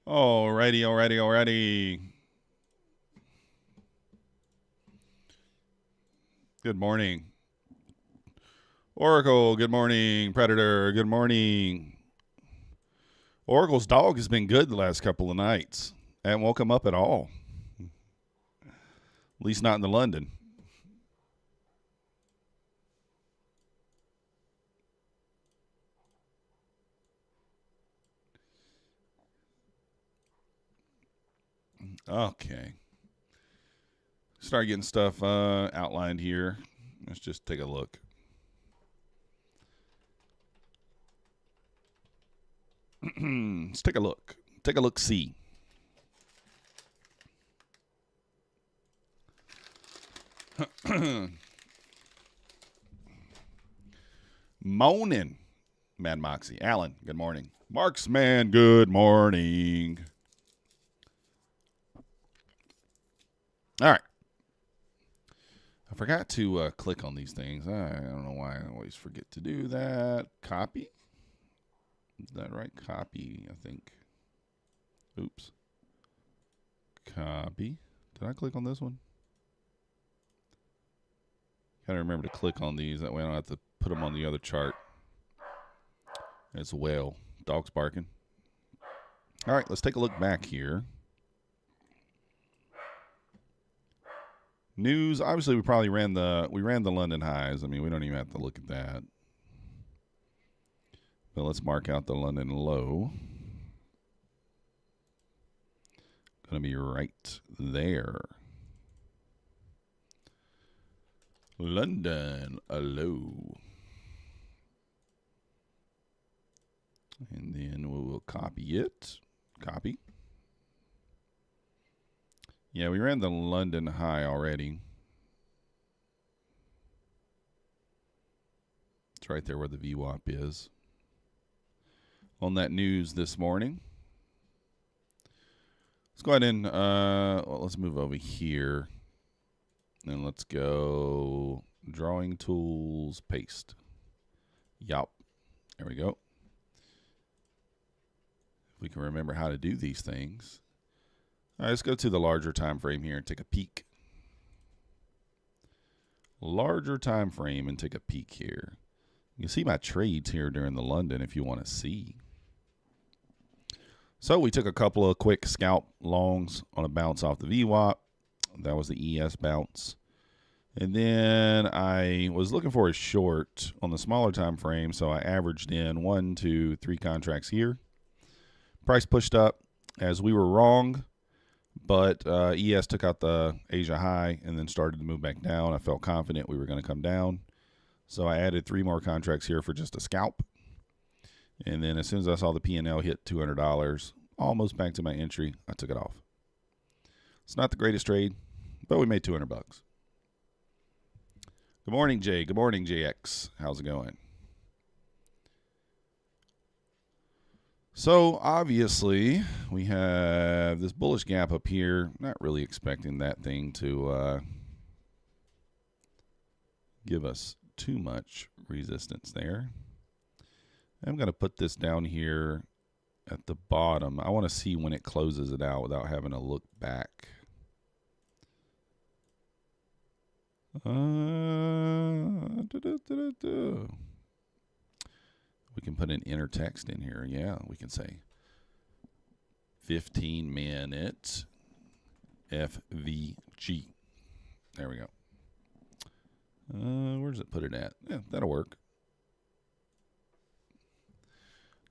Alrighty. Good morning. Oracle, good morning. Predator, good morning. Oracle's dog has been good the last couple of nights. Haven't woke him up at all. At least not in the London. Okay. Start getting stuff outlined here. Let's just take a look. Let's take a look. Take a look, see. Moaning. Mad Moxie. Alan, good morning. Marksman, good morning. All right. I forgot to click on these things. I don't know why I always forget to do that. Copy? Is that right? Copy, I think. Oops. Copy. Did I click on this one? Gotta remember to click on these. That way I don't have to put them on the other chart as well. Dog's barking. All right, let's take a look back here. News. Obviously, we probably ran the London highs. I mean, we don't even have to look at that. But let's mark out the London low. Going to be right there. London low. And then we will copy it. Copy. Yeah, we ran the London high already. It's right there where the VWAP is. On that news this morning. Let's go ahead and let's move over here. And let's go drawing tools, paste. Yup. There we go. If we can remember how to do these things. All right, let's go to the larger time frame here and take a peek. Larger time frame and take a peek here. You can see my trades here during the London if you want to see. So we took a couple of quick scalp longs on a bounce off the VWAP. That was the ES bounce. And then I was looking for a short on the smaller time frame, so I averaged in 1, 2, 3 contracts here. Price pushed up as we were wrong, but ES took out the Asia high and then started to move back down. I felt confident we were going to come down. So I added 3 more contracts here for just a scalp. And then as soon as I saw the P&L hit $200, almost back to my entry, I took it off. It's not the greatest trade, but we made $200. Good morning, Jay. Good morning, JX. How's it going? So obviously we have this bullish gap up here. Not really expecting that thing to give us too much resistance there. I'm going to put this down here at the bottom. I want to see when it closes it out without having to look back. We can put an inner text in here. Yeah, we can say 15 minutes FVG. There we go. Where does it put it at? Yeah, that'll work.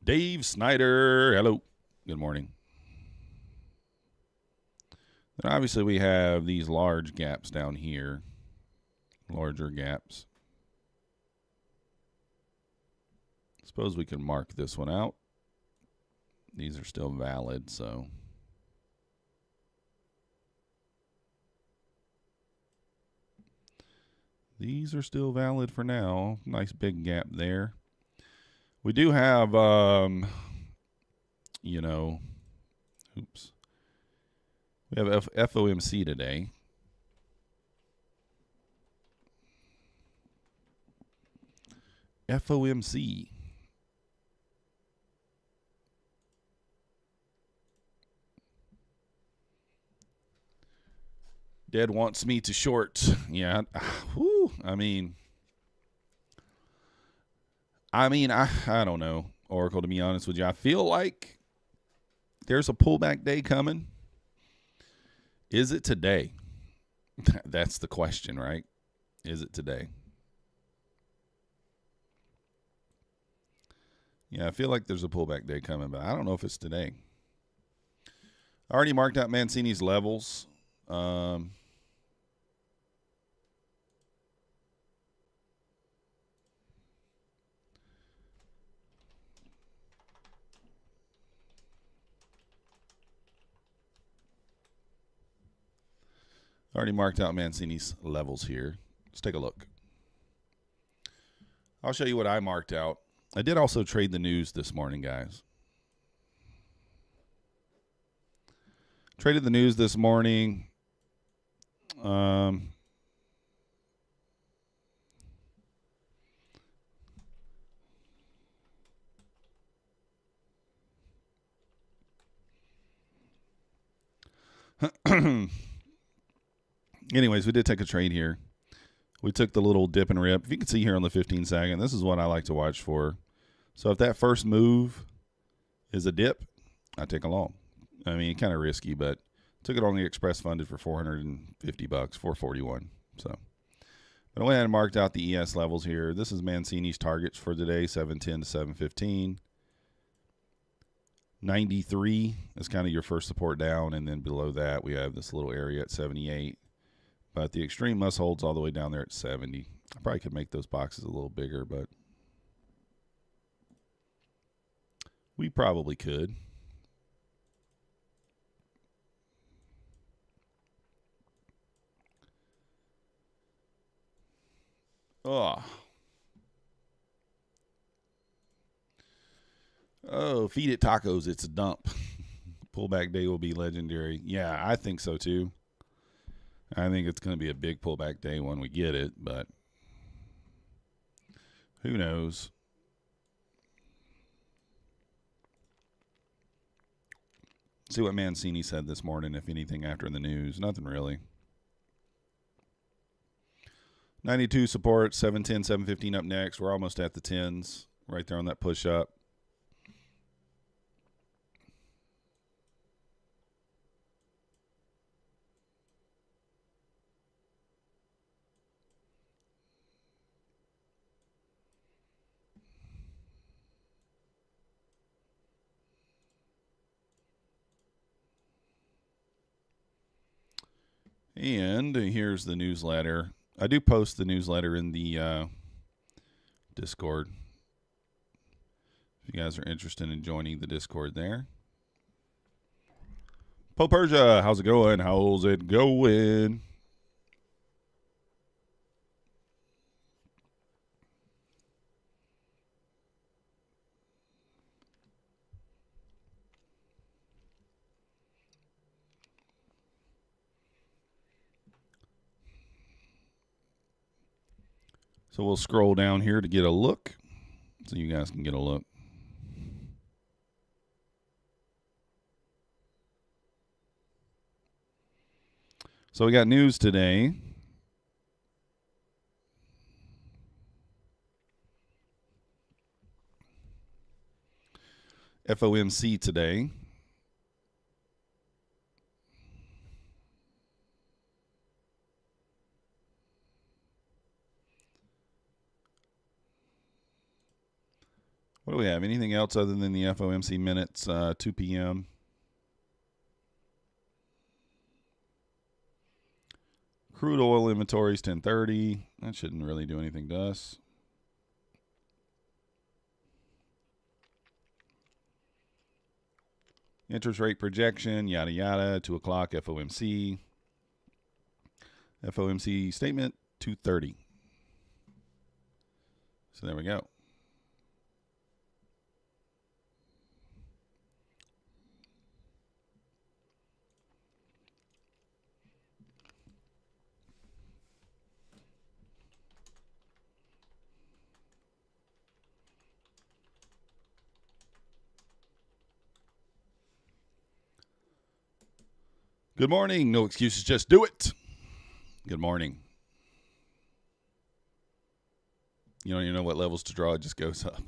Dave Snyder, hello. Good morning. And obviously we have these large gaps down here. Larger gaps. Suppose we can mark this one out. These are still valid, so. These are still valid for now. Nice big gap there. We do have, you know, oops. We have FOMC today. FOMC. Dad wants me to short. Yeah. Whew, I don't know, Oracle, to be honest with you. I feel like there's a pullback day coming. Is it today? That's the question, right? Is it today? Yeah, I feel like there's a pullback day coming, but I don't know if it's today. I already marked out Mancini's levels. Already marked out Mancini's levels here. Let's take a look. I'll show you what I marked out. I did also trade the news this morning, guys. Traded the news this morning. Anyways, we did take a trade here. We took the little dip and rip. If you can see here on the 15-second, this is what I like to watch for. So if that first move is a dip, I take a long. I mean, kind of risky, but took it on the express funded for $450, $441. So, but I went ahead and marked out the ES levels here. This is Mancini's targets for today, 710 to 715. 93 is kind of your first support down, and then below that we have this little area at 78. But the extreme must holds all the way down there at 70. I probably could make those boxes a little bigger, but we probably could. Oh, feed it tacos. It's a dump. Pullback day will be legendary. Yeah, I think so too. I think it's going to be a big pullback day when we get it, but who knows? See what Mancini said this morning, if anything, after the news. Nothing really. 92 support, 710, 715 up next. We're almost at the 10s, right there on that push up. And here's the newsletter. I do post the newsletter in the Discord. If you guys are interested in joining the Discord there. Poe Persia, how's it going? How's it going? So we'll scroll down here to get a look, so you guys can get a look. So we got news today. FOMC today. What do we have? Anything else other than the FOMC minutes, 2 p.m.? Crude oil inventories, 10:30. That shouldn't really do anything to us. Interest rate projection, yada, yada, 2 o'clock, FOMC. FOMC statement, 2:30. So there we go. Good morning. No excuses, just do it. Good morning. You don't even know what levels to draw. It just goes up.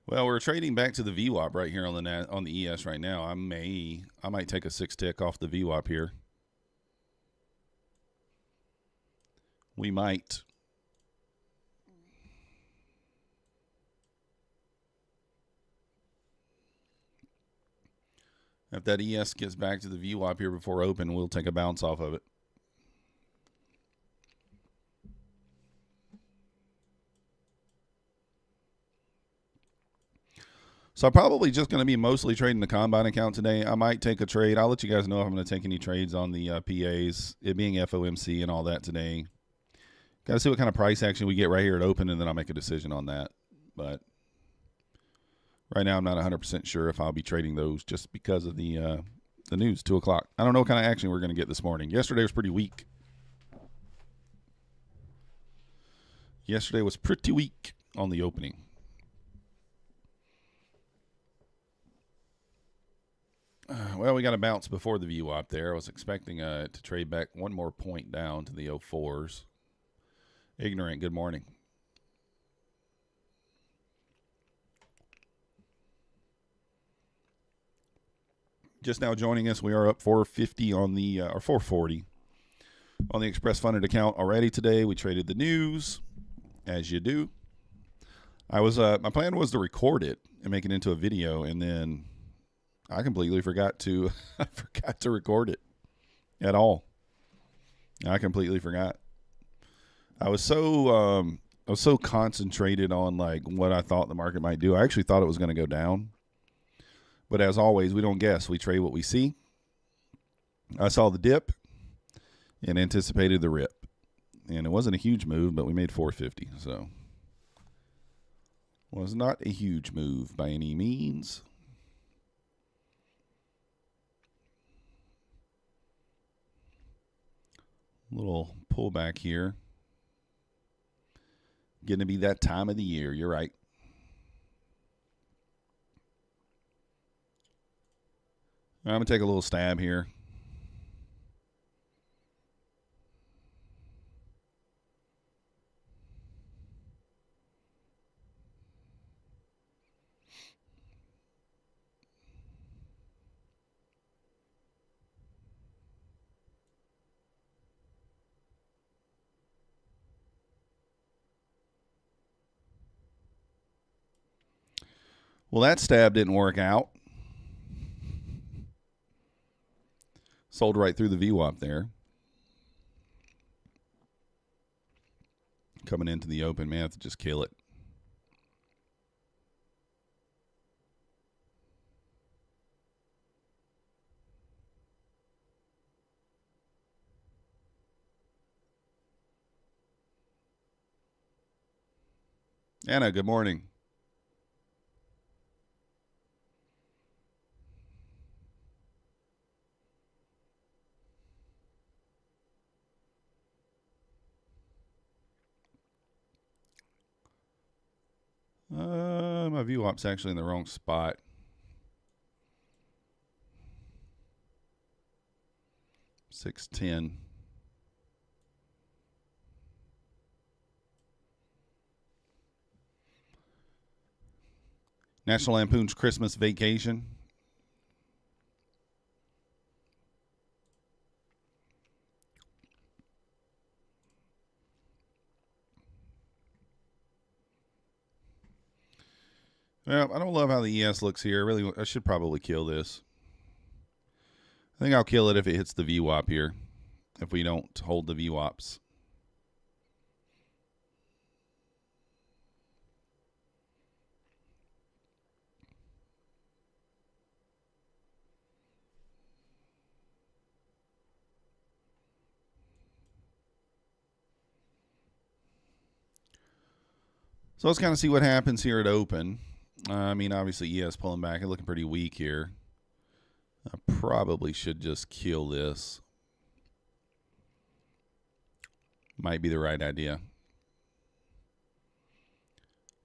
Well, we're trading back to the VWAP right here on the ES right now. I might take a 6 tick off the VWAP here. We might. If that ES gets back to the VWAP here before open, we'll take a bounce off of it. So I'm probably just going to be mostly trading the Combine account today. I might take a trade. I'll let you guys know if I'm going to take any trades on the PAs, it being FOMC and all that today. Got to see what kind of price action we get right here at open, and then I'll make a decision on that. But right now I'm not 100% sure if I'll be trading those just because of the news, 2 o'clock. I don't know what kind of action we're going to get this morning. Yesterday was pretty weak. Yesterday was pretty weak on the opening. Well, we got a bounce before the VWAP there. I was expecting to trade back one more point down to the 04s. Ignorant, good morning. Just now joining us, we are up 450 on the or 440 on the Express Funded account already today. We traded the news, as you do. I was my plan was to record it and make it into a video, and then I completely forgot to record it at all. I completely forgot. I was so concentrated on like what I thought the market might do. I actually thought it was going to go down. But as always, we don't guess. We trade what we see. I saw the dip and anticipated the rip. And it wasn't a huge move, but we made 450. So it was not a huge move by any means. Little pullback here. Going to be that time of the year. You're right. I'm going to take a little stab here. Well, that stab didn't work out. Sold right through the VWAP there. Coming into the open, man, I have to just kill it. Anna, good morning. My VWAP's actually in the wrong spot. $6.10. National Lampoon's Christmas Vacation. Well, I don't love how the ES looks here. Really, I should probably kill this. I think I'll kill it if it hits the VWAP here. If we don't hold the VWAPs. So let's kind of see what happens here at open. I mean, obviously, ES pulling back and looking pretty weak here. I probably should just kill this. Might be the right idea.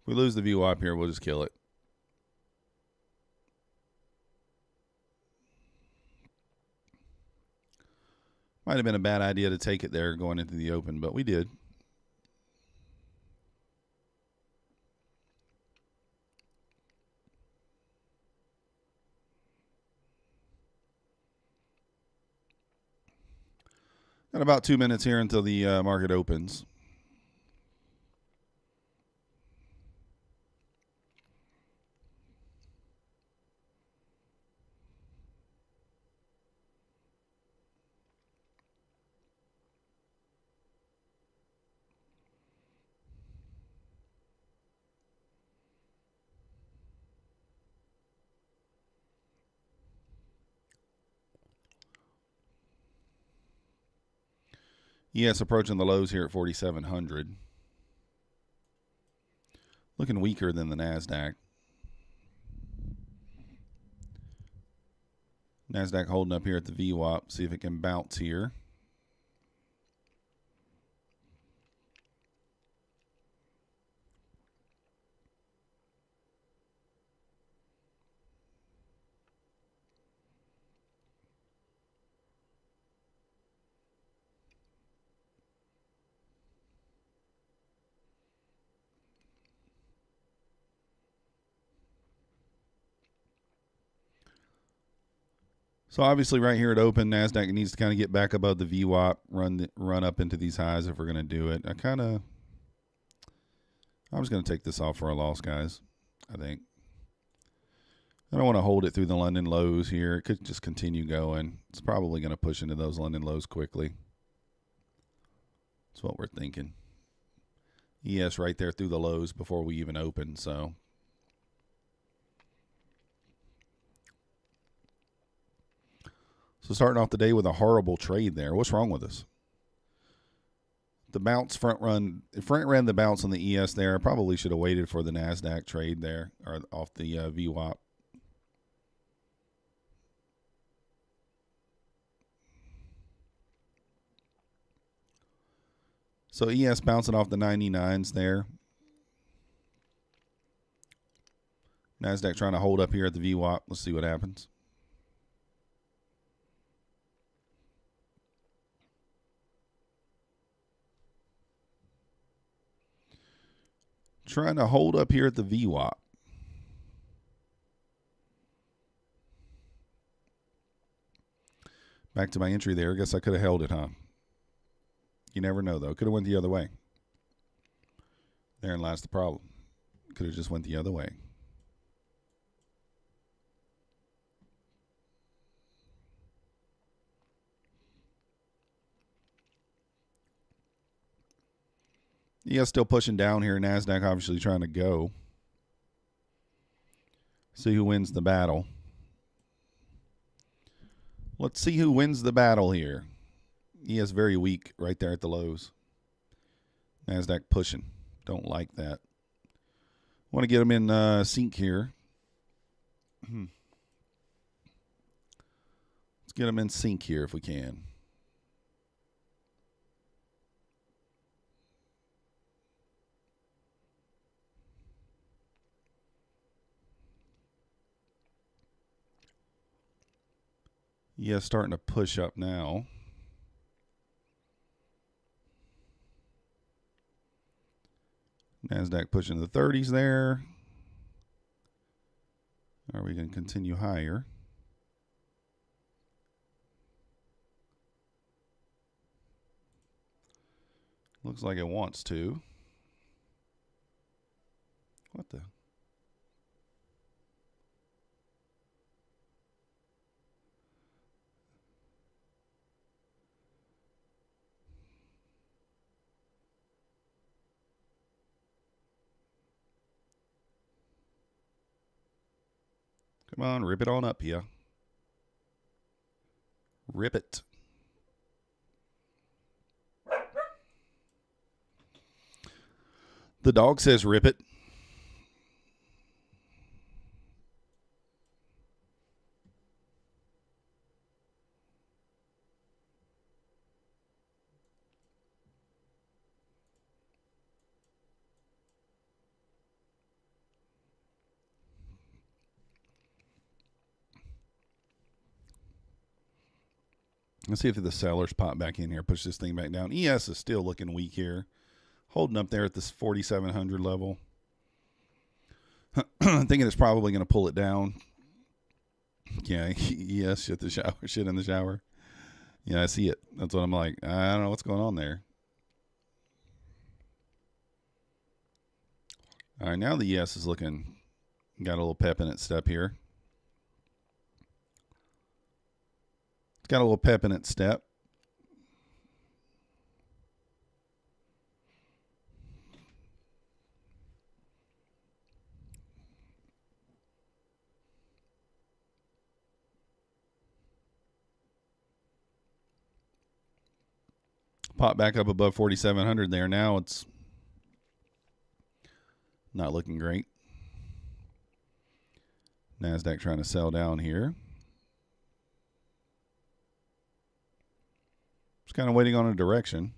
If we lose the VWAP here, we'll just kill it. Might Might have been a bad idea to take it there going into the open, but we did. Got about 2 minutes here until the market opens. Yes, approaching the lows here at 4,700. Looking weaker than the Nasdaq. Nasdaq holding up here at the VWAP. See if it can bounce here. So obviously right here at open, Nasdaq needs to kind of get back above the VWAP, run up into these highs if we're going to do it. I'm just going to take this off for a loss, guys. I think. I don't want to hold it through the London lows here. It could just continue going. It's probably going to push into those London lows quickly. That's what we're thinking. ES right there through the lows before we even open, so. So starting off the day with a horrible trade there. What's wrong with us? The bounce front ran the bounce on the ES there. I probably should have waited for the Nasdaq trade there, or off the VWAP. So ES bouncing off the 99s there. Nasdaq trying to hold up here at the VWAP. Let's see what happens. Trying to hold up here at the VWAP. Back to my entry there. I guess I could have held it, huh? You never know, though. Could have went the other way. Therein lies the problem. Could have just went the other way. Yeah, still pushing down here. Nasdaq obviously trying to go. See who wins the battle. Let's see who wins the battle here. ES very weak right there at the lows. Nasdaq pushing. Don't like that. Want to get them in sync here. Let's get them in sync here if we can. Yeah, starting to push up now. Nasdaq pushing the 30s there. Are we going to continue higher? Looks like it wants to. What the? Come on, rip it on up here. Rip it. The dog says rip it. Let's see if the sellers pop back in here, push this thing back down. ES is still looking weak here, holding up there at this 4,700 level. I'm thinking it's probably going to pull it down. Yeah, ES shit in the shower. Yeah, I see it. That's what I'm like. I don't know what's going on there. All right, now the ES is looking, got a little pep in its step here. It's got a little pep in its step. Pop back up above 4,700 there. Now it's not looking great. Nasdaq trying to sell down here. Just kind of waiting on a direction.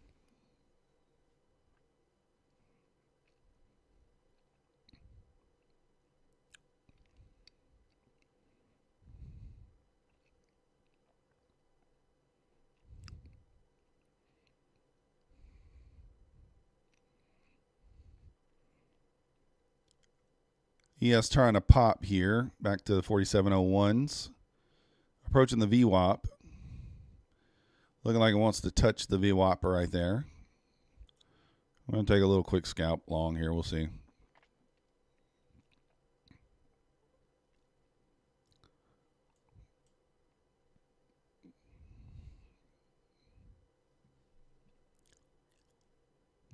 ES trying to pop here, back to the 4701s. Approaching the VWAP. Looking like it wants to touch the VWAP right there. I'm going to take a little quick scalp long here. We'll see.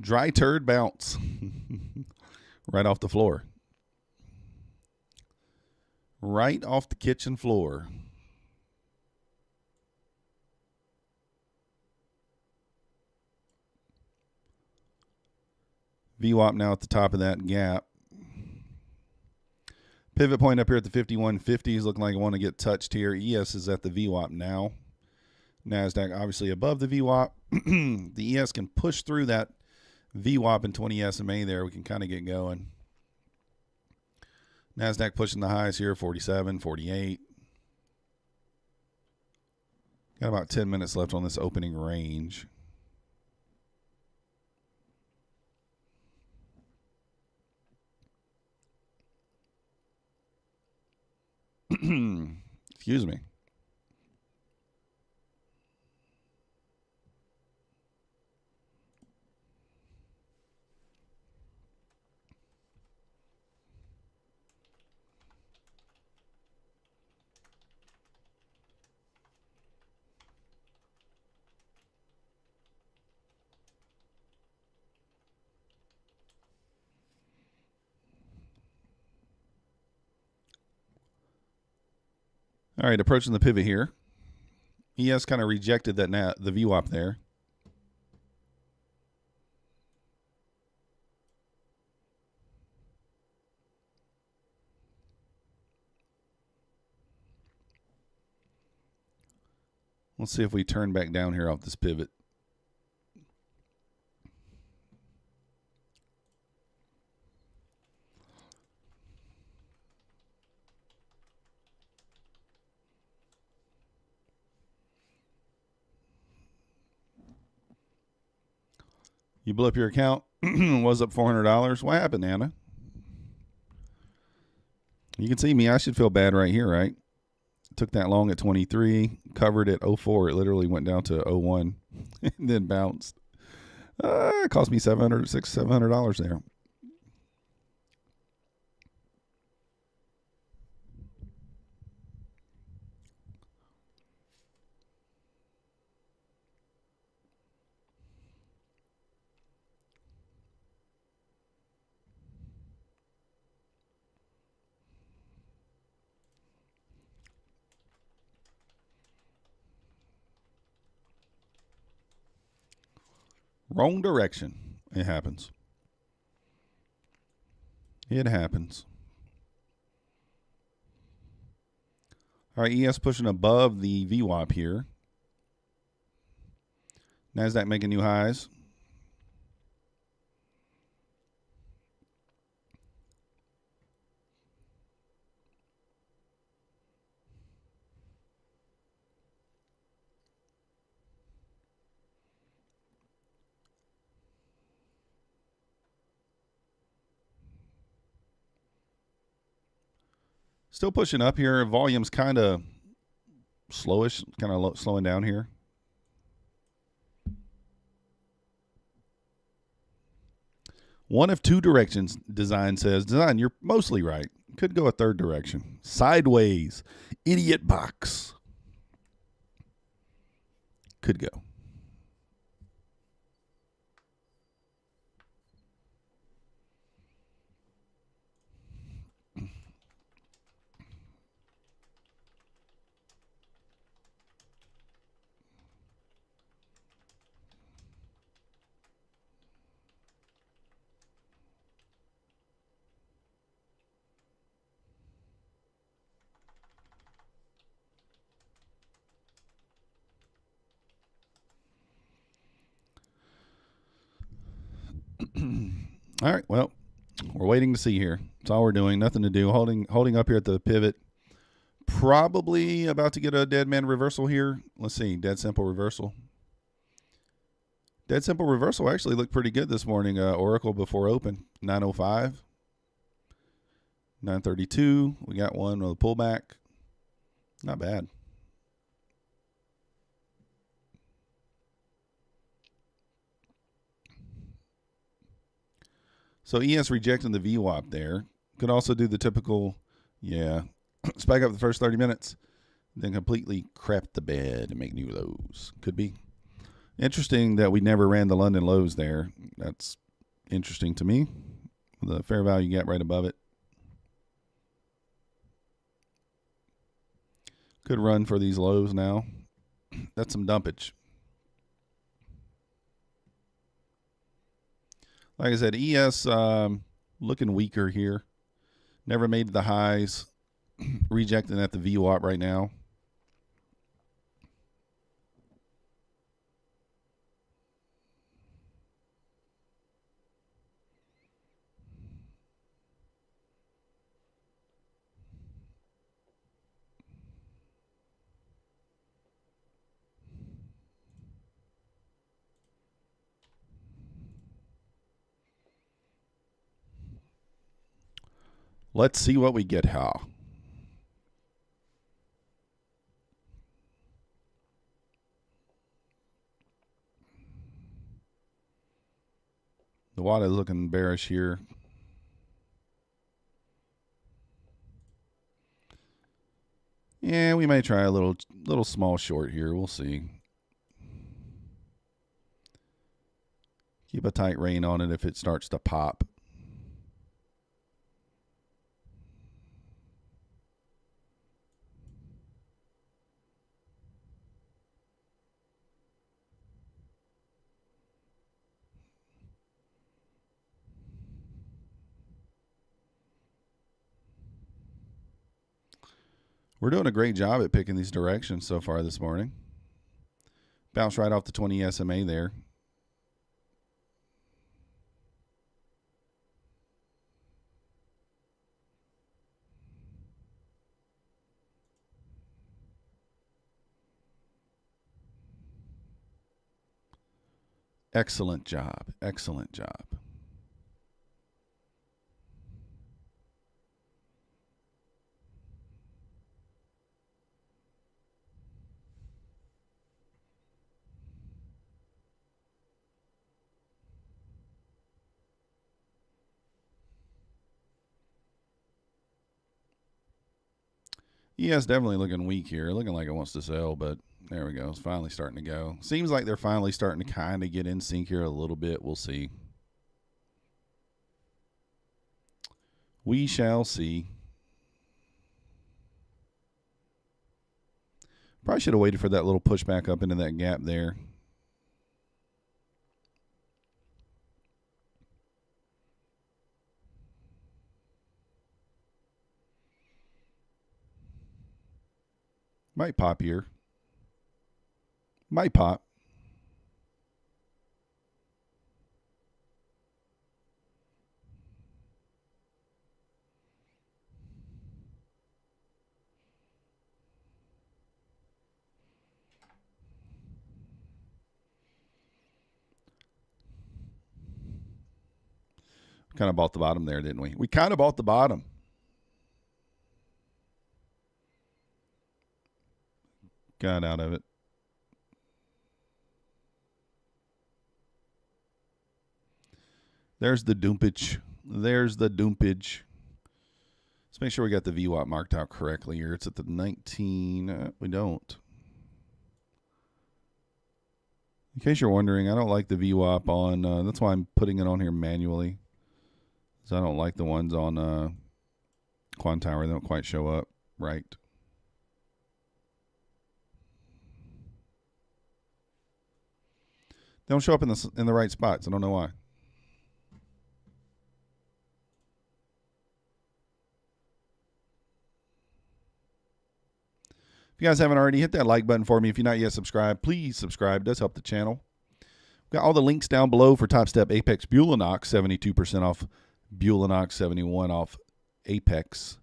Dry turd bounce. Right off the floor. Right off the kitchen floor. VWAP now at the top of that gap. Pivot point up here at the 5150s, looking like I want to get touched here. ES is at the VWAP now. Nasdaq obviously above the VWAP. The ES can push through that VWAP and 20 SMA there. We can kind of get going. Nasdaq pushing the highs here, 47, 48. Got about 10 minutes left on this opening range. Excuse me. All right, approaching the pivot here. ES kind of rejected that the VWAP there. Let's see if we turn back down here off this pivot. You blew up your account. Was up $400. What happened, Anna? You can see me. I should feel bad right here, right? Took that long at 23. Covered at 04. It literally went down to 01 and then bounced. It cost me $700 there. Wrong direction. It happens. It happens. All right, ES pushing above the VWAP here. Nasdaq making new highs. Still pushing up here. Volume's kind of slowish, kind of slowing down here. One of two directions, design says. Design, you're mostly right. Could go a third direction. Sideways. Idiot box. Could go. All right, well, we're waiting to see here. That's all we're doing. Nothing to do. Holding up here at the pivot. Probably about to get a dead man reversal here. Let's see. Dead simple reversal. Dead simple reversal actually looked pretty good this morning. Oracle before open. 905. 932. We got one with a pullback. Not bad. So ES rejecting the VWAP there. Could also do the typical, spike up the first 30 minutes, then completely crap the bed and make new lows. Could be. Interesting that we never ran the London lows there. That's interesting to me. The fair value gap right above it. Could run for these lows now. That's some dumpage. Like I said, ES looking weaker here. Never made the highs. Rejecting at the VWAP right now. Let's see what we get here. The water is looking bearish here. Yeah, we may try a little small short here. We'll see. Keep a tight rein on it if it starts to pop. We're doing a great job at picking these directions so far this morning. Bounce right off the 20 SMA there. Excellent job. Excellent job. ES definitely looking weak here. Looking like it wants to sell, but there we go. It's finally starting to go. Seems like they're finally starting to kind of get in sync here a little bit. We'll see. We shall see. Probably should have waited for that little pushback up into that gap there. Might pop here. Might pop. Kind of bought the bottom there, didn't we? We kind of bought the bottom. got out of it. There's the dumpage. There's the dumpage. Let's make sure we got the VWAP marked out correctly here. It's at the 19. We don't. In case you're wondering, I don't like the VWAP on, that's why I'm putting it on here manually. Because I don't like the ones on Quantower. They don't quite show up right. They don't show up in the right spots. I don't know why. If you guys haven't already, hit that like button for me. If you're not yet subscribed, please subscribe. It does help the channel. We've got all the links down below for Topstep, APEX, Bulenox, 72% off Bulenox, 71% off APEX,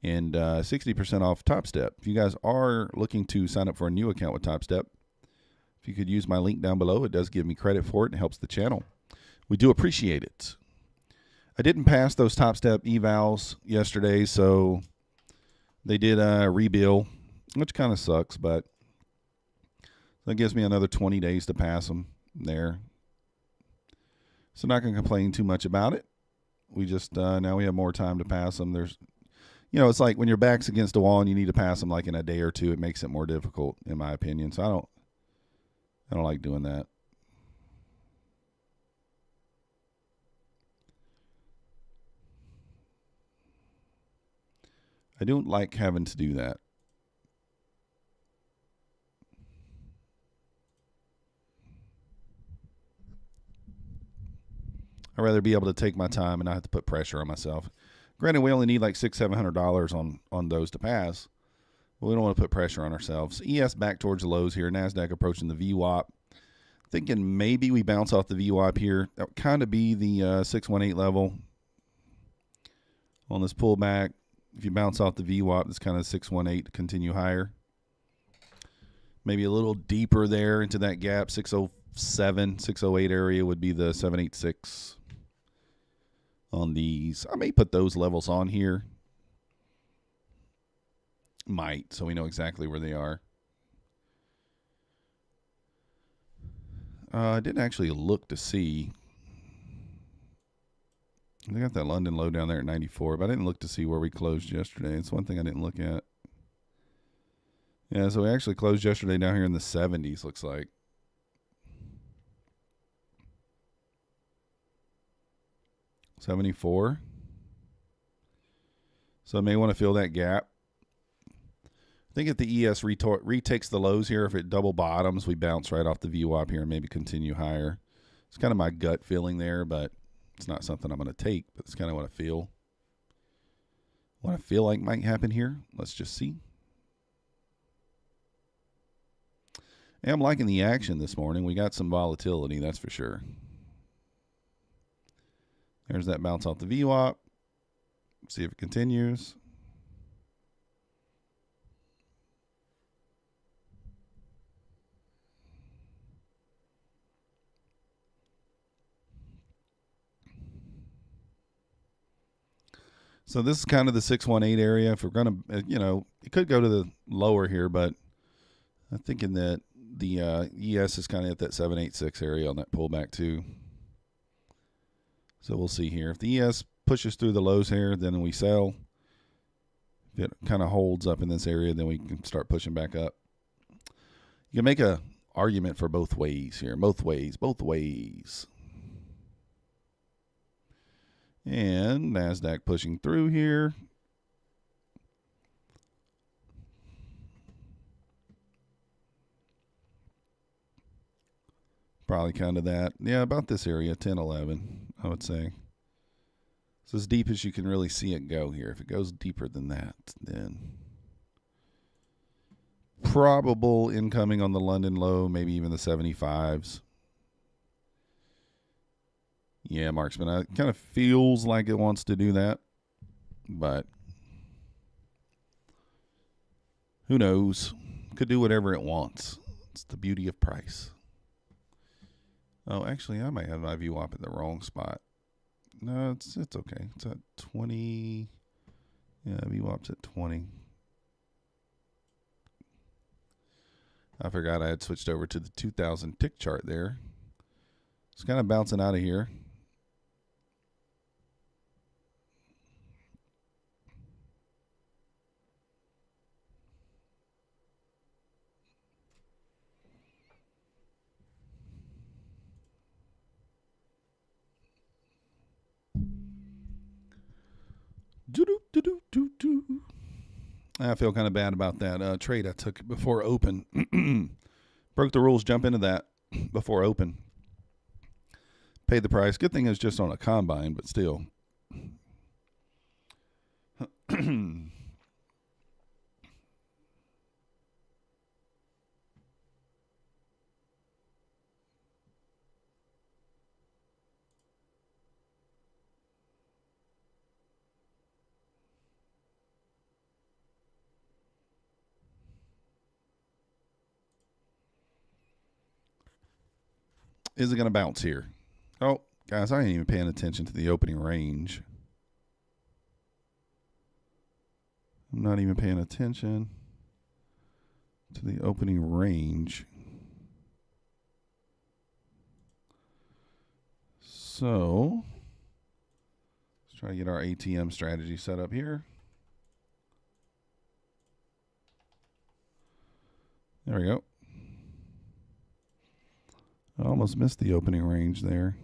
and 60% off Topstep. If you guys are looking to sign up for a new account with Topstep, if you could use my link down below, it does give me credit for it and helps the channel. We do appreciate it. I didn't pass those Topstep evals yesterday, so they did rebill, which kind of sucks, but that gives me another 20 days to pass them there. So not going to complain too much about it. We just, now we have more time to pass them. There's, it's like when your back's against a wall and you need to pass them like in a day or two, it makes it more difficult, in my opinion. So I don't like doing that. I don't like having to do that. I'd rather be able to take my time and not have to put pressure on myself. Granted, we only need like $600-700 on those to pass. But we don't want to put pressure on ourselves. ES back towards the lows here. Nasdaq approaching the VWAP. Thinking maybe we bounce off the VWAP here. That would kind of be the 618 level on this pullback. If you bounce off the VWAP, it's kind of 618 to continue higher. Maybe a little deeper there into that gap. 607, 608 area would be the 786 on these. I may put those levels on here. Might, so we know exactly where they are. I didn't actually look to see. They got that London low down there at 94, but I didn't look to see where we closed yesterday. It's one thing I didn't look at. Yeah, so we actually closed yesterday down here in the 70s, looks like. $74. So I may want to fill that gap. I think if the ES retakes the lows here, if it double bottoms, we bounce right off the VWAP here and maybe continue higher. It's kind of my gut feeling there, but it's not something I'm going to take, but it's kind of what I feel. What I feel like might happen here. Let's just see. And I'm liking the action this morning. We got some volatility, that's for sure. There's that bounce off the VWAP. See if it continues. So this is kind of the 618 area. If we're going to, it could go to the lower here, but I'm thinking that the ES is kind of at that 786 area on that pullback too. So we'll see here. If the ES pushes through the lows here, then we sell. If it kind of holds up in this area, then we can start pushing back up. You can make a argument for both ways here. Both ways. And Nasdaq pushing through here. Probably kind of that. Yeah, about this area, 10, 11, I would say. It's as deep as you can really see it go here. If it goes deeper than that, then probable incoming on the London low, maybe even the 75s. Yeah, marksman. It kind of feels like it wants to do that, but who knows? Could do whatever it wants. It's the beauty of price. Oh, actually, I might have my VWAP in the wrong spot. No, it's okay. It's at 20. Yeah, VWAP's at 20. I forgot I had switched over to the 2000 tick chart there. It's kind of bouncing out of here. I feel kind of bad about that trade I took before open. Broke the rules, jump into that before open. Paid the price. Good thing it's just on a combine, but still. Is it going to bounce here? Oh, guys, I ain't even paying attention to the opening range. I'm not even paying attention to the opening range. So, let's try to get our ATM strategy set up here. There we go. I almost missed the opening range there.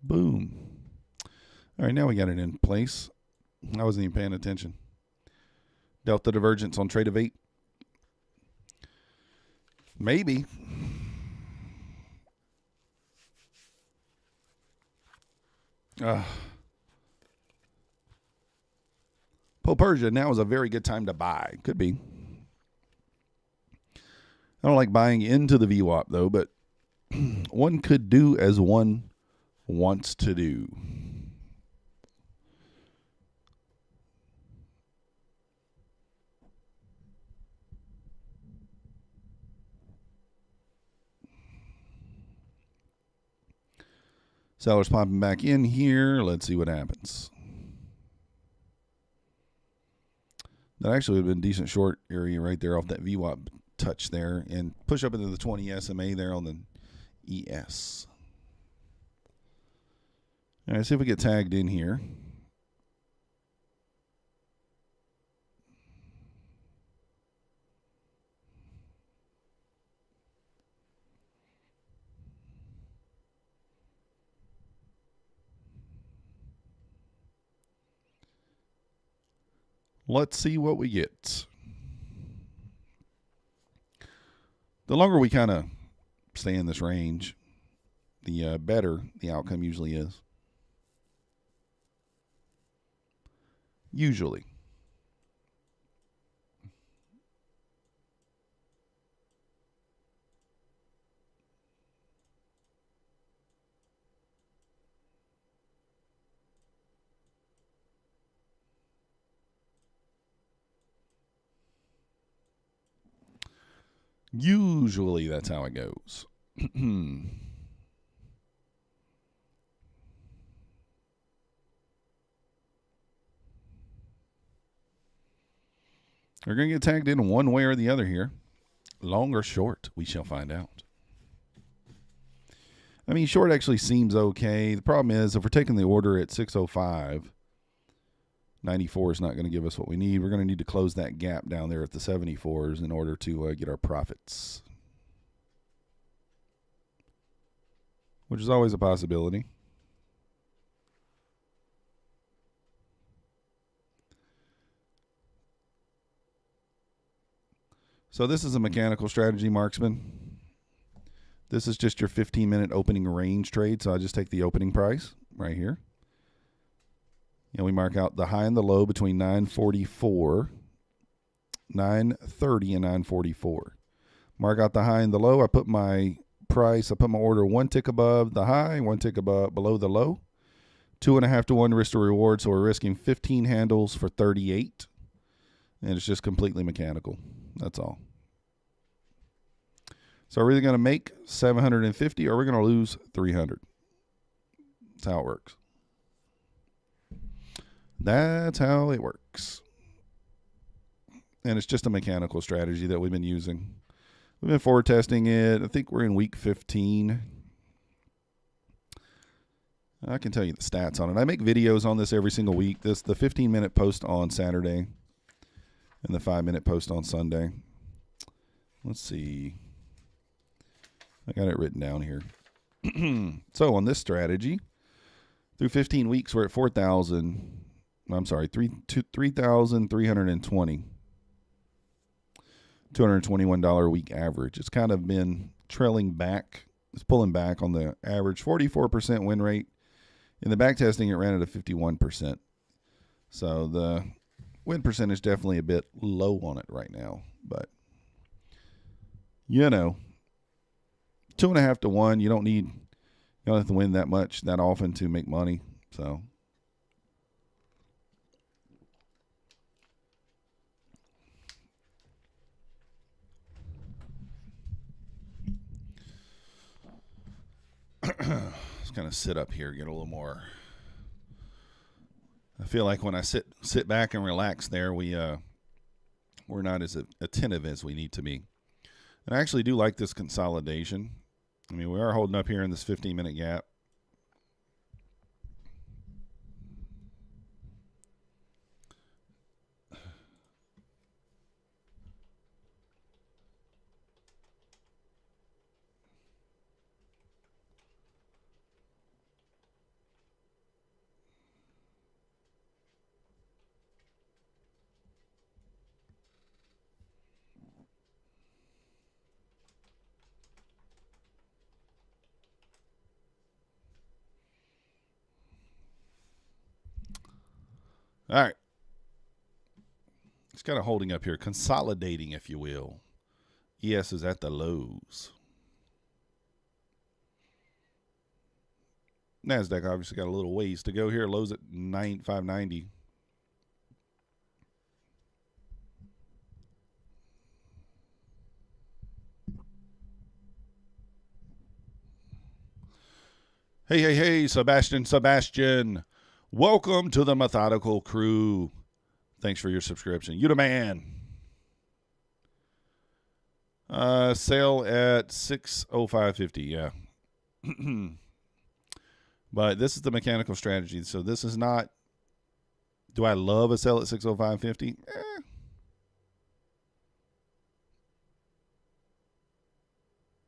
Boom. All right, now we got it in place. I wasn't even paying attention. Delta divergence on trade of 8. Maybe. Persia, now is a very good time to buy. Could be. I don't like buying into the VWAP, though, but one could do as one wants to do. Sellers popping back in here. Let's see what happens. That actually would have been a decent short area right there off that VWAP touch there and push up into the 20 SMA there on the ES. All right, see if we get tagged in here. Let's see what we get. The longer we kind of stay in this range, the better the outcome usually is. Usually. Usually that's how it goes. We're going to get tagged in one way or the other here. Long or short, we shall find out. I mean, short actually seems okay. The problem is if we're taking the order at 605, 94 is not going to give us what we need. We're going to need to close that gap down there at the 74s in order to get our profits, which is always a possibility. So this is a mechanical strategy, marksman. This is just your 15-minute opening range trade. So I just take the opening price right here. And we mark out the high and the low between 944, 930, and 944. Mark out the high and the low. I put my price, I put my order one tick above the high, one tick below the low. 2.5 to 1 risk to reward. So we're risking 15 handles for 38. And it's just completely mechanical. That's all. So are we either going to make 750 or we're going to lose 300? That's how it works. That's how it works. And it's just a mechanical strategy that we've been using. We've been forward testing it. I think we're in week 15. I can tell you the stats on it. I make videos on this every single week. The 15-minute post on Saturday and the 5-minute post on Sunday. Let's see. I got it written down here. So on this strategy, through 15 weeks, we're at 3,320. $221 a week average. It's kind of been trailing back. It's pulling back on the average 44% win rate. In the back testing, it ran at a 51%. So the win percentage definitely a bit low on it right now. But, 2.5 to 1. You don't have to win that much that often to make money. So let's kind of sit up here, get a little more. I feel like when I sit back and relax there, we're not as attentive as we need to be. And I actually do like this consolidation. I mean, we are holding up here in this 15-minute gap. All right. It's kind of holding up here, consolidating, if you will. ES is at the lows. Nasdaq obviously got a little ways to go here. Lows at 590. Hey, Sebastian. Welcome to the Methodical Crew. Thanks for your subscription. You the man. Sale at 605.50. Yeah. But this is the mechanical strategy. So this is not, do I love a sell at 605.50?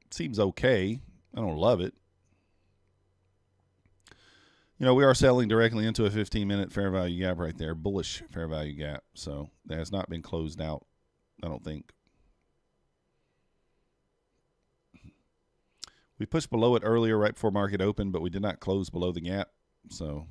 Seems okay. I don't love it. We are selling directly into a 15-minute fair value gap right there, bullish fair value gap. So that has not been closed out, I don't think. We pushed below it earlier right before market open, but we did not close below the gap. So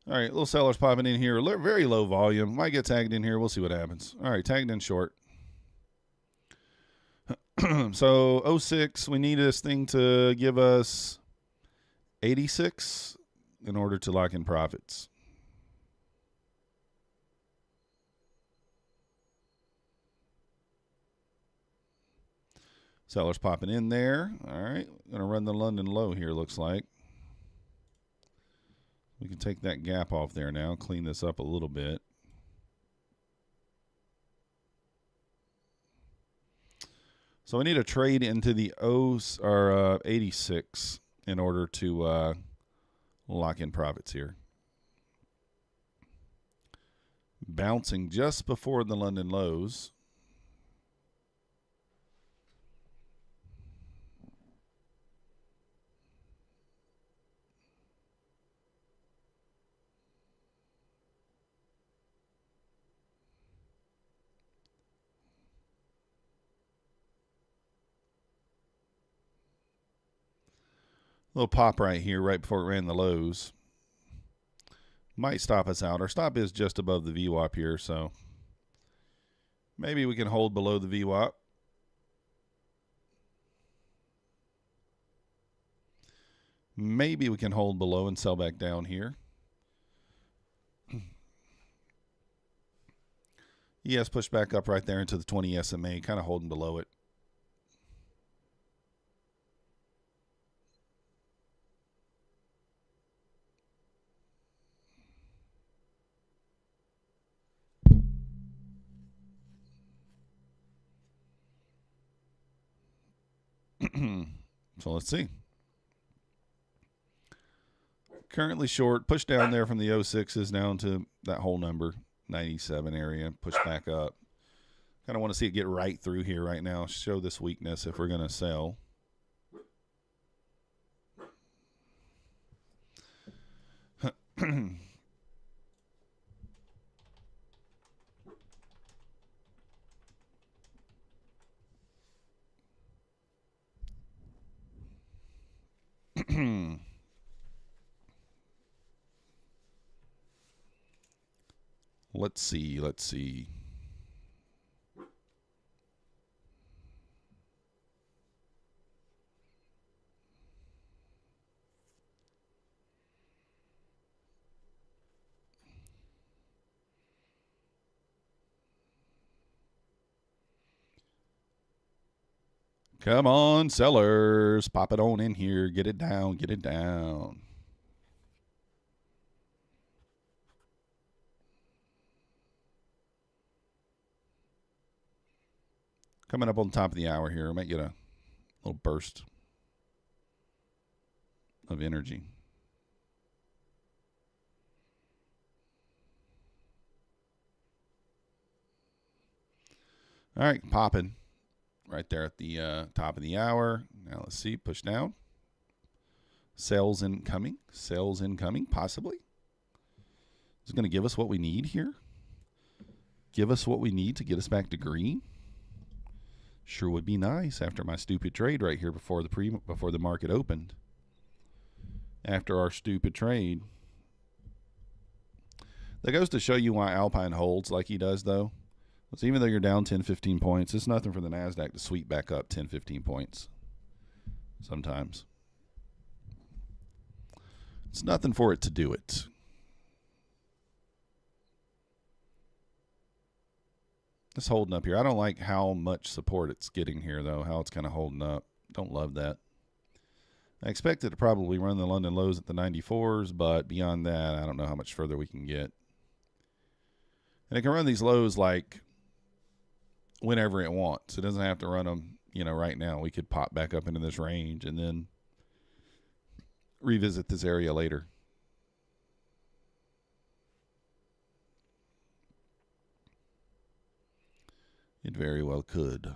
all right, little sellers popping in here. Very low volume. Might get tagged in here. We'll see what happens. All right, tagged in short. So 06, we need this thing to give us 86 in order to lock in profits. Sellers popping in there. All right, going to run the London low here, looks like. We can take that gap off there now, clean this up a little bit. So we need a trade into the 86 in order to lock in profits here. Bouncing just before the London lows. Little pop right here, right before it ran the lows. Might stop us out. Our stop is just above the VWAP here, so maybe we can hold below the VWAP. Maybe we can hold below and sell back down here. ES pushed back up right there into the 20 SMA, kind of holding below it. So let's see. Currently short, pushed down there from the 06s down to that whole number, 97 area, pushed back up. Kind of want to see it get right through here right now, show this weakness if we're going to sell. Let's see. Come on, sellers. Pop it on in here. Get it down. Get it down. Coming up on top of the hour here. I might get a little burst of energy. All right, popping right there at the top of the hour. Now let's see, push down. Sales incoming, possibly. Is it going to give us what we need here? Give us what we need to get us back to green? Sure would be nice after my stupid trade right here before the market opened. After our stupid trade. That goes to show you why Alpine holds like he does, though. So even though you're down 10, 15 points, it's nothing for the Nasdaq to sweep back up 10, 15 points sometimes. It's nothing for it to do it. It's holding up here. I don't like how much support it's getting here, though, how it's kind of holding up. Don't love that. I expect it to probably run the London lows at the 94s, but beyond that, I don't know how much further we can get. And it can run these lows like whenever it wants. It doesn't have to run them, right now. We could pop back up into this range and then revisit this area later. It very well could.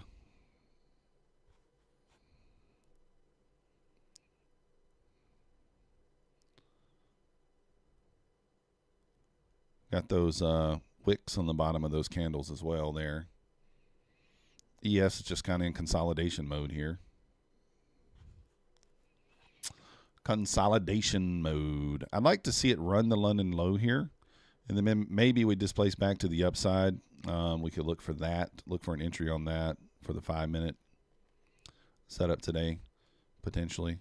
Got those wicks on the bottom of those candles as well there. ES is just kind of in consolidation mode here. Consolidation mode. I'd like to see it run the London low here. And then maybe we displace back to the upside. We could look for that. Look for an entry on that for the 5-minute setup today, potentially. It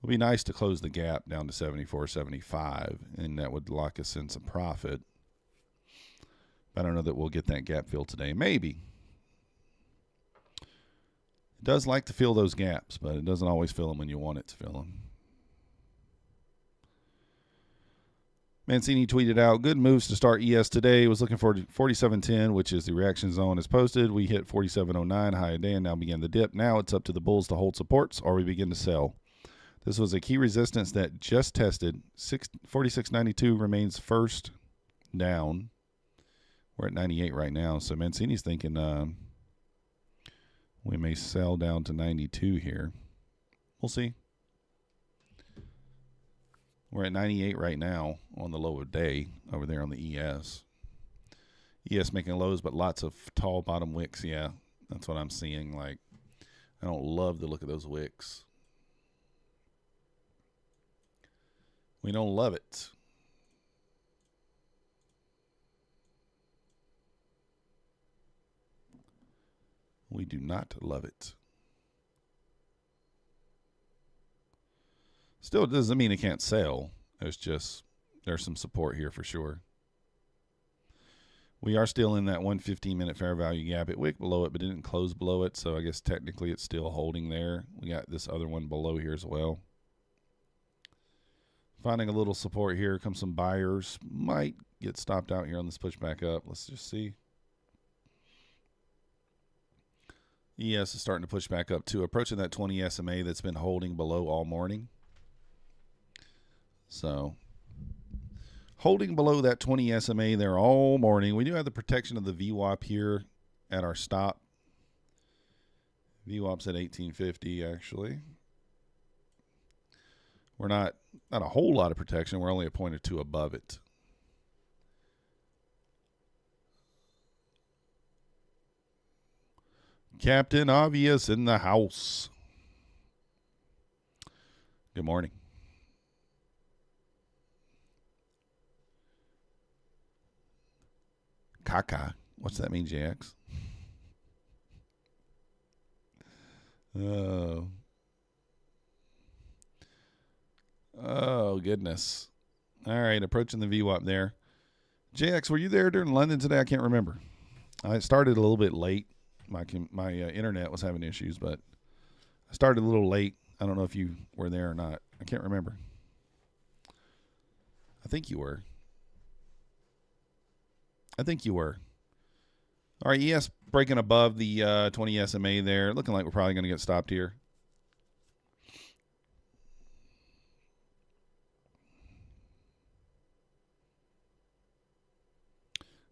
would be nice to close the gap down to 74.75, and that would lock us in some profit. I don't know that we'll get that gap fill today. Maybe. It does like to fill those gaps, but it doesn't always fill them when you want it to fill them. Mancini tweeted out, good moves to start ES today. Was looking for 47.10, which is the reaction zone as posted. We hit 47.09 high a day and now began the dip. Now it's up to the bulls to hold supports or we begin to sell. This was a key resistance that just tested. 46.92 remains first down. We're at 98 right now. So Mancini's thinking we may sell down to 92 here. We'll see. We're at 98 right now on the low of day over there on the ES. ES making lows, but lots of tall bottom wicks. Yeah, that's what I'm seeing. Like, I don't love the look of those wicks. We don't love it. We do not love it. Still, it doesn't mean it can't sell. There's some support here for sure. We are still in that 115-minute fair value gap. It wicked below it, but it didn't close below it, so I guess technically it's still holding there. We got this other one below here as well. Finding a little support here. Comes some buyers. Might get stopped out here on this push back up. Let's just see. ES is starting to push back up too. Approaching that 20 SMA that's been holding below all morning. So holding below that 20 SMA there all morning. We do have the protection of the VWAP here at our stop. VWAP's at 1850 actually. We're not a whole lot of protection. We're only a point or two above it. Captain Obvious in the house. Good morning. Caca. What's that mean, JX? Oh, goodness. All right, approaching the VWAP there. JX, were you there during London today? I can't remember. I started a little bit late. My internet was having issues, but I started a little late. I don't know if you were there or not. I can't remember. I think you were. All right, ES breaking above the 20 SMA there. Looking like we're probably going to get stopped here.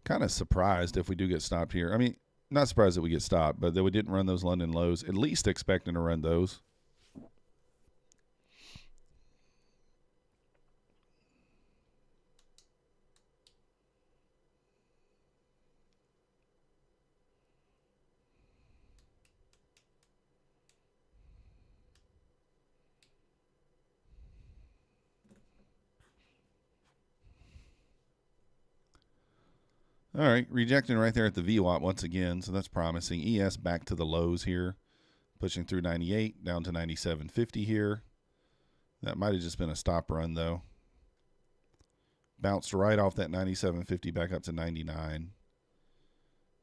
Kind of surprised if we do get stopped here. I mean, not surprised that we get stopped, but that we didn't run those London lows. At least expecting to run those. All right, rejecting right there at the VWAP once again, so that's promising. ES back to the lows here, pushing through 98, down to 97.50 here. That might have just been a stop run, though. Bounced right off that 97.50 back up to 99.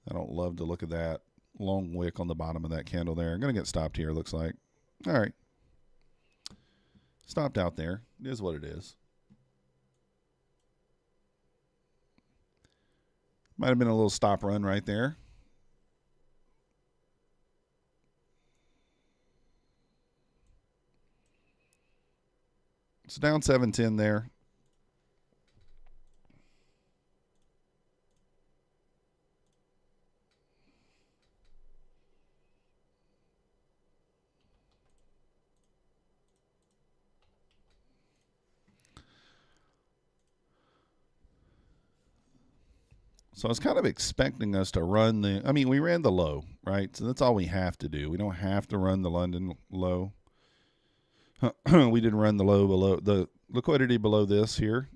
I don't love to look at that long wick on the bottom of that candle there. I'm going to get stopped here, looks like. All right. Stopped out there. It is what it is. Might have been a little stop run right there. It's down 710 there. So I was kind of expecting us to run we ran the low, right? So that's all we have to do. We don't have to run the London low. We didn't run the low below the liquidity below this here.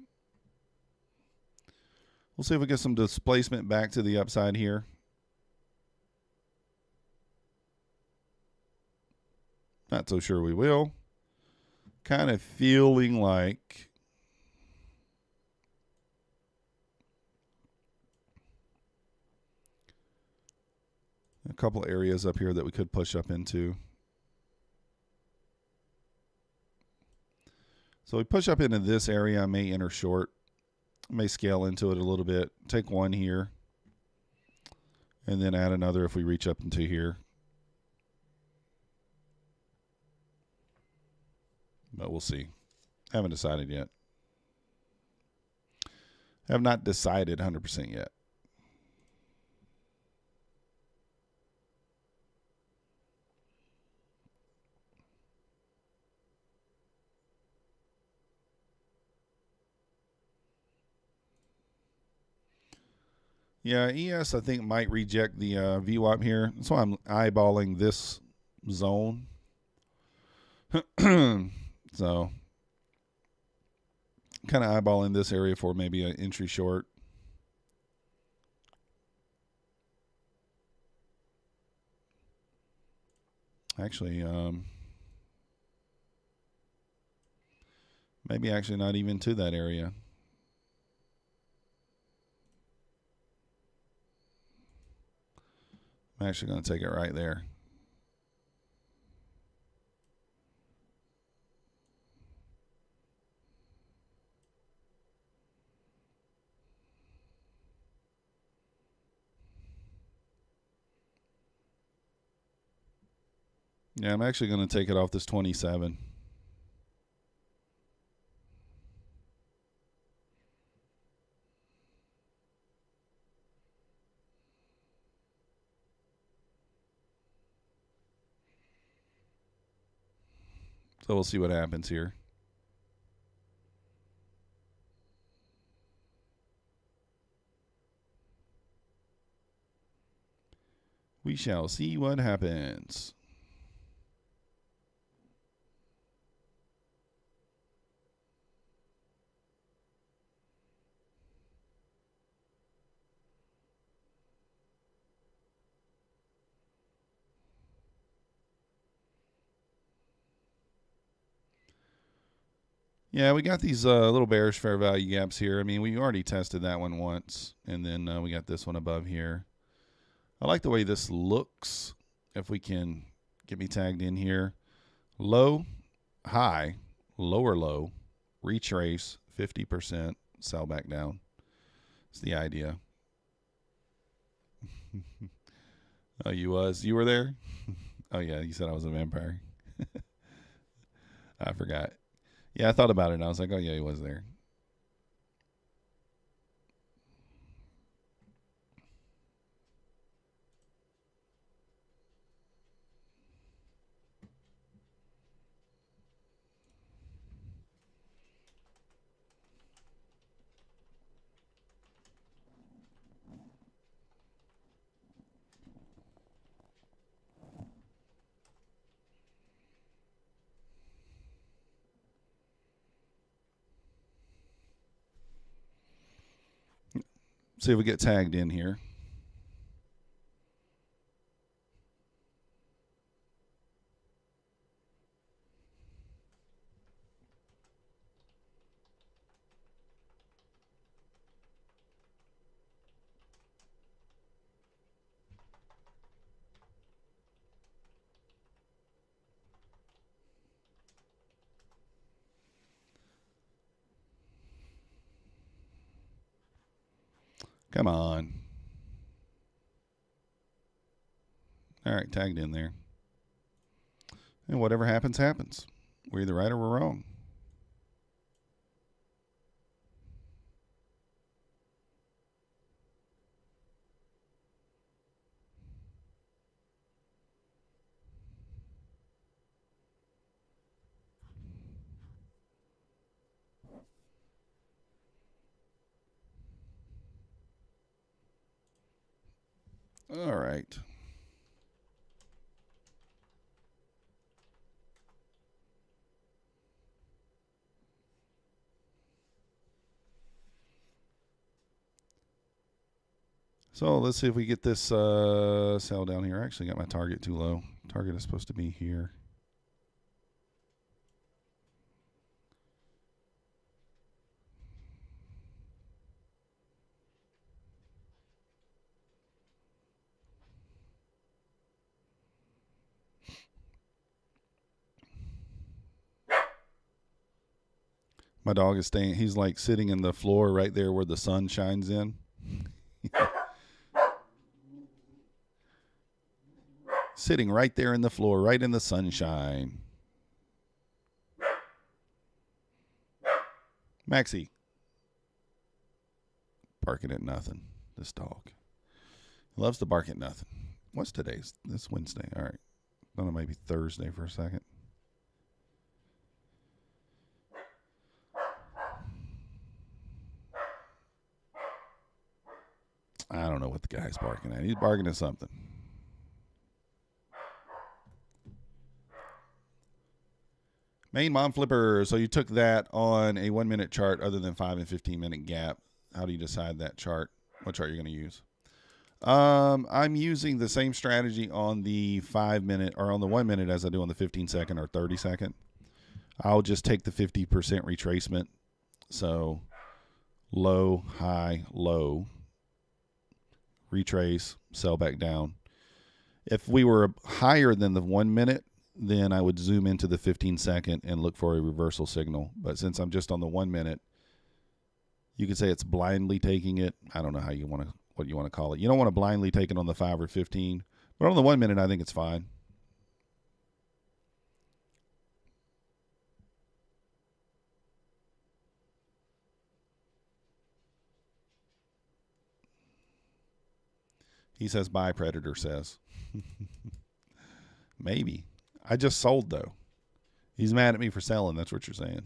We'll see if we get some displacement back to the upside here. Not so sure we will. Kind of feeling like a couple areas up here that we could push up into. So we push up into this area. I may enter short. I may scale into it a little bit. Take one here. And then add another if we reach up into here. But we'll see. Haven't decided yet. Have not decided 100% yet. Yeah, ES I think might reject the VWAP here. That's why I'm eyeballing this zone. So kind of eyeballing this area for maybe an entry short. Actually, maybe actually not even to that area. I'm actually going to take it right there. Yeah, I'm actually going to take it off this 27. So we'll see what happens here. We shall see what happens. Yeah, we got these little bearish fair value gaps here. I mean, we already tested that one once, and then we got this one above here. I like the way this looks. If we can get me tagged in here. Low, high, lower low, retrace, 50%, sell back down. It's the idea. Oh, you were there? Oh, yeah, you said I was a vampire. I forgot. Yeah, I thought about it, and I was like, oh, yeah, he was there. See if we get tagged in here. Come on. All right, tagged in there. And whatever happens, happens. We're either right or we're wrong. All right. So let's see if we get this sell down here. I actually got my target too low. Target is supposed to be here. My dog is staying. He's like sitting in the floor right there where the sun shines in. Sitting right there in the floor, right in the sunshine. Maxie. Barking at nothing. This dog. He loves to bark at nothing. What's today's? This Wednesday. All right. I thought it might be Thursday for a second. I don't know what the guy's barking at. He's barking at something. Main Mom Flipper. So you took that on a 1 minute chart other than 5 and 15 minute gap. How do you decide that chart? What chart you're going to use? I'm using the same strategy on the 5 minute or on the 1 minute as I do on the 15 second or 30 second. I'll just take the 50% retracement. So low, high, low. Retrace, sell back down. If we were higher than the 1 minute, then I would zoom into the 15-second and look for a reversal signal. But since I'm just on the 1 minute, you could say it's blindly taking it. I don't know what you want to call it. You don't want to blindly take it on the 5 or 15, but on the 1 minute, I think it's fine. He says buy, Predator says. Maybe. I just sold, though. He's mad at me for selling. That's what you're saying.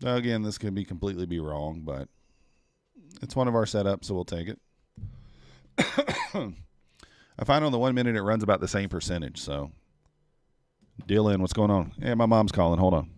Now, again, this could be completely be wrong, but it's one of our setups, so we'll take it. I find on the 1 minute it runs about the same percentage, so. Dylan, what's going on? Hey, my mom's calling. Hold on.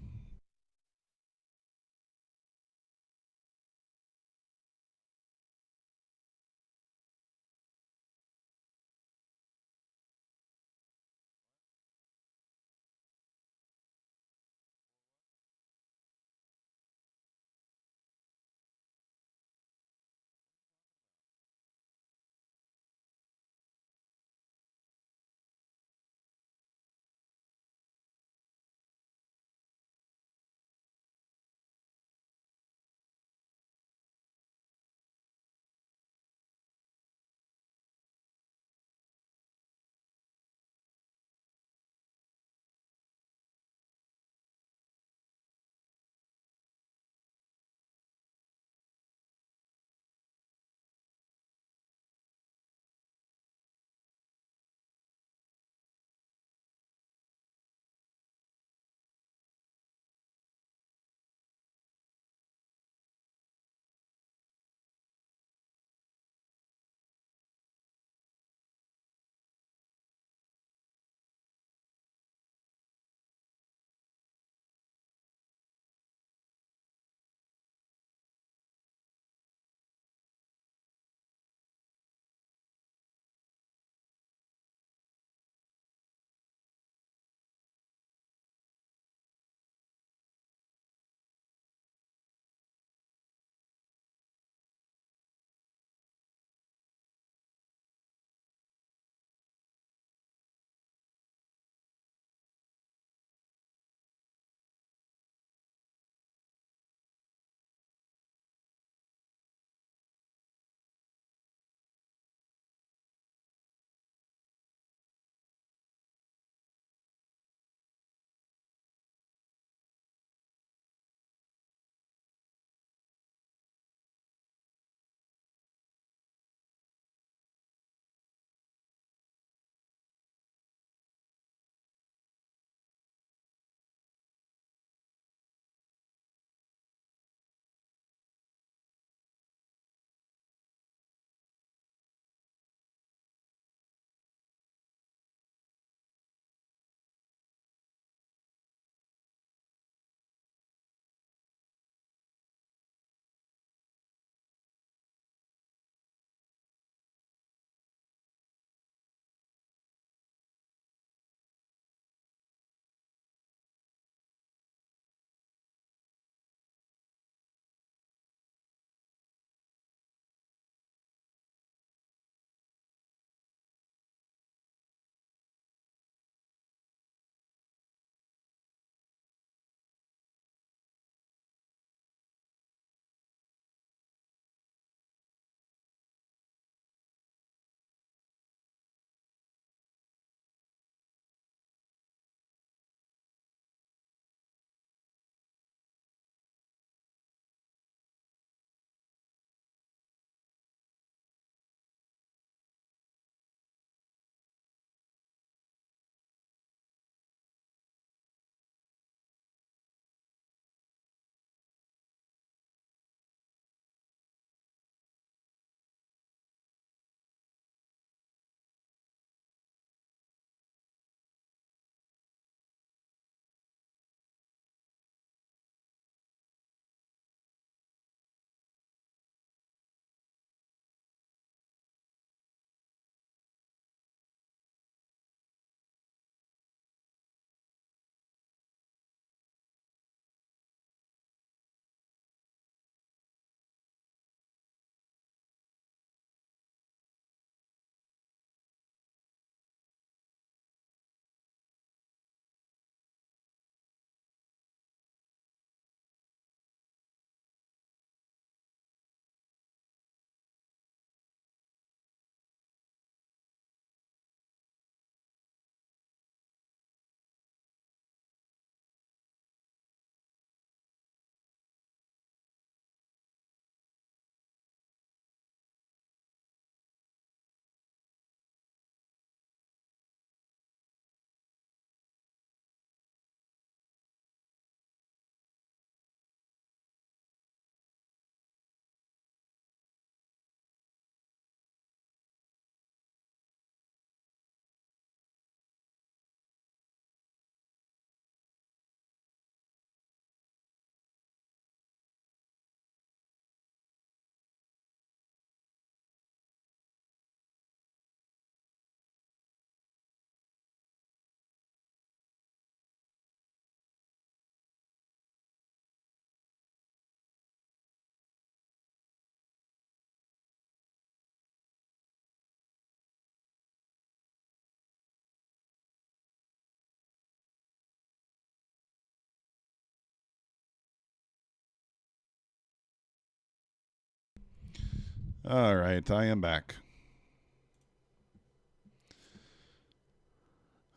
All right, I am back.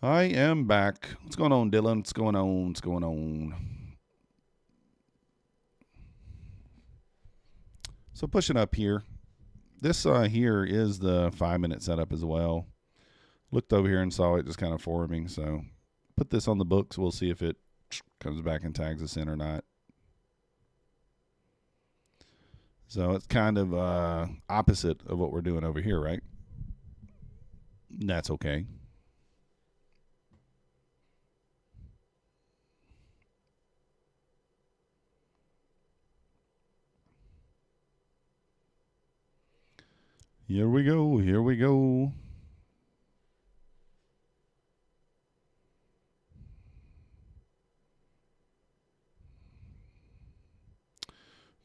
I am back. What's going on, Dylan? What's going on? What's going on? So pushing up here. This here is the 5-minute setup as well. Looked over here and saw it just kind of forming. So put this on the books. We'll see if it comes back and tags us in or not. So it's kind of opposite of what we're doing over here, right? That's okay. Here we go. Here we go.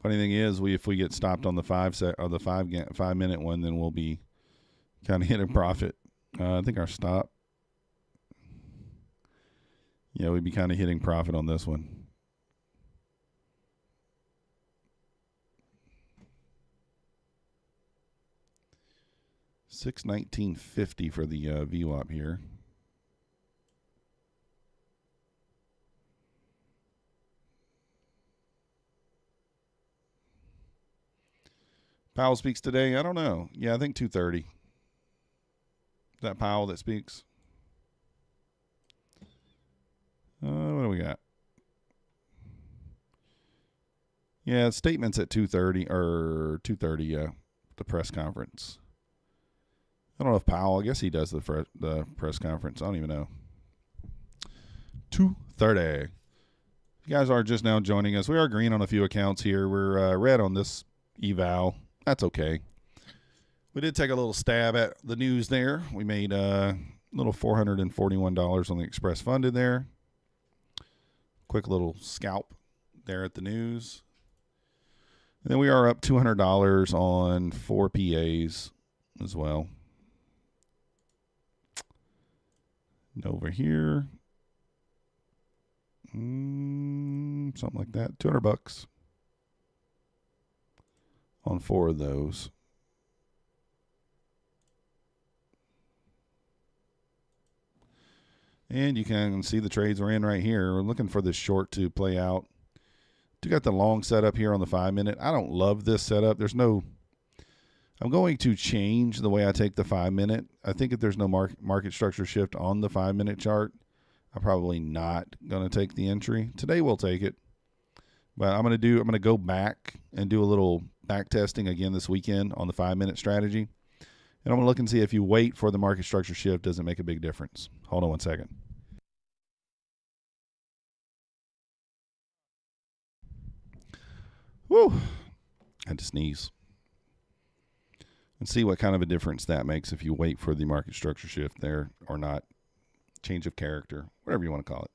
Funny thing is, if we get stopped on the 5-minute one, then we'll be kind of hitting profit. I think our stop. Yeah, we'd be kind of hitting profit on this one. $619.50 for the VWAP here. Powell speaks today. I don't know. Yeah, I think 2:30. Is that Powell that speaks? What do we got? Yeah, statements at 2:30 or 2:30. Yeah, the press conference. I don't know if Powell. I guess he does the press conference. I don't even know. 2:30. If you guys are just now joining us, we are green on a few accounts here. We're red on this eval. That's okay. We did take a little stab at the news there. We made a little $441 on the express funded there. Quick little scalp there at the news. And then we are up $200 on 4 PAs as well. And over here, something like that, $200 on 4 of those. And you can see the trades we're in right here. We're looking for this short to play out. You got the long setup here on the 5-minute. I don't love this setup. I'm going to change the way I take the 5-minute. I think if there's no market structure shift on the 5-minute chart, I'm probably not going to take the entry. Today we'll take it. But I'm going to go back and do a little back testing again this weekend on the 5-minute strategy. And I'm going to look and see if you wait for the market structure shift, does it make a big difference? Hold on one second. Woo! I had to sneeze. And see what kind of a difference that makes if you wait for the market structure shift there or not. Change of character, whatever you want to call it.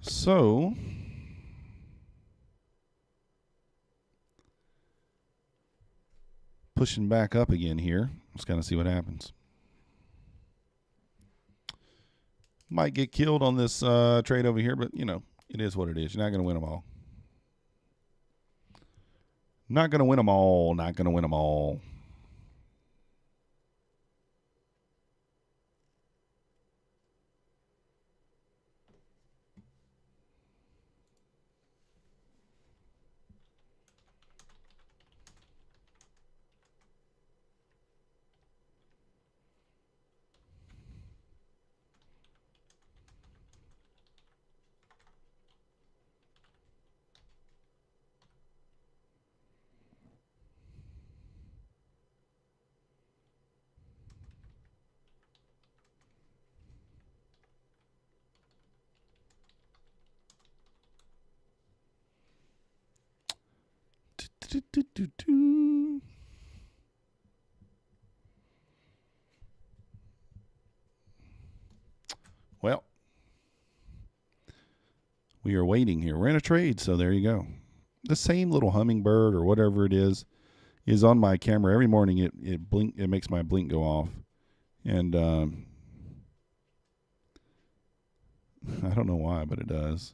So, pushing back up again here. Let's kind of see what happens. Might get killed on this trade over here, but, it is what it is. You're not going to win them all. Not going to win them all. Not going to win them all. Well, we are waiting here. We're in a trade, so there you go. The same little hummingbird or whatever it is on my camera every morning. It blink. It makes my blink go off, and I don't know why, but it does.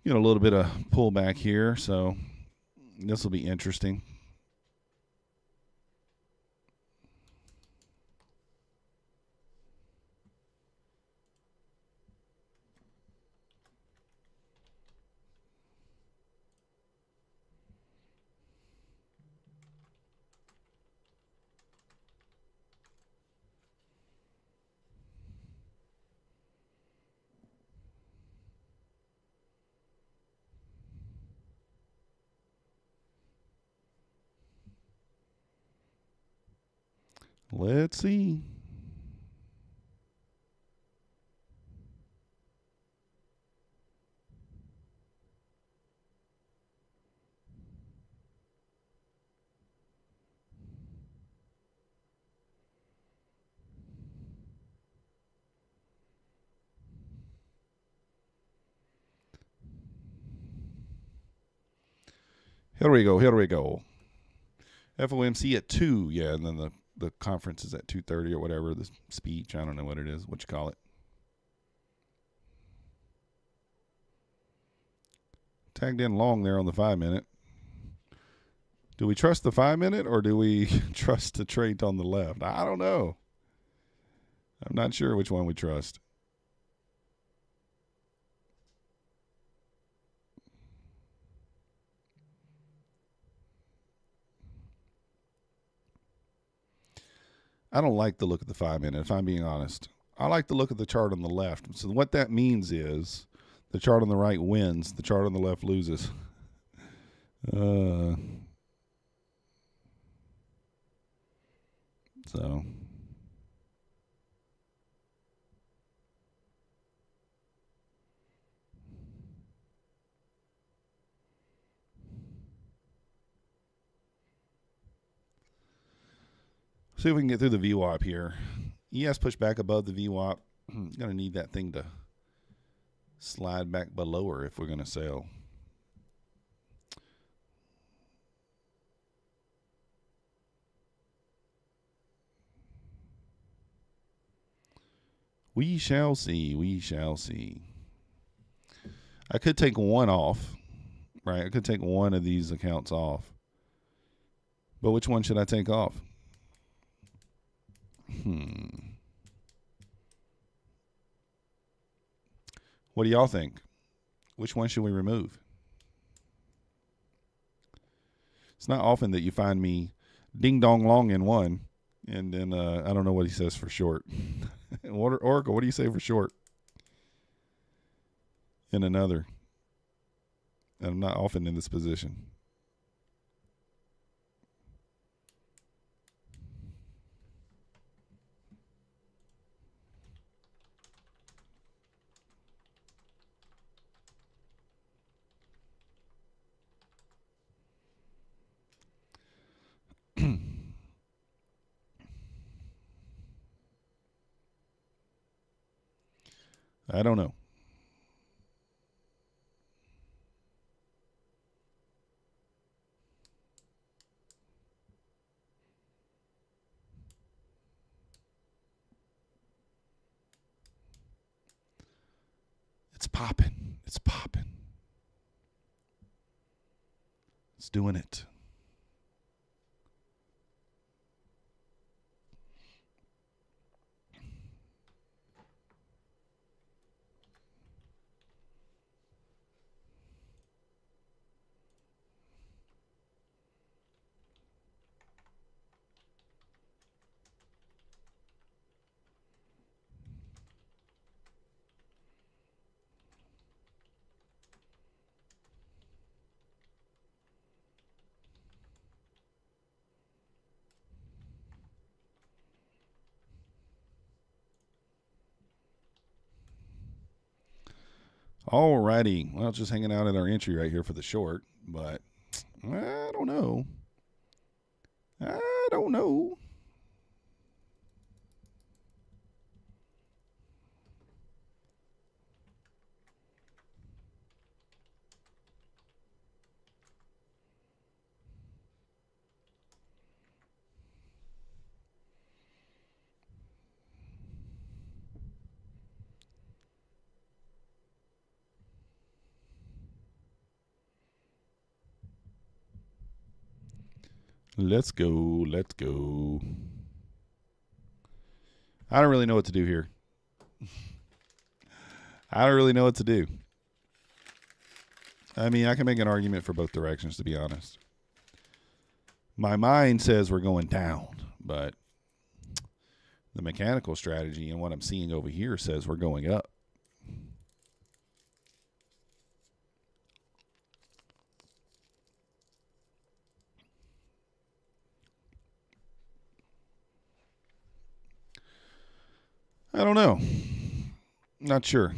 Get a little bit of pullback here, so this will be interesting. Let's see. Here we go. Here we go. FOMC at 2. Yeah, and then the conference is at 2:30 or whatever. The speech. I don't know what it is. What you call it. Tagged in long there on the 5-minute. Do we trust the 5-minute or do we trust the trade on the left? I don't know. I'm not sure which one we trust. I don't like the look of the 5-minute, if I'm being honest. I like the look of the chart on the left. So what that means is the chart on the right wins, the chart on the left loses. So see if we can get through the VWAP here. ES pushed back above the VWAP. Going to need that thing to slide back below her if we're going to sell. We shall see. We shall see. I could take one off, right? I could take one of these accounts off. But which one should I take off? What do y'all think? Which one should we remove? It's not often that you find me ding dong long in one, and then I don't know what he says for short. Oracle, what do you say for short? In another. And I'm not often in this position. I don't know. It's popping. It's popping. It's doing it. Alrighty. Well, just hanging out at our entry right here for the short, but I don't know. I don't know. Let's go. Let's go. I don't really know what to do here. I don't really know what to do. I mean, I can make an argument for both directions, to be honest. My mind says we're going down, but the mechanical strategy and what I'm seeing over here says we're going up. I don't know. Not sure.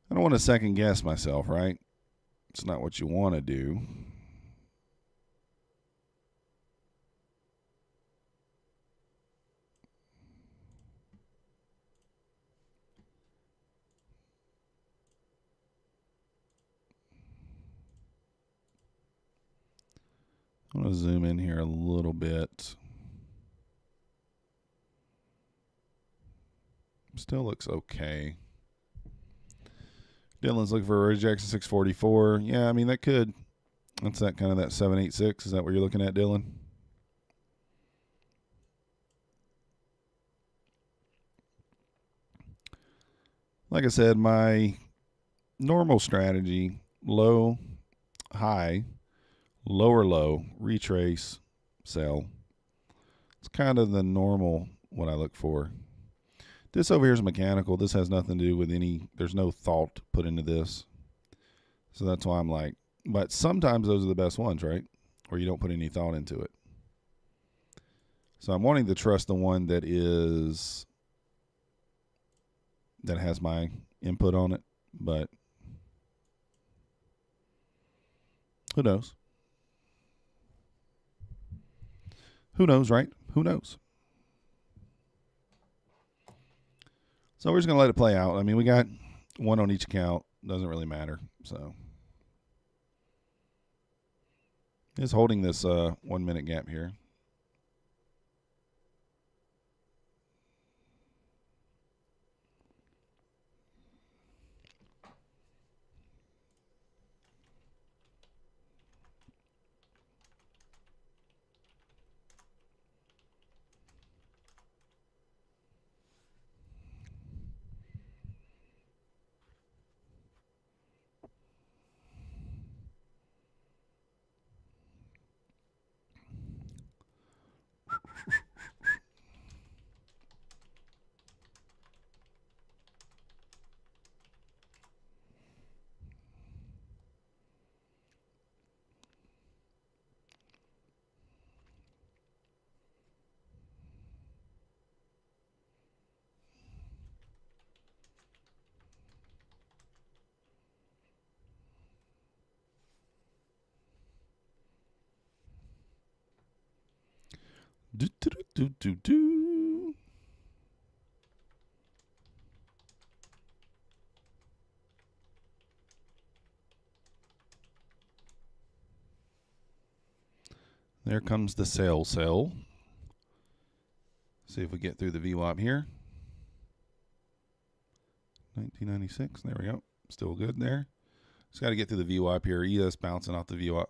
I don't want to second guess myself, right? It's not what you want to do. I'm going to zoom in here a little bit. Still looks okay. Dylan's looking for a rejection 644. Yeah, I mean, that could. That's that kind of that 786. Is that what you're looking at, Dylan? Like I said, my normal strategy, low, high, lower low, retrace, sell. It's kind of the normal what I look for. This over here is mechanical. This has nothing to do with there's no thought put into this. So that's why I'm like, but sometimes those are the best ones, right? Where you don't put any thought into it. So I'm wanting to trust the one that has my input on it, but who knows? Who knows, right? Who knows? So we're just going to let it play out. I mean, we got one on each account. Doesn't really matter. So just holding this 1 minute gap here. Do, do, do, do, do. There comes the sell. See if we get through the VWAP here. 1996. There we go. Still good there. Just got to get through the VWAP here. ES bouncing off the VWAP.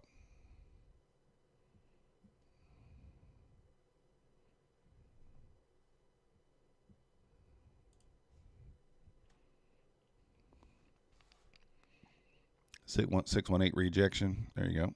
Six one eight rejection. There you go.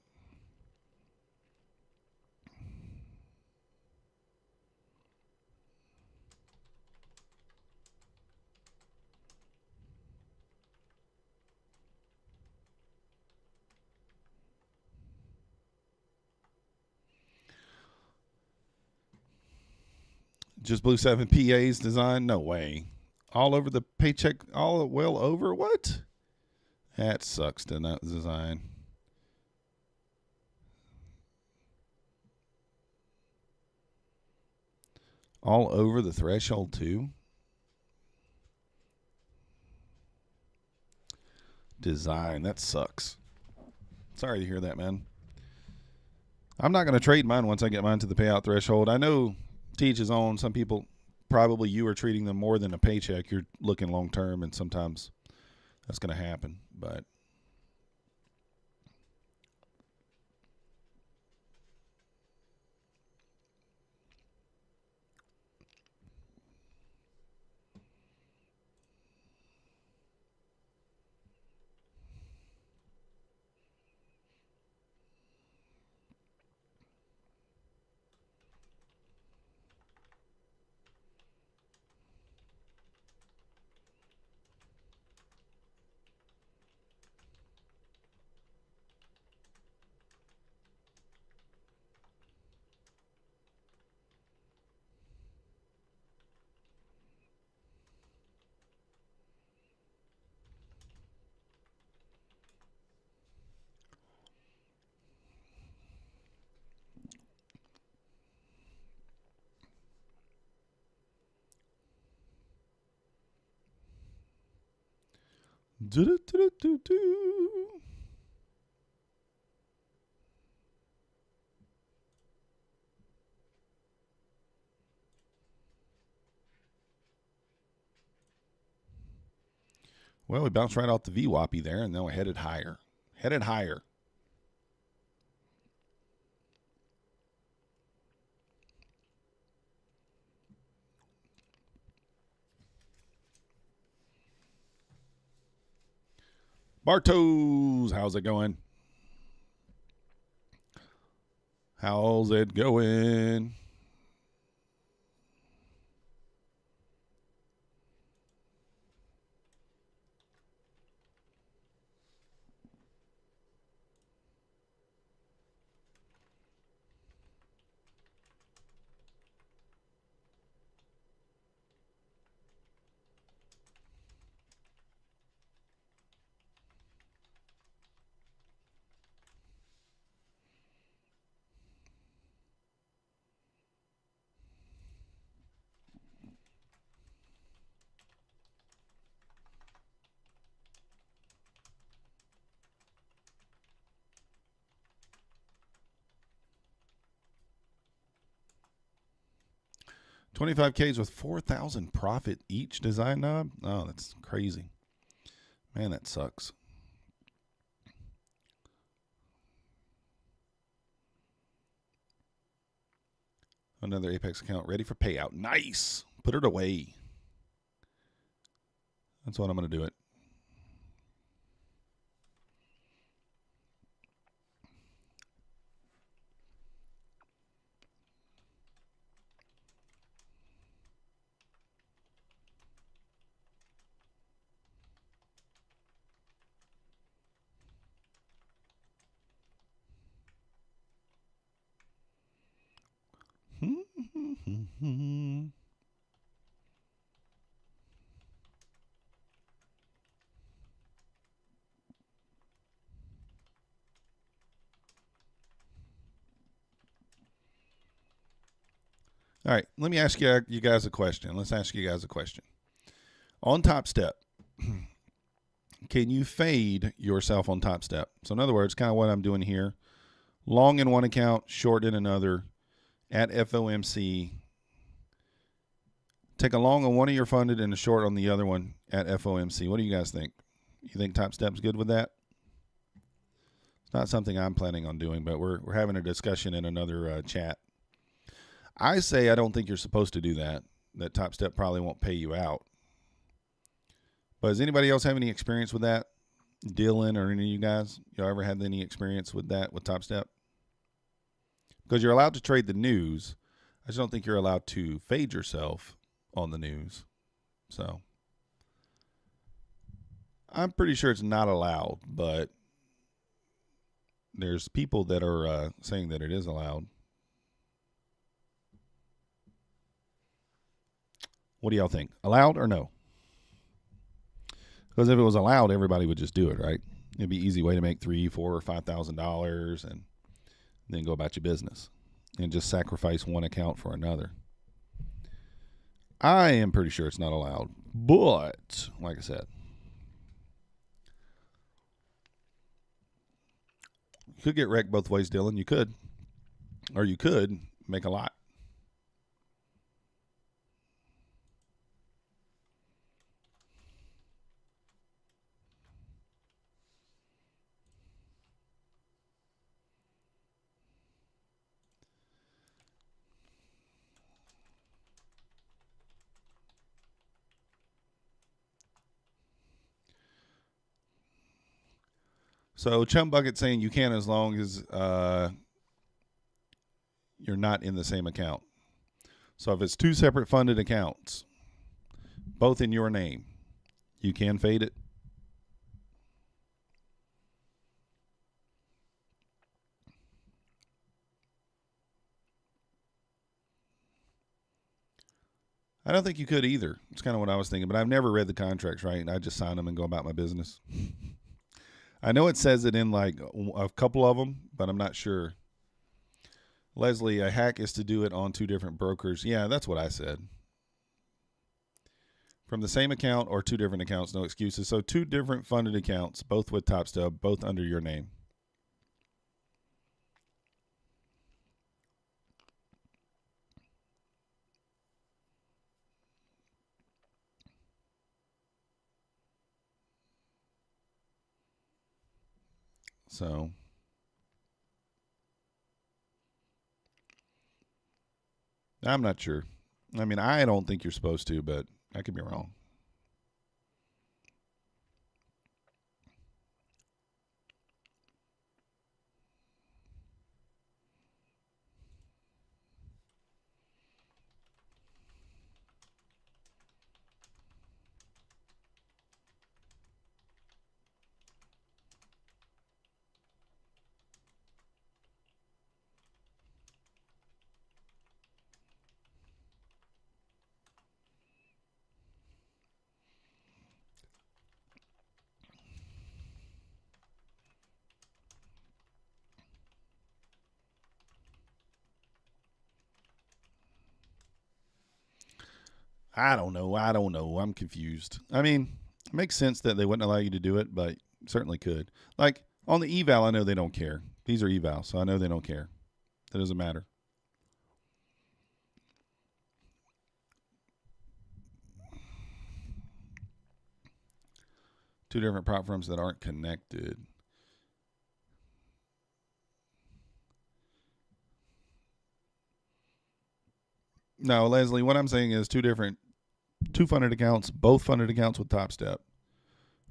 Just Blue 7 PA's design? No way. All over the paycheck, all well over? What? That sucks to not design. All over the threshold too? Design. That sucks. Sorry to hear that, man. I'm not going to trade mine once I get mine to the payout threshold. I know to each his own. Some people, probably you are treating them more than a paycheck. You're looking long term, and sometimes that's going to happen. But well, we bounced right off the VWAP there, and then we headed higher. Headed higher. Bartos, how's it going? How's it going? $25Ks with 4,000 profit each design knob? Oh, that's crazy. Man, that sucks. Another Apex account ready for payout. Nice. Put it away. That's what I'm going to do it. All right, let me ask you guys a question. Let's ask you guys a question. On Topstep, can you fade yourself on Topstep? So in other words, kind of what I'm doing here, long in one account, short in another, at FOMC. Take a long on one of your funded and a short on the other one at FOMC. What do you guys think? You think Topstep's good with that? It's not something I'm planning on doing, but we're having a discussion in another chat. I say I don't think you're supposed to do that. That Topstep probably won't pay you out. But does anybody else have any experience with that? Dylan or any of you guys? Y'all ever had any experience with that with Topstep? Because you're allowed to trade the news. I just don't think you're allowed to fade yourself on the news. So I'm pretty sure it's not allowed, but there's people that are saying that it is allowed. What do y'all think? Allowed or no? Because if it was allowed, everybody would just do it, right? It'd be an easy way to make $3,000, $4,000, or $5,000 and then go about your business and just sacrifice one account for another. I am pretty sure it's not allowed, but like I said, you could get wrecked both ways, Dylan. You could, or you could make a lot. So Chum Bucket saying you can as long as you're not in the same account. So if it's two separate funded accounts, both in your name, you can fade it. I don't think you could either. It's kind of what I was thinking, but I've never read the contracts right, and I just sign them and go about my business. I know it says it in like a couple of them, but I'm not sure. Leslie, a hack is to do it on two different brokers. Yeah, that's what I said. From the same account or two different accounts, no excuses. So two different funded accounts, both with Topstep, both under your name. So I'm not sure. I mean, I don't think you're supposed to, but I could be wrong. I don't know. I'm confused. I mean, it makes sense that they wouldn't allow you to do it, but certainly could. Like on the eval, I know they don't care. These are evals, so I know they don't care. That doesn't matter. Two different prop firms that aren't connected. No, Leslie, what I'm saying is two funded accounts, both funded accounts with Topstep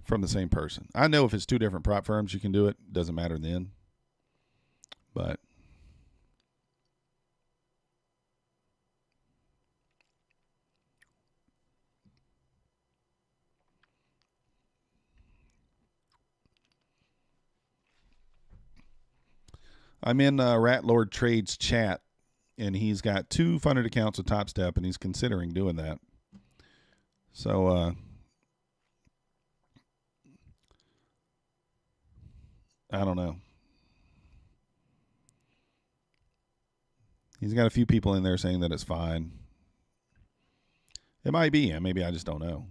from the same person. I know if it's two different prop firms, you can do it. Doesn't matter then. But I'm in Rat Lord Trades chat, and he's got two funded accounts with Topstep, and he's considering doing that. So I don't know. He's got a few people in there saying that it's fine. It might be. Maybe I just don't know.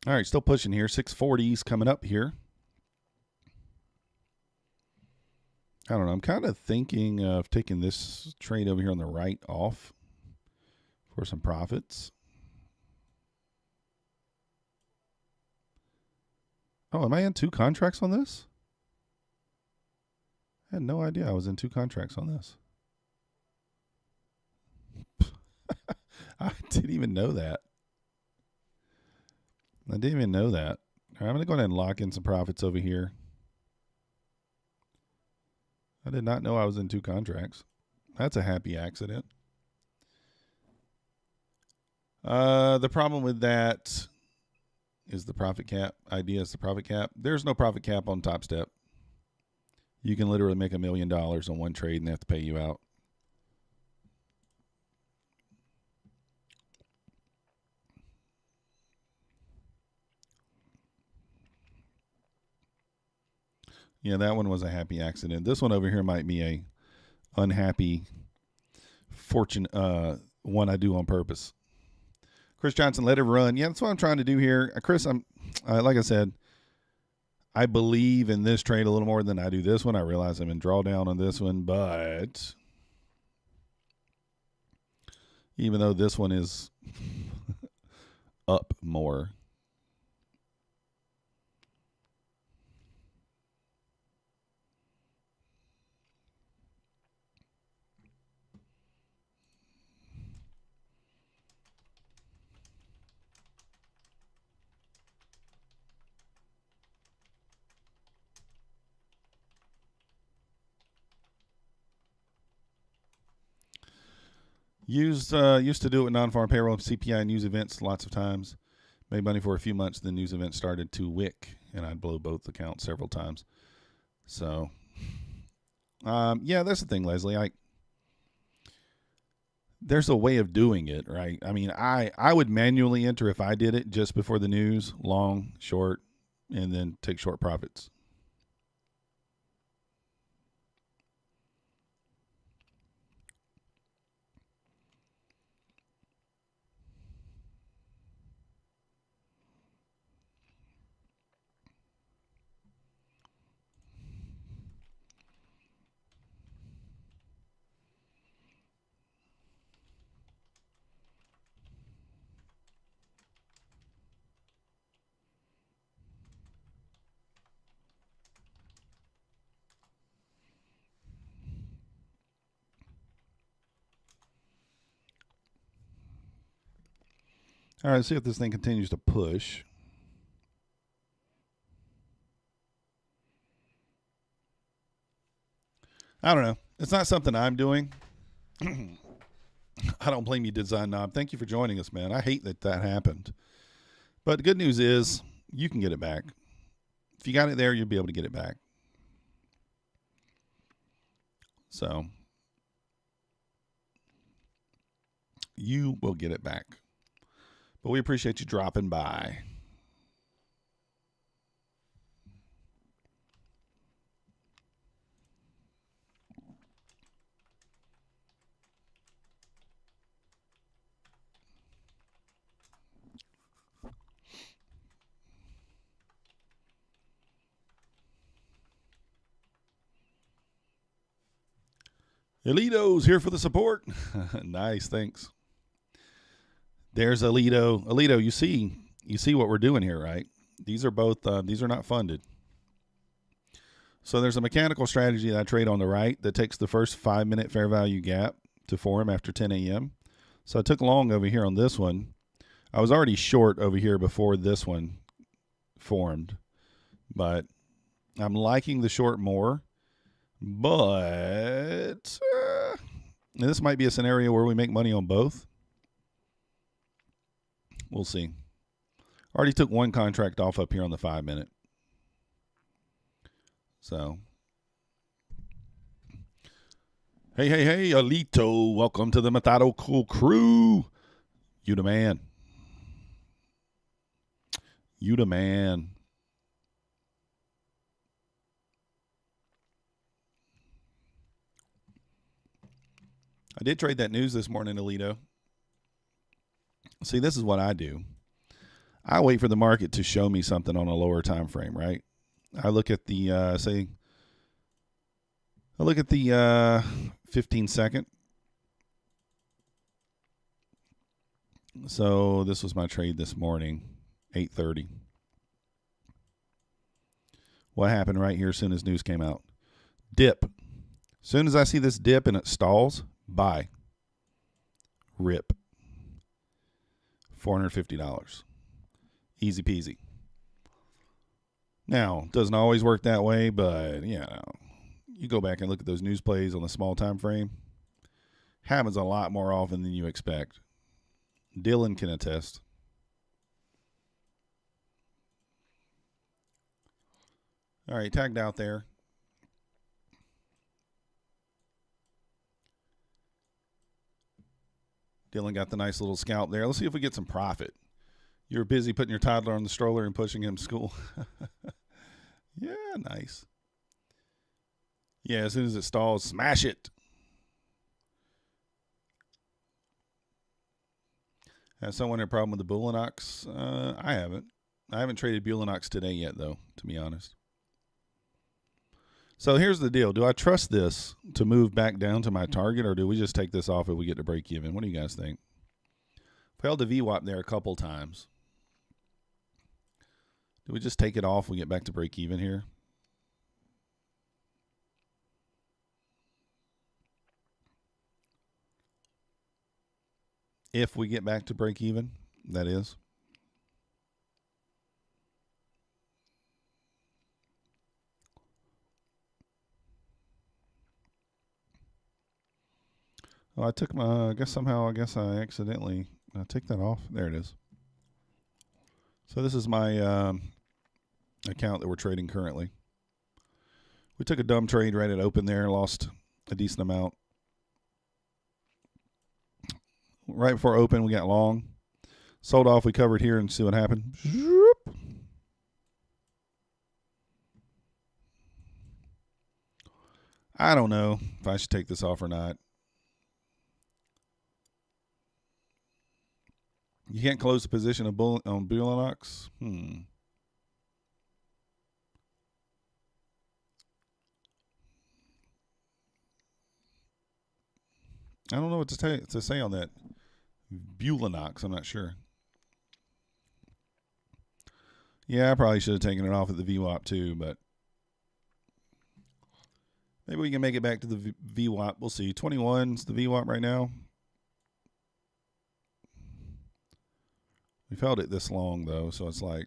All right, still pushing here. 640s coming up here. I don't know. I'm kind of thinking of taking this trade over here on the right off for some profits. Oh, am I in two contracts on this? I had no idea I was in two contracts on this. I didn't even know that. I didn't even know that. All right, I'm going to go ahead and lock in some profits over here. I did not know I was in 2 contracts. That's a happy accident. The problem with that is the profit cap. Idea is the profit cap. There's no profit cap on Topstep. You can literally make $1 million on one trade and they have to pay you out. Yeah, that one was a happy accident. This one over here might be a unhappy fortune one I do on purpose. Chris Johnson, let it run. Yeah, that's what I'm trying to do here. Chris, I'm like I said, I believe in this trade a little more than I do this one. I realize I'm in drawdown on this one, but even though this one is up more. Used to do it with non-farm payroll, CPI, news events lots of times. Made money for a few months. Then news events started to wick, and I'd blow both accounts several times. So, yeah, that's the thing, Leslie. There's a way of doing it, right? I mean, I would manually enter if I did it just before the news, long, short, and then take short profits. All right, let's see if this thing continues to push. I don't know. It's not something I'm doing. I don't blame you, Design Knob. Thank you for joining us, man. I hate that happened. But the good news is you can get it back. If you got it there, you'll be able to get it back. So you will get it back. But we appreciate you dropping by. Alito's here for the support. Nice, thanks. There's Alito. Alito, you see what we're doing here, right? These are both these are not funded. So there's a mechanical strategy that I trade on the right that takes the first 5-minute fair value gap to form after 10 a.m. So I took long over here on this one. I was already short over here before this one formed, but I'm liking the short more. But this might be a scenario where we make money on both. We'll see. Already took one contract off up here on the 5-minute. So, hey, Alito, welcome to the Methodical Crew. You the man. You the man. I did trade that news this morning, Alito. See, this is what I do. I wait for the market to show me something on a lower time frame, right? I look at the 15-second. So this was my trade this morning, 8:30. What happened right here as soon as news came out? Dip. As soon as I see this dip and it stalls, buy. Rip. $450. Easy peasy. Now, doesn't always work that way, but you go back and look at those news plays on the small time frame. Happens a lot more often than you expect. Dylan can attest. All right, tagged out there. Dylan got the nice little scalp there. Let's see if we get some profit. You're busy putting your toddler on the stroller and pushing him to school. Yeah, nice. Yeah, as soon as it stalls, smash it. Has someone had a problem with the Bulenox? I haven't. I haven't traded Bulenox today yet, though, to be honest. So here's the deal. Do I trust this to move back down to my target, or do we just take this off if we get to break even? What do you guys think? We held the VWAP there a couple times. Do we just take it off when we get back to break even here? If we get back to break even, that is. Oh, I took my, I guess I accidentally take that off. There it is. So this is my account that we're trading currently. We took a dumb trade right at open there, lost a decent amount. Right before open, we got long. Sold off, we covered here and see what happened. I don't know if I should take this off or not. You can't close the position on Bulenox. I don't know what to say on that. Bulenox, I'm not sure. Yeah, I probably should have taken it off at the VWAP too, but maybe we can make it back to the VWAP. We'll see. 21's the VWAP right now. We've held it this long, though, so it's like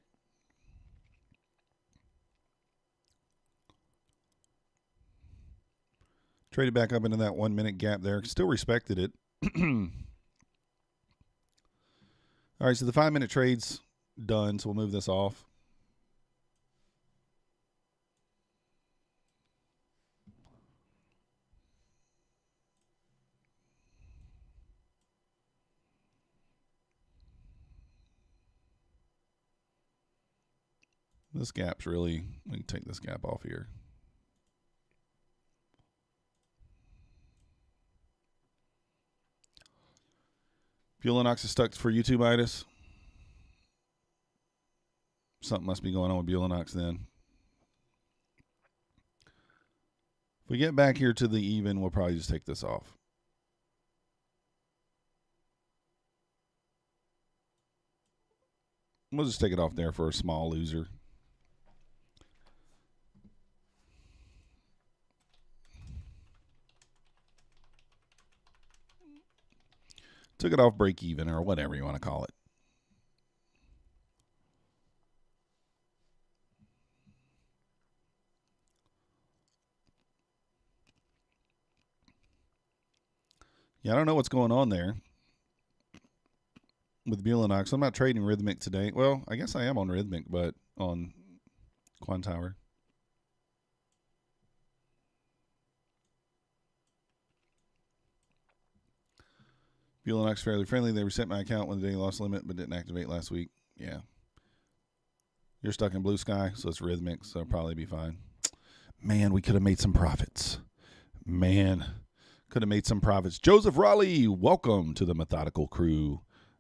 traded back up into that 1 minute gap there. Still respected it. All right, so the 5 minute trade's done, so we'll move this off. This gap's really, we can take this gap off here. Bulenox is stuck for YouTube itis. Something must be going on with Bulenox then. If we get back here to the even, we'll probably just take this off. We'll just take it off there for a small loser. Took it off break even or whatever you want to call it. Yeah, I don't know what's going on there with Bulenox. I'm not trading Rhythmic today. Well, I guess I am on Rhythmic, but on Quantower. Bulenox fairly friendly. They reset my account when the daily loss limit, but didn't activate last week. Yeah. You're stuck in blue sky, so it's Rhythmic, so it'll probably be fine. Man, we could have made some profits. Joseph Raleigh, welcome to the Methodical Crew.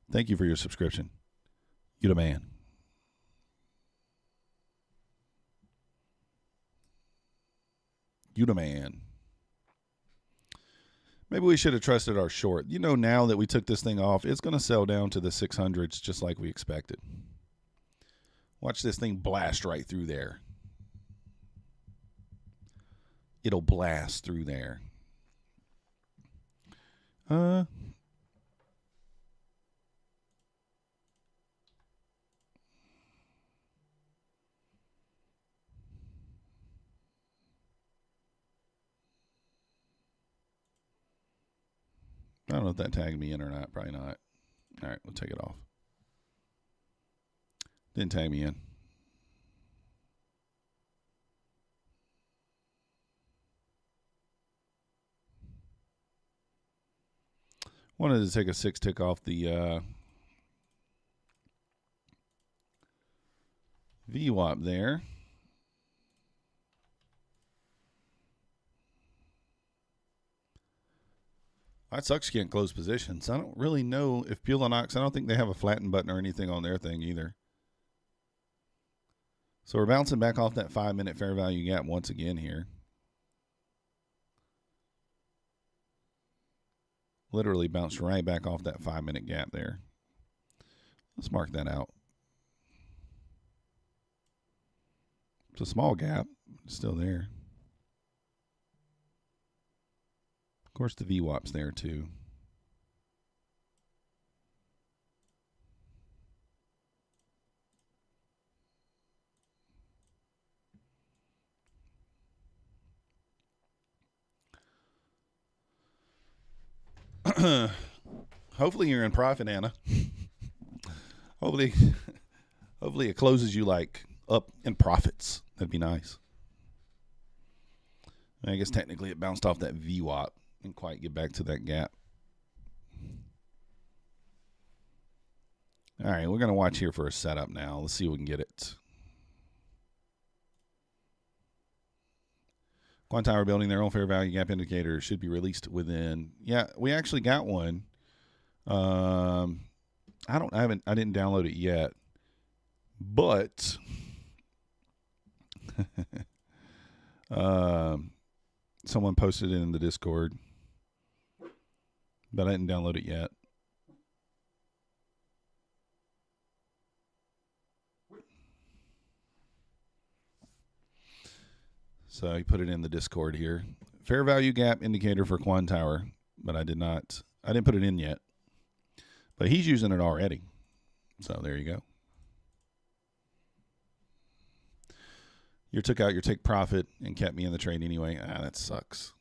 Thank you for your subscription. You the man. You the man. Maybe we should have trusted our short. You know, now that we took this thing off, it's going to sell down to the 600s just like we expected. Watch this thing blast right through there. It'll blast through there. I don't know if that tagged me in or not. Probably not. All right, we'll take it off. Didn't tag me in. Wanted to take a 6 tick off the VWAP there. That sucks you can't close positions. I don't really know if Bulenox, I don't think they have a flatten button or anything on their thing either. So we're bouncing back off that 5-minute fair value gap once again here. Literally bounced right back off that 5-minute gap there. Let's mark that out. It's a small gap, it's still there. Of course, the VWAP's there too. Hopefully you're in profit, Anna. Hopefully it closes you like up in profits. That'd be nice. I guess technically it bounced off that VWAP. Didn't quite get back to that gap. All right, we're going to watch here for a setup now. Let's see if we can get it. Quant Tower building their own fair value gap indicator should be released within. Yeah, we actually got one. I didn't download it yet, but someone posted it in the Discord, but I didn't download it yet. So he put it in the Discord here. Fair value gap indicator for Quant Tower, but I didn't put it in yet. But he's using it already. So there you go. You took out your take profit and kept me in the trade anyway. That sucks.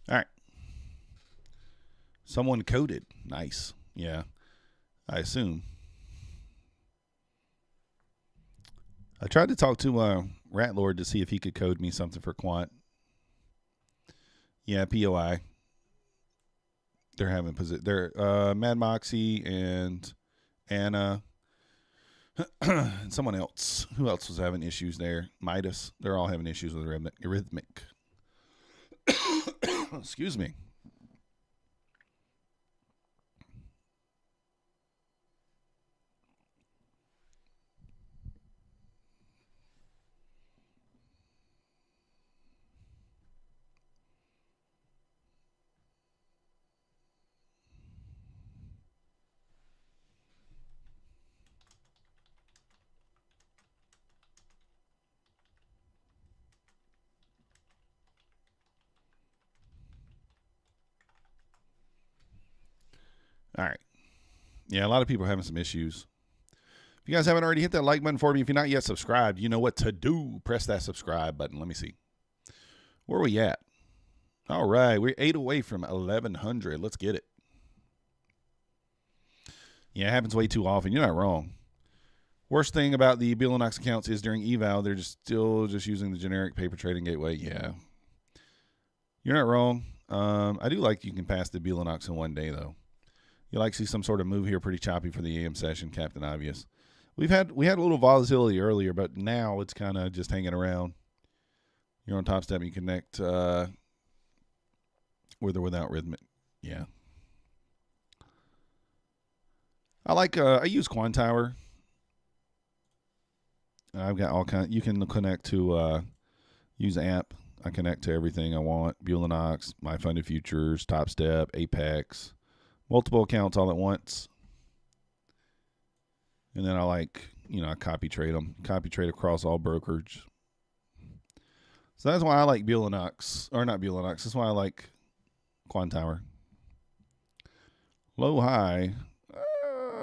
All right. Someone coded. Nice. Yeah, I assume. I tried to talk to Rat Lord to see if he could code me something for Quant. Yeah, POI. They're having Mad Moxie and Anna and someone else. Who else was having issues there? Midas. They're all having issues with Arrhythmic. Excuse me. All right. Yeah, a lot of people are having some issues. If you guys haven't already, hit that like button for me. If you're not yet subscribed, you know what to do. Press that subscribe button. Let me see. Where are we at? All right. We're 8 away from 1,100. Let's get it. Yeah, it happens way too often. You're not wrong. Worst thing about the Bulenox accounts is during eval, they're still using the generic paper trading gateway. Yeah. You're not wrong. I do like you can pass the Bulenox in one day, though. You like to see some sort of move here, pretty choppy for the AM session, Captain Obvious. We had a little volatility earlier, but now it's kind of just hanging around. You're on Topstep, you connect with or without Rhythmic. Yeah. I use Quant Tower. I've got all kinds. You can connect to use AMP. I connect to everything I want. Bulenox, My Funded Futures, Topstep, APEX. Multiple accounts all at once. And then I like I copy trade them. Copy trade across all brokerage. So that's why I like Bulenox, or not Bulenox. That's why I like Quantower. Low, high,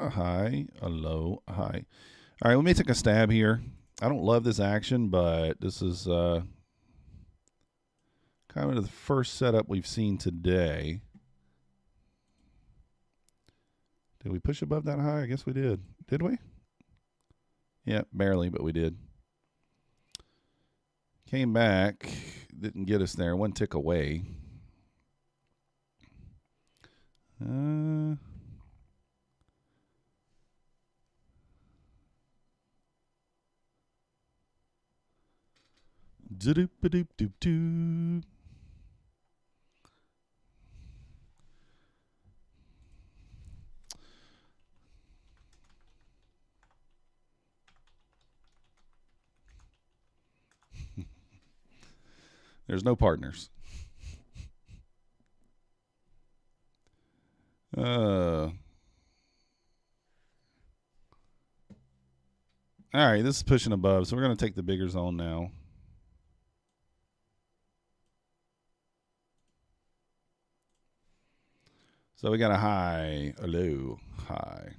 high, a low, high. All right, let me take a stab here. I don't love this action, but this is kind of the first setup we've seen today. Did we push above that high? I guess we did. Did we? Yeah, barely, but we did. Came back. Didn't get us there. One tick away. Do-do-ba-doop-doop-doo. There's no partners. All right, this is pushing above, so we're going to take the bigger zone now. So we got a high, a low, high.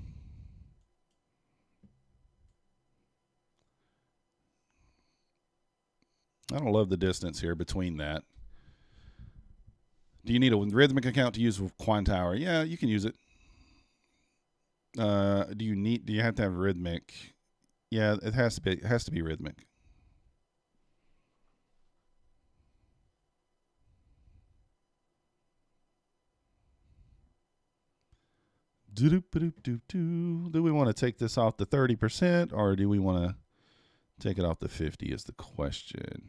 I don't love the distance here between that. Do you need a rhythmic account to use with Quantower? Yeah, you can use it. Do you have to have rhythmic? Yeah, it has to be rhythmic. Do we want to take this off the 30%, or do we want to take it off the 50 is the question.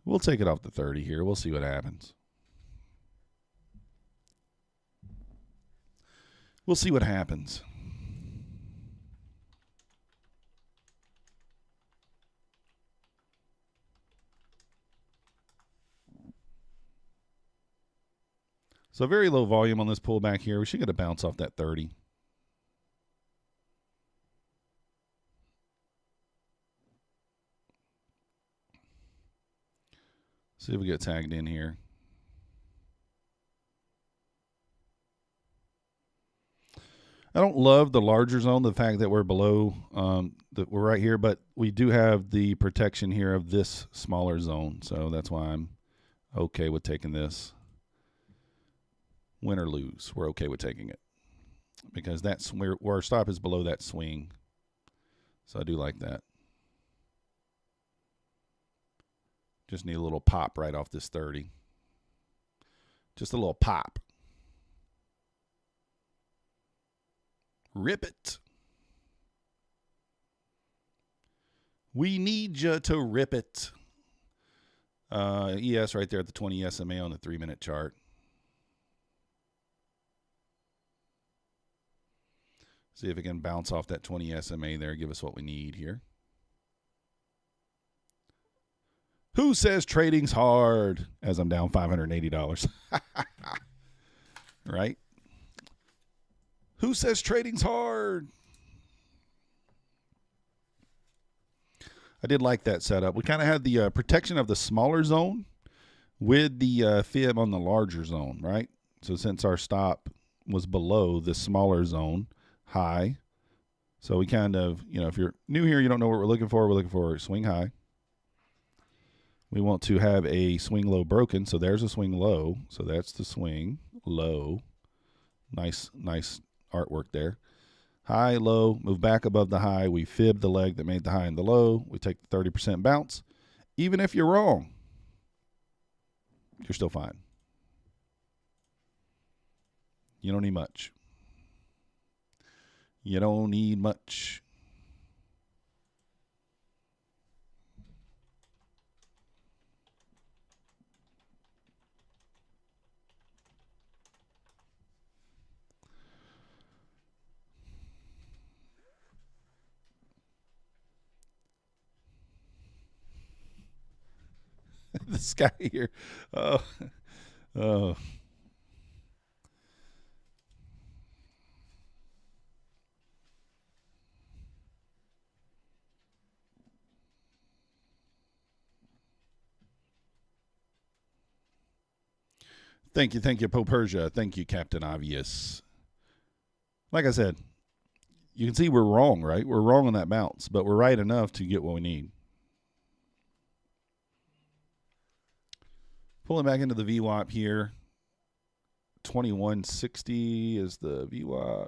We'll take it off the 30 here. We'll see what happens. We'll see what happens. So very low volume on this pullback here. We should get a bounce off that 30. See if we get tagged in here. I don't love the larger zone, the fact that we're below, that we're right here, but we do have the protection here of this smaller zone. So that's why I'm okay with taking this. Win or lose, we're okay with taking it because that's where our stop is below that swing. So I do like that. Just need a little pop right off this 30. Just a little pop. Rip it. We need you to rip it. ES right there at the 20 SMA on the 3-minute chart. See if it can bounce off that 20 SMA there, give us what we need here. Who says trading's hard? As I'm down $580. Right? Who says trading's hard? I did like that setup. We kind of had the protection of the smaller zone with the fib on the larger zone, right? So since our stop was below the smaller zone, high. So we kind of, if you're new here, you don't know what we're looking for a swing high. We want to have a swing low broken. So there's a swing low. So that's the swing low. Nice artwork there. High, low, move back above the high. We fib the leg that made the high and the low. We take the 30% bounce. Even if you're wrong, you're still fine. You don't need much. You don't need much. This guy here. Oh. Thank you, Po Persia. Thank you, Captain Obvious. Like I said, you can see we're wrong, right? We're wrong on that bounce, but we're right enough to get what we need. Pulling back into the VWAP here. 2160 is the VWAP.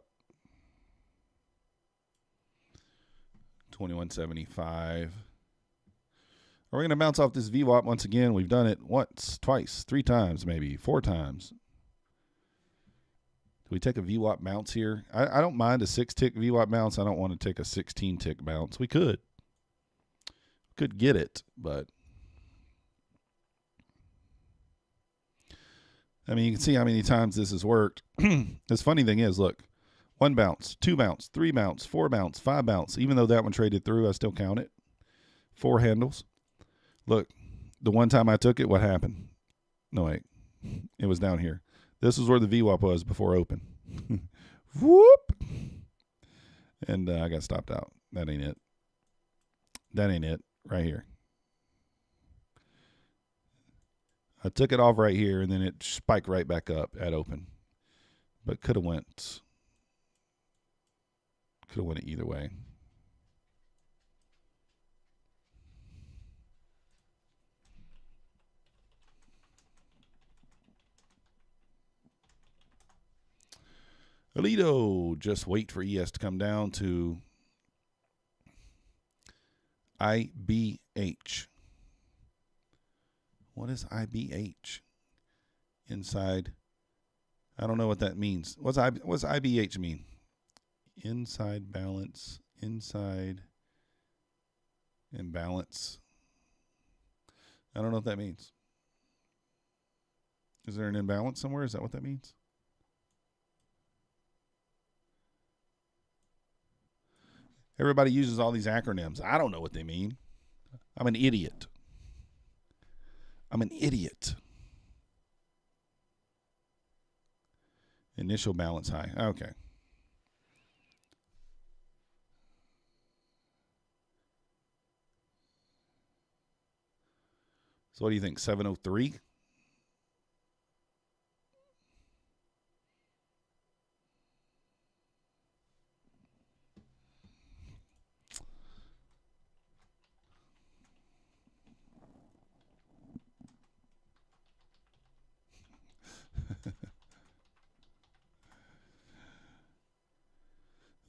2175. Are we going to bounce off this VWAP once again? We've done it once, twice, 3 times, maybe 4 times. Do we take a VWAP bounce here? I don't mind a 6-tick VWAP bounce. I don't want to take a 16-tick bounce. We could get it, but I mean, you can see how many times this has worked. This funny thing is, look, 1 bounce, 2 bounce, 3 bounce, 4 bounce, 5 bounce. Even though that one traded through, I still count it. 4 handles. Look, the one time I took it, what happened? No, wait. It was down here. This is where the VWAP was before open. Whoop! And I got stopped out. That ain't it. That ain't it. Right here. I took it off right here, and then it spiked right back up at open. But could have went either way. Alito, just wait for ES to come down to IBH. What is IBH? Inside. I don't know what that means. What's IBH mean? Inside balance, inside imbalance. I don't know what that means. Is there an imbalance somewhere? Is that what that means? Everybody uses all these acronyms. I don't know what they mean. I'm an idiot. Initial balance high. Okay. So what do you think? 703?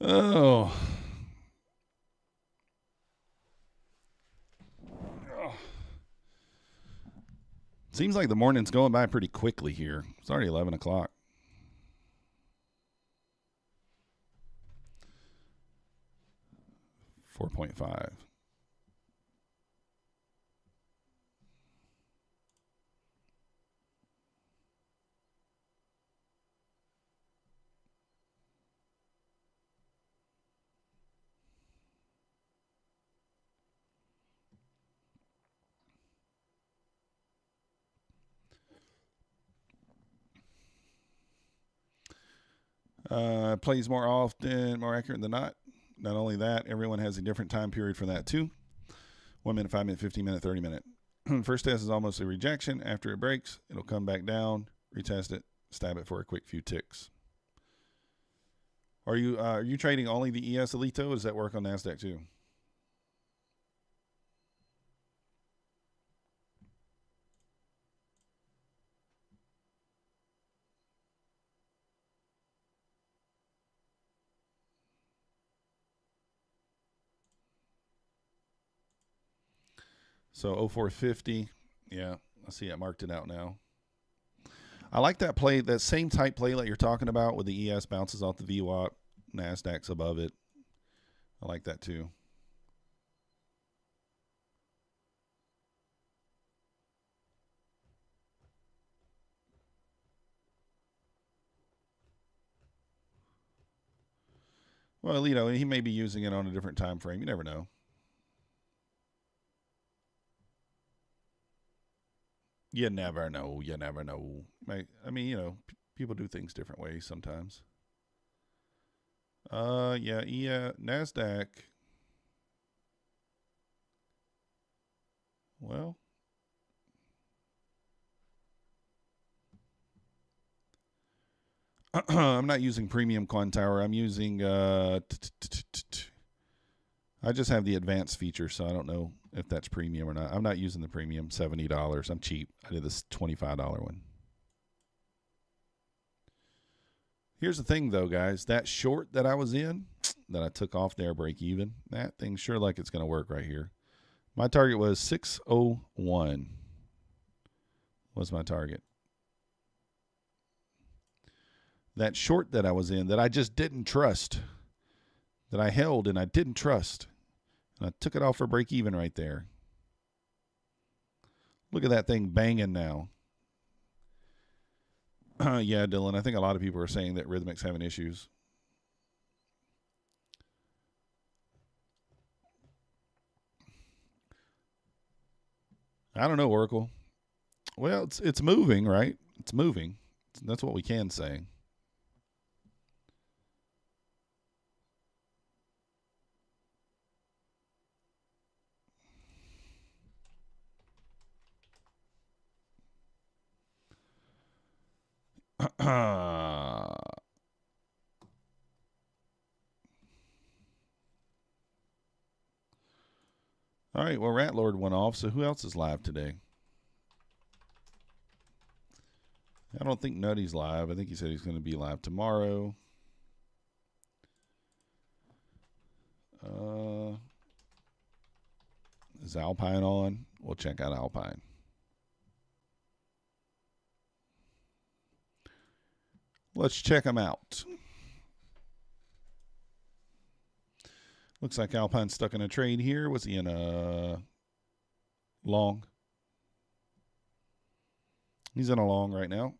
Oh. Seems like the morning's going by pretty quickly here. It's already 11 o'clock. $4.5. Plays more often, more accurate than not. Not only that, everyone has a different time period for that too. 1 minute, 5 minute, 15 minute, 30 minute. First test is almost a rejection. After it breaks, it'll come back down, retest it, stab it for a quick few ticks. Are you trading only the ES Alito? Or does that work on Nasdaq too? So 0450. Yeah, I see I marked it out now. I like that play, that same type play that you're talking about with the ES bounces off the VWAP, Nasdaq's above it. I like that too. Well, he may be using it on a different time frame. You never know. You never know. I mean, people do things different ways sometimes. Yeah, Nasdaq. Well, I'm not using premium Quantower. I'm using I just have the advanced feature, so I don't know if that's premium or not. I'm not using the premium, $70. I'm cheap. I did this $25 one. Here's the thing, though, guys. That short that I was in, that I took off there, break even, that thing sure like it's going to work right here. My target was 601. Was my target. That short that I was in that I just didn't trust, that I held and I didn't trust, and I took it off for break even right there. Look at that thing banging now. Yeah, Dylan, I think a lot of people are saying that Rhythmic's having issues. I don't know, Oracle. Well, it's moving, right? It's moving. That's what we can say. All right, well, Rat Lord went off, so who else is live today? I don't think Nutty's live. I think he said he's going to be live tomorrow. Is Alpine on? We'll check out Alpine. Let's check them out. Looks like Alpine's stuck in a trade here. Was he in a long? He's in a long right now.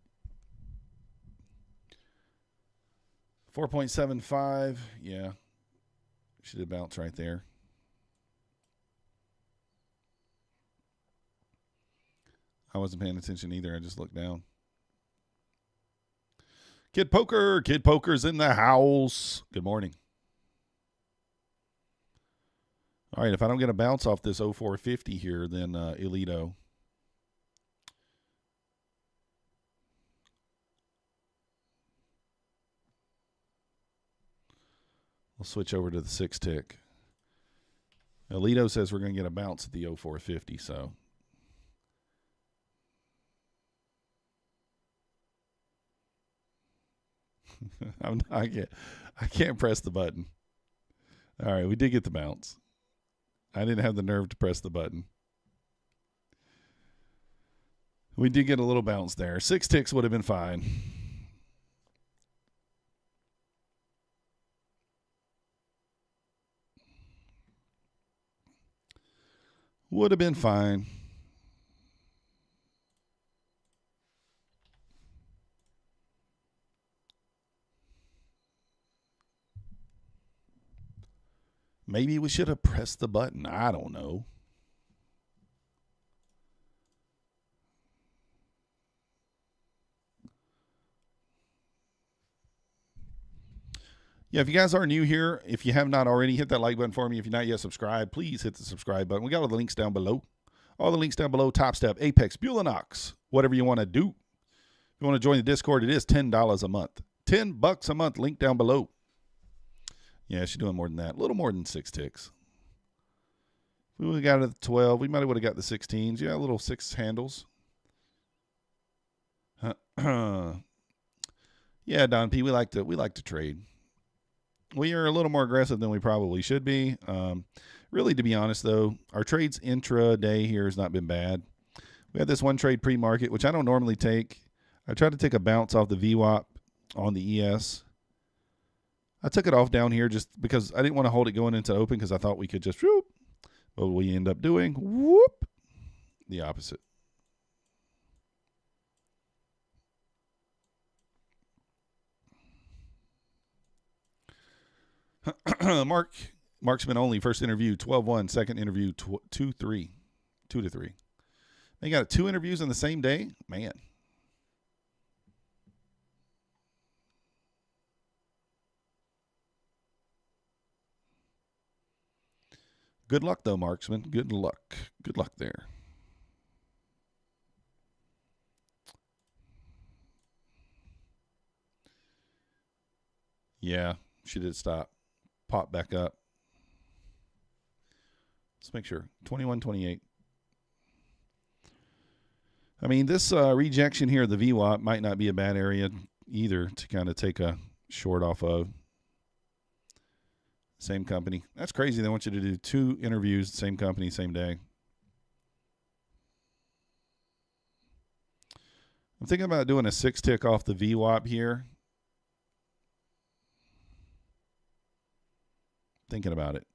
4.75. Yeah. Should have bounced right there. I wasn't paying attention either. I just looked down. Kid Poker. Kid Poker's in the house. Good morning. All right, if I don't get a bounce off this 0450 here, then Elito. We'll switch over to the 6-tick. Elito says we're going to get a bounce at the 0450, so. I can't press the button. All right, we did get the bounce. I didn't have the nerve to press the button. We did get a little bounce there. 6 ticks would have been fine. Would have been fine. Maybe we should have pressed the button. I don't know. Yeah, if you guys are new here, if you have not already, hit that like button for me. If you're not yet subscribed, please hit the subscribe button. We got all the links down below. All the links down below, Topstep, APEX, Bulenox, whatever you want to do. If you want to join the Discord, it is $10 a month. $10 a month, link down below. Yeah, she's doing more than that. A little more than 6 ticks. If we would have got it at 12, we might have would have got the 16s. Yeah, little 6 handles. Yeah, Don P, we like to trade. We are a little more aggressive than we probably should be. Really, to be honest, though, our trades intra-day here has not been bad. We had this one trade pre-market, which I don't normally take. I tried to take a bounce off the VWAP on the ES. I took it off down here just because I didn't want to hold it going into open because I thought we could just whoop. But we end up doing whoop, the opposite. Marksman only, first interview 12-1, second interview 2-3. 2-3. They got 2 interviews in the same day? Man. Good luck, though, Marksman. Good luck. Good luck there. Yeah, she did stop. Pop back up. Let's make sure. 21.28. I mean, this rejection here, the VWAP, might not be a bad area either to kind of take a short off of. Same company. That's crazy. They want you to do 2 interviews, same company, same day. I'm thinking about doing a 6 tick off the VWAP here. Thinking about it.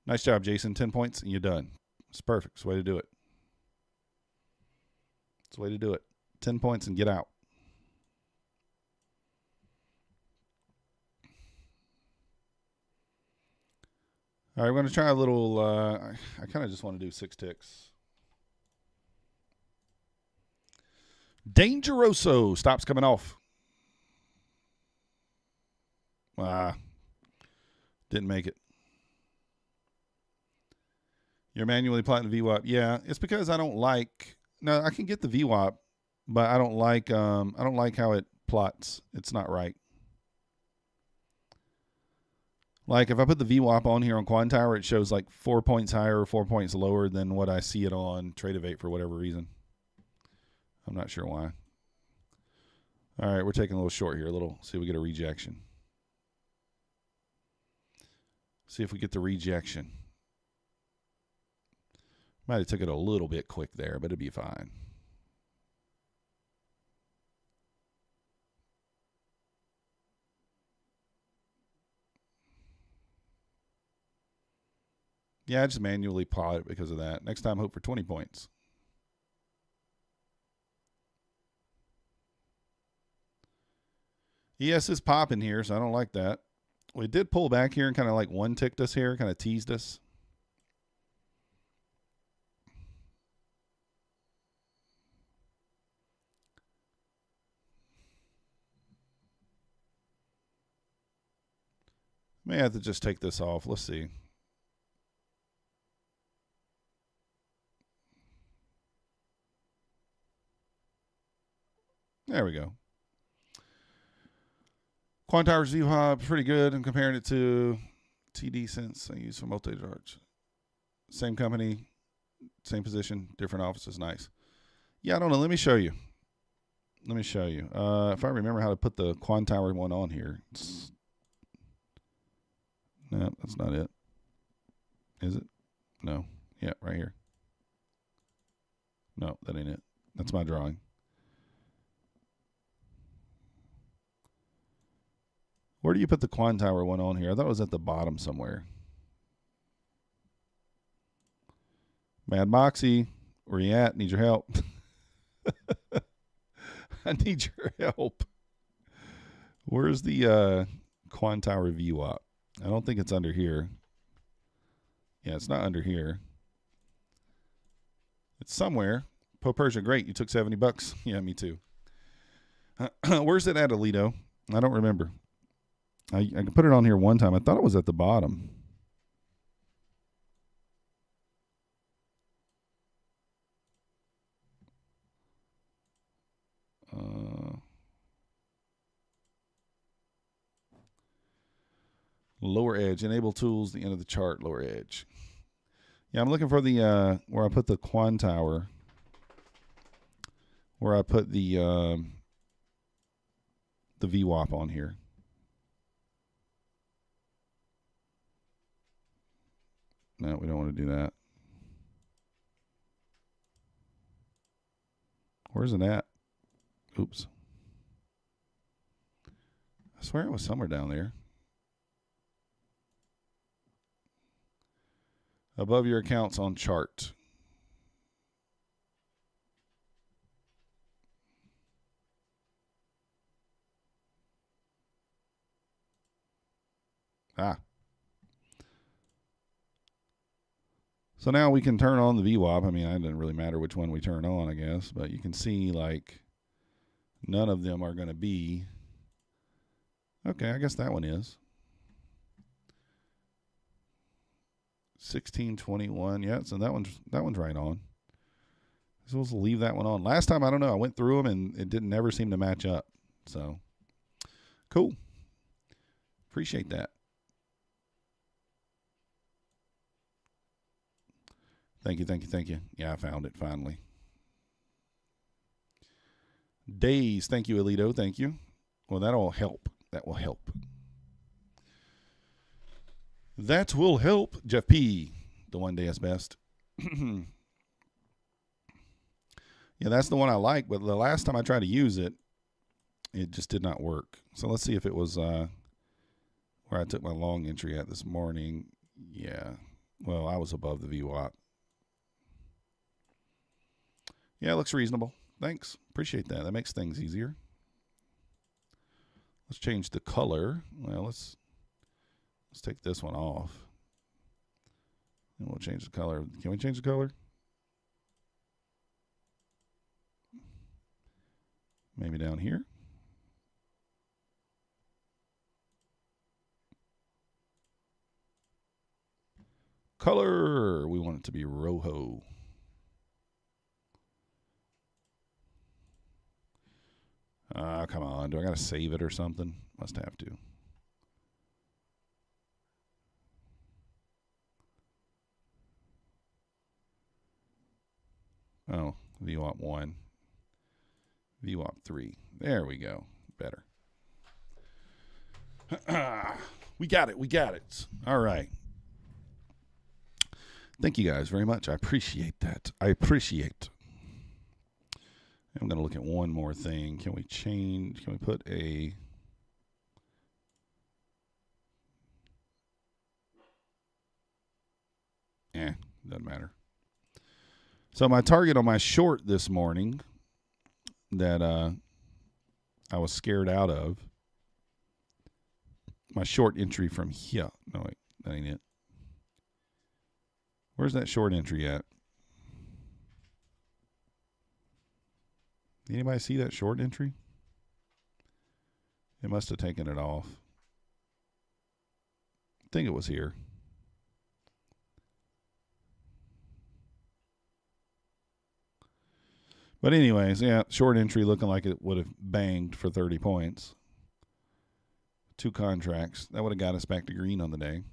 Nice job, Jason. 10 points and you're done. It's perfect. It's the way to do it. It's the way to do it. 10 points and get out. All right, we're going to try a little, I kind of just want to do 6 ticks. Dangeroso stops coming off. Didn't make it. You're manually plotting the VWAP. Yeah, it's because I don't like. No, I can get the VWAP, but I don't like how it plots. It's not right. Like if I put the VWAP on here on Quantower, it shows like 4 points higher or 4 points lower than what I see it on Tradeovate for whatever reason. I'm not sure why. All right, we're taking a little short here. See if we get a rejection. See if we get the rejection. Might have took it a little bit quick there, but it'd be fine. Yeah, I just manually plot it because of that. Next time, hope for 20 points. ES is popping here, so I don't like that. We did pull back here and kind of like 1 ticked us here, kind of teased us. May have to just take this off. Let's see. There we go. Quantower's VWAP pretty good. I'm comparing it to TD since I use for multi-charge. Same company, same position, different offices. Nice. Yeah, I don't know. Let me show you. If I remember how to put the Quantower one on here. No, that's not it. Is it? No. Yeah, right here. No, that ain't it. That's my drawing. Where do you put the Quantower one on here? I thought it was at the bottom somewhere. Mad Moxie, where you at? Need your help. I need your help. Where's the Quantower VWAP? I don't think it's under here. Yeah, it's not under here. It's somewhere. Po Persia, great. You took $70. Yeah, me too. Where's it at, Alito? I don't remember. I can put it on here one time. I thought it was at the bottom. Lower edge. Enable tools, the end of the chart, lower edge. Yeah, I'm looking for the where I put the Quantower. Where I put the VWAP on here. No, we don't want to do that. Where's it at? Oops. I swear it was somewhere down there. Above your accounts on chart. So now we can turn on the VWAP. I mean, it doesn't really matter which one we turn on, I guess. But you can see, like, none of them are going to be. Okay, I guess that one is. 1621. Yeah, so that one's right on. So we'll leave that one on. Last time, I don't know. I went through them and it didn't never seem to match up. So cool. Appreciate that. Thank you, thank you, thank you. Yeah, I found it finally. Days. Thank you, Alito. Thank you. Well, that'll help. That will help. That will help. Jeff P. The one day is best. Yeah, that's the one I like, but the last time I tried to use it, it just did not work. So let's see if it was where I took my long entry at this morning. Yeah. Well, I was above the VWAP. Yeah, it looks reasonable. Thanks. Appreciate that. That makes things easier. Let's change the color. Well, let's take this one off. And we'll change the color. Can we change the color? Maybe down here. Color. We want it to be Rojo. Come on. Do I got to save it or something? Must have to. Oh, VWAP 1. VWAP 3. There we go. Better. We got it. We got it. All right. Thank you guys very much. I appreciate that. I appreciate. I'm going to look at one more thing. Can we change? Can we put a... Doesn't matter. So my target on my short this morning that I was scared out of, my short entry from here. No, wait, that ain't it. Where's that short entry at? Anybody see that short entry? It must have taken it off. I think it was here. But anyways, yeah, short entry looking like it would have banged for 30 points. 2 contracts. That would have got us back to green on the day.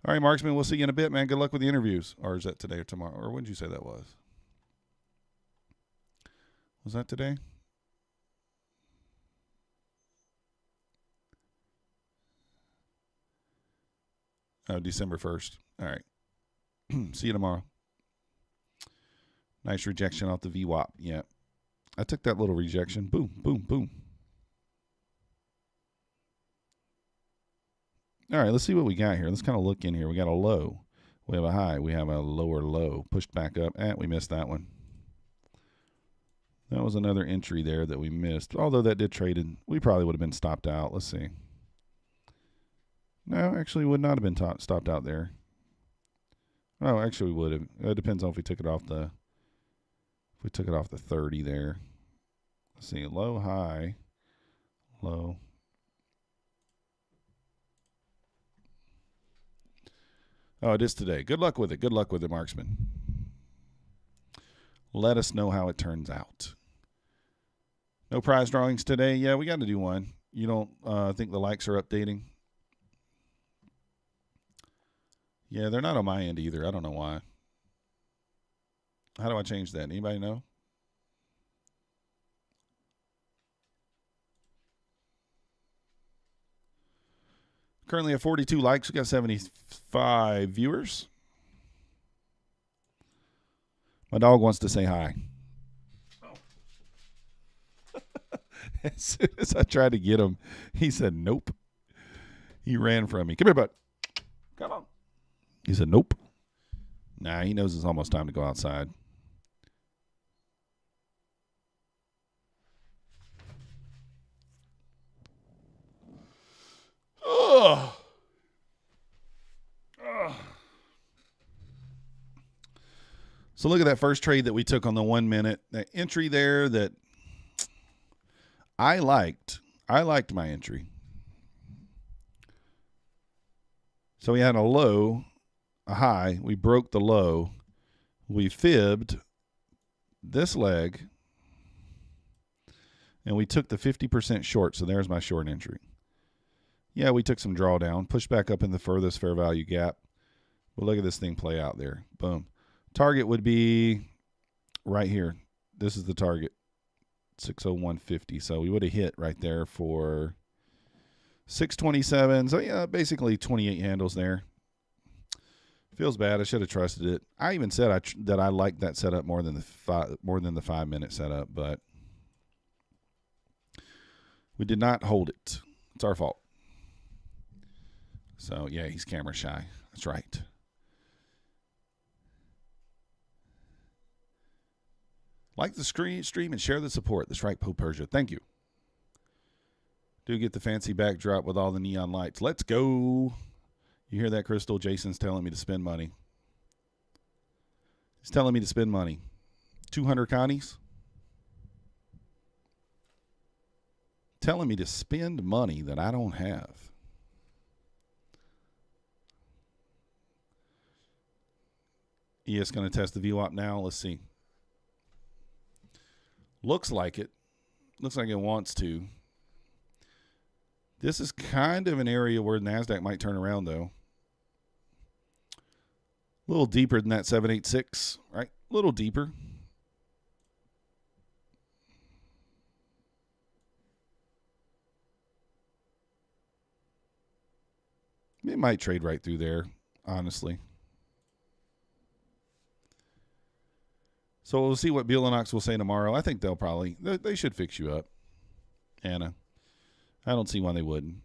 All right, Marksman, we'll see you in a bit, man. Good luck with the interviews. Or is that today or tomorrow? Or when did you say that was? Was that today? Oh, December 1st. All right. See you tomorrow. Nice rejection off the VWAP. Yeah. I took that little rejection. Boom, boom, boom. All right, let's see what we got here. Let's kind of look in here. We got a low. We have a high. We have a lower low. Pushed back up. We missed that one. That was another entry there that we missed. Although that did trade in. We probably would have been stopped out. Let's see. No, actually would not have been stopped out there. Oh, actually we would have. It depends on if we took it off the... If we took it off the 30 there. Let's see. Low, high, low. Oh, it is today. Good luck with it. Good luck with it, Marksman. Let us know how it turns out. No prize drawings today. Yeah, we got to do one. You don't think the likes are updating? Yeah, they're not on my end either. I don't know why. How do I change that? Anybody know? Currently at 42 likes. We got 75 viewers. My dog wants to say hi. Oh. As soon as I tried to get him, he said nope. He ran from me. Come here, bud. Come on. He said nope. Nah, he knows it's almost time to go outside. Ugh. Ugh. So look at that first trade that we took on the 1 minute. That entry there that I liked. I liked my entry. So we had a low a high. We broke the low. We fibbed this leg, and we took the 50% short. So there's my short entry. Yeah, we took some drawdown, pushed back up in the furthest fair value gap. But look at this thing play out there. Boom. Target would be right here. This is the target, 601.50. So we would have hit right there for 627. So yeah, basically 28 handles there. Feels bad. I should have trusted it. I even said that I liked that setup more than the 5-minute setup, but we did not hold it. It's our fault. So yeah, he's camera shy. That's right. Like the stream and share the support. That's right, Pope Persia. Thank you. Do get the fancy backdrop with all the neon lights. Let's go. You hear that, Crystal? Jason's telling me to spend money. He's telling me to spend money. 200 Connies. Telling me to spend money that I don't have. ES going to test the VWAP now. Let's see. Looks like it. Looks like it wants to. This is kind of an area where Nasdaq might turn around, though. A little deeper than that 786, right? A little deeper. It might trade right through there, honestly. So we'll see what Bulenox will say tomorrow. I think they should fix you up, Anna. I don't see why they wouldn't.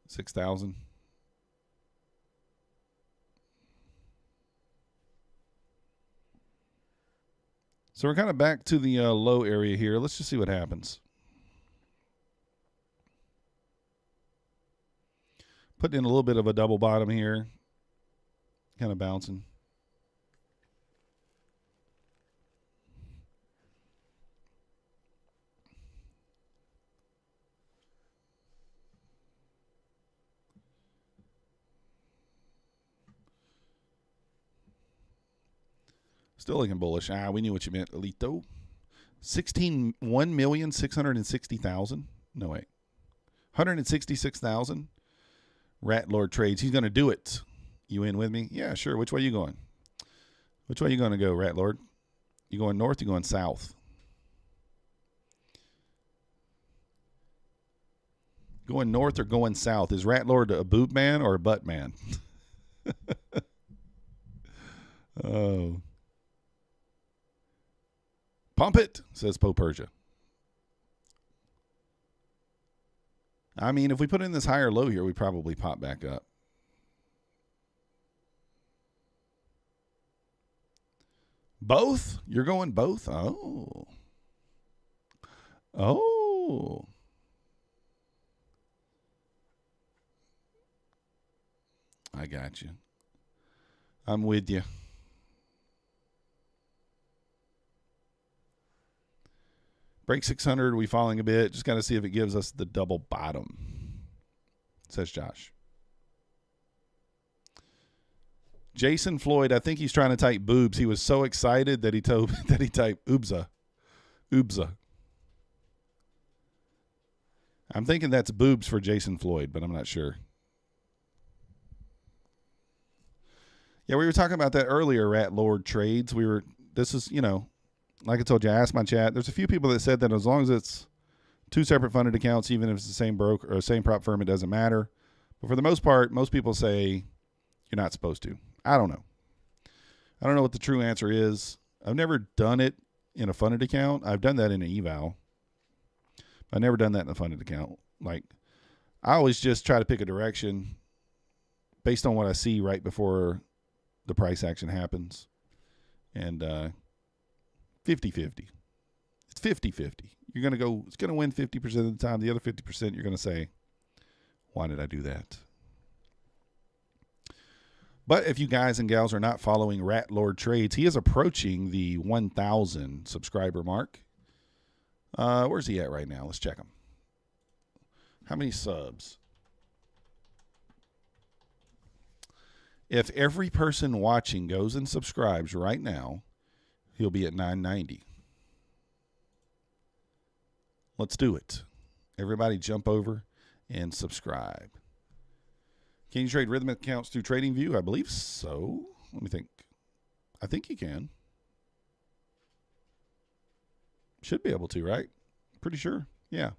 6,000. So we're kind of back to the low area here. Let's just see what happens. Putting in a little bit of a double bottom here. Kind of bouncing. Still looking bullish. We knew what you meant, Alito. 1,660,000. No, wait. 166,000. Rat Lord trades. He's going to do it. You in with me? Yeah, sure. Which way you going? Which way you going to go, Rat Lord? You going north? You going south? Going north or going south? Is Rat Lord a boob man or a butt man? Oh. Pump it, says Pope Persia. I mean, if we put in this higher low here, we probably pop back up. Both? You're going both? Oh. Oh. I got you. I'm with you. Break 600, we falling a bit. Just got to see if it gives us the double bottom, says Josh. Jason Floyd, I think he's trying to type boobs. He was so excited that he typed oobza. Oobza. I'm thinking that's boobs for Jason Floyd, but I'm not sure. Yeah, we were talking about that earlier, Rat Lord trades. This is, like I told you, I asked my chat. There's a few people that said that as long as it's two separate funded accounts, even if it's the same broker or same prop firm, it doesn't matter. But for the most part, most people say you're not supposed to. I don't know. I don't know what the true answer is. I've never done it in a funded account. I've done that in an eval. I've never done that in a funded account. Like, I always just try to pick a direction based on what I see right before the price action happens. And 50-50. It's 50-50. You're going to go, it's going to win 50% of the time. The other 50%, you're going to say, why did I do that? But if you guys and gals are not following Rat Lord Trades, he is approaching the 1,000 subscriber mark. Where's he at right now? Let's check him. How many subs? If every person watching goes and subscribes right now, he'll be at 990. Let's do it. Everybody jump over and subscribe. Can you trade Rhythmic accounts through TradingView? I believe so. Let me think. I think you can. Should be able to, right? Pretty sure. Yeah.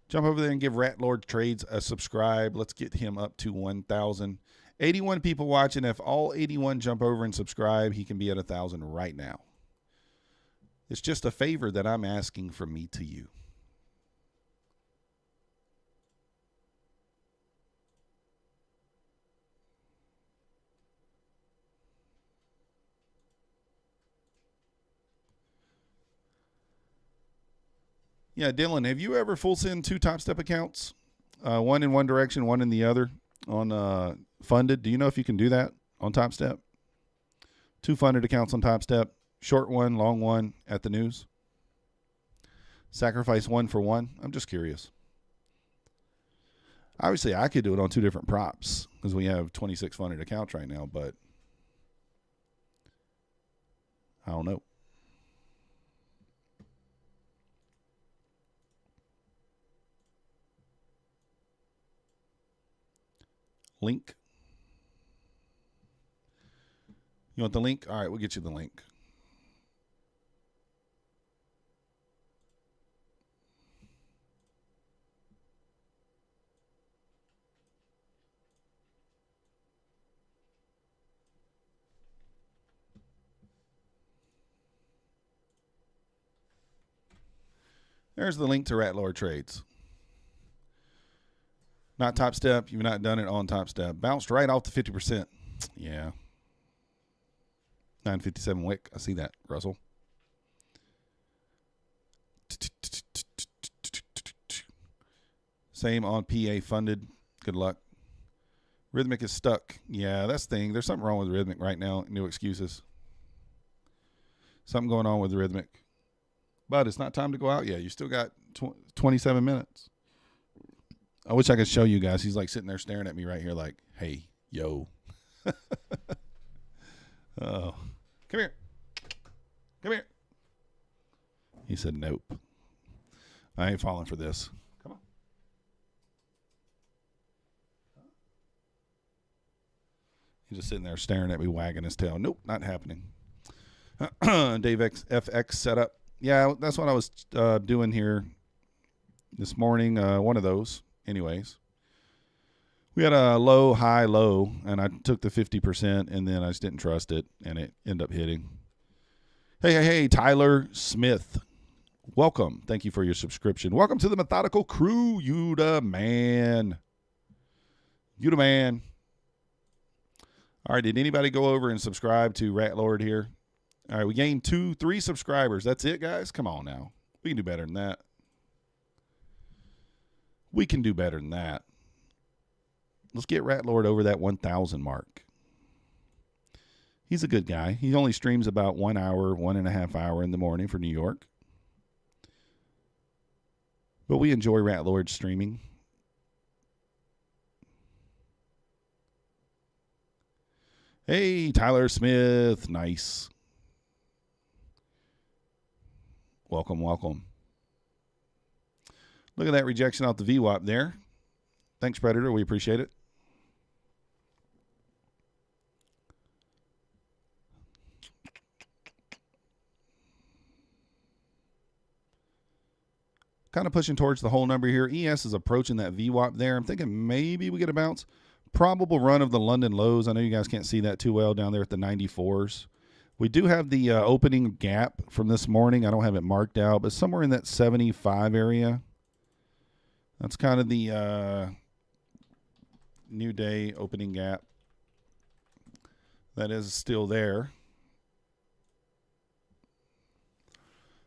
Jump over there and give Rat Lord Trades a subscribe. Let's get him up to 1,000. 81 people watching. If all 81 jump over and subscribe, he can be at 1,000 right now. It's just a favor that I'm asking from me to you. Yeah, Dylan, have you ever full send 2 Topstep accounts? One in one direction, one in the other on funded? Do you know if you can do that on Topstep? 2 funded accounts on Topstep. Short one, long one at the news. Sacrifice 1 for 1. I'm just curious. Obviously, I could do it on 2 different props because we have 26 funded accounts right now, but I don't know. Link. You want the link? All right, we'll get you the link. There's the link to Rat Lord Trades. Not Topstep. You've not done it on Topstep. Bounced right off the 50%. Yeah. 957 wick. I see that, Russell. Same on PA funded. Good luck. Rhythmic is stuck. Yeah, that's the thing. There's something wrong with Rhythmic right now. No excuses. Something going on with Rhythmic. But it's not time to go out yet. You still got 27 minutes. I wish I could show you guys. He's like sitting there staring at me right here like, hey, yo. Oh. Come here. Come here. He said, nope. I ain't falling for this. Come on. He's just sitting there staring at me, wagging his tail. Nope, not happening. Dave FX setup. Yeah, that's what I was doing here this morning. One of those. Anyways, we had a low, high, low, and I took the 50%, and then I just didn't trust it, and it ended up hitting. Hey, Tyler Smith. Welcome. Thank you for your subscription. Welcome to the Methodical Crew. You the man. You the man. All right, did anybody go over and subscribe to Rat Lord here? All right, we gained 3 subscribers. That's it, guys? Come on now. We can do better than that. We can do better than that. Let's get Rat Lord over that 1,000 mark. He's a good guy. He only streams about 1 hour, 1.5 hours in the morning for New York. But we enjoy Rat Lord streaming. Hey, Tyler Smith. Nice. Welcome, welcome. Look at that rejection off the VWAP there. Thanks, Predator. We appreciate it. Kind of pushing towards the whole number here. ES is approaching that VWAP there. I'm thinking maybe we get a bounce. Probable run of the London lows. I know you guys can't see that too well down there at the 94s. We do have the opening gap from this morning. I don't have it marked out, but somewhere in that 75 area. That's kind of the new day opening gap. That is still there.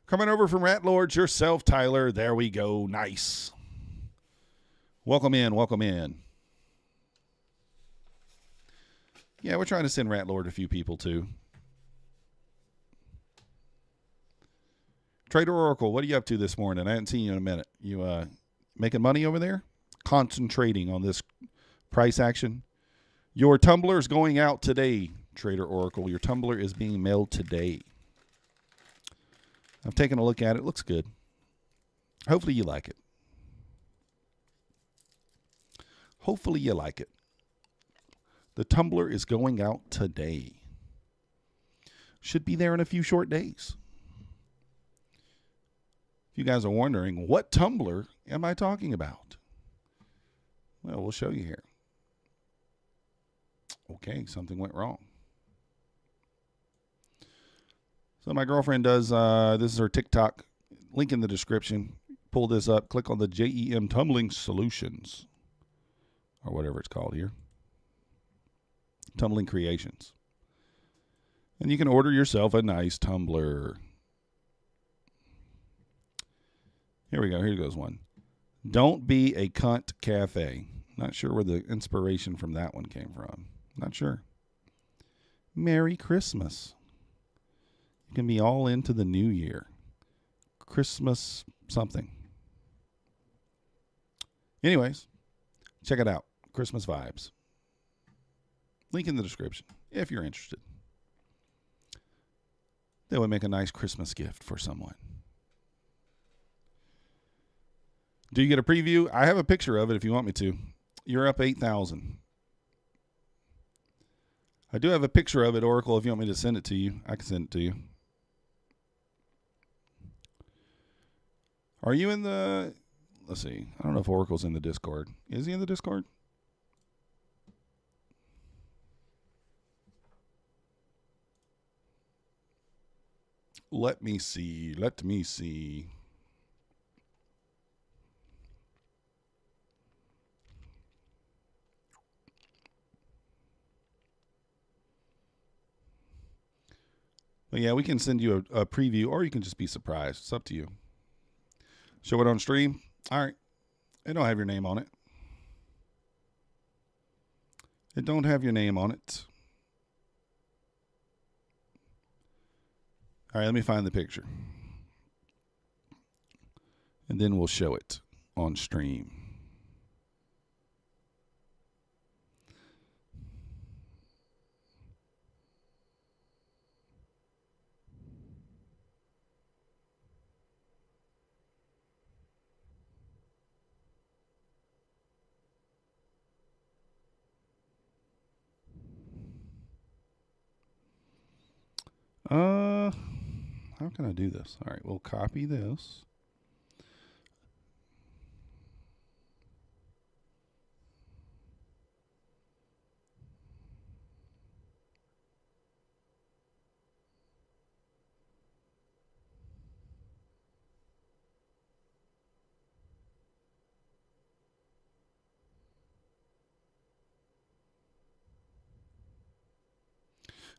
Coming over from Rat Lords yourself, Tyler. There we go. Nice. Welcome in. Welcome in. Yeah, we're trying to send Rat Lord a few people too. Trader Oracle, what are you up to this morning? I haven't seen you in a minute. You making money over there? Concentrating on this price action. Your tumbler is going out today, Trader Oracle. Your tumbler is being mailed today. I've taken a look at it. It looks good. Hopefully you like it. Hopefully you like it. The tumbler is going out today. Should be there in a few short days. If you guys are wondering, what tumbler am I talking about? Well, we'll show you here. Okay, something went wrong. So my girlfriend does, this is her TikTok, link in the description. Pull this up, click on the JEM Tumbling Solutions, or whatever it's called here. Tumbling Creations. And you can order yourself a nice tumbler. Here we go, here goes one. Don't be a cunt cafe. Not sure where the inspiration from that one came from. Not sure. Merry Christmas. You can be all into the new year. Christmas something. Anyways, check it out. Christmas vibes. Link in the description if you're interested. That would make a nice Christmas gift for someone. Do you get a preview? I have a picture of it if you want me to. You're up 8,000. I do have a picture of it, Oracle, if you want me to send it to you. I can send it to you. Are you in the... Let's see. I don't know if Oracle's in the Discord. Is he in the Discord? Let me see. Let me see. But yeah, we can send you a preview, or you can just be surprised. It's up to you. Show it on stream. All right. It don't have your name on it. It don't have your name on it. All right, let me find the picture. And then we'll show it on stream. How can I do this? All right, we'll copy this.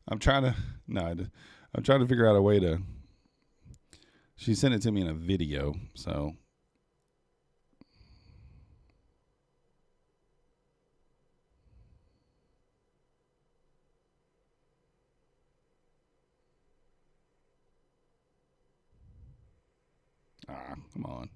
I'm trying to figure out a way to. She sent it to me in a video, so. Come on.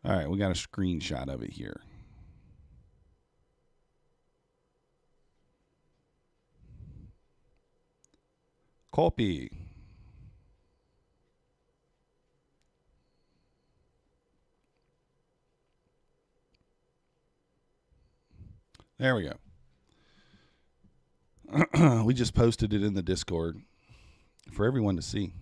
All right, we got a screenshot of it here. Copy. There we go. We just posted it in the Discord for everyone to see.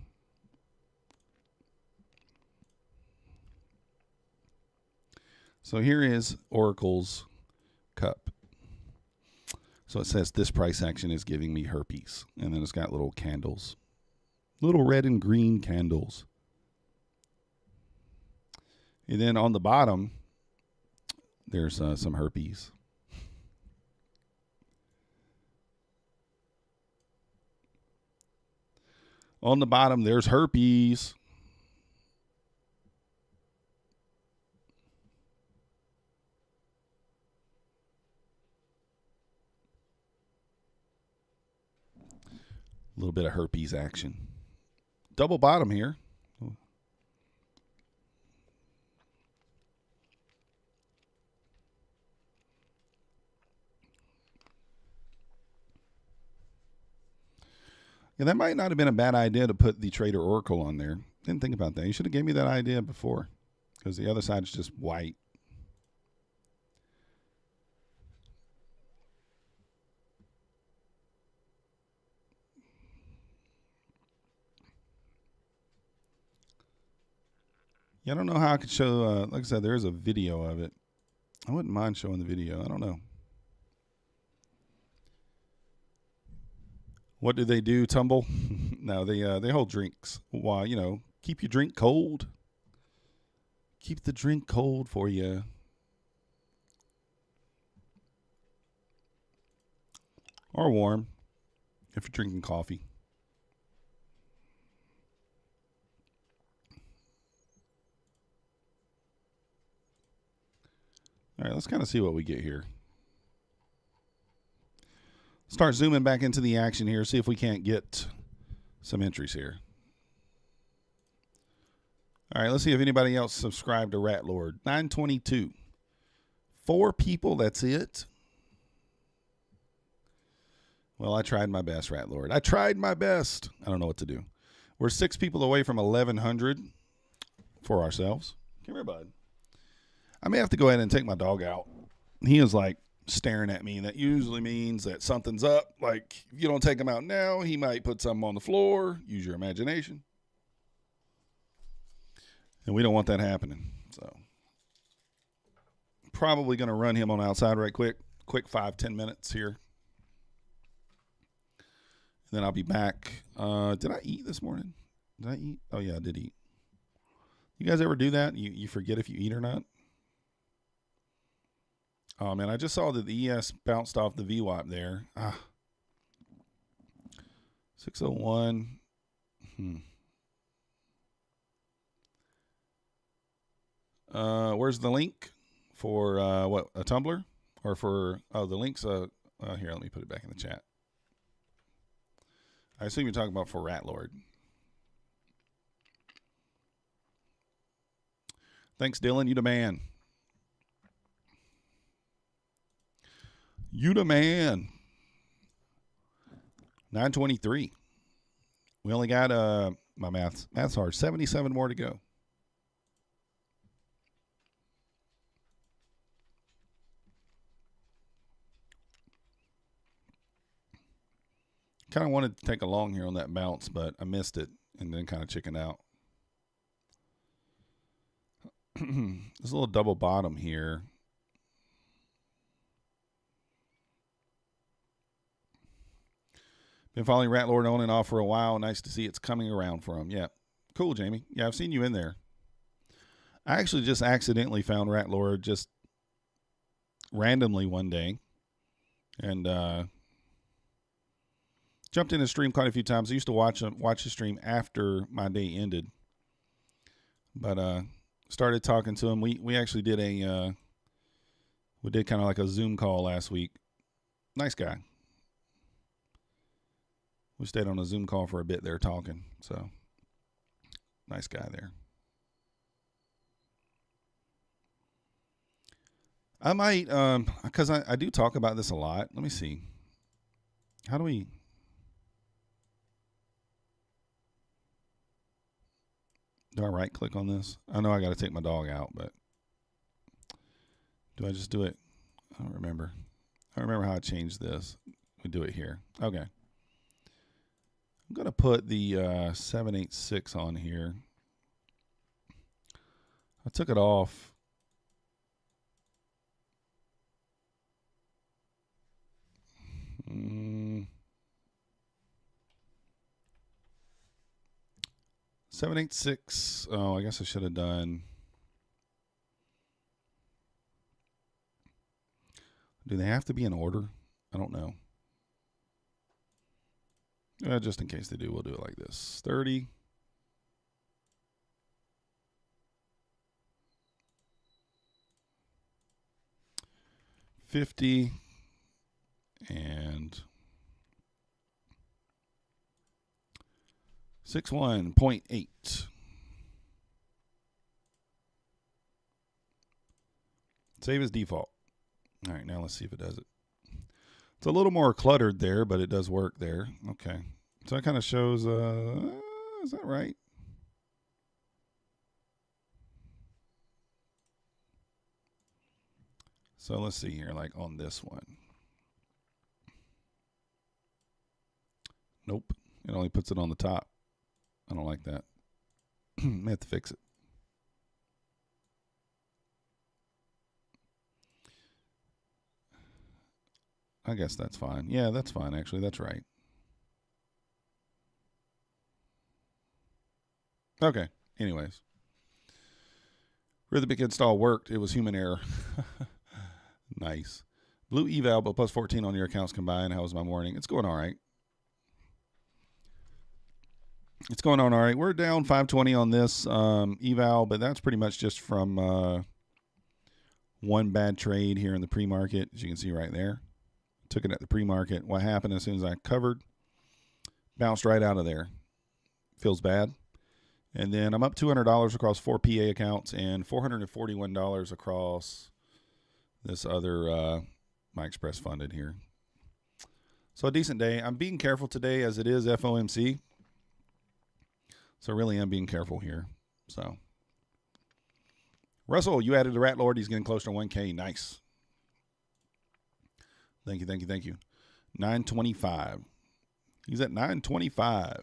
So here is Oracle's cup. So it says this price action is giving me herpes. And then it's got little candles. Little red and green candles. And then on the bottom, there's some herpes. On the bottom, there's herpes. little bit of herpes action. Double bottom here. Yeah, that might not have been a bad idea to put the Trader Oracle on there. Didn't think about that. You should have gave me that idea before, because the other side is just white. Yeah, I don't know how I could show. Like I said, there is a video of it. I wouldn't mind showing the video. I don't know. What do they do? Tumble? No, they hold drinks. Why? You know, keep your drink cold. Keep the drink cold for you. Or warm if you're drinking coffee. All right, let's kind of see what we get here. Start zooming back into the action here. See if we can't get some entries here. All right, let's see if anybody else subscribed to Rat Lord. 922. 4 people, that's it. Well, I tried my best, Rat Lord. I tried my best. I don't know what to do. We're 6 people away from 1,100 for ourselves. Come here, bud. I may have to go ahead and take my dog out. He is like staring at me, and that usually means that something's up. Like, if you don't take him out now, he might put something on the floor. Use your imagination. And we don't want that happening. So, probably going to run him on outside right quick. Quick 5-10 minutes here. And then I'll be back. Did I eat this morning? Did I eat? Oh, yeah, I did eat. You guys ever do that? You forget if you eat or not? Oh, man, I just saw that the ES bounced off the VWAP there. 601. Where's the link for what, a Tumblr? Or for, the link's, here, let me put it back in the chat. I assume you're talking about for Rat Lord. Thanks, Dylan. You the man. You the man. 923. We only got my math's hard. 77 more to go. Kind of wanted to take a long here on that bounce, but I missed it and then kind of chickened out. There's a little double bottom here. Been following Rat Lord on and off for a while. Nice to see it's coming around for him. Yeah. Cool, Jamie. Yeah, I've seen you in there. I actually just accidentally found Rat Lord just randomly one day. And jumped in his stream quite a few times. I used to watch his stream after my day ended. But started talking to him. We actually did we did kind of like a Zoom call last week. Nice guy. We stayed on a Zoom call for a bit there talking. So, nice guy there. I might, because I do talk about this a lot. Let me see. How do we... Do I right click on this? I know I got to take my dog out, but do I just do it? I don't remember. I don't remember how I changed this. We do it here. Okay. I'm going to put the 786 on here. I took it off. Mm. 786. Oh, I guess I should have done. Do they have to be in order? I don't know. Just in case they do, we'll do it like this. 30. $50 and 61.8. Save as default. All right, now let's see if it does it. It's a little more cluttered there, but it does work there. Okay. So that kind of shows, is that right? So let's see here, like on this one. Nope. It only puts it on the top. I don't like that. I have to fix it. I guess that's fine. Yeah, that's fine, actually. That's right. Okay. Anyways. Rhythmic install worked. It was human error. Nice. Blue eval, but plus 14 on your accounts combined. How was my morning? It's going all right. It's going on all right. We're down 520 on this eval, but that's pretty much just from one bad trade here in the pre-market, as you can see right there. Took it at the pre-market. What happened as soon as I covered? Bounced right out of there. Feels bad. And then I'm up $200 across 4 PA accounts and $441 across this other My Express funded here. So a decent day. I'm being careful today as it is FOMC. So really I'm being careful here. So Russell, you added the Rat Lord. He's getting close to 1K. Nice. Thank you, thank you, thank you. 925. He's at 925.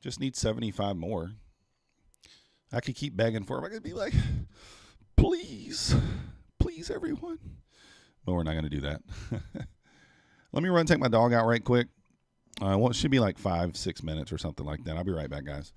Just need 75 more. I could keep begging for him. I could be like, please, please, everyone. But we're not going to do that. Let me run and take my dog out right quick. Well, it should be like 5-6 minutes or something like that. I'll be right back, guys.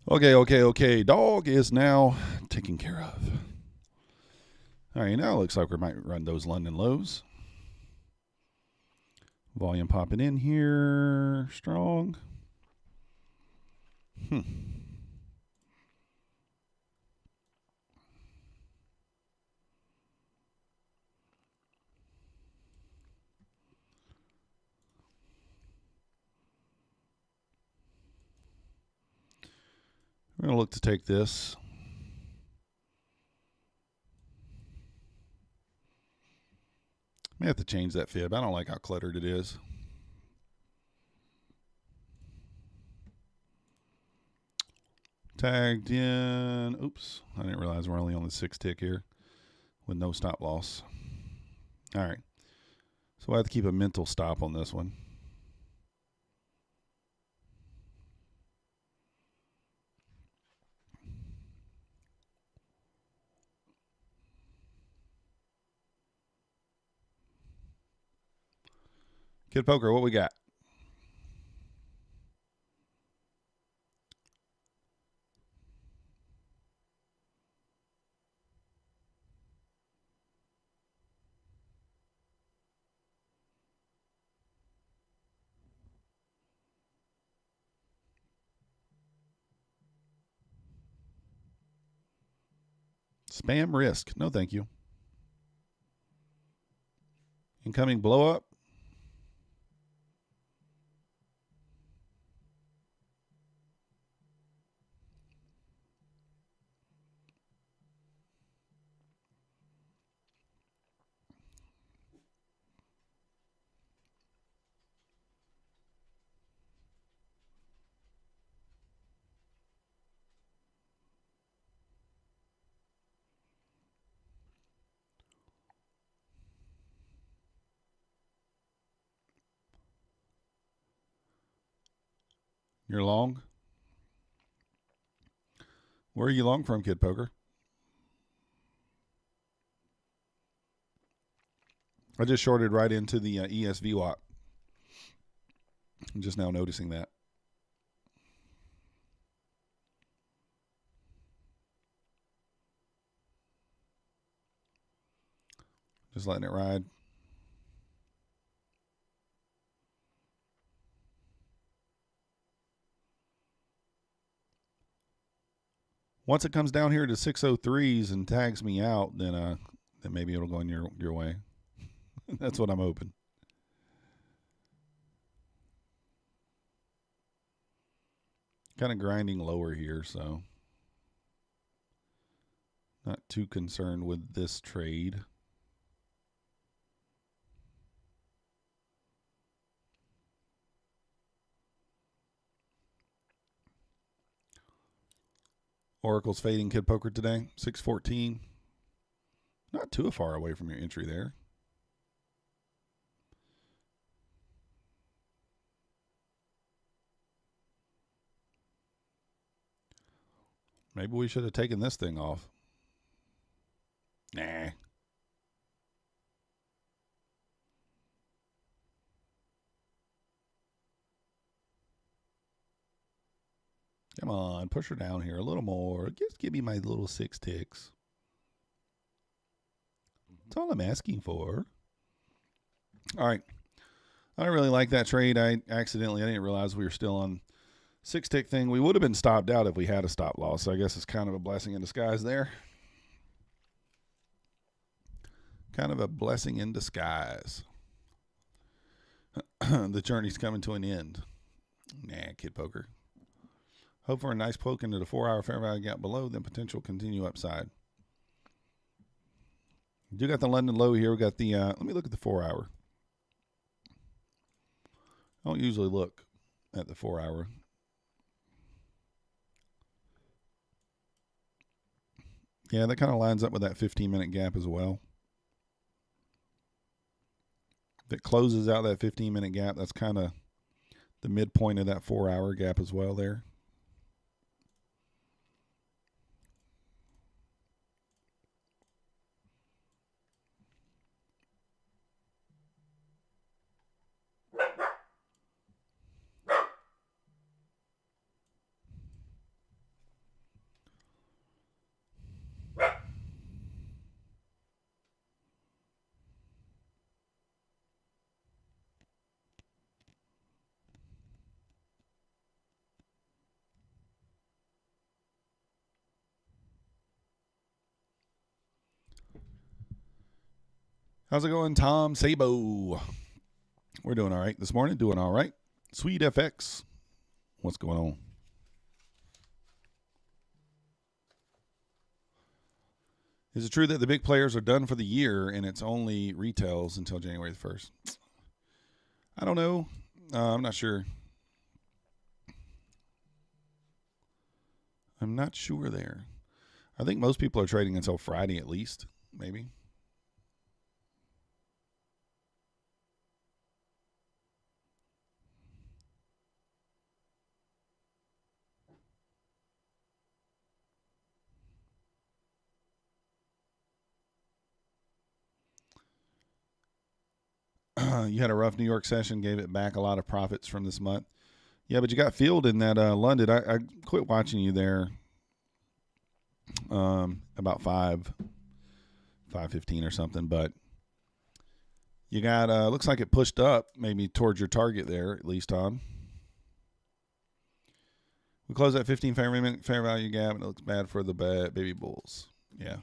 Okay. Dog is now taken care of. All right, now it looks like we might run those London lows. Volume popping in here. Strong. We're going to look to take this. May have to change that fib. I don't like how cluttered it is. Tagged in. Oops. I didn't realize we're only on the 6 tick here with no stop loss. All right. So I have to keep a mental stop on this one. Kid Poker, what we got? Spam risk. No, thank you. Incoming blow up. You're long. Where are you long from, Kid Poker? I just shorted right into the ESV WAP. I'm just now noticing that. Just letting it ride. Once it comes down here to 603s and tags me out, then maybe it'll go in your way. That's what I'm hoping. Kind of grinding lower here, so not too concerned with this trade. Oracle's fading, Kid Poker, today. 614. Not too far away from your entry there. Maybe we should have taken this thing off. Nah. Come on, push her down here a little more. Just give me my little 6 ticks. That's all I'm asking for. All right. I don't really like that trade. I didn't realize we were still on 6 tick thing. We would have been stopped out if we had a stop loss. So I guess it's kind of a blessing in disguise there. Kind of a blessing in disguise. The journey's coming to an end. Nah, Kid Poker. Hope for a nice poke into the 4-hour fair value gap below, then potential continue upside. You do got the London low here. We got the, let me look at the 4-hour. I don't usually look at the 4-hour. Yeah, that kind of lines up with that 15-minute gap as well. That closes out that 15-minute gap. That's kind of the midpoint of that 4-hour gap as well there. How's it going, Tom Sabo? We're doing all right this morning. Doing all right. Sweet FX. What's going on? Is it true that the big players are done for the year and it's only retails until January the 1st? I don't know. I'm not sure. I'm not sure there. I think most people are trading until Friday at least, maybe. You had a rough New York session, gave it back a lot of profits from this month. Yeah, but you got filled in that London. I quit watching you there about 5:15 or something, but you got looks like it pushed up maybe towards your target there, at least, Tom. We closed that 15 fair value gap, and it looks bad for the baby bulls. Yeah.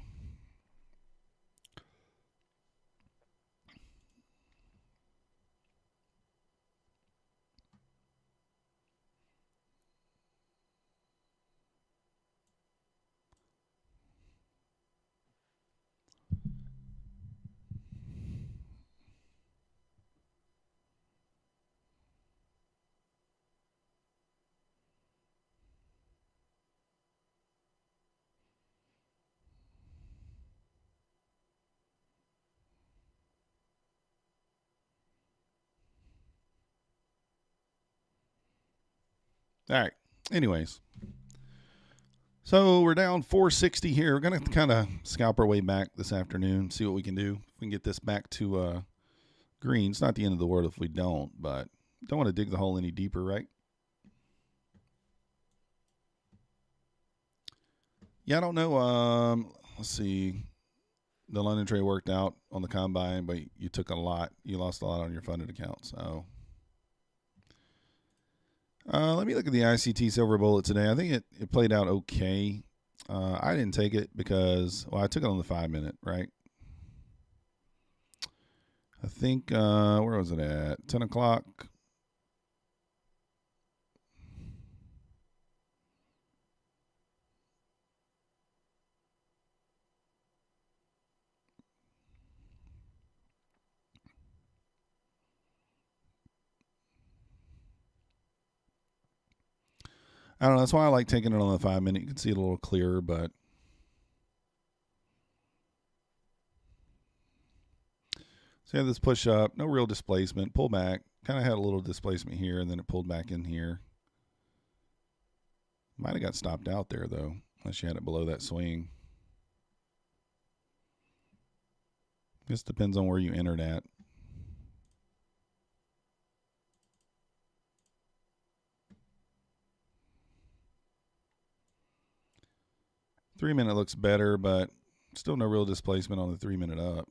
All right. Anyways. So we're down 460 here. We're going to kind of scalp our way back this afternoon, see what we can do. If we can get this back to green. It's not the end of the world if we don't, but don't want to dig the hole any deeper, right? Yeah, I don't know. Let's see. The London trade worked out on the combine, but you took a lot. You lost a lot on your funded account. So let me look at the ICT Silver Bullet today. I think it played out okay. I didn't take it because, well, I took it on the 5-minute, right? I think, where was it at? 10 o'clock. I don't know. That's why I like taking it on the 5-minute. You can see it a little clearer, but so you have this push up, no real displacement, pull back. Kind of had a little displacement here, and then it pulled back in here. Might have got stopped out there, though, unless you had it below that swing. Just depends on where you entered at. Three-minute looks better, but still no real displacement on the 3-minute up.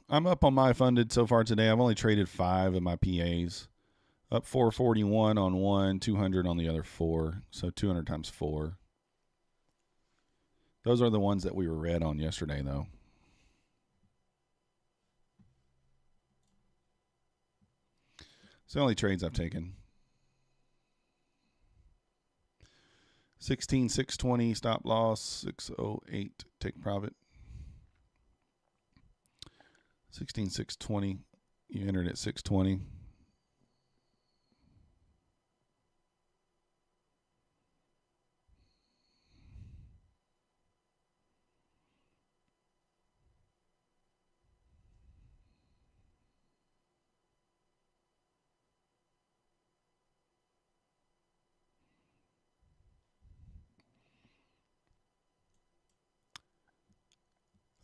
I'm up on my funded so far today. I've only traded 5 of my PAs. Up 441 on one, 200 on the other 4. So 200 times 4. Those are the ones that we were red on yesterday, though. It's the only trades I've taken. 16,620 stop loss, 608 take profit. 16,620. You entered at 620.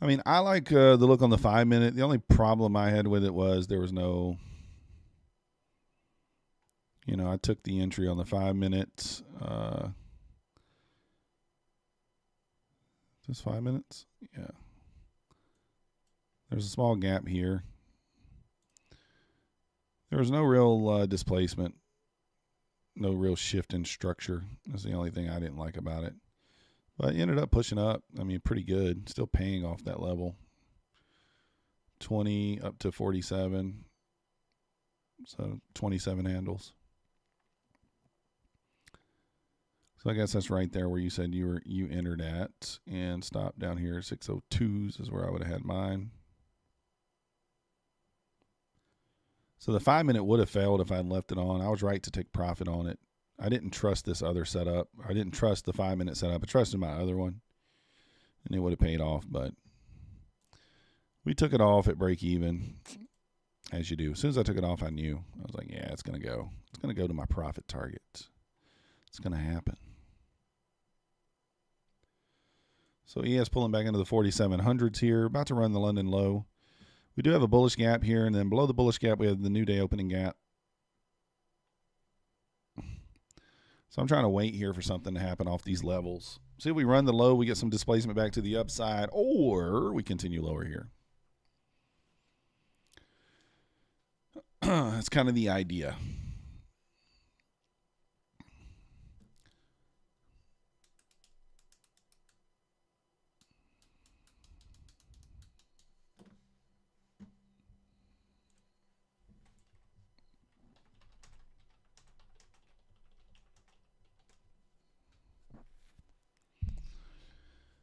I mean, I like the look on the 5-minute. The only problem I had with it was there was no, I took the entry on the 5-minute. Just 5 minutes? Yeah. There's a small gap here. There was no real displacement, no real shift in structure. That's the only thing I didn't like about it. But it ended up pushing up. I mean, pretty good. Still paying off that level. 20 up to 47. So 27 handles. So I guess that's right there where you said you entered at, and stopped down here. 602s is where I would have had mine. So the 5-minute would have failed if I'd left it on. I was right to take profit on it. I didn't trust this other setup. I didn't trust the 5-minute setup. I trusted my other one, and it would have paid off. But we took it off at break even, as you do. As soon as I took it off, I knew. I was like, yeah, it's going to go. It's going to go to my profit target. It's going to happen. So ES pulling back into the 4700s here. About to run the London low. We do have a bullish gap here, and then below the bullish gap, we have the new day opening gap. So I'm trying to wait here for something to happen off these levels. See if we run the low, we get some displacement back to the upside, or we continue lower here. That's kind of the idea.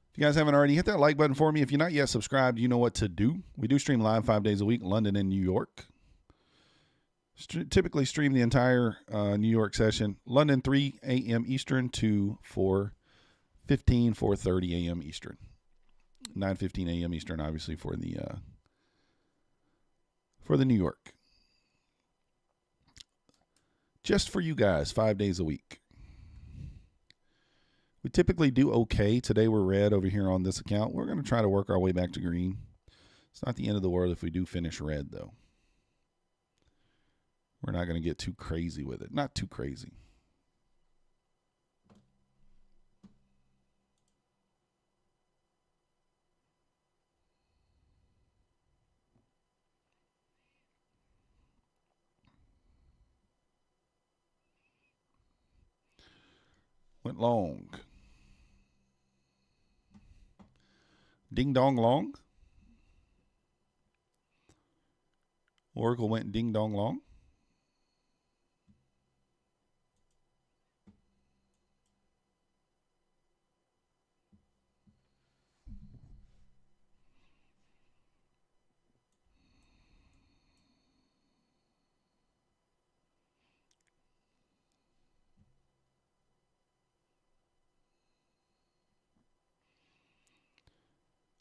If you guys haven't already, hit that like button for me. If you're not yet subscribed, you know what to do. We do stream live 5 days a week, London and New York. Typically stream the entire New York session. London 3 a.m. Eastern to 4:30 a.m. Eastern. 9:15 a.m. Eastern, obviously, for the New York. Just for you guys, 5 days a week. We typically do okay. Today we're red over here on this account. We're going to try to work our way back to green. It's not the end of the world if we do finish red, though. We're not going to get too crazy with it. Not too crazy. Went long. Ding dong long. Oracle went ding dong long.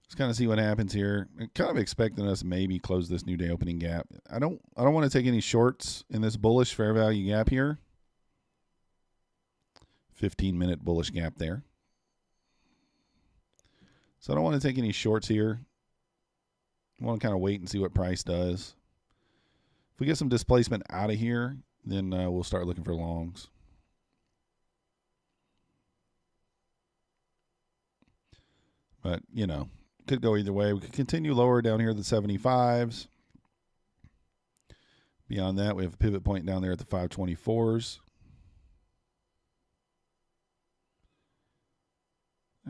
Let's kind of see what happens here. I'm kind of expecting us maybe close this new day opening gap. I don't want to take any shorts in this bullish fair value gap here. 15-minute bullish gap there. So I don't want to take any shorts here. I want to kind of wait and see what price does. If we get some displacement out of here, then we'll start looking for longs. But, you know, could go either way. We could continue lower down here at the 75s. Beyond that, we have a pivot point down there at the 524s.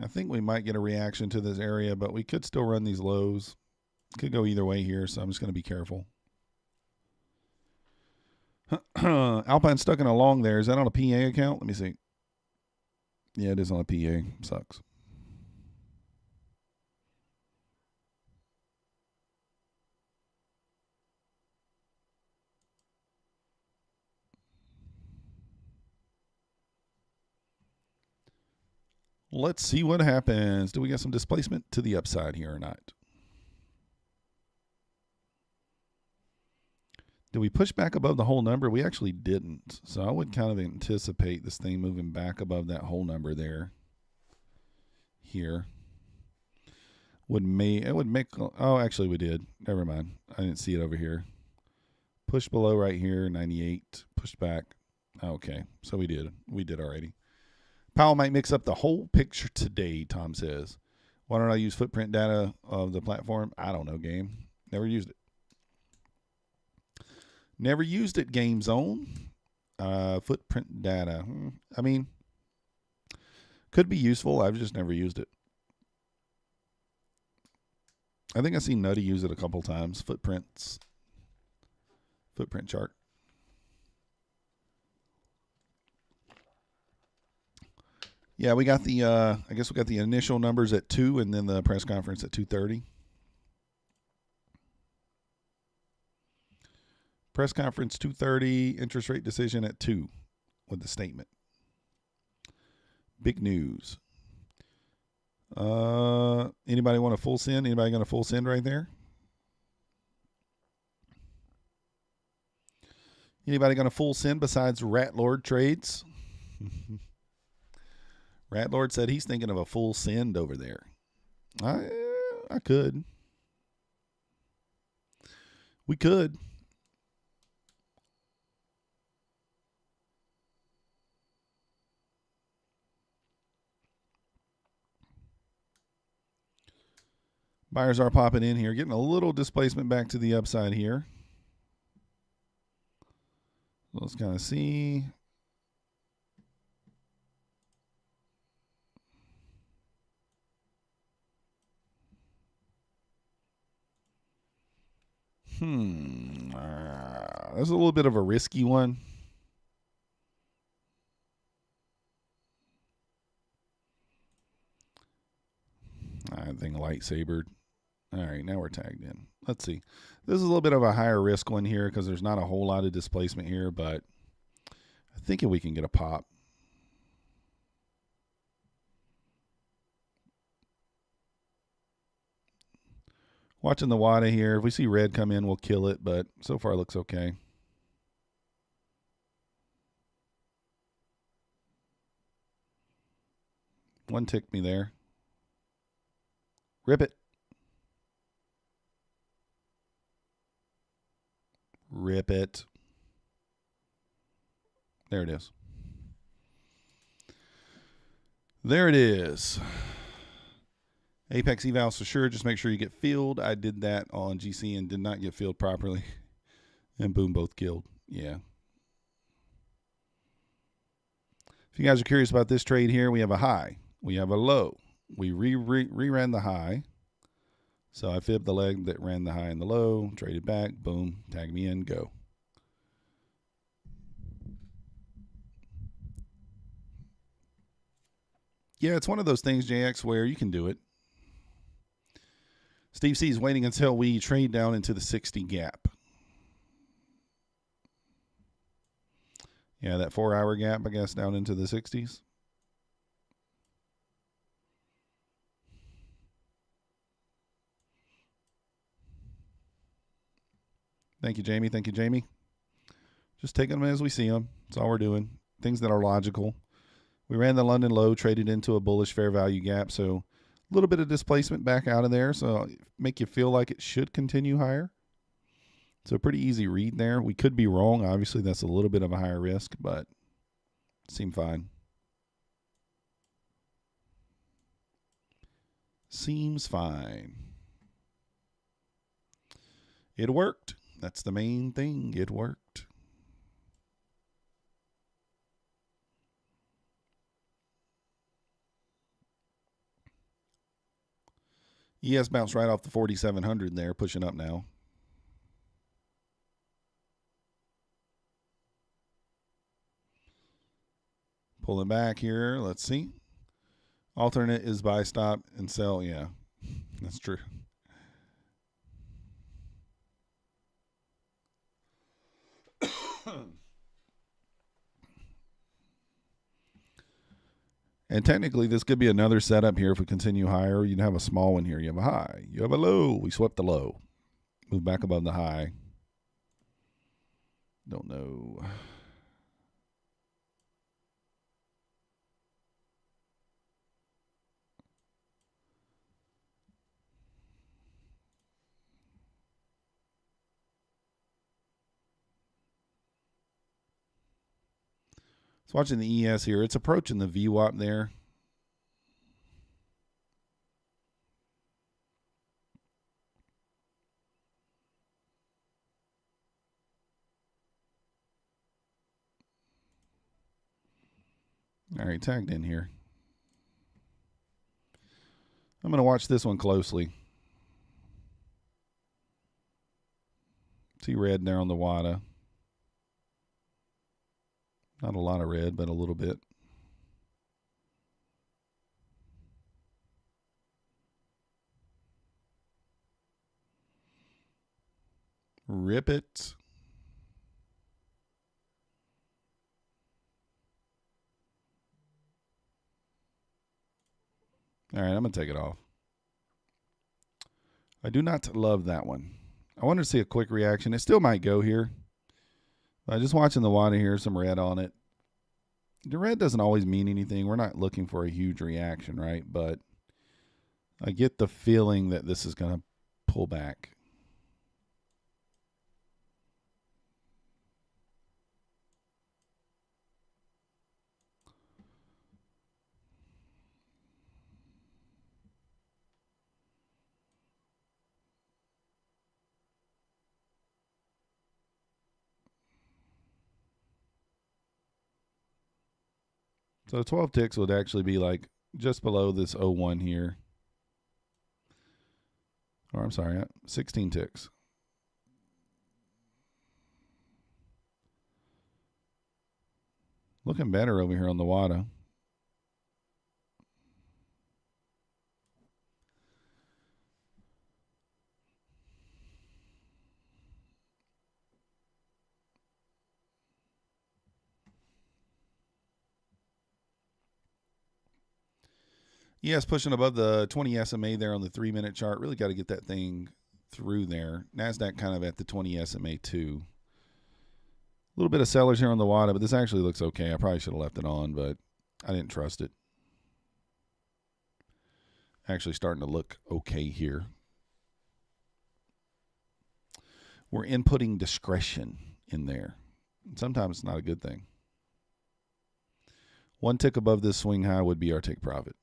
I think we might get a reaction to this area, but we could still run these lows. Could go either way here, so I'm just going to be careful. Alpine stuck in a long there. Is that on a PA account? Let me see. Yeah, it is on a PA. Sucks. Let's see what happens. Do we get some displacement to the upside here or not? Did we push back above the whole number? We actually didn't. So I would kind of anticipate this thing moving back above that whole number there. Here. It would make, oh, actually we did. Never mind. I didn't see it over here. Push below right here, 98. Pushed back. Okay, so we did. We did already. Powell might mix up the whole picture today, Tom says. Why don't I use footprint data of the platform? I don't know, game. Never used it. Never used it, Game Zone. Footprint data. I mean, could be useful. I've just never used it. I think I've seen Nutty use it a couple times. Footprint chart. Yeah, we got the, I guess we got the initial numbers at 2 and then the press conference at 2:30. Press conference 2:30, interest rate decision at 2 with the statement. Big news. Anybody want a full send? Anybody got a full send right there? Anybody got a full send besides Rat Lord trades? Rat Lord said he's thinking of a full send over there. I could. We could. Buyers are popping in here, getting a little displacement back to the upside here. Let's kind of see. That's a little bit of a risky one. I think lightsabered. All right, now we're tagged in. Let's see. This is a little bit of a higher risk one here because there's not a whole lot of displacement here, but I think we can get a pop. Watching the WADA here. If we see red come in, we'll kill it, but so far it looks okay. One ticked me there. Rip it. Rip it. There it is. There it is. Apex evals for sure. Just make sure you get filled. I did that on GC and did not get filled properly. And boom, both killed. Yeah. If you guys are curious about this trade here, we have a high. We have a low. We re-ran the high. So I fibbed the leg that ran the high and the low, traded back, boom, tag me in, go. Yeah, it's one of those things, JX, where you can do it. Steve C is waiting until we trade down into the 60 gap. Yeah, that 4-hour gap, I guess, down into the 60s. Thank you, Jamie. Thank you, Jamie. Just taking them as we see them. That's all we're doing. Things that are logical. We ran the London low, traded into a bullish fair value gap. So a little bit of displacement back out of there. So make you feel like it should continue higher. So a pretty easy read there. We could be wrong. Obviously, that's a little bit of a higher risk, but it seemed fine. Seems fine. It worked. That's the main thing. It worked. ES bounced right off the 4,700 there, pushing up now. Pulling back here. Let's see. Alternate is buy, stop, and sell. Yeah, that's true. And technically, this could be another setup here if we continue higher. You'd have a small one here. You have a high. You have a low. We swept the low. Move back above the high. Don't know. So watching the ES here. It's approaching the VWAP there. All right, tagged in here. I'm going to watch this one closely. See red there on the WADA. Not a lot of red, but a little bit. Rip it. All right, I'm going to take it off. I do not love that one. I wanted to see a quick reaction. It still might go here. But just watching the WADA here, some red on it. The red doesn't always mean anything. We're not looking for a huge reaction, right? But I get the feeling that this is going to pull back. So 12 ticks would actually be like just below this 01 here. Or I'm sorry, 16 ticks. Looking better over here on the WADA. Yes, pushing above the 20 SMA there on the 3-minute chart. Really got to get that thing through there. Nasdaq kind of at the 20 SMA too. A little bit of sellers here on the WADA, but this actually looks okay. I probably should have left it on, but I didn't trust it. Actually starting to look okay here. We're inputting discretion in there. Sometimes it's not a good thing. One tick above this swing high would be our take profit.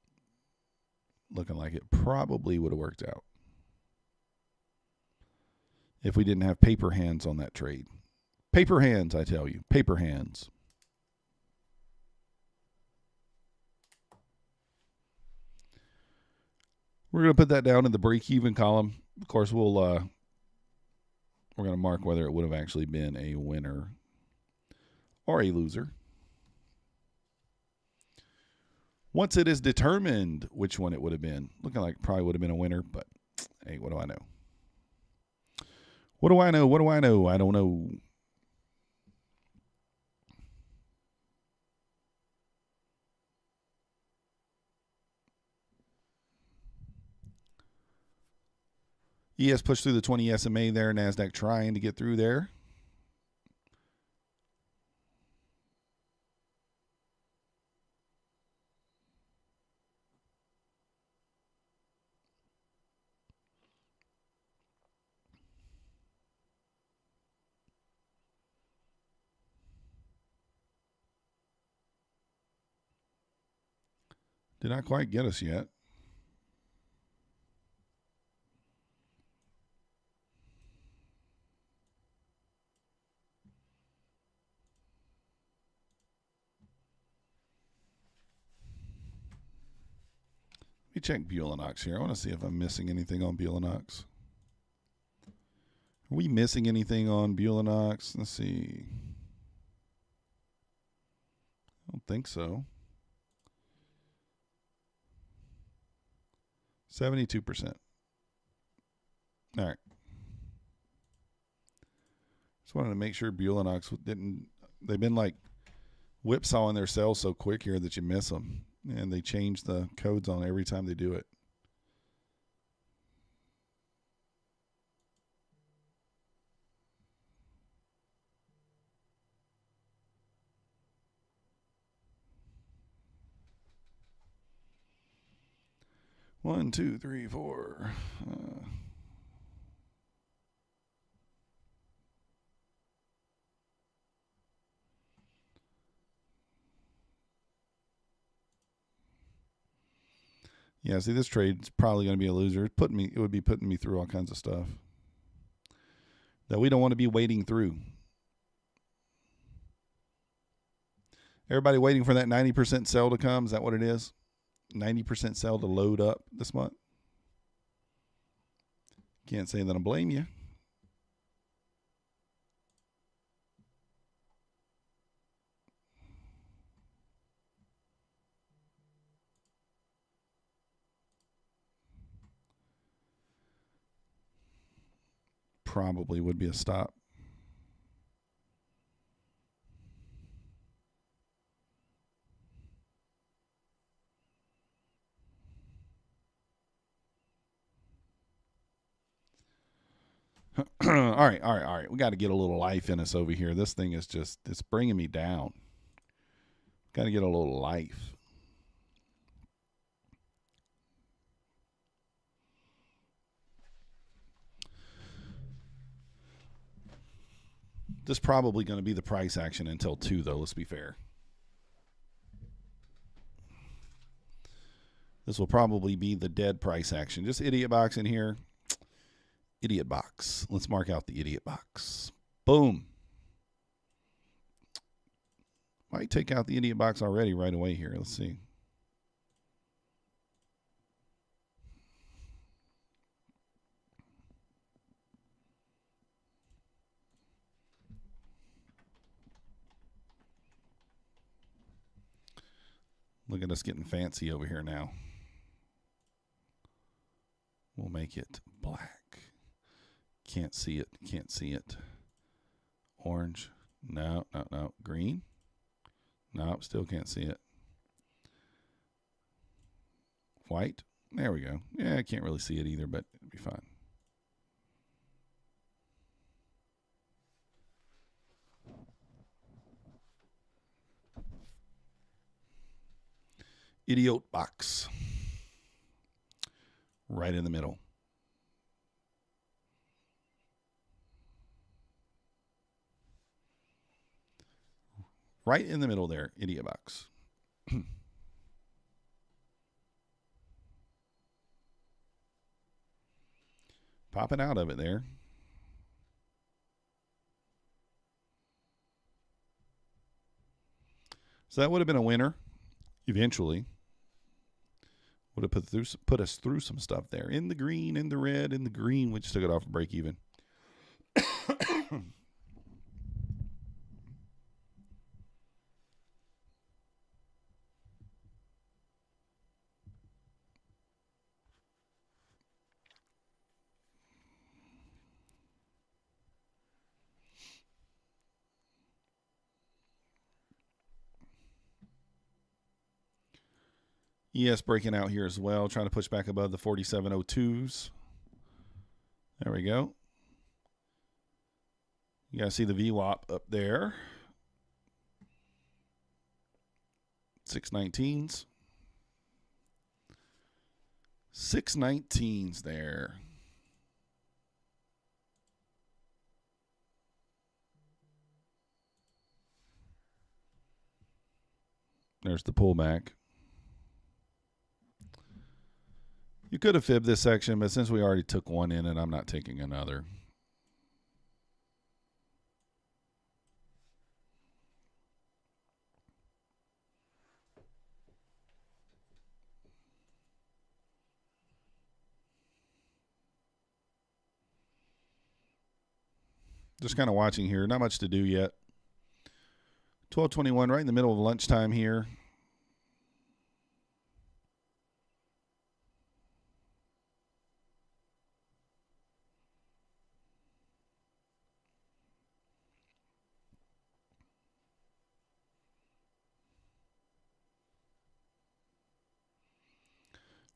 Looking like it probably would have worked out if we didn't have paper hands on that trade. Paper hands, I tell you. Paper hands. We're going to put that down in the break-even column. Of course, we're going to mark whether it would have actually been a winner or a loser. Once it is determined which one it would have been, looking like it probably would have been a winner, but hey, what do I know? What do I know? What do I know? I don't know. ES pushed through the 20 SMA there. Nasdaq trying to get through there. Did not quite get us yet. Let me check Bulenox here. I want to see if I'm missing anything on Bulenox. Are we missing anything on Bulenox? Let's see. I don't think so. 72%. All right. Just wanted to make sure Bulenox didn't. They've been like whipsawing their sales so quick here that you miss them. And they change the codes on every time they do it. One, two, three, four. Yeah, see, this trade's probably going to be a loser. It would be putting me through all kinds of stuff that we don't want to be wading through. Everybody waiting for that 90% sell to come. Is that what it is? 90% sell to load up this month. Can't say that I blame you. Probably would be a stop. All right. We got to get a little life in us over here. This thing is just, it's bringing me down. Got to get a little life. This is probably going to be the price action until 2, though. Let's be fair. This will probably be the dead price action. Just idiot box in here. Idiot box. Let's mark out the idiot box. Boom. Might take out the idiot box already right away here. Let's see. Look at us getting fancy over here now. We'll make it black. Can't see it. Can't see it. Orange. No. Green. No, still can't see it. White. There we go. Yeah, I can't really see it either, but it'll be fine. Idiot box. Right in the middle. Right in the middle there, idiot box. Popping out of it there. So that would have been a winner eventually. Would have put us through some stuff there. In the green, in the red, in the green, which took it off a break even. ES breaking out here as well, trying to push back above the 4702s. There we go. You guys see the VWAP up there. 619s. 619s there. There's the pullback. You could have fibbed this section, but since we already took one in it, I'm not taking another. Just kind of watching here. Not much to do yet. 12:21, right in the middle of lunchtime here.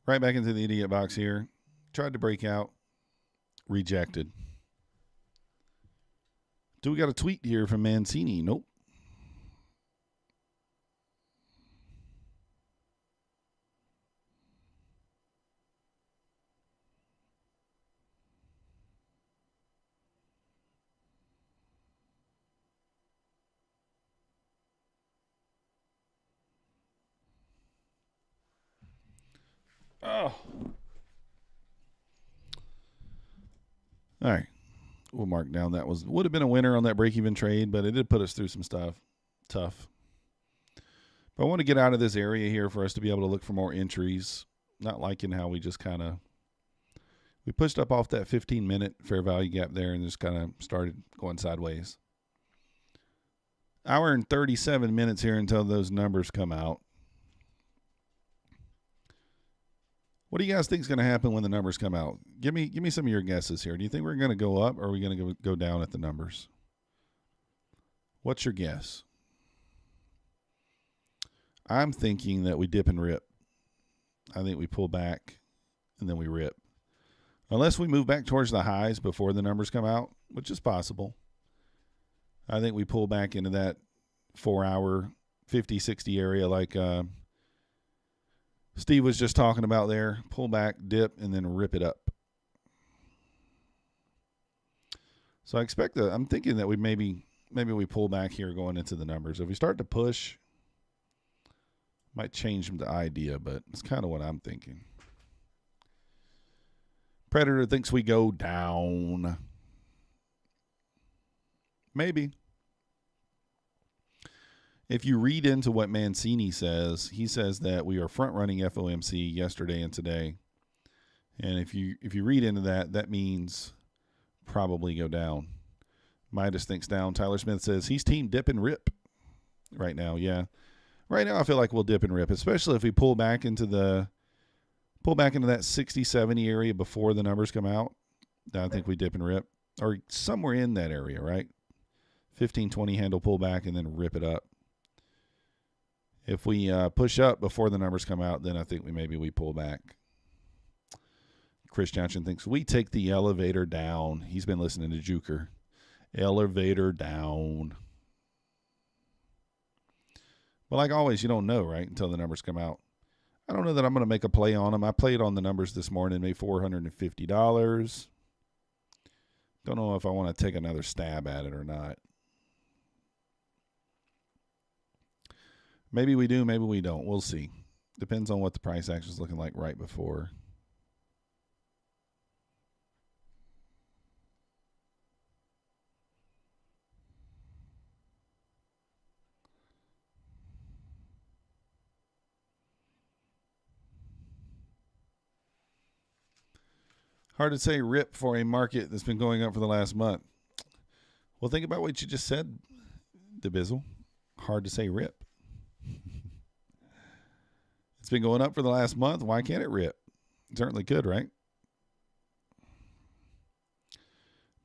Right back into the idiot box here. Tried to break out. Rejected. Do we got a tweet here from Mancini? Nope. Oh. All right. We'll mark down that would have been a winner on that break-even trade, but it did put us through some stuff. Tough. But I want to get out of this area here for us to be able to look for more entries. Not liking how we just kind of, we pushed up off that 15-minute fair value gap there and just kind of started going sideways. Hour and 37 minutes here until those numbers come out. What do you guys think is going to happen when the numbers come out? Give me some of your guesses here. Do you think we're going to go up or are we going to go down at the numbers? What's your guess? I'm thinking that we dip and rip. I think we pull back and then we rip. Unless we move back towards the highs before the numbers come out, which is possible. I think we pull back into that 4-hour, 50, 60 area like Steve was just talking about there. Pull back, dip, and then rip it up. So I expect that. I'm thinking that we maybe we pull back here going into the numbers. If we start to push, might change the idea, but it's kind of what I'm thinking. Predator thinks we go down. Maybe. If you read into what Mancini says, he says that we are front-running FOMC yesterday and today. And if you read into that, that means probably go down. Midas thinks down. Tyler Smith says he's team dip and rip right now. Yeah. Right now I feel like we'll dip and rip, especially if we pull back into that 60, 70 area before the numbers come out. I think we dip and rip. Or somewhere in that area, right? 15, 20 handle pull back and then rip it up. If we push up before the numbers come out, then I think we pull back. Chris Johnson thinks we take the elevator down. He's been listening to Juker. Elevator down. But like always, you don't know, right, until the numbers come out. I don't know that I'm going to make a play on them. I played on the numbers this morning, made $450. Don't know if I want to take another stab at it or not. Maybe we do, maybe we don't. We'll see. Depends on what the price action is looking like right before. Hard to say rip for a market that's been going up for the last month. Well, think about what you just said, DeBizzle. Hard to say rip. It's been going up for the last month. Why can't it rip? It certainly could, right?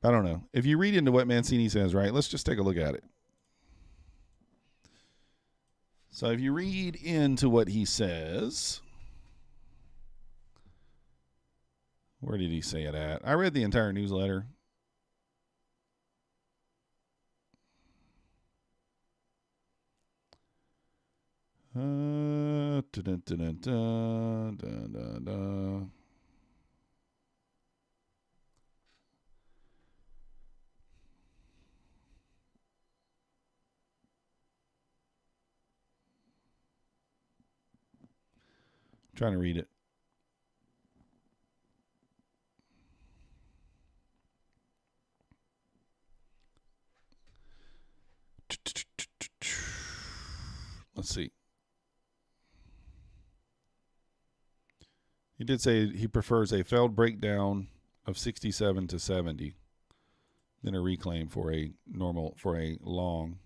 I don't know. If you read into what Mancini says, right, let's just take a look at it. So if you read into what he says, where did he say it at? I read the entire newsletter. Trying to read it. Let's see. He did say he prefers a failed breakdown of 67 to 70 than a reclaim for a long.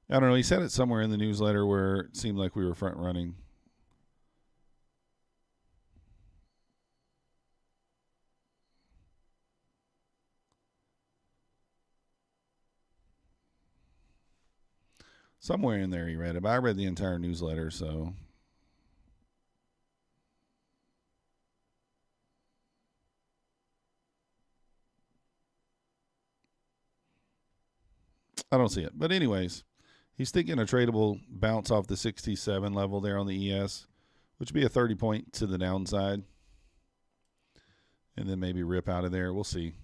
I don't know. He said it somewhere in the newsletter where it seemed like we were front running. Somewhere in there he read it, but I read the entire newsletter, so. I don't see it. But anyways, he's thinking a tradable bounce off the 67 level there on the ES, which would be a 30 point to the downside. And then maybe rip out of there. We'll see.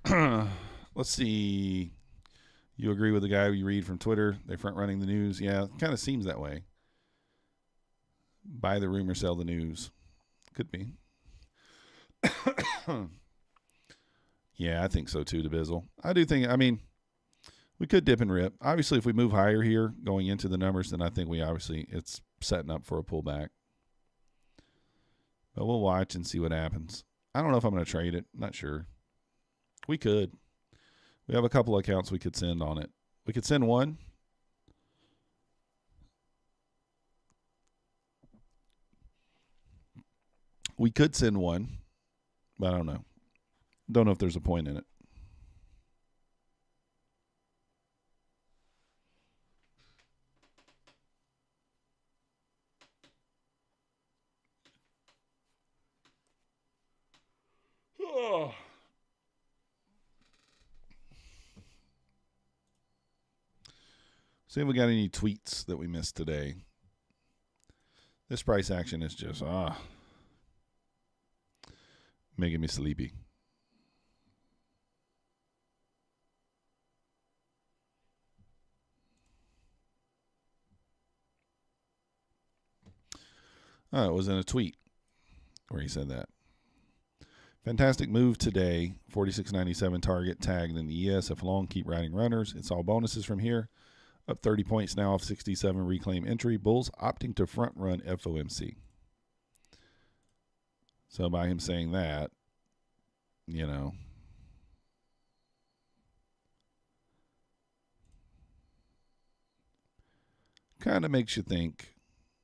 Let's see. You agree with the guy you read from Twitter? They front running the news. Yeah, it kind of seems that way. Buy the rumor, sell the news. Could be. Yeah, I think so too, DeBizzle. I do think, I mean, we could dip and rip. Obviously, if we move higher here going into the numbers, then I think it's setting up for a pullback. But we'll watch and see what happens. I don't know if I'm going to trade it. Not sure. We could. We have a couple of accounts we could send on it. We could send one. We could send one, but I don't know. Don't know if there's a point in it. Oh. See if we got any tweets that we missed today. This price action is just making me sleepy. Oh, it was in a tweet where he said that. Fantastic move today. 46.97 target tagged in the ES. If long, keep riding runners. It's all bonuses from here. Up 30 points now off 67 reclaim entry. Bulls opting to front run FOMC. So by him saying that, you know, kind of makes you think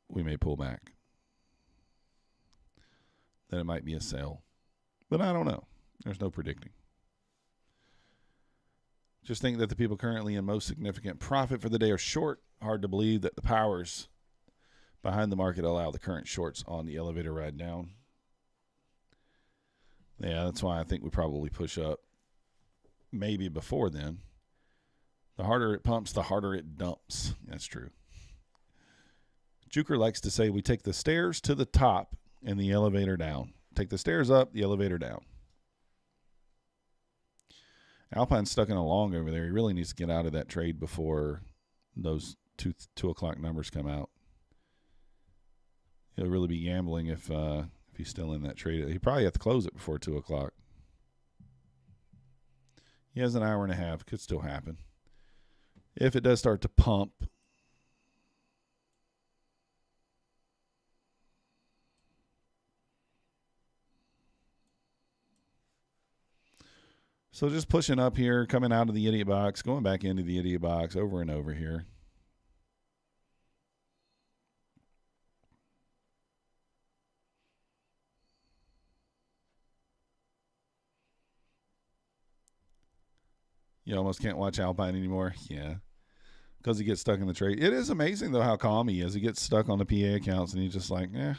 we may pull back. That it might be a sell. But I don't know. There's no predicting. Just think that the people currently in most significant profit for the day are short. Hard to believe that the powers behind the market allow the current shorts on the elevator ride down. Yeah, that's why I think we probably push up maybe before then. The harder it pumps, the harder it dumps. That's true. Juker likes to say we take the stairs to the top and the elevator down. Take the stairs up, the elevator down. Alpine's stuck in a long over there. He really needs to get out of that trade before those 2 o'clock numbers come out. He'll really be gambling if he's still in that trade. He probably have to close it before 2 o'clock. He has an hour and a half. Could still happen. If it does start to pump, so just pushing up here, coming out of the idiot box, going back into the idiot box over and over here. You almost can't watch Alpine anymore. Yeah, because he gets stuck in the trade. It is amazing, though, how calm he is. He gets stuck on the PA accounts, and he's just like, let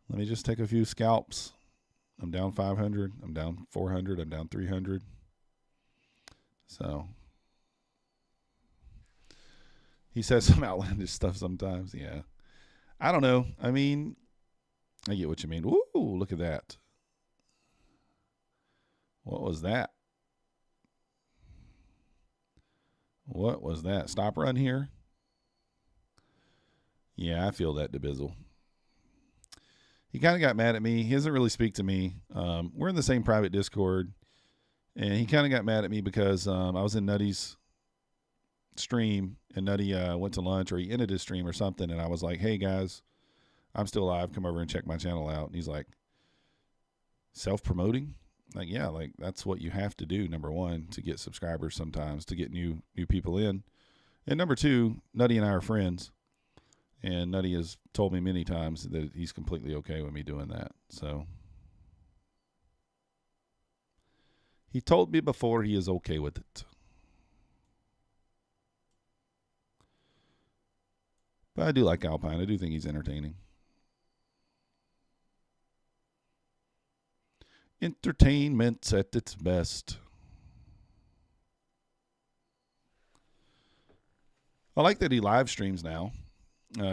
me just take a few scalps. I'm down 500. I'm down 400. I'm down 300. So he says some outlandish stuff sometimes. Yeah. I don't know. I mean, I get what you mean. Ooh, look at that. What was that? What was that? Stop run here? Yeah, I feel that, DeBizzle. He kind of got mad at me. He doesn't really speak to me. We're in the same private Discord, and he kind of got mad at me because I was in Nutty's stream, and Nutty went to lunch, or he ended his stream or something, and I was like, hey, guys, I'm still live. Come over and check my channel out. And he's like, self-promoting? Like, yeah, like that's what you have to do, number one, to get subscribers sometimes, to get new people in. And number two, Nutty and I are friends. And Nutty has told me many times that he's completely okay with me doing that. So he told me before he is okay with it. But I do like Alpine. I do think he's entertaining. Entertainment's at its best. I like that he live streams now.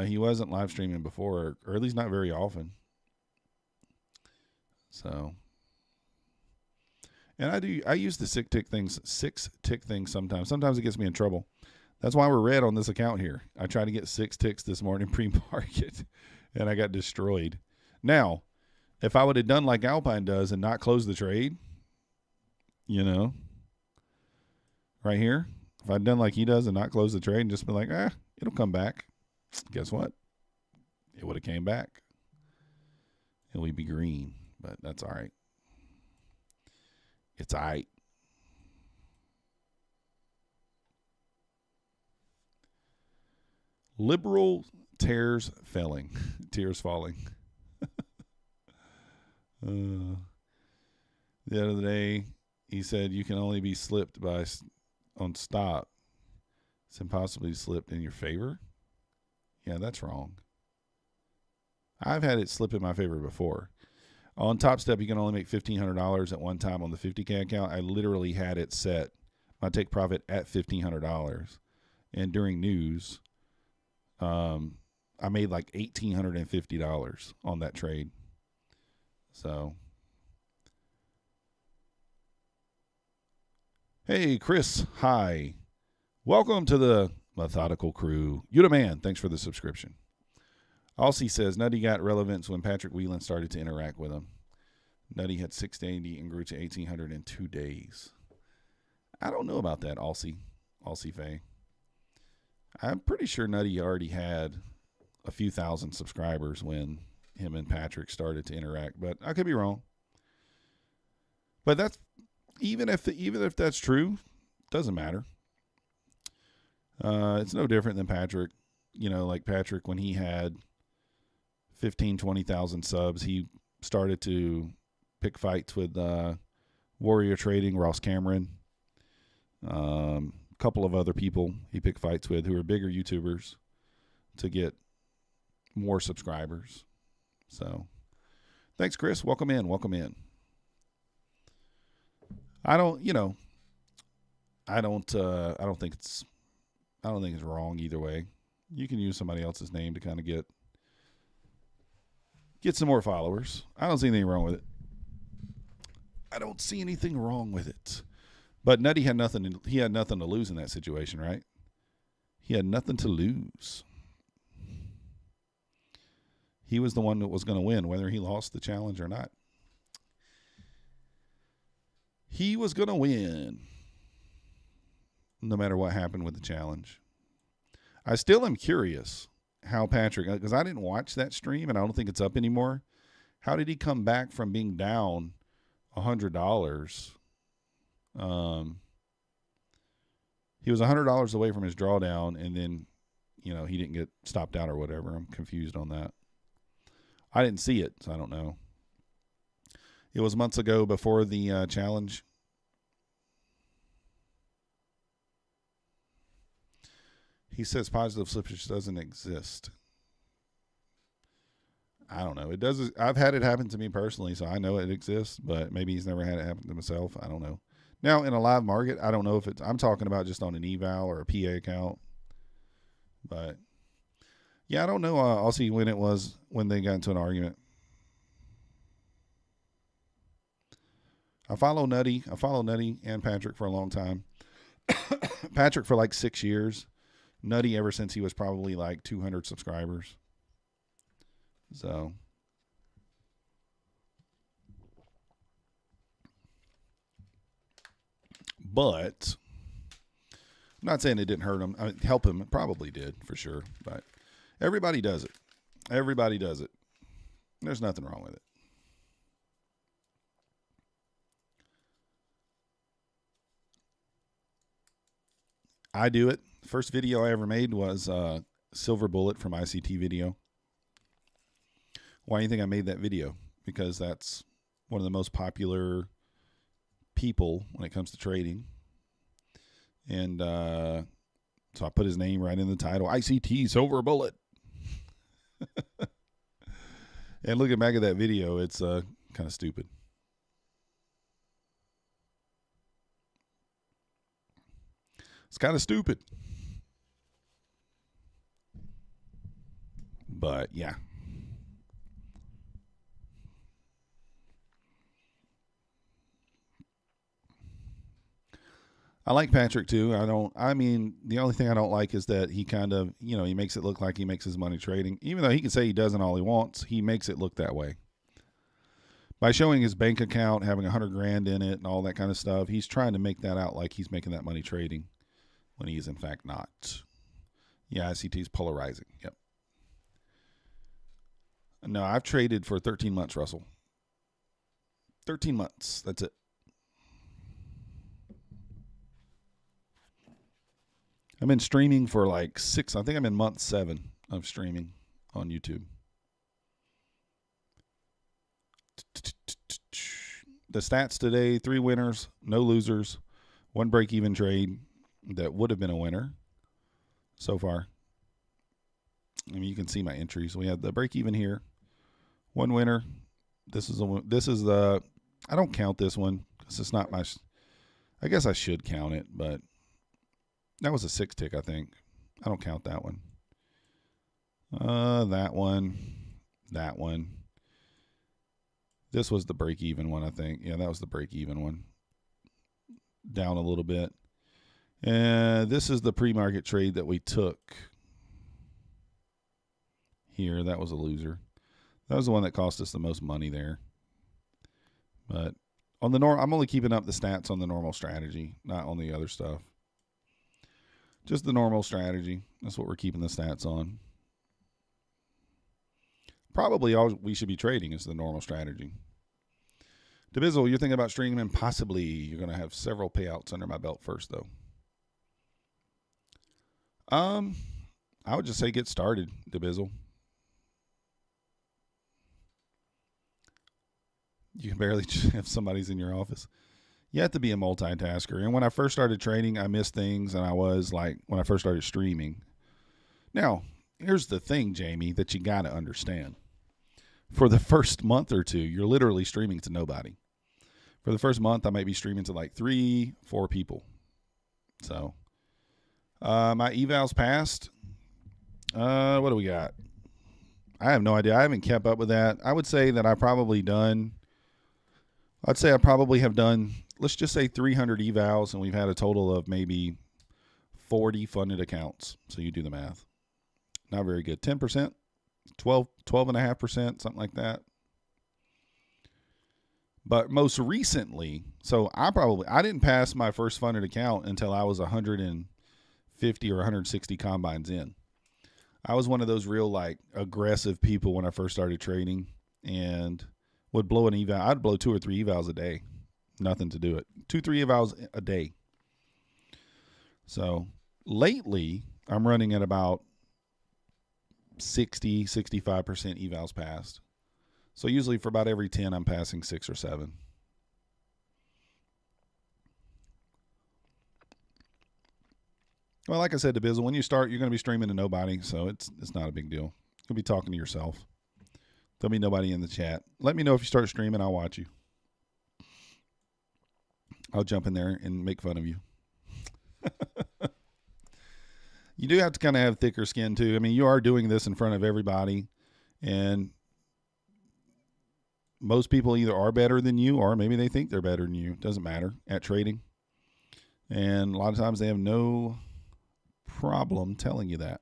He wasn't live streaming before, or at least not very often. So, and I use the 6 tick things sometimes. Sometimes it gets me in trouble. That's why we're red on this account here. I tried to get 6 ticks this morning pre-market, and I got destroyed. Now, if I would have done like Alpine does and not close the trade, you know, right here. If I'd done like he does and not close the trade and just been like, it'll come back. Guess what? It would have came back. And we'd be green, but that's all right. It's all right. Liberal tears falling. Tears falling. The other day, he said you can only be slipped on stop. It's impossibly slipped in your favor. Yeah, that's wrong. I've had it slip in my favor before. On Topstep, you can only make $1,500 at one time on the 50K account. I literally had it set. My take profit at $1,500. And during news, I made like $1,850 on that trade. So, hey, Chris, hi. Welcome to the Methodical Crew. You the man. Thanks for the subscription. Aussie says, Nutty got relevance when Patrick Whelan started to interact with him. Nutty had 680 and grew to 1,800 in 2 days. I don't know about that, Aussie Faye. I'm pretty sure Nutty already had a few thousand subscribers when him and Patrick started to interact, but I could be wrong. But that's even if that's true, doesn't matter. It's no different than Patrick. You know, like Patrick, when he had 15, 20,000 subs, he started to pick fights with Warrior Trading, Ross Cameron, a couple of other people he picked fights with who are bigger YouTubers to get more subscribers. So, thanks, Chris. Welcome in. I don't think it's wrong either way. You can use somebody else's name to kind of get some more followers. I don't see anything wrong with it. But Nutty had nothing. He had nothing to lose in that situation, right? He had nothing to lose. He was the one that was going to win, whether he lost the challenge or not. He was going to win, no matter what happened with the challenge. I still am curious how Patrick, because I didn't watch that stream and I don't think it's up anymore. How did he come back from being down $100? He was $100 away from his drawdown, and then, he didn't get stopped out or whatever. I'm confused on that. I didn't see it, so I don't know. It was months ago before the challenge. He says positive slippage doesn't exist. I don't know. It does. I've had it happen to me personally, so I know it exists, but maybe he's never had it happen to himself. I don't know. Now, in a live market, I don't know if I'm talking about just on an eval or a PA account. But, yeah, I don't know. I'll see when it was when they got into an argument. I follow Nutty and Patrick for a long time. Patrick for like 6 years. Nutty ever since he was probably like 200 subscribers. So, but I'm not saying it didn't hurt him. Help him. It probably did for sure. But everybody does it. There's nothing wrong with it. I do it. First video I ever made was Silver Bullet from ICT Video. Why do you think I made that video? Because that's one of the most popular people when it comes to trading. And so I put his name right in the title, ICT Silver Bullet. And looking back at that video, it's kind of stupid. It's kind of stupid. But yeah. I like Patrick too. The only thing I don't like is that he kind of, he makes it look like he makes his money trading. Even though he can say he doesn't all he wants, he makes it look that way. by showing his bank account, having 100 grand in it and all that kind of stuff, he's trying to make that out like he's making that money trading when he is in fact not. Yeah, ICT is polarizing. Yep. No, I've traded for 13 months, Russell. 13 months. That's it. I've been streaming for like 6. I think I'm in month 7 of streaming on YouTube. The stats today: 3 winners, no losers, 1 break-even trade that would have been a winner so far. I mean, you can see my entries. We had the break-even here, 1 winner. This is the. I don't count this one because it's not my. I guess I should count it, but that was a 6 tick. I think I don't count that one. That one. This was the break-even one, I think. Yeah, that was the break-even one. Down a little bit. And this is the pre-market trade that we took here. That was a loser. That was the one that cost us the most money there. But on the I'm only keeping up the stats on the normal strategy, not on the other stuff. Just the normal strategy. That's what we're keeping the stats on. Probably all we should be trading is the normal strategy. DeBizzle, you're thinking about streaming? Possibly. You're going to have several payouts under my belt first, though. I would just say get started, DeBizzle. You can barely have somebody's in your office. You have to be a multitasker. And when I first started trading, I missed things, and I was like, when I first started streaming. Now, here's the thing, Jamie, that you got to understand. For the first month or 2, you're literally streaming to nobody. For the first month, I might be streaming to like 3, 4 people. So, my evals passed. What do we got? I have no idea. I haven't kept up with that. I would say that I probably have done, let's just say 300 evals, and we've had a total of maybe 40 funded accounts. So you do the math. Not very good. 10%, 12.5%, something like that. But most recently, so I didn't pass my first funded account until I was 150 or 160 combines in. I was one of those real like aggressive people when I first started trading and would blow an eval. I'd blow 2 or 3 evals a day. Nothing to do it. 2, 3 evals a day. So lately, I'm running at about 60, 65% evals passed. So usually for about every 10, I'm passing 6 or 7. Well, like I said to Bizzle, when you start, you're going to be streaming to nobody, so it's not a big deal. You'll be talking to yourself. There'll be nobody in the chat. Let me know if you start streaming. I'll watch you. I'll jump in there and make fun of you. You do have to kind of have thicker skin, too. I mean, you are doing this in front of everybody, and most people either are better than you or maybe they think they're better than you. It doesn't matter at trading. And a lot of times they have no problem telling you that.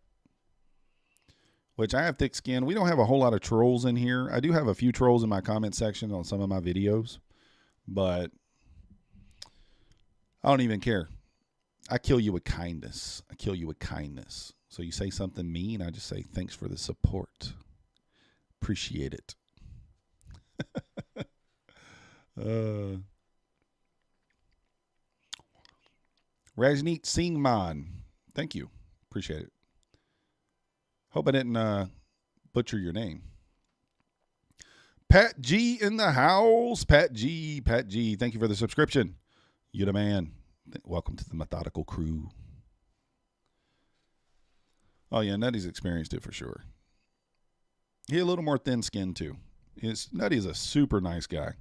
Which I have thick skin. We don't have a whole lot of trolls in here. I do have a few trolls in my comment section on some of my videos, but I don't even care. I kill you with kindness. I kill you with kindness. So you say something mean, I just say thanks for the support. Appreciate it. Rajneet Singhman. Thank you. Appreciate it. Hope I didn't butcher your name. Pat G in the house. Pat G. Thank you for the subscription. You the man. Welcome to the methodical crew. Oh, yeah, Nutty's experienced it for sure. He a little more thin-skinned, too. Nutty is a super nice guy.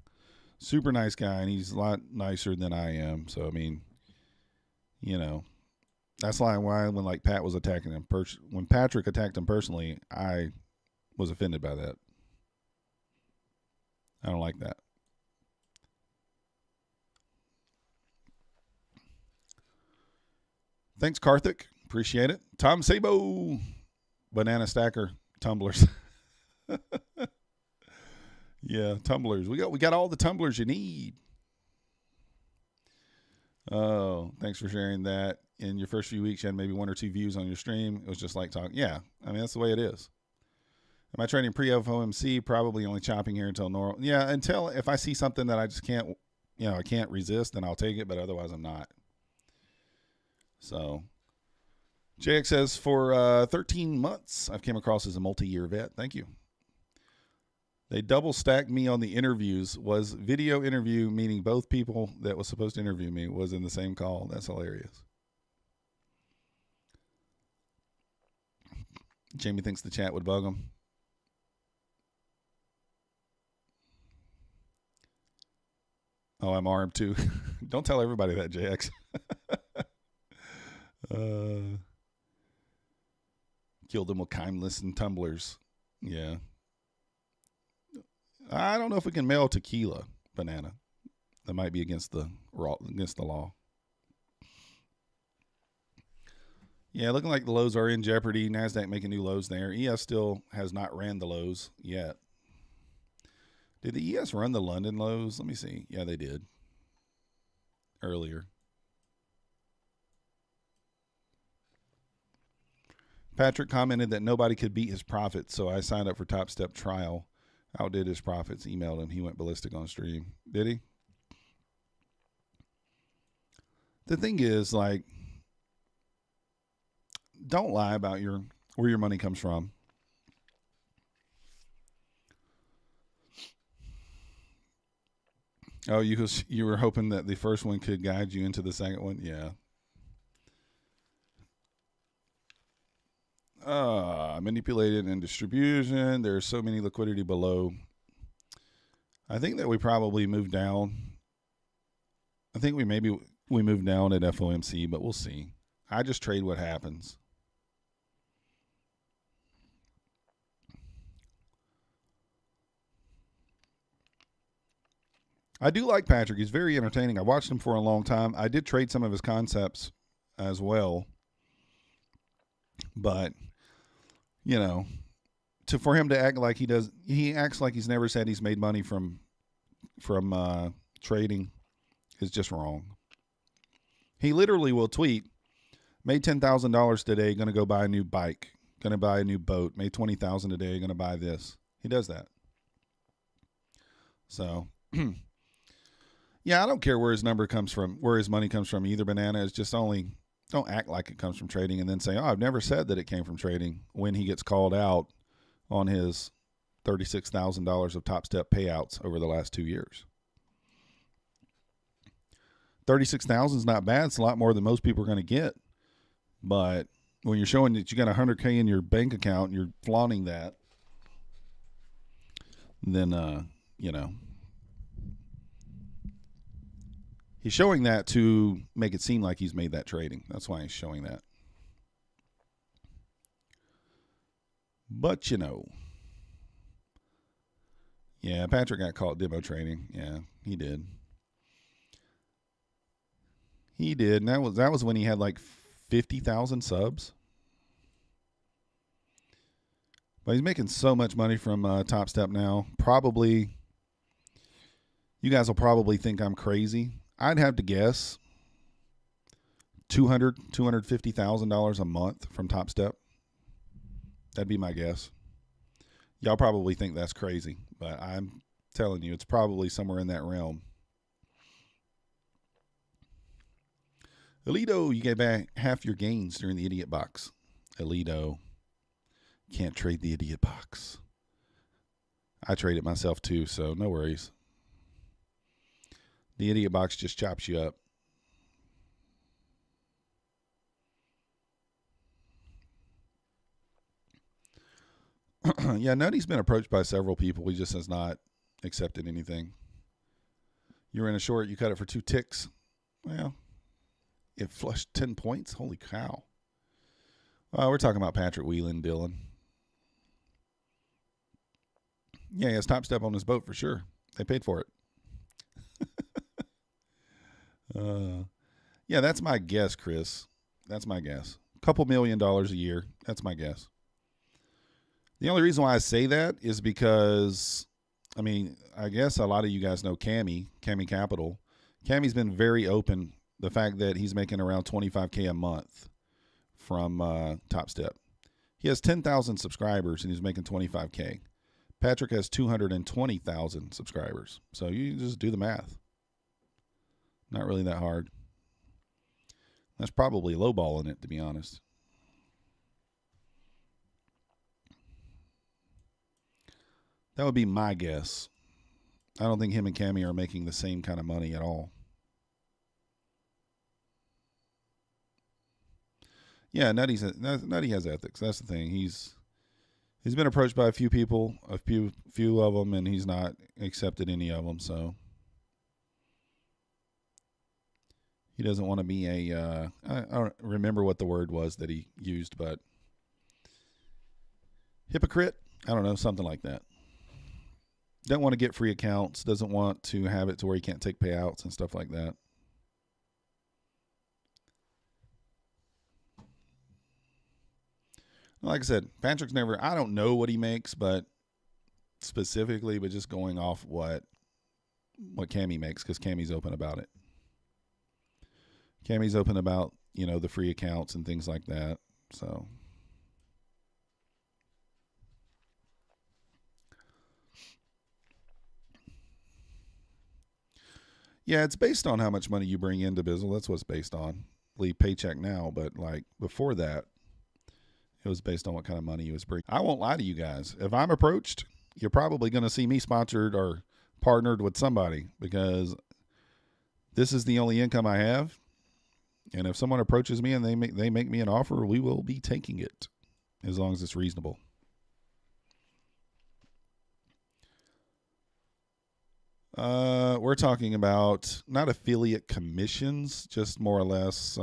Super nice guy, and he's a lot nicer than I am. So, I mean, you know, that's why when like Pat was attacking him, when Patrick attacked him personally, I was offended by that. I don't like that. Thanks, Karthik. Appreciate it. Tom Sabo. Banana stacker tumblers. Yeah, tumblers. We got all the tumblers you need. Oh, thanks for sharing that. In your first few weeks, you had maybe 1 or 2 views on your stream. It was just like talking. Yeah, I mean, that's the way it is. Am I trading pre-FOMC? Probably only chopping here until normal. Yeah, until if I see something that I just can't, I can't resist, then I'll take it, but otherwise I'm not. So, JX says, for 13 months, I've came across as a multi-year vet. Thank you. They double stacked me on the interviews. Was video interview, meaning both people that was supposed to interview me was in the same call. That's hilarious. Jamie thinks the chat would bug him. Oh, I'm armed too. Don't tell everybody that, JX. Killed them with kindness and tumblers. Yeah. I don't know if we can mail tequila banana. That might be against the law. Yeah, looking like the lows are in jeopardy. Nasdaq making new lows there. ES still has not ran the lows yet. Did the ES run the London lows? Let me see. Yeah, they did. Earlier. Patrick commented that nobody could beat his profits, so I signed up for Topstep trial. Outdid his profits. Emailed him. He went ballistic on stream. Did he? The thing is, like, don't lie about where your money comes from. Oh, you were hoping that the first one could guide you into the second one? Yeah. Manipulated and distribution. There's so many liquidity below. I think that we probably moved down. I think we moved down at FOMC, but we'll see. I just trade what happens. I do like Patrick. He's very entertaining. I watched him for a long time. I did trade some of his concepts as well. But, for him to act like he acts like he's never said he's made money from trading is just wrong. He literally will tweet, made $10,000 today, going to go buy a new bike, going to buy a new boat, made $20,000 today, going to buy this. He does that. So, yeah, I don't care where his number comes from, where his money comes from either, Banana. It's just only, don't act like it comes from trading and then say, oh, I've never said that it came from trading when he gets called out on his $36,000 of Topstep payouts over the last 2 years. 36,000 is not bad. It's a lot more than most people are going to get. But when you're showing that you got $100K in your bank account and you're flaunting that, then, he's showing that to make it seem like he's made that trading. That's why he's showing that. But, yeah, Patrick got caught demo trading. Yeah, he did. He did. And that was when he had like 50,000 subs. But he's making so much money from Topstep now. Probably, you guys will probably think I'm crazy. I'd have to guess $250,000 a month from Topstep. That'd be my guess. Y'all probably think that's crazy, but I'm telling you, it's probably somewhere in that realm. Alito, you get back half your gains during the idiot box. Alito, can't trade the idiot box. I trade it myself too, so no worries. The idiot box just chops you up. Yeah, Nutty's been approached by several people. He just has not accepted anything. You were in a short, you cut it for 2 ticks. Well, it flushed 10 points. Holy cow. We're talking about Patrick Whelan, Dylan. Yeah, he has Topstep on his boat for sure. They paid for it. Yeah, that's my guess, Chris. That's my guess. A couple $1 million a year. That's my guess. The only reason why I say that is because I mean, I guess a lot of you guys know Cami Capital. Cami's been very open. The fact that he's making around $25K a month from Topstep. He has 10,000 subscribers and he's making $25K. Patrick has 220,000 subscribers. So you just do the math. Not really that hard. That's probably lowballing it, to be honest. That would be my guess. I don't think him and Cammy are making the same kind of money at all. Yeah, Nutty has ethics. That's the thing. He's been approached by a few people, a few of them, and he's not accepted any of them. So he doesn't want to be a. I don't remember what the word was that he used, but hypocrite. I don't know, something like that. Don't want to get free accounts. Doesn't want to have it to where he can't take payouts and stuff like that. Like I said, Patrick's never, I don't know what he makes, but specifically, but just going off what Cammy makes, because Cammy's open about it. Cammy's open about, the free accounts and things like that. So. Yeah, it's based on how much money you bring into Bizzle. That's what it's based on. Leave paycheck now, but like before that, it was based on what kind of money you was bringing. I won't lie to you guys. If I'm approached, you're probably going to see me sponsored or partnered with somebody, because this is the only income I have. And if someone approaches me and they make me an offer, we will be taking it as long as it's reasonable. We're talking about not affiliate commissions, just more or less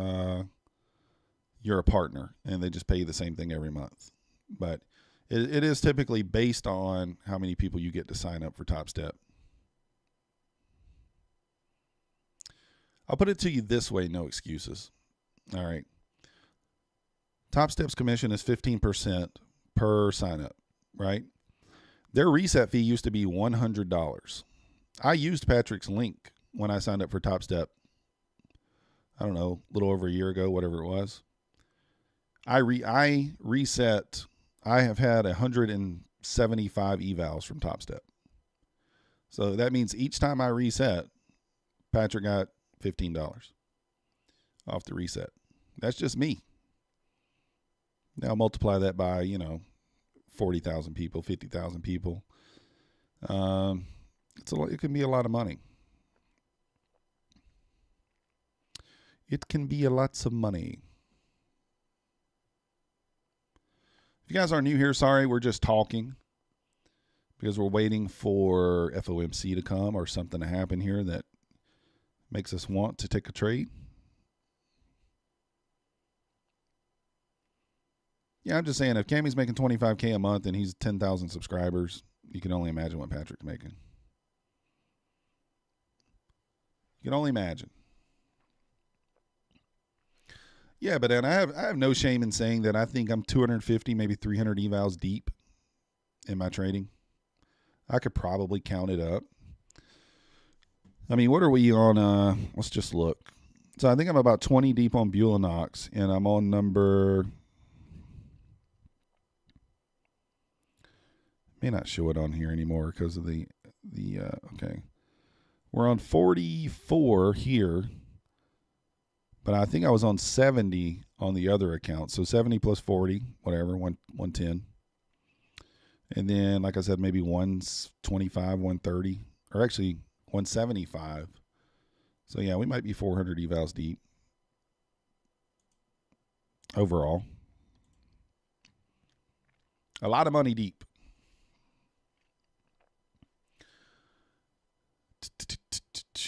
you're a partner and they just pay you the same thing every month. But it is typically based on how many people you get to sign up for Topstep. I'll put it to you this way, no excuses. All right. Topstep's commission is 15% per sign up, right? Their reset fee used to be $100. I used Patrick's link when I signed up for Topstep. I don't know, a little over a year ago, whatever it was. I reset. I have had 175 evals from Topstep. So that means each time I reset, Patrick got $15 off the reset. That's just me. Now multiply that by, 40,000 people, 50,000 people. It can be a lot of money. It can be lots of money. If you guys are new here, sorry, we're just talking because we're waiting for FOMC to come or something to happen here that makes us want to take a trade. Yeah, I'm just saying, if Cammy's making $25K a month and he's 10,000 subscribers, you can only imagine what Patrick's making. You can only imagine. Yeah, but then I have no shame in saying that I think I'm 250, maybe 300 evals deep in my trading. I could probably count it up. I mean, what are we on? Let's just look. So I think I'm about 20 deep on Bulenox, and I'm on number. May not show it on here anymore because of the okay. We're on 44 here, but I think I was on 70 on the other account. So 70 plus 40, whatever, 110. And then, like I said, maybe 125, 130, or actually 175. So yeah, we might be 400 evals deep overall. A lot of money deep.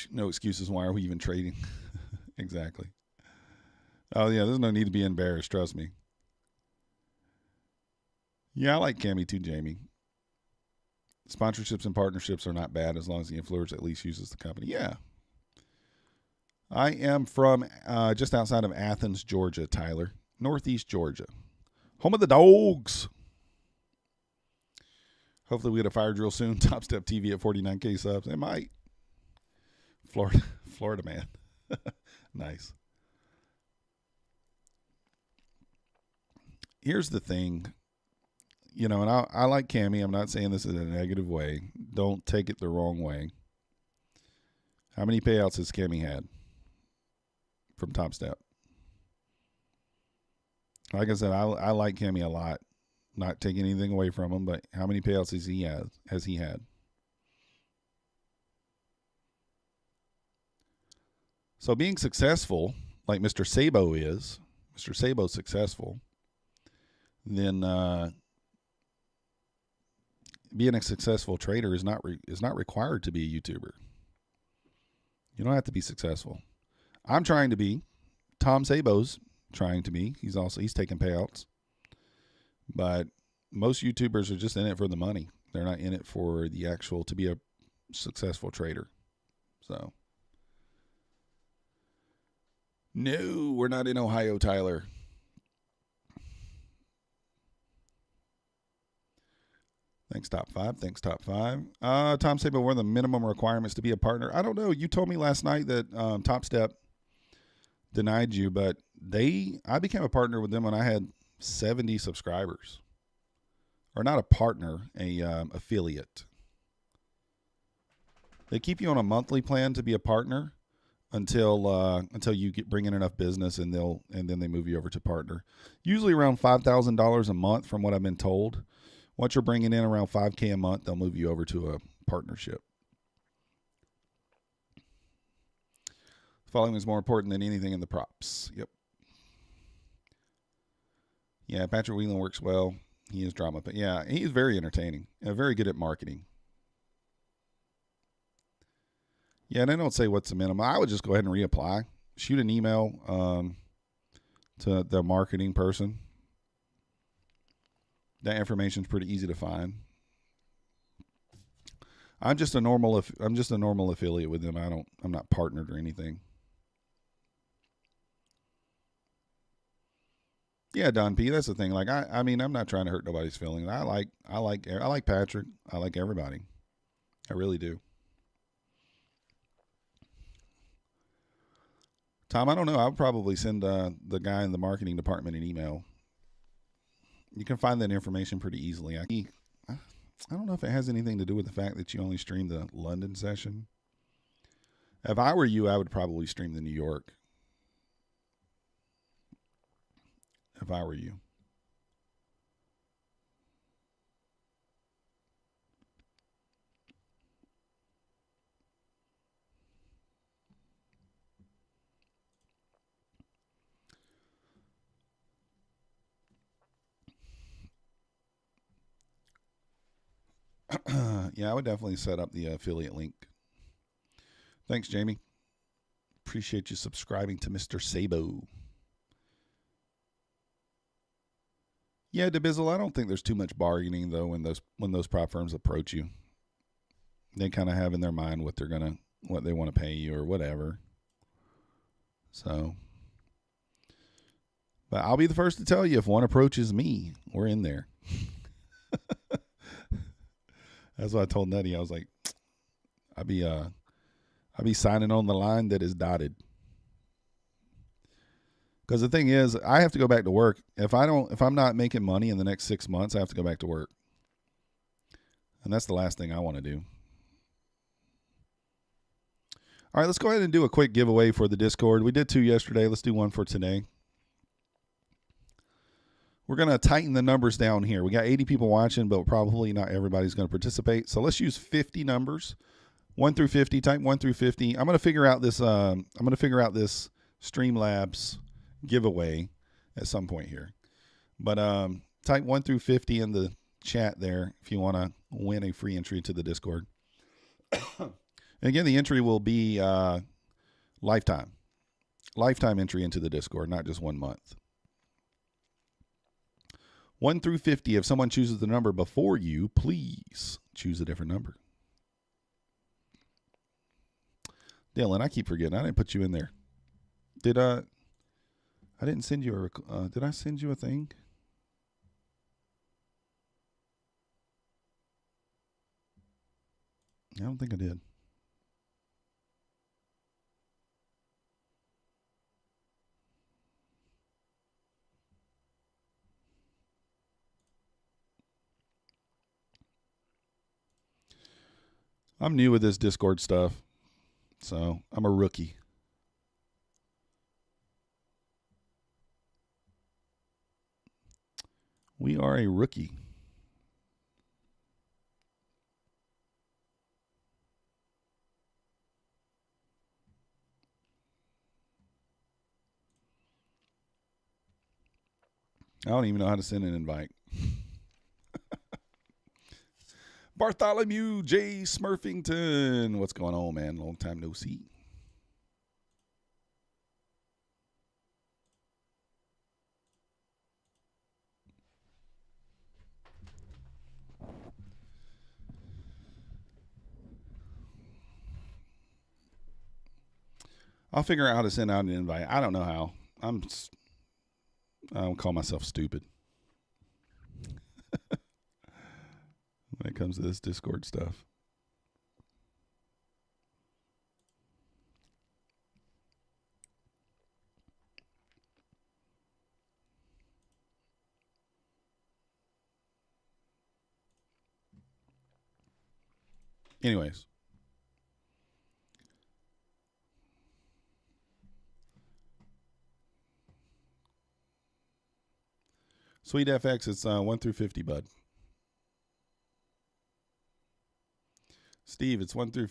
No excuses. Why are we even trading? Exactly. Oh, yeah, there's no need to be embarrassed. Trust me. Yeah, I like Cammy too, Jamie. Sponsorships and partnerships are not bad as long as the influencer at least uses the company. Yeah. I am from just outside of Athens, Georgia, Tyler. Northeast Georgia. Home of the dogs. Hopefully we get a fire drill soon. Topstep TV at 49K subs. It might. Florida man. Nice. Here's the thing. You know, and I like Cammy. I'm not saying this in a negative way. Don't take it the wrong way. How many payouts has Cammy had from Topstep? Like I said, I like Cammy a lot. Not taking anything away from him, but how many payouts has he had? So being successful, like Mr. Sabo is, Mr. Sabo's successful, then being a successful trader is not required to be a YouTuber. You don't have to be successful. I'm trying to be. Tom Sabo's trying to be. He's taking payouts. But most YouTubers are just in it for the money. They're not in it for the actual to be a successful trader. So no, we're not in Ohio, Tyler. Thanks, top five. Tom Sabo, what are the minimum requirements to be a partner? I don't know. You told me last night that Topstep denied you, but I became a partner with them when I had 70 subscribers. Or not a partner, a affiliate. They keep you on a monthly plan to be a partner until you bring in enough business, and then they move you over to partner. Usually around $5,000 a month, from what I've been told. Once you're bringing in around $5K a month, they'll move you over to a partnership. Following is more important than anything in the props. Yep. Yeah, Patrick Whelan works well. He is drama, but yeah, he's very entertaining and very good at marketing. Yeah, and they don't say what's the minimum. I would just go ahead and reapply. Shoot an email to the marketing person. That information is pretty easy to find. I'm just a normal affiliate with them. I'm not partnered or anything. Yeah, Don P. That's the thing. Like I mean, I'm not trying to hurt nobody's feelings. I like Patrick. I like everybody. I really do. Tom, I don't know. I would probably send the guy in the marketing department an email. You can find that information pretty easily. I don't know if it has anything to do with the fact that you only streamed the London session. If I were you, I would probably stream the New York. If I were you. Yeah, I would definitely set up the affiliate link. Thanks, Jamie. Appreciate you subscribing to Mr. Sabo. Yeah, DeBizzle, I don't think there's too much bargaining though when those prop firms approach you. They kind of have in their mind what they want to pay you or whatever. So, but I'll be the first to tell you if one approaches me, we're in there. That's what I told Nutty. I was like, I'll be signing on the line that is dotted. Because the thing is, I have to go back to work. If I'm not making money in the next 6 months, I have to go back to work. And that's the last thing I want to do. All right, let's go ahead and do a quick giveaway for the Discord. We did 2 yesterday. Let's do 1 for today. We're going to tighten the numbers down here. We got 80 people watching, but probably not everybody's going to participate. So let's use 50 numbers, 1 through 50. Type 1 through 50. I'm going to figure out this Streamlabs giveaway at some point here. But type 1 through 50 in the chat there if you want to win a free entry to the Discord. And again, the entry will be lifetime entry into the Discord, not just 1 month. 1 through 50. If someone chooses the number before you, please choose a different number. Dylan, I keep forgetting. I didn't put you in there. I didn't send you did I send you a thing? I don't think I did. I'm new with this Discord stuff, so I'm a rookie. We are a rookie. I don't even know how to send an invite. Bartholomew J. Smurfington. What's going on, man? Long time no see. I'll figure out how to send out an invite. I don't know how. I don't call myself stupid when it comes to this Discord stuff. Anyways. Sweet FX, it's 1 through 50, bud. Steve, it's 1 through...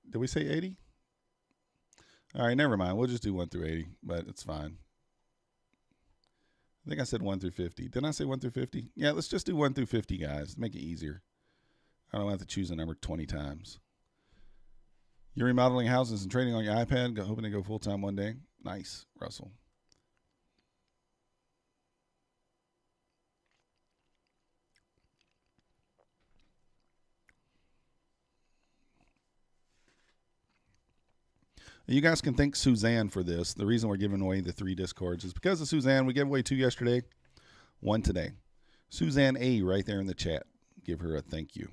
Did we say 80? All right, never mind. We'll just do 1 through 80, but it's fine. I think I said 1 through 50. Didn't I say 1 through 50? Yeah, let's just do 1 through 50, guys. Make it easier. I don't have to choose a number 20 times. You're remodeling houses and trading on your iPad, hoping to go full-time one day? Nice, Russell. You guys can thank Suzanne for this. The reason we're giving away the 3 Discords is because of Suzanne. We gave away 2 yesterday, 1 today. Suzanne A. right there in the chat. Give her a thank you.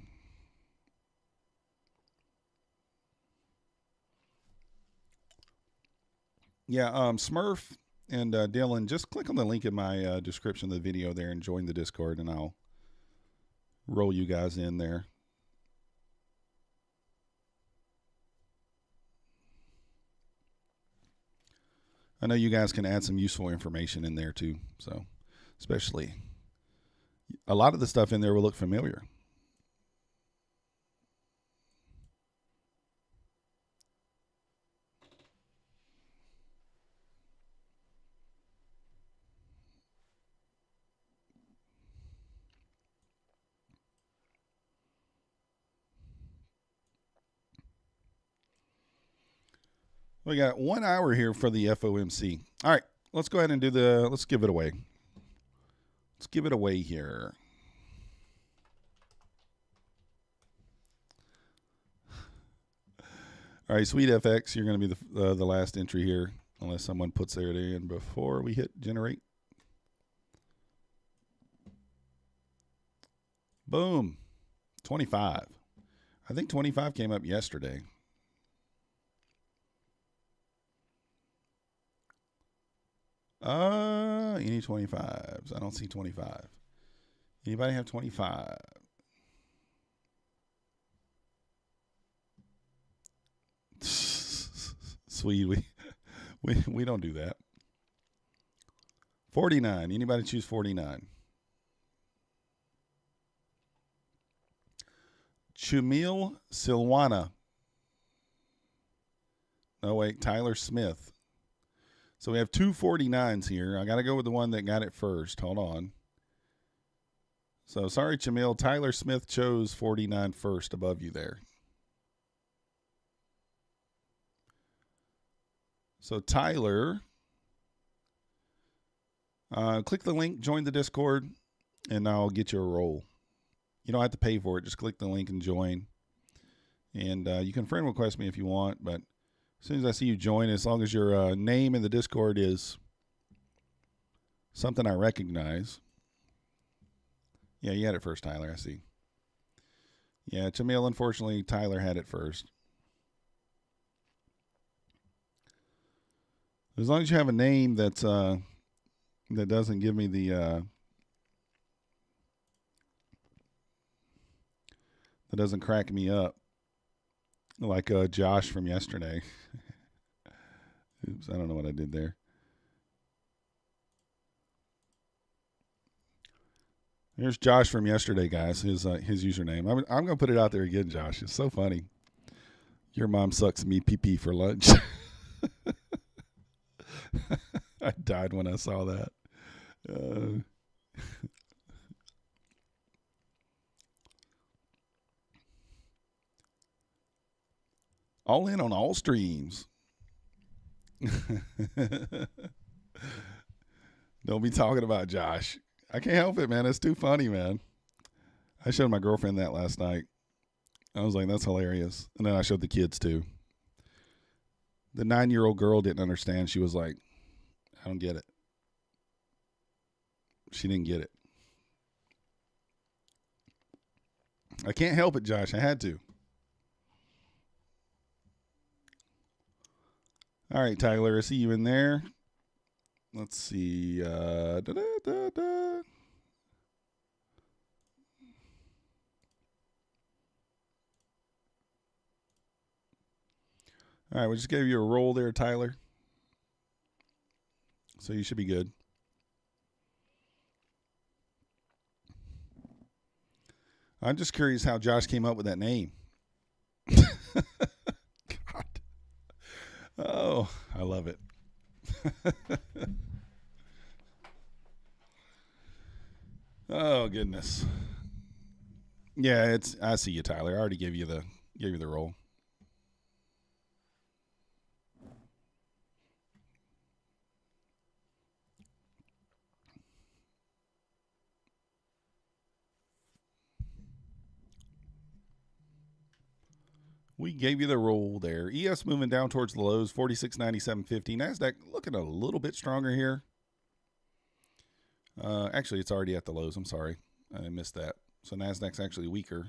Yeah, Smurf and Dylan, just click on the link in my description of the video there and join the Discord, and I'll roll you guys in there. I know you guys can add some useful information in there too. So, especially a lot of the stuff in there will look familiar. We got 1 hour here for the FOMC. All right, let's go ahead and let's give it away. Let's give it away here. All right, Sweet FX, you're going to be the last entry here, unless someone puts their in before we hit generate. Boom, 25. I think 25 came up yesterday. Any 25s? I don't see 25. Anybody have 25? Sweet, we don't do that. 49. Anybody choose 49? Chumil Silwana. No, wait, Tyler Smith. So we have 2 49s here. I got to go with the one that got it first. Hold on. So sorry, Chamil. Tyler Smith chose 49 first above you there. So Tyler, click the link, join the Discord, and I'll get you a roll. You don't have to pay for it. Just click the link and join. And you can friend request me if you want, but as soon as I see you join, as long as your name in the Discord is something I recognize. Yeah, you had it first, Tyler. I see. Yeah, Jamil, unfortunately, Tyler had it first. As long as you have a name that's that doesn't give me the that doesn't crack me up, like Josh from yesterday. Oops, I don't know what I did there. Here's Josh from yesterday, guys. His username. I'm gonna put it out there again, Josh. It's so funny. Your mom sucks me pee for lunch. I died when I saw that. All in on all streams. Don't be talking about Josh. I can't help it, man. It's too funny, man. I showed my girlfriend that last night. I was like, that's hilarious. And then I showed the kids too. The 9-year-old girl didn't understand. She was like, I don't get it. She didn't get it. I can't help it, Josh. I had to. All right, Tyler. I see you in there. Let's see. All right, we just gave you a roll there, Tyler. So you should be good. I'm just curious how Josh came up with that name. God. Oh, I love it. Oh, goodness. Yeah, I see you, Tyler. I already gave you the roll. We gave you the roll there. ES moving down towards the lows, 46.97.50. Nasdaq looking a little bit stronger here. Actually, it's already at the lows. I'm sorry. I missed that. So Nasdaq's actually weaker.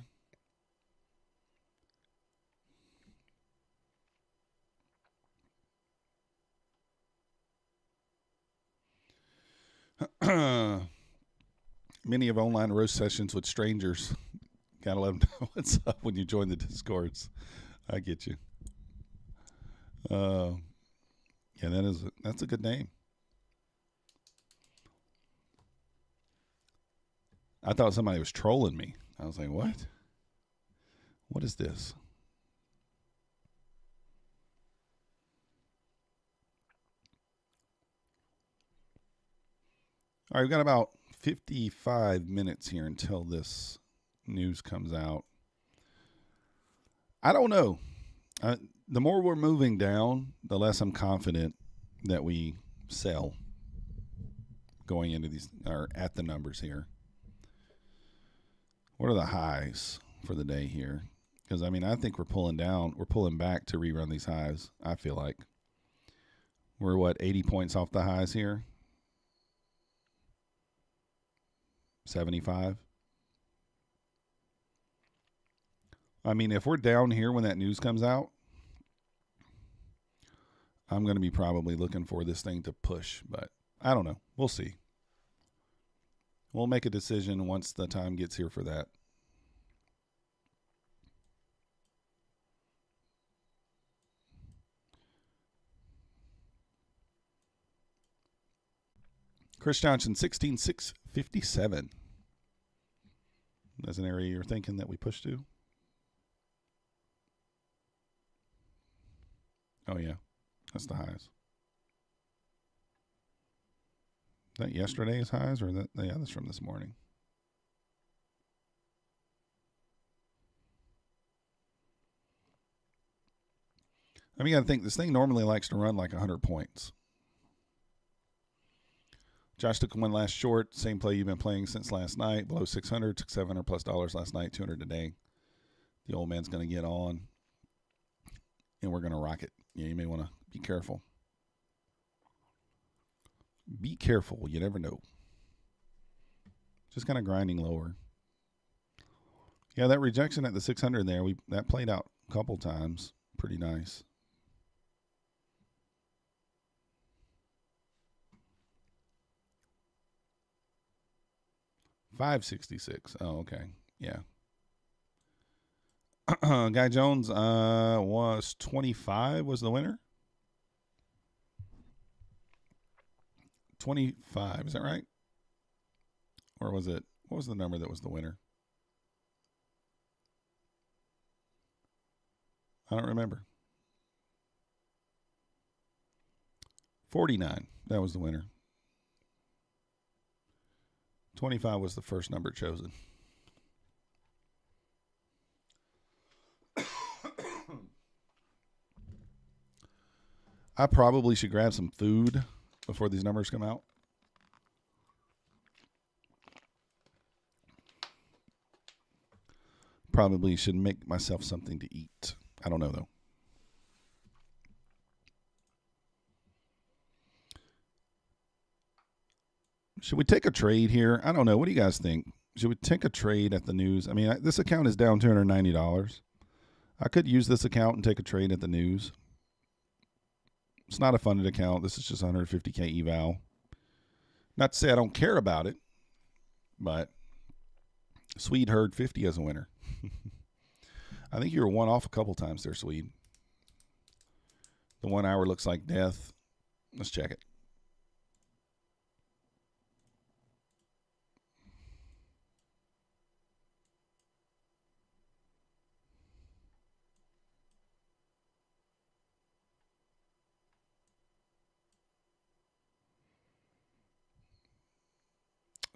Many of online roast sessions with strangers. Gotta let them know what's up when you join the Discords. I get you. Yeah, that's a good name. I thought somebody was trolling me. I was like, what? What is this? All right, we've got about 55 minutes here until this news comes out. I don't know. The more we're moving down, the less I'm confident that we sell going into these or at the numbers here. What are the highs for the day here? Because, I mean, I think we're pulling down. We're pulling back to rerun these highs, I feel like. We're, 80 points off the highs here? 75? I mean, if we're down here when that news comes out, I'm going to be probably looking for this thing to push. But I don't know. We'll see. We'll make a decision once the time gets here for that. Chris Johnson, 16,657. That's an area you're thinking that we push to? Oh, yeah. That's the highs. Is that yesterday's highs or that? Yeah, that's from this morning. I mean, you got to think this thing normally likes to run like 100 points. Josh took one last short. Same play you've been playing since last night. Below 600. Took $700 plus last night. 200 today. The old man's going to get on. And we're going to rock it. Yeah, you may want to be careful. Be careful. You never know. Just kind of grinding lower. Yeah, that rejection at the 600 there, that played out a couple times. Pretty nice. $5.66. Oh, okay. Yeah. Guy Jones was 25 was the winner. 25, is that right? Or was it, what was the number that was the winner? I don't remember. 49, that was the winner. 25 was the first number chosen. I probably should grab some food before these numbers come out. Probably should make myself something to eat. I don't know, though. Should we take a trade here? I don't know. What do you guys think? Should we take a trade at the news? I mean, this account is down $290. I could use this account and take a trade at the news. It's not a funded account. This is just 150K eval. Not to say I don't care about it, but Swede heard 50 as a winner. I think you were one off a couple times there, Swede. The 1 hour looks like death. Let's check it.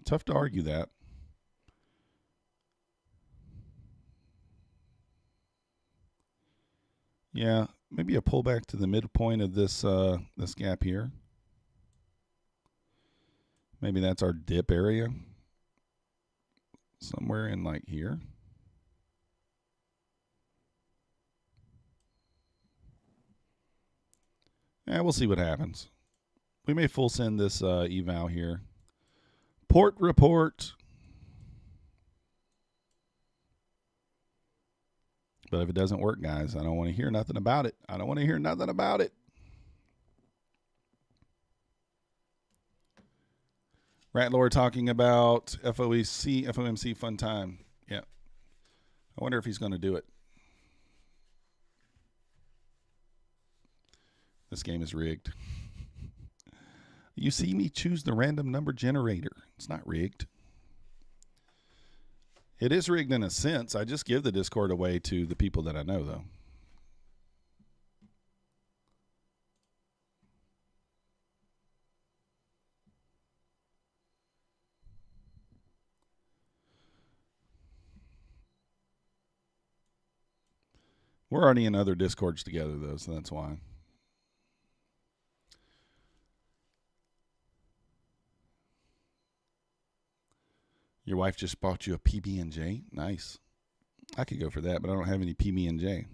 Tough to argue that. Yeah, maybe a pullback to the midpoint of this this gap here. Maybe that's our dip area. Somewhere in like here. Yeah, we'll see what happens. We may full send this eval here. Port report. But if it doesn't work, guys, I don't want to hear nothing about it. I don't want to hear nothing about it. Ratlord talking about FOMC fun time. Yeah. I wonder if he's going to do it. This game is rigged. You see me choose the random number generator. It's not rigged. It is rigged in a sense. I just give the Discord away to the people that I know, though. We're already in other Discords together, though, so that's why. Your wife just bought you a PB&J? Nice. I could go for that, but I don't have any PB&J.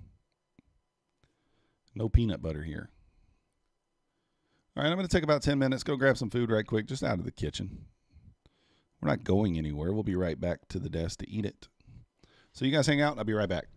No peanut butter here. All right, I'm going to take about 10 minutes, go grab some food right quick, just out of the kitchen. We're not going anywhere. We'll be right back to the desk to eat it. So you guys hang out, and I'll be right back.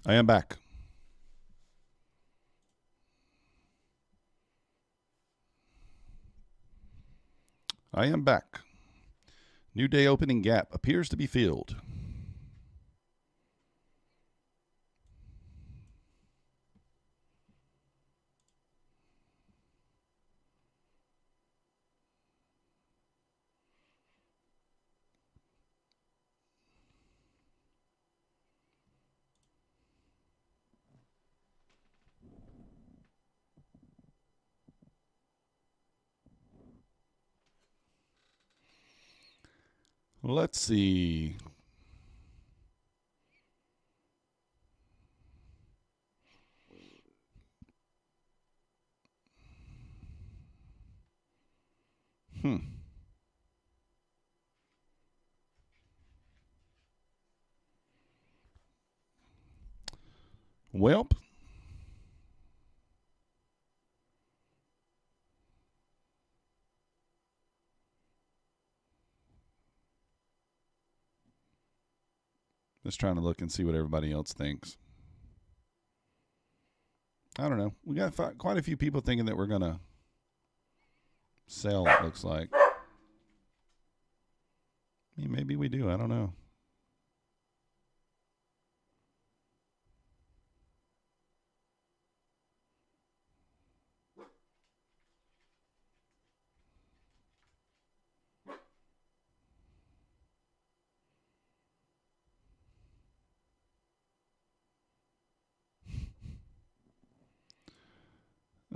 I am back. I am back. New day opening gap appears to be filled. Let's see. Welp. Just trying to look and see what everybody else thinks. I don't know. We got quite a few people thinking that we're going to sell, it looks like. I mean, maybe we do. I don't know.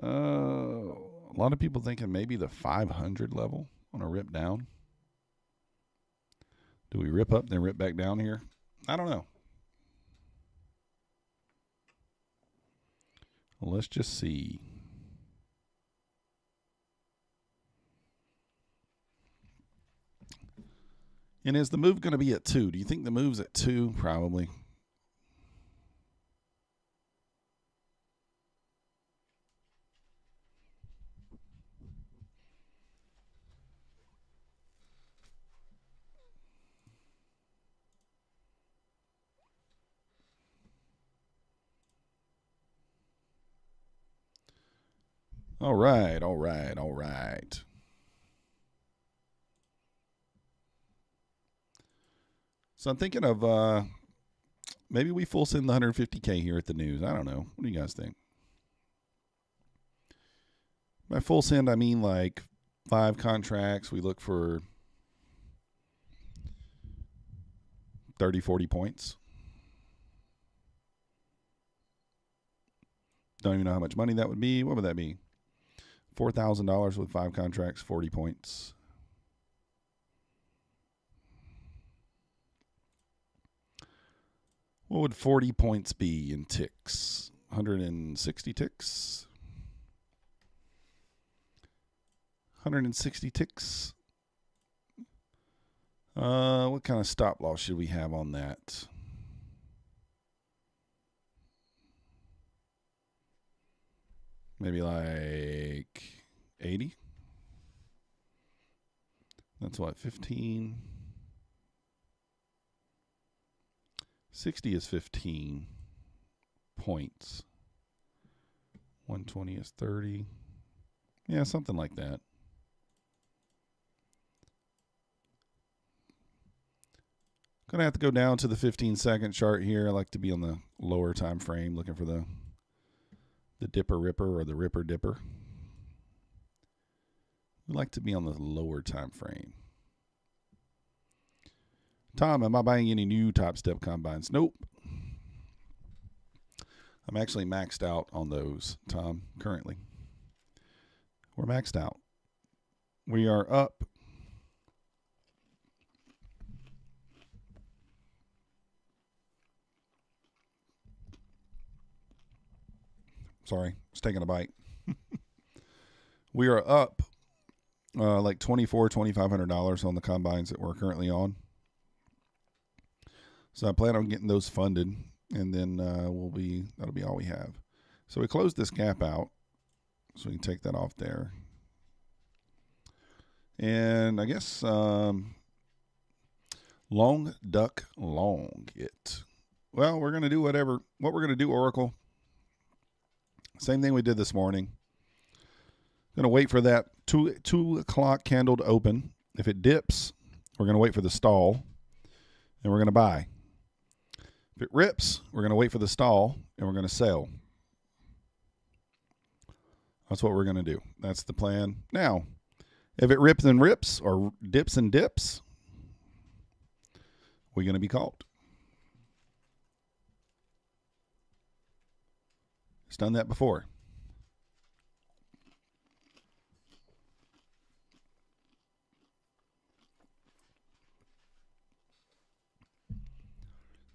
A lot of people thinking maybe the 500 level on a rip down. Do we rip up then rip back down here? I don't know. Well, let's just see. And is the move going to be at 2? Do you think the move's at 2? Probably. All right. So I'm thinking of maybe we full send the 150K here at the news. I don't know. What do you guys think? By full send, I mean like 5 contracts. We look for 30, 40 points. Don't even know how much money that would be. What would that be? $4,000 with 5 contracts, 40 points. What would 40 points be in ticks? 160 ticks? 160 ticks? What kind of stop loss should we have on that? Maybe like 80? That's what, 15? 60 is 15 points. 120 is 30. Yeah, something like that. Gonna have to go down to the 15-second chart here. I like to be on the lower time frame, looking for the dipper ripper or the ripper dipper. We like to be on the lower time frame. Tom, am I buying any new Topstep combines? Nope. I'm actually maxed out on those, Tom, currently. We're maxed out. We are up. Sorry, I was taking a bite. We are up like $2,400, $2,500 on the combines that we're currently on. So I plan on getting those funded, and then that'll be all we have. So we closed this gap out, so we can take that off there. And I guess long duck long it. Well, we're going to do what we're going to do, Oracle. Same thing we did this morning. Going to wait for that 2 o'clock candle to open. If it dips, we're going to wait for the stall, and we're going to buy. If it rips, we're going to wait for the stall, and we're going to sell. That's what we're going to do. That's the plan. Now, if it rips and rips or dips and dips, we're going to be caught. It's done that before.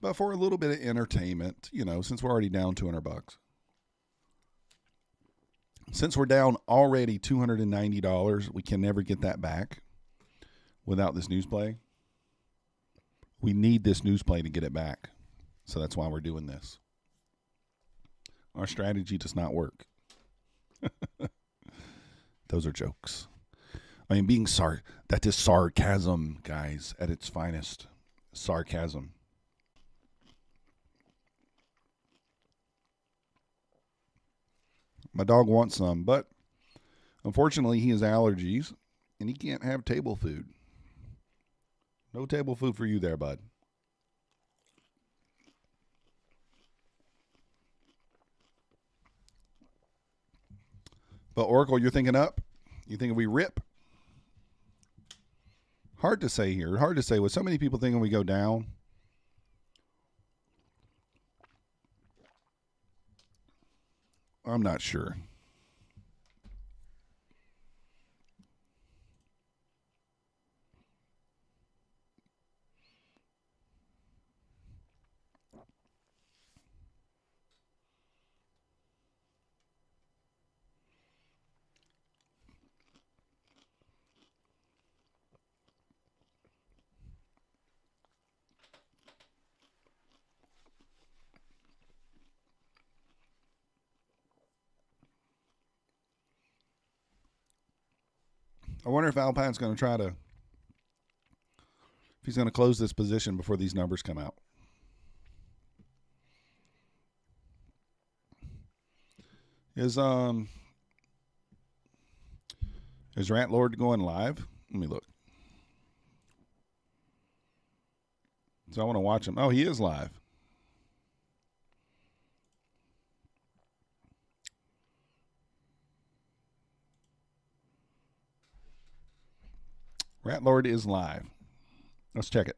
But for a little bit of entertainment, since we're already down $200. Since we're down already $290, we can never get that back without this news play. We need this news play to get it back. So that's why we're doing this. Our strategy does not work. Those are jokes. I mean, that is sarcasm, guys, at its finest. Sarcasm. My dog wants some, but unfortunately he has allergies and he can't have table food. No table food for you there, bud. But Oracle, you're thinking up? You thinking we rip? Hard to say here. Hard to say. With so many people thinking we go down. I'm not sure. I wonder if Alpine's going to if he's going to close this position before these numbers come out. Is Rat Lord going live? Let me look. So I want to watch him. Oh, he is live. Rat Lord is live. Let's check it.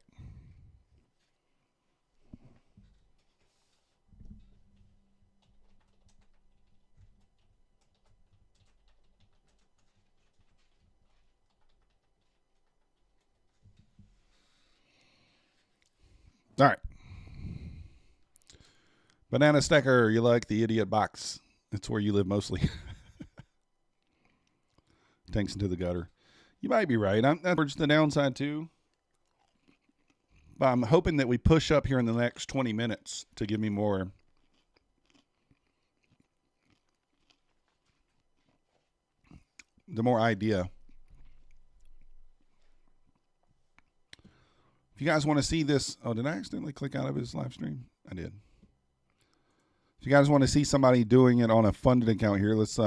All right. Banana Stacker, you like the idiot box. It's where you live mostly. Tanks into the gutter. You might be right. That's towards the downside too. But I'm hoping that we push up here in the next 20 minutes to give me more. The more idea. If you guys want to see this. Oh, did I accidentally click out of his live stream? I did. If you guys want to see somebody doing it on a funded account here, let's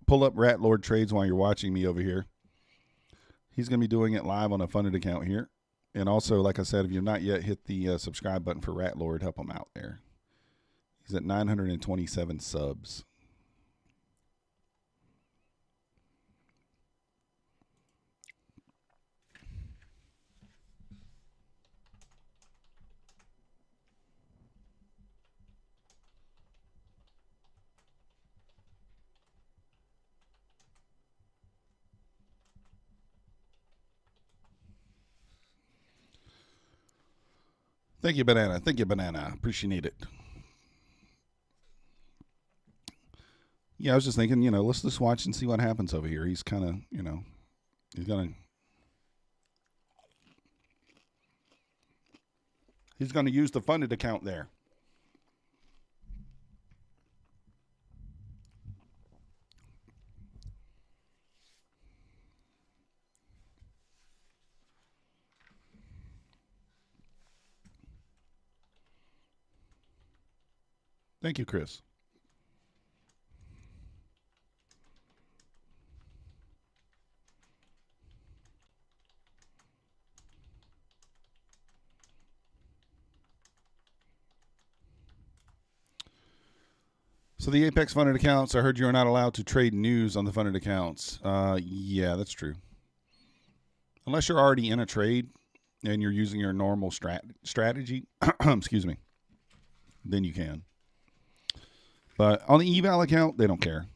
pull up Rat Lord Trades while you're watching me over here. He's going to be doing it live on a funded account here. And also, like I said, if you've not yet hit the subscribe button for Rat Lord, help him out there. He's at 927 subs. Thank you, Banana. Thank you, Banana. Appreciate it. Yeah, I was just thinking, let's just watch and see what happens over here. He's kind of, he's going to use the funded account there. Thank you, Chris. So the Apex funded accounts, I heard you are not allowed to trade news on the funded accounts. Yeah, that's true. Unless you're already in a trade and you're using your normal strategy, excuse me, then you can. But on the eval account, they don't care.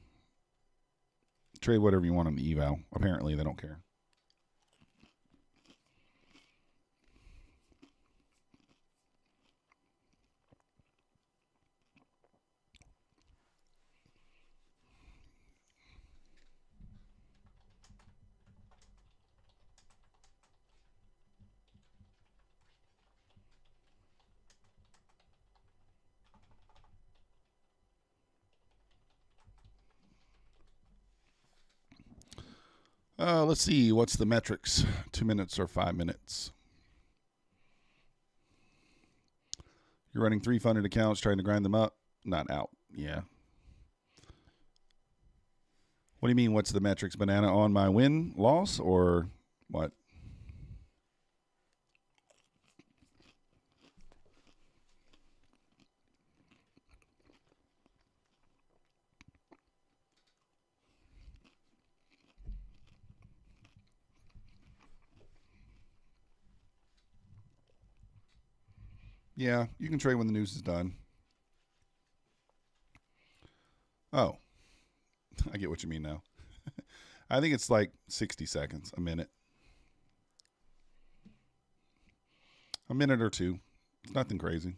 Trade whatever you want on the eval. Apparently, they don't care. Let's see. What's the metrics? 2 minutes or 5 minutes? You're running 3 funded accounts, trying to grind them up. Not out. Yeah. What do you mean? What's the metrics? Banana on my win loss or what? Yeah, you can trade when the news is done. Oh, I get what you mean now. I think it's like 60 seconds, a minute. A minute or two. It's nothing crazy.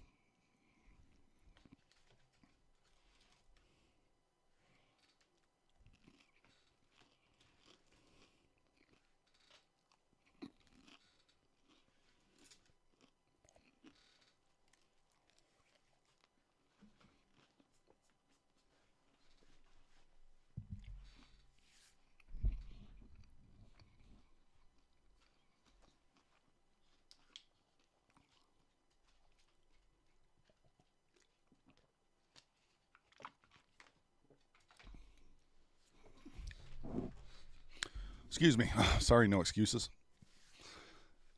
Excuse me. Sorry, no excuses.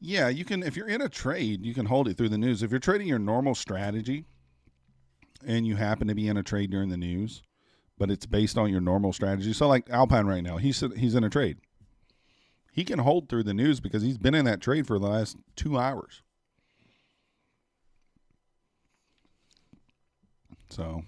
Yeah, you can, if you're in a trade, you can hold it through the news. If you're trading your normal strategy and you happen to be in a trade during the news, but it's based on your normal strategy. So like Alpine right now, he's in a trade. He can hold through the news because he's been in that trade for the last 2 hours. So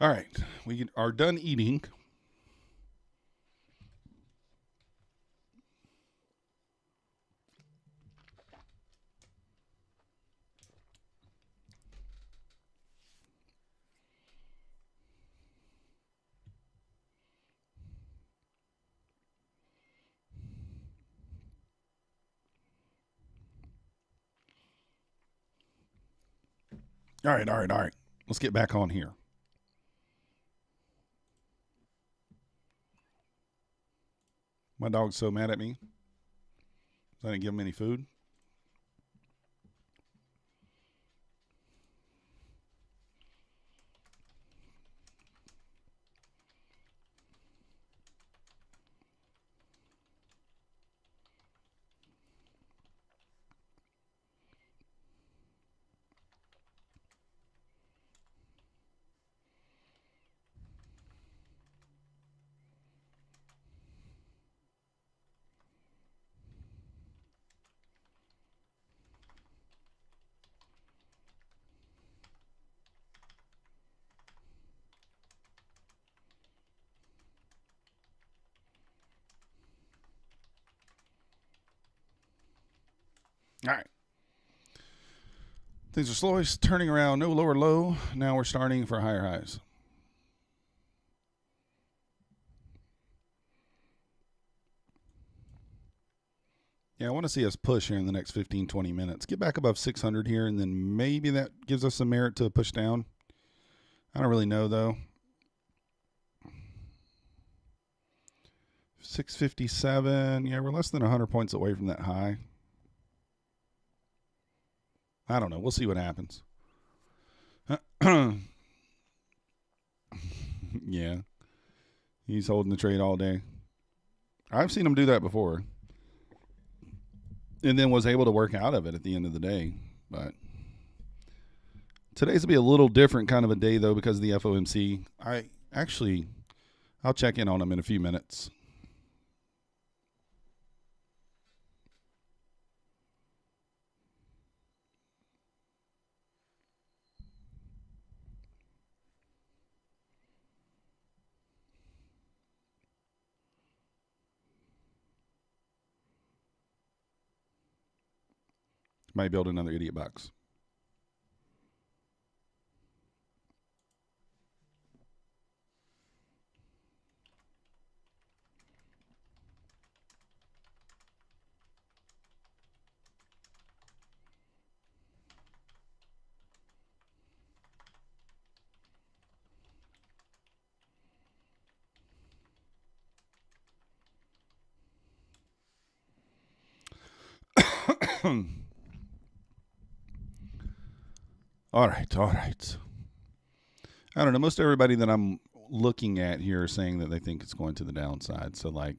all right, we are done eating. All right, all right, all right. Let's get back on here. My dog's so mad at me. I didn't give him any food. All right. Things are slowly turning around. No lower low. Now we're starting for higher highs. Yeah, I want to see us push here in the next 15, 20 minutes. Get back above 600 here, and then maybe that gives us some merit to push down. I don't really know, though. 657. Yeah, we're less than 100 points away from that high. I don't know. We'll see what happens. Yeah. He's holding the trade all day. I've seen him do that before. And then was able to work out of it at the end of the day. But today's will be a little different kind of a day, though, because of the FOMC. I'll check in on him in a few minutes. Might build another idiot box. All right. I don't know. Most everybody that I'm looking at here are saying that they think it's going to the downside. So, like,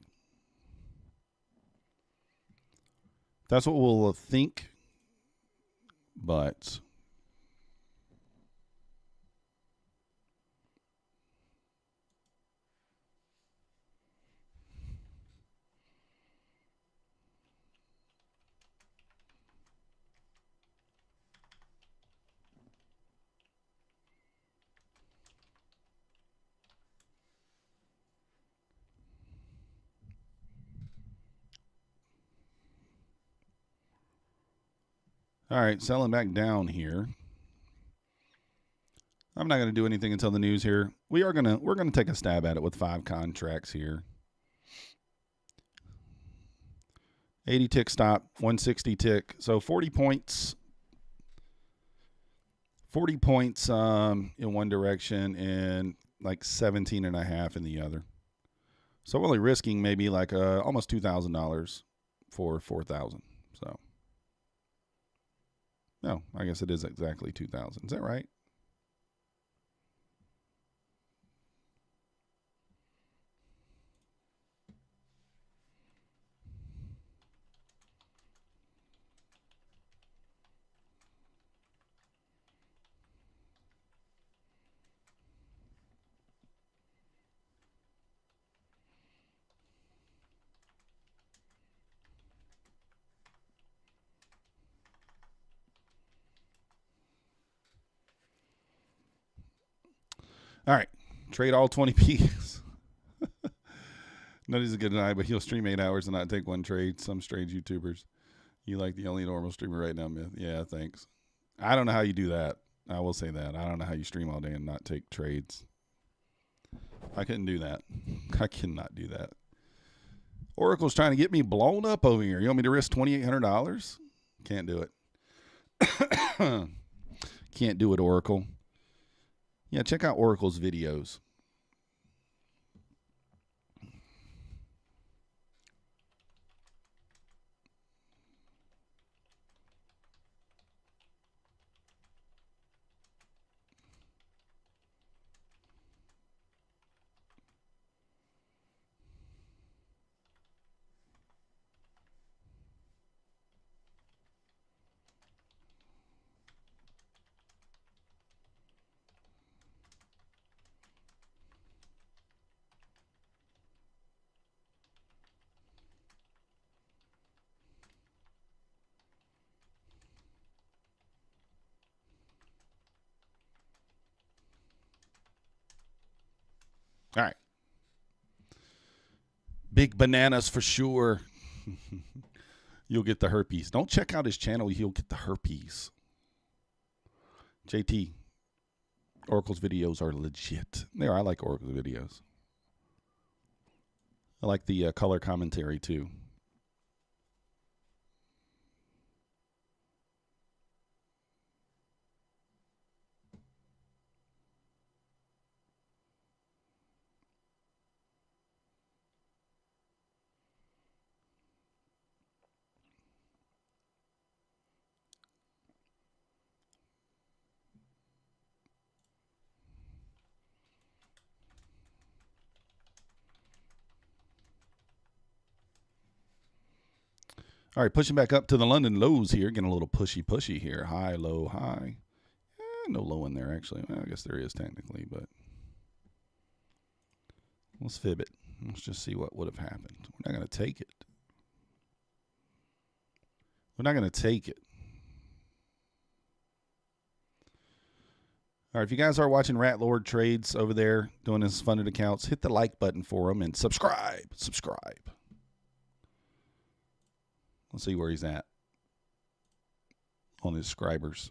that's what we'll think. But all right, selling back down here. I'm not going to do anything until the news here. We're going to take a stab at it with 5 contracts here. 80 tick stop, 160 tick. So 40 points. 40 points in one direction and like 17 and a half in the other. So only risking maybe like almost $2,000 for 4,000. So no, I guess it is exactly 2,000. Is that right? All right. Trade all 20 Ps. Nutty's a good guy, but he'll stream 8 hours and not take one trade. Some strange YouTubers. You like the only normal streamer right now, Myth. Yeah, thanks. I don't know how you do that. I will say that. I don't know how you stream all day and not take trades. I couldn't do that. I cannot do that. Oracle's trying to get me blown up over here. You want me to risk $2,800? Can't do it. Can't do it, Oracle. Yeah, check out Oracle's videos. All right. Big bananas for sure. You'll get the herpes. Don't check out his channel. You'll get the herpes. JT, Oracle's videos are legit. They are. I like Oracle's videos. I like the color commentary too. All right, pushing back up to the London lows here. Getting a little pushy here. High, low, high. No low in there, actually. Well, I guess there is technically, but let's fib it. Let's just see what would have happened. We're not going to take it. We're not going to take it. All right, if you guys are watching Rat Lord Trades over there doing his funded accounts, hit the like button for him and subscribe. Subscribe. Let's see where he's at on his subscribers.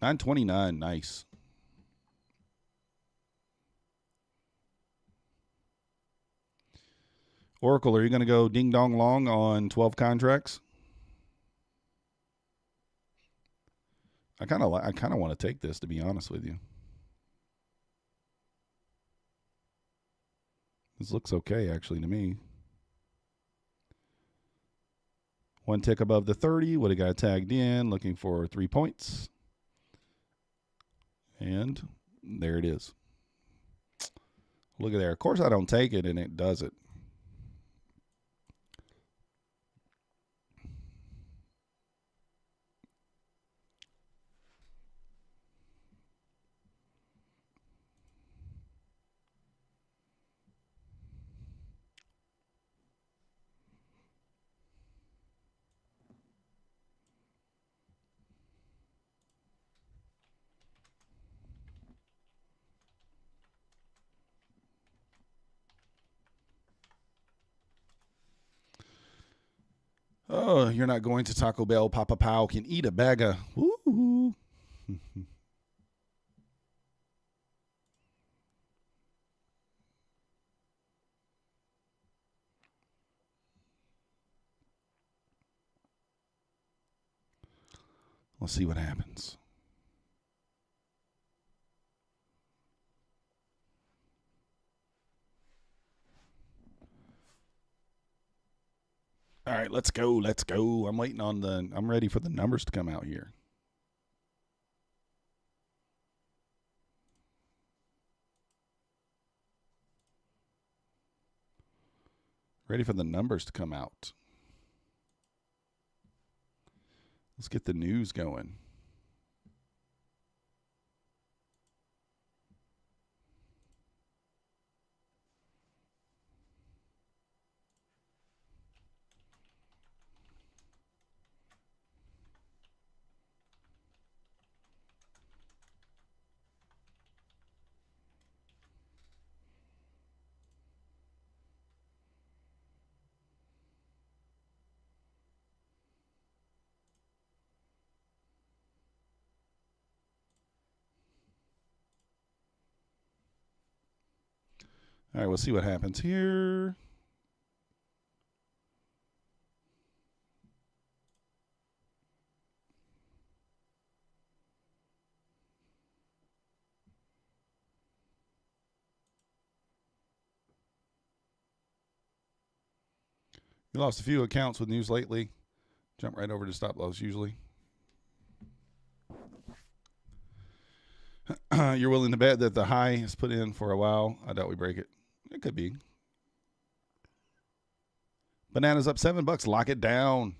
929, nice. Oracle, are you going to go ding dong long on 12 contracts? I kind of want to take this, to be honest with you. This looks okay, actually, to me. One tick above the 30. Would have got tagged in, looking for 3 points. And there it is. Look at there. Of course, I don't take it, and it does it. Oh, you're not going to Taco Bell. Papa Pow can eat a bag of. Woo. Let's see what happens. All right, let's go. Let's go. I'm waiting on I'm ready for the numbers to come out here. Ready for the numbers to come out. Let's get the news going. All right, we'll see what happens here. You lost a few accounts with news lately. Jump right over to stop loss usually. You're willing to bet that the high is put in for a while. I doubt we break it. It could be. Bananas up $7. Lock it down.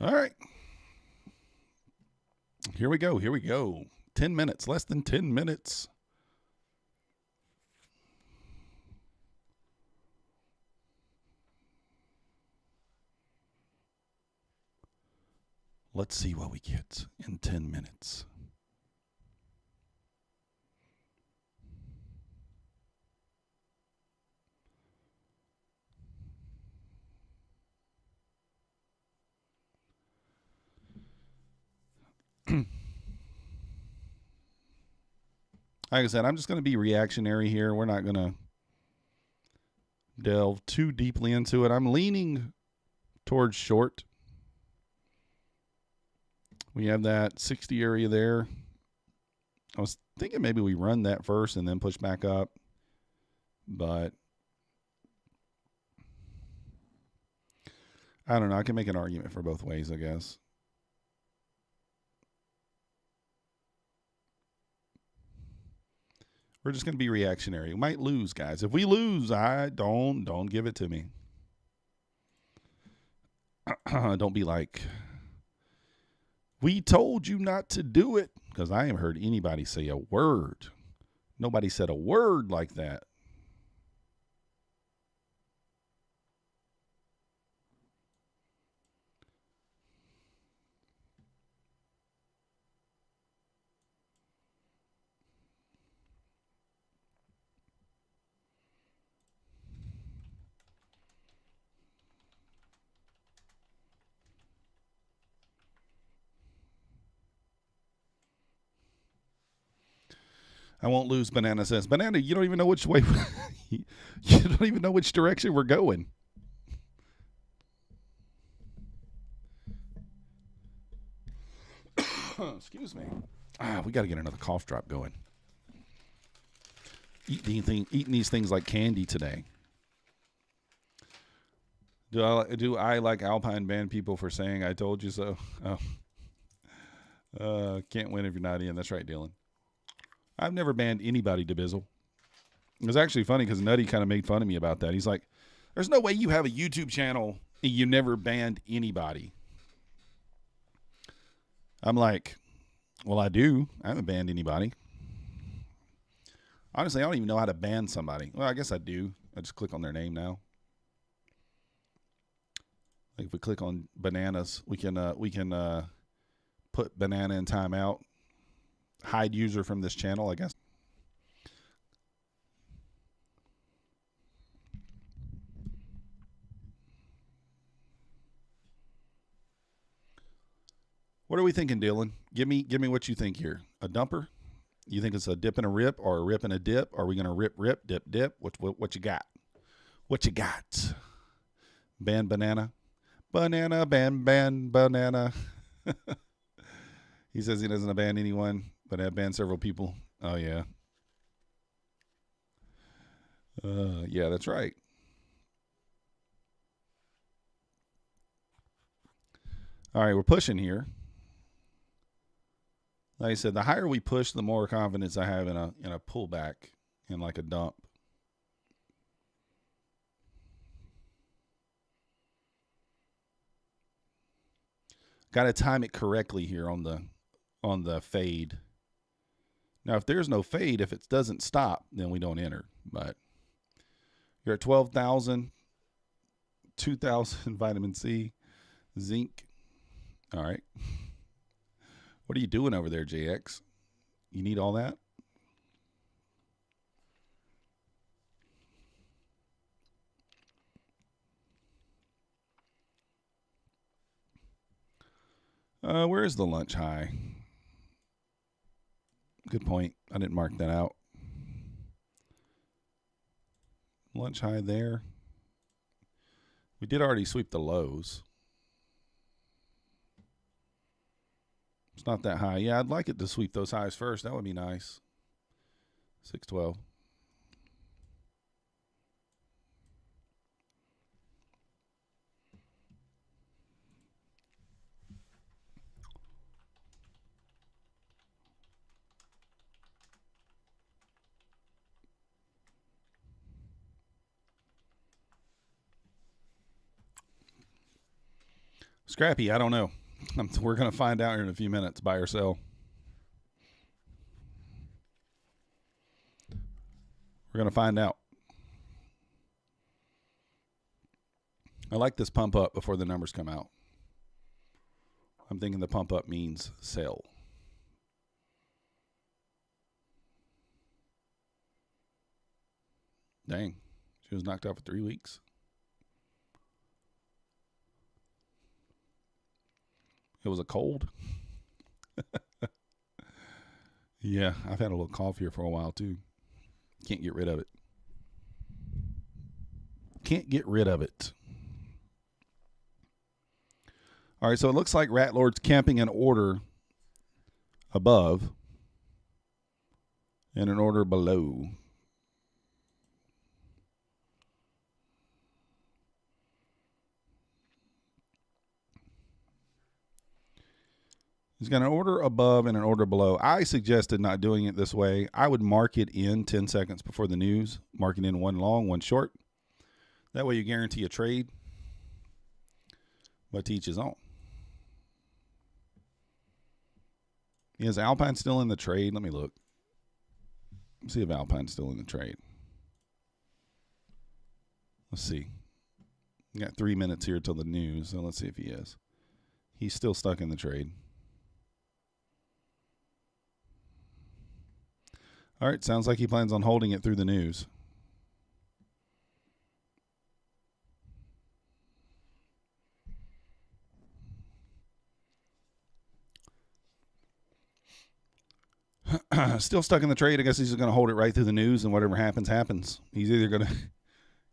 All right. Here we go. Here we go. 10 minutes. Less than 10 minutes. Let's see what we get in 10 minutes. Like I said, I'm just going to be reactionary here. We're not going to delve too deeply into it. I'm leaning towards short. We have that 60 area there. I was thinking maybe we run that first and then push back up. But I don't know. I can make an argument for both ways, I guess. We're just going to be reactionary. We might lose, guys. If we lose, don't give it to me. Don't be like, we told you not to do it, because I haven't heard anybody say a word. Nobody said a word like that. I won't lose, Banana says. Banana, you don't even know which way. You don't even know which direction we're going. Excuse me. We got to get another cough drop going. Eating these things like candy today. Do I like Alpine band people for saying I told you so? Oh. Can't win if you're not in. That's right, Dylan. I've never banned anybody to Bizzle. It was actually funny because Nutty kind of made fun of me about that. He's like, there's no way you have a YouTube channel and you never banned anybody. I'm like, well, I do. I haven't banned anybody. Honestly, I don't even know how to ban somebody. Well, I guess I do. I just click on their name now. Like if we click on bananas, we can put banana in timeout. Hide user from this channel, I guess. What are we thinking, Dylan? Give me what you think here. A dumper? You think it's a dip and a rip, or a rip and a dip? Are we gonna rip, dip? What you got? What you got? Ban banana, ban banana. He says he doesn't ban anyone, but I've banned several people. Oh yeah. Yeah, that's right. All right, we're pushing here. Like I said, the higher we push, the more confidence I have in a pullback and like a dump. Got to time it correctly here on the fade. Now, if there's no fade, if it doesn't stop, then we don't enter. But you're at 12,000, 2,000 vitamin C, zinc. All right. What are you doing over there, JX? You need all that? Where is the lunch high? Good point. I didn't mark that out. Lunch high there. We did already sweep the lows. It's not that high. Yeah, I'd like it to sweep those highs first. That would be nice. 612. Scrappy, I don't know. We're going to find out here in a few minutes. Buy or sell. We're going to find out. I like this pump up before the numbers come out. I'm thinking the pump up means sell. Dang. She was knocked out for 3 weeks. It was a cold. Yeah, I've had a little cough here for a while too. Can't get rid of it. Can't get rid of it. All right, so it looks like Rat Lord's camping an order above and an order below. He's got an order above and an order below. I suggested not doing it this way. I would mark it in 10 seconds before the news. Mark it in one long, one short. That way you guarantee a trade. But to each his own. Is Alpine still in the trade? Let me look. Let's see if Alpine's still in the trade. Let's see. We got 3 minutes here till the news, so let's see if he is. He's still stuck in the trade. All right, sounds like he plans on holding it through the news. Still stuck in the trade. I guess he's going to hold it right through the news, and whatever happens, happens. He's either going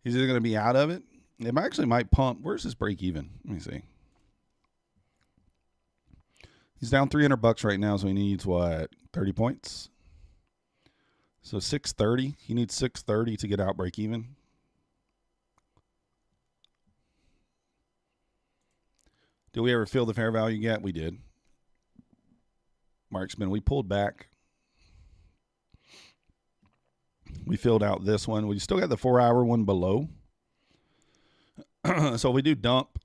to be out of it. It actually might pump. Where's his break even? Let me see. He's down $300 right now, so he needs what? 30 points. So 630. He needs 630 to get out break even. Did we ever fill the fair value gap? We did. Marksman, we pulled back. We filled out this one. We still got the 4-hour one below. So if we do dump,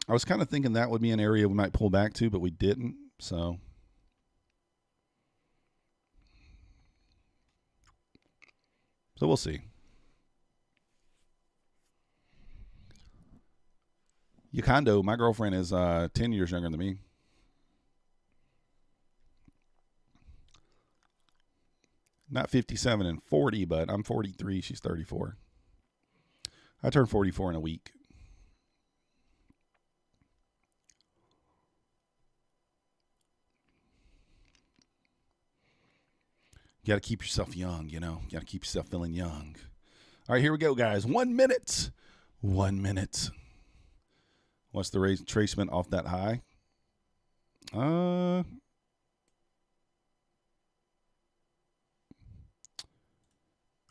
I was kind of thinking that would be an area we might pull back to, but we didn't. So we'll see. Yakondo, my girlfriend is 10 years younger than me. Not 57 and 40, but I'm 43. She's 34. I turned 44 in a week. You got to keep yourself young, you know. You got to keep yourself feeling young. All right, here we go, guys. 1 minute. 1 minute. What's the retracement off that high?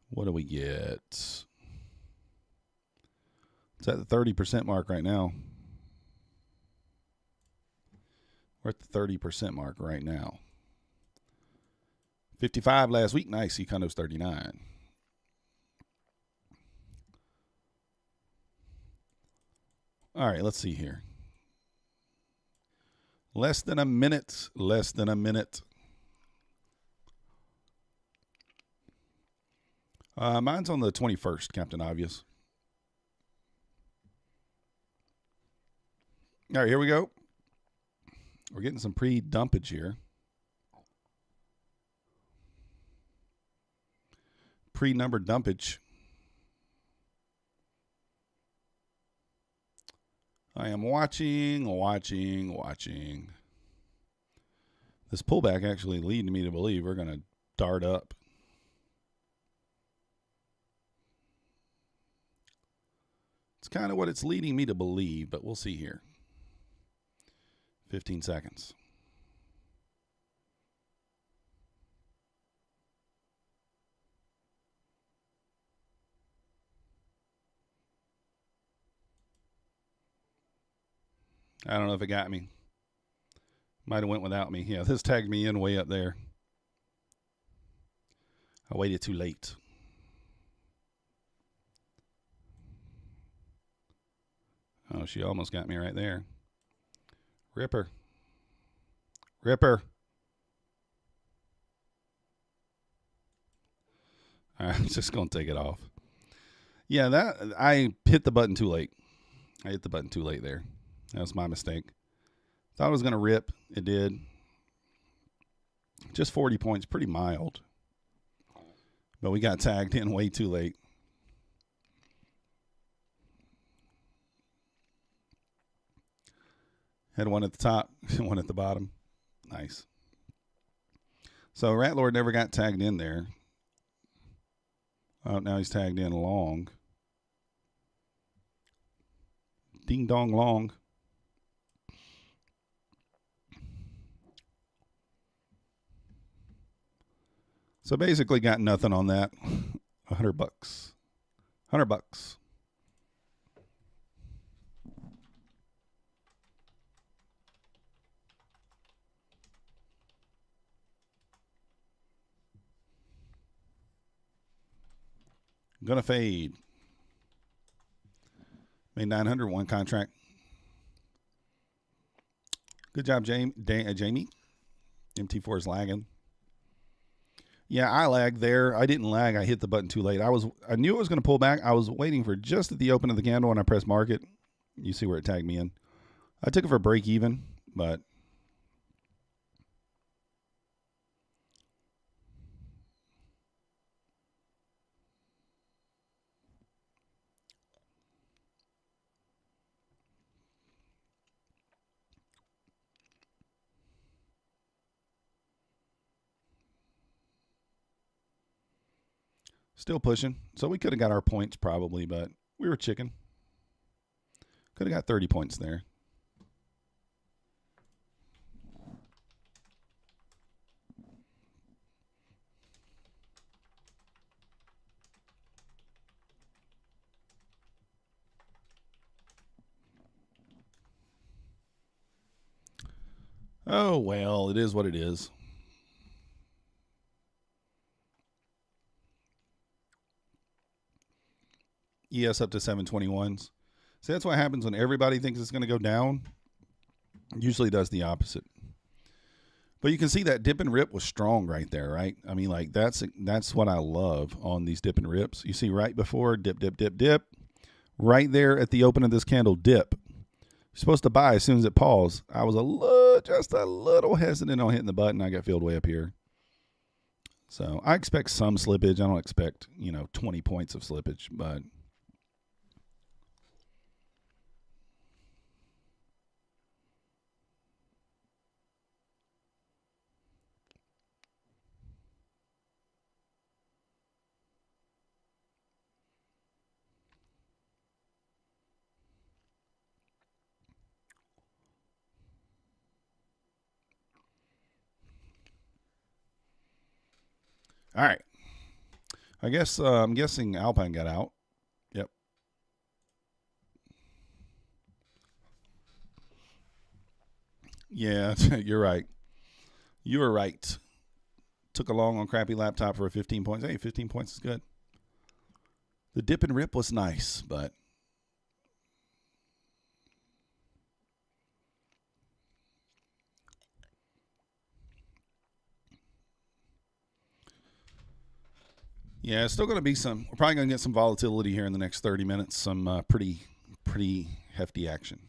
What do we get? It's at the 30% mark right now. We're at the 30% mark right now. 55 last week. Nice. Econdo's 39. All right, let's see here. Less than a minute. Less than a minute. Mine's on the 21st, Captain Obvious. All right, here we go. We're getting some pre-dumpage here. Pre-numbered dumpage. I am watching. This pullback actually leading me to believe we're going to dart up. It's kind of what it's leading me to believe, but we'll see here. 15 seconds. I don't know if it got me. Might have went without me. Yeah, this tagged me in way up there. I waited too late. Oh, she almost got me right there. Ripper. Ripper. I'm just going to take it off. Yeah, that I hit the button too late. I hit the button too late there. That was my mistake. Thought it was going to rip. It did. Just 40 points. Pretty mild. But we got tagged in way too late. Had one at the top, one at the bottom. Nice. So Ratlord never got tagged in there. Oh, now he's tagged in long. Ding dong long. So basically got nothing on that. $100. $100. Gonna fade. Made 900 one contract. Good job, Jamie. MT4 is lagging. Yeah, I lagged there. I didn't lag. I hit the button too late. I knew it was going to pull back. I was waiting for just at the open of the candle when I pressed market. You see where it tagged me in. I took it for break even, but still pushing. So we could have got our points probably, but we were chicken. Could have got 30 points there. Oh, well, it is what it is. ES up to 721s. See, that's what happens when everybody thinks it's going to go down. Usually does the opposite. But you can see that dip and rip was strong right there, right? I mean, like that's what I love on these dip and rips. You see right before dip, dip, dip, dip. Right there at the open of this candle, dip. You're supposed to buy as soon as it paused. I was just a little hesitant on hitting the button. I got filled way up here. So I expect some slippage. I don't expect, 20 points of slippage, but all right. I guess I'm guessing Alpine got out. Yep. Yeah, you're right. You were right. Took a long on crappy laptop for 15 points. Hey, 15 points is good. The dip and rip was nice, but yeah, it's still going to be we're probably going to get some volatility here in the next 30 minutes. Some pretty hefty action.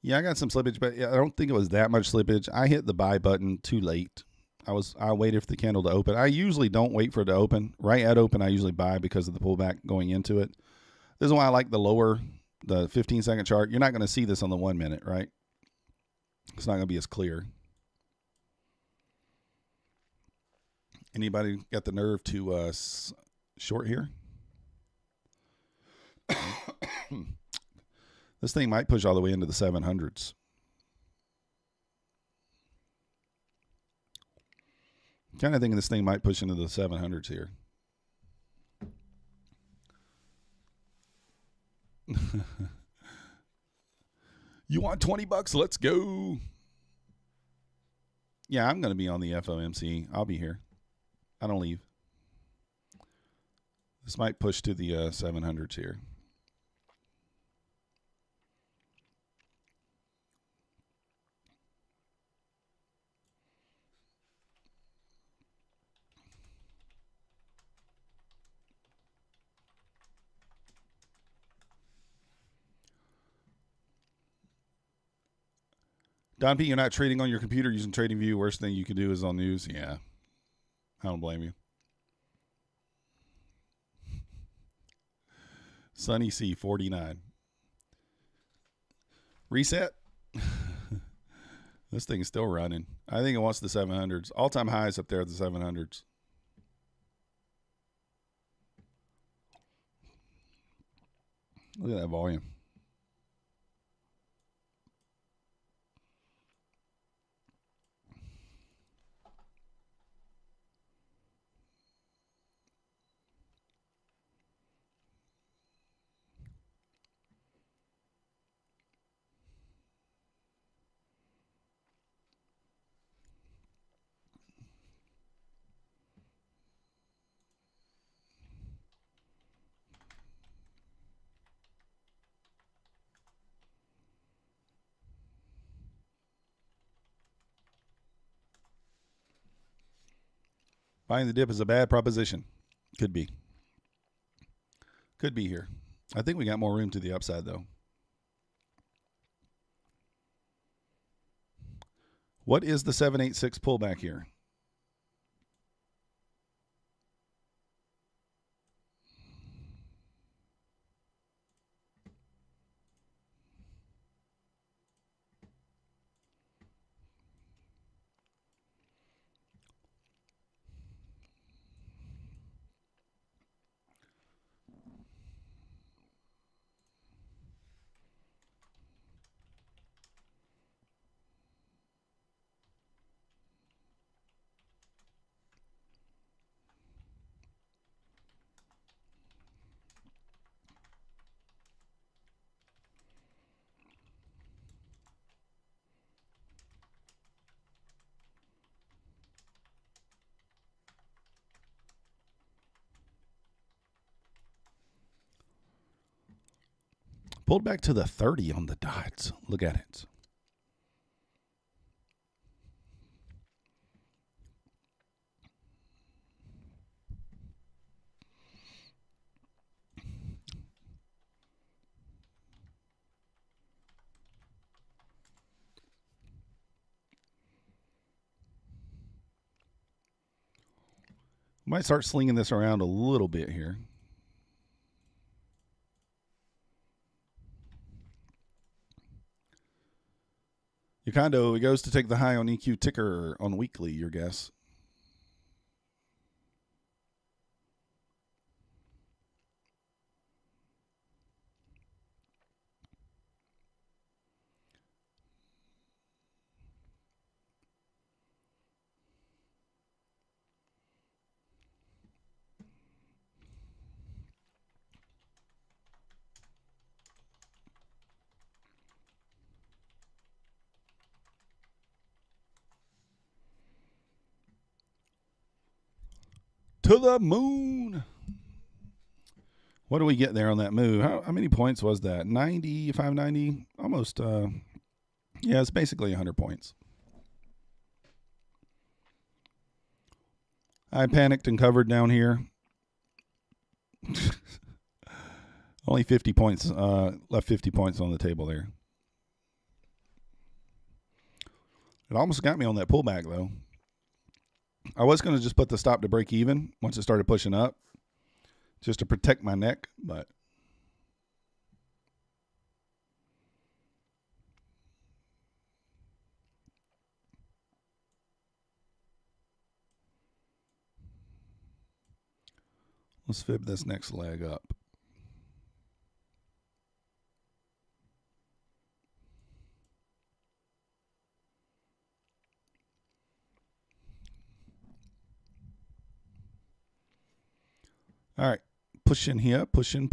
Yeah, I got some slippage, but I don't think it was that much slippage. I hit the buy button too late. I waited for the candle to open. I usually don't wait for it to open. Right at open, I usually buy because of the pullback going into it. This is why I like the 15-second chart. You're not going to see this on the 1 minute, right? It's not going to be as clear. Anybody got the nerve to short here? This thing might push all the way into the 700s. Kind of thinking this thing might push into the 700s here. You want $20? Let's go. Yeah, I'm going to be on the FOMC. I'll be here. I don't leave. This might push to the 700s here. Don P, you're not trading on your computer using TradingView. Worst thing you can do is on news. Yeah. I don't blame you. Sunny C 49. Reset. This thing is still running. I think it wants the 700s. All-time highs up there at the 700s. Look at that volume. Buying the dip is a bad proposition. Could be. Could be here. I think we got more room to the upside, though. What is the 786 pullback here? Pulled back to the 30 on the dots. Look at it. Might start slinging this around a little bit here. Yokondo, it goes to take the high on EQ ticker on weekly, your guess. To the moon. What do we get there on that move? How many points was that? 90, 590? Almost, yeah, it's basically 100 points. I panicked and covered down here. Only 50 points, left 50 points on the table there. It almost got me on that pullback, though. I was going to just put the stop to break even once it started pushing up, just to protect my neck, but let's fib this next leg up. All right, pushing here, pushing.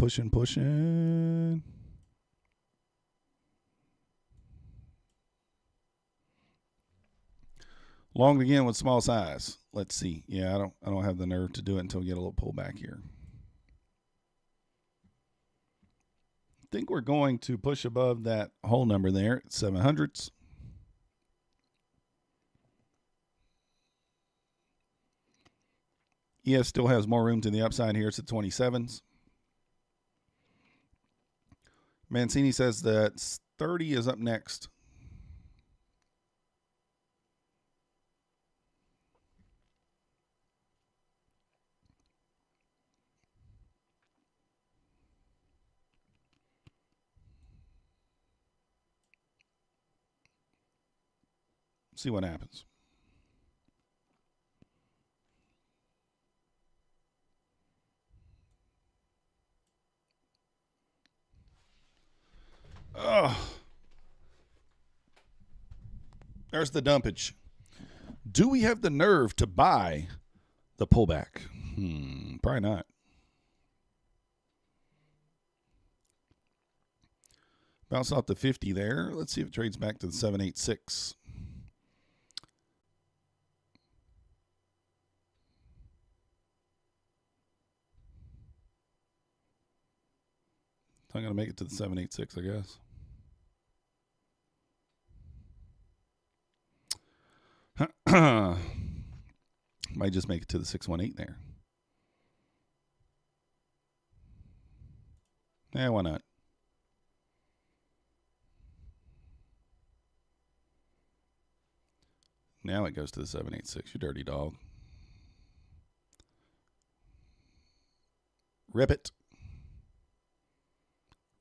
Long again with small size. Let's see. Yeah, I don't have the nerve to do it until we get a little pullback here. I think we're going to push above that whole number there, 700s. ES still has more room to the upside here. It's at 27s. Mancini says that 30 is up next. See what happens. Oh, there's the dumpage. Do we have the nerve to buy the pullback? Probably not. Bounce off the 50 there. Let's see if it trades back to the 786. I'm going to make it to the 786, I guess. Might just make it to the 618 there. Yeah, why not? Now it goes to the 786. You dirty dog. Rip it.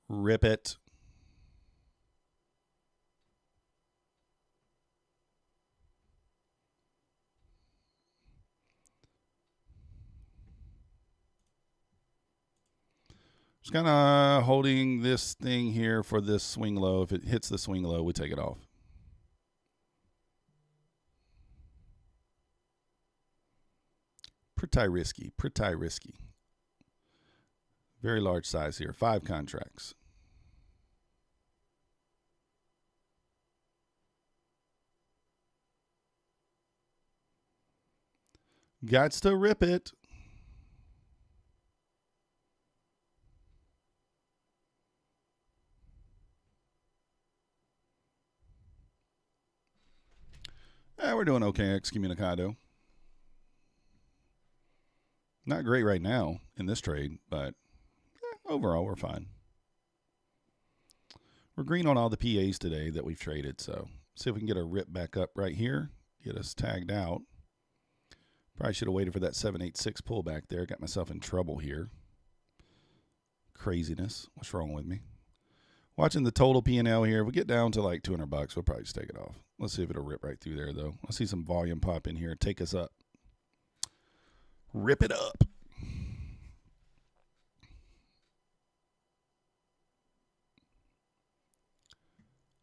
Rip it. Just kind of holding this thing here for this swing low. If it hits the swing low, we take it off. Pretty risky. Pretty risky. Very large size here. 5 contracts. Gots to rip it. We're doing okay, excommunicado. Not great right now in this trade, but overall we're fine. We're green on all the PAs today that we've traded, so see if we can get a rip back up right here, get us tagged out. Probably should have waited for that 786 pullback there. Got myself in trouble here. Craziness. What's wrong with me? Watching the total P&L here. If we get down to like $200, we'll probably just take it off. Let's see if it'll rip right through there, though. Let's see some volume pop in here. Take us up. Rip it up.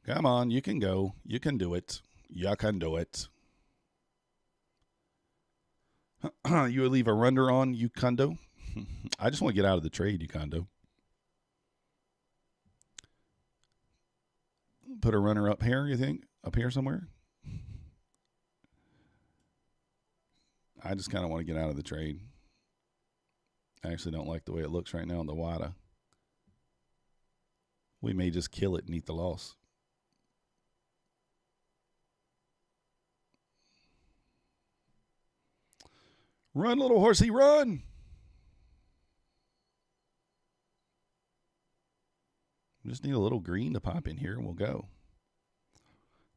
Come on. You can go. You can do it. You can do it. You would leave a runner on Ucondo? I just want to get out of the trade, Ucondo. Put a runner up here, you think? Up here somewhere? I just kind of want to get out of the trade. I actually don't like the way it looks right now on the WADA. We may just kill it and eat the loss. Run, little horsey, run! Just need a little green to pop in here and we'll go.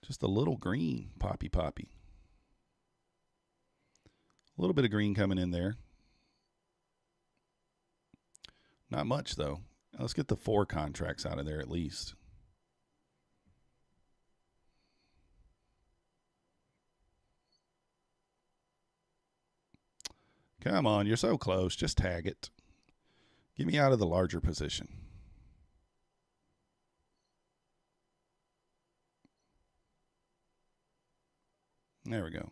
Just a little green, poppy. A little bit of green coming in there. Not much, though. Let's get the 4 contracts out of there at least. Come on, you're so close. Just tag it. Get me out of the larger position. There we go.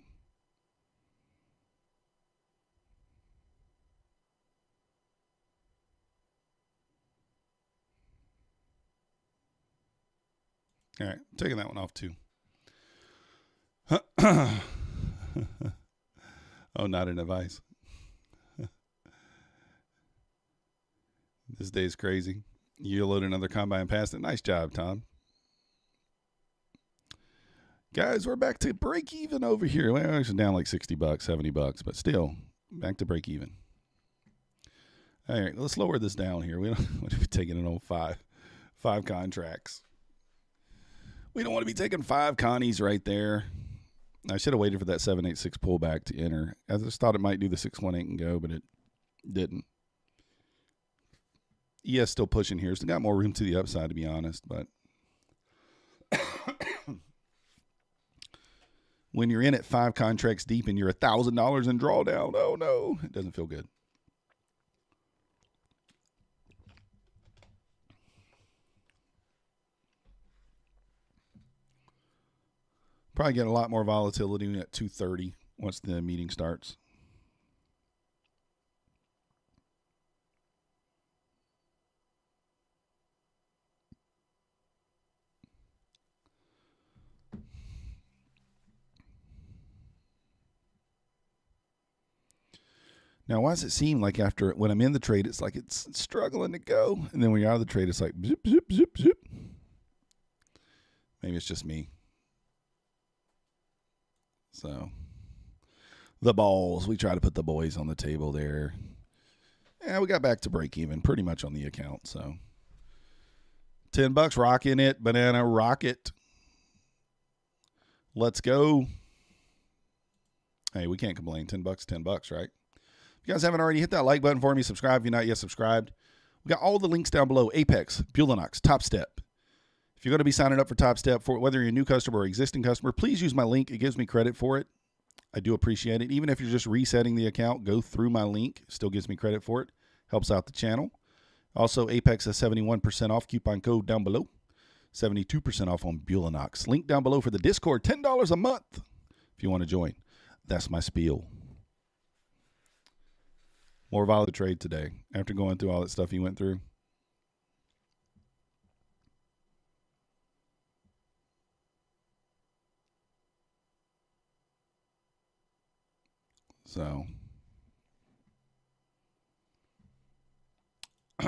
All right, taking that one off too. Oh, not an advice. This day's crazy. You load another combine past it. Nice job, Tom. Guys, we're back to break even over here. We're actually down like $60, $70, but still back to break even. All right, let's lower this down here. We don't want to be taking an old five contracts. We don't want to be taking 5 Connies right there. I should have waited for that 786 pullback to enter. I just thought it might do the 618 and go, but it didn't. ES still pushing here. Still got more room to the upside, to be honest, but when you're in it 5 contracts deep and you're $1,000 in drawdown. Oh no, it doesn't feel good. Probably get a lot more volatility at 2:30 once the meeting starts. Now, why does it seem like after when I'm in the trade, it's like it's struggling to go, and then when you're out of the trade, it's like zip, zip, zip, zip. Maybe it's just me. So, the balls. We try to put the boys on the table there. Yeah, we got back to break even pretty much on the account. So, $10 rocking it, banana rocket. Let's go. Hey, we can't complain. $10, $10, right? If you guys haven't already, hit that like button for me. Subscribe if you're not yet subscribed. We got all the links down below. APEX, Bulenox, Topstep. If you're going to be signing up for Topstep, for whether you're a new customer or existing customer, please use my link. It gives me credit for it. I do appreciate it. Even if you're just resetting the account, go through my link. Still gives me credit for it. Helps out the channel. Also, APEX has 71% off. Coupon code down below. 72% off on Bulenox. Link down below for the Discord. $10 a month if you want to join. That's my spiel. More volatile trade today after going through all that stuff he went through. So,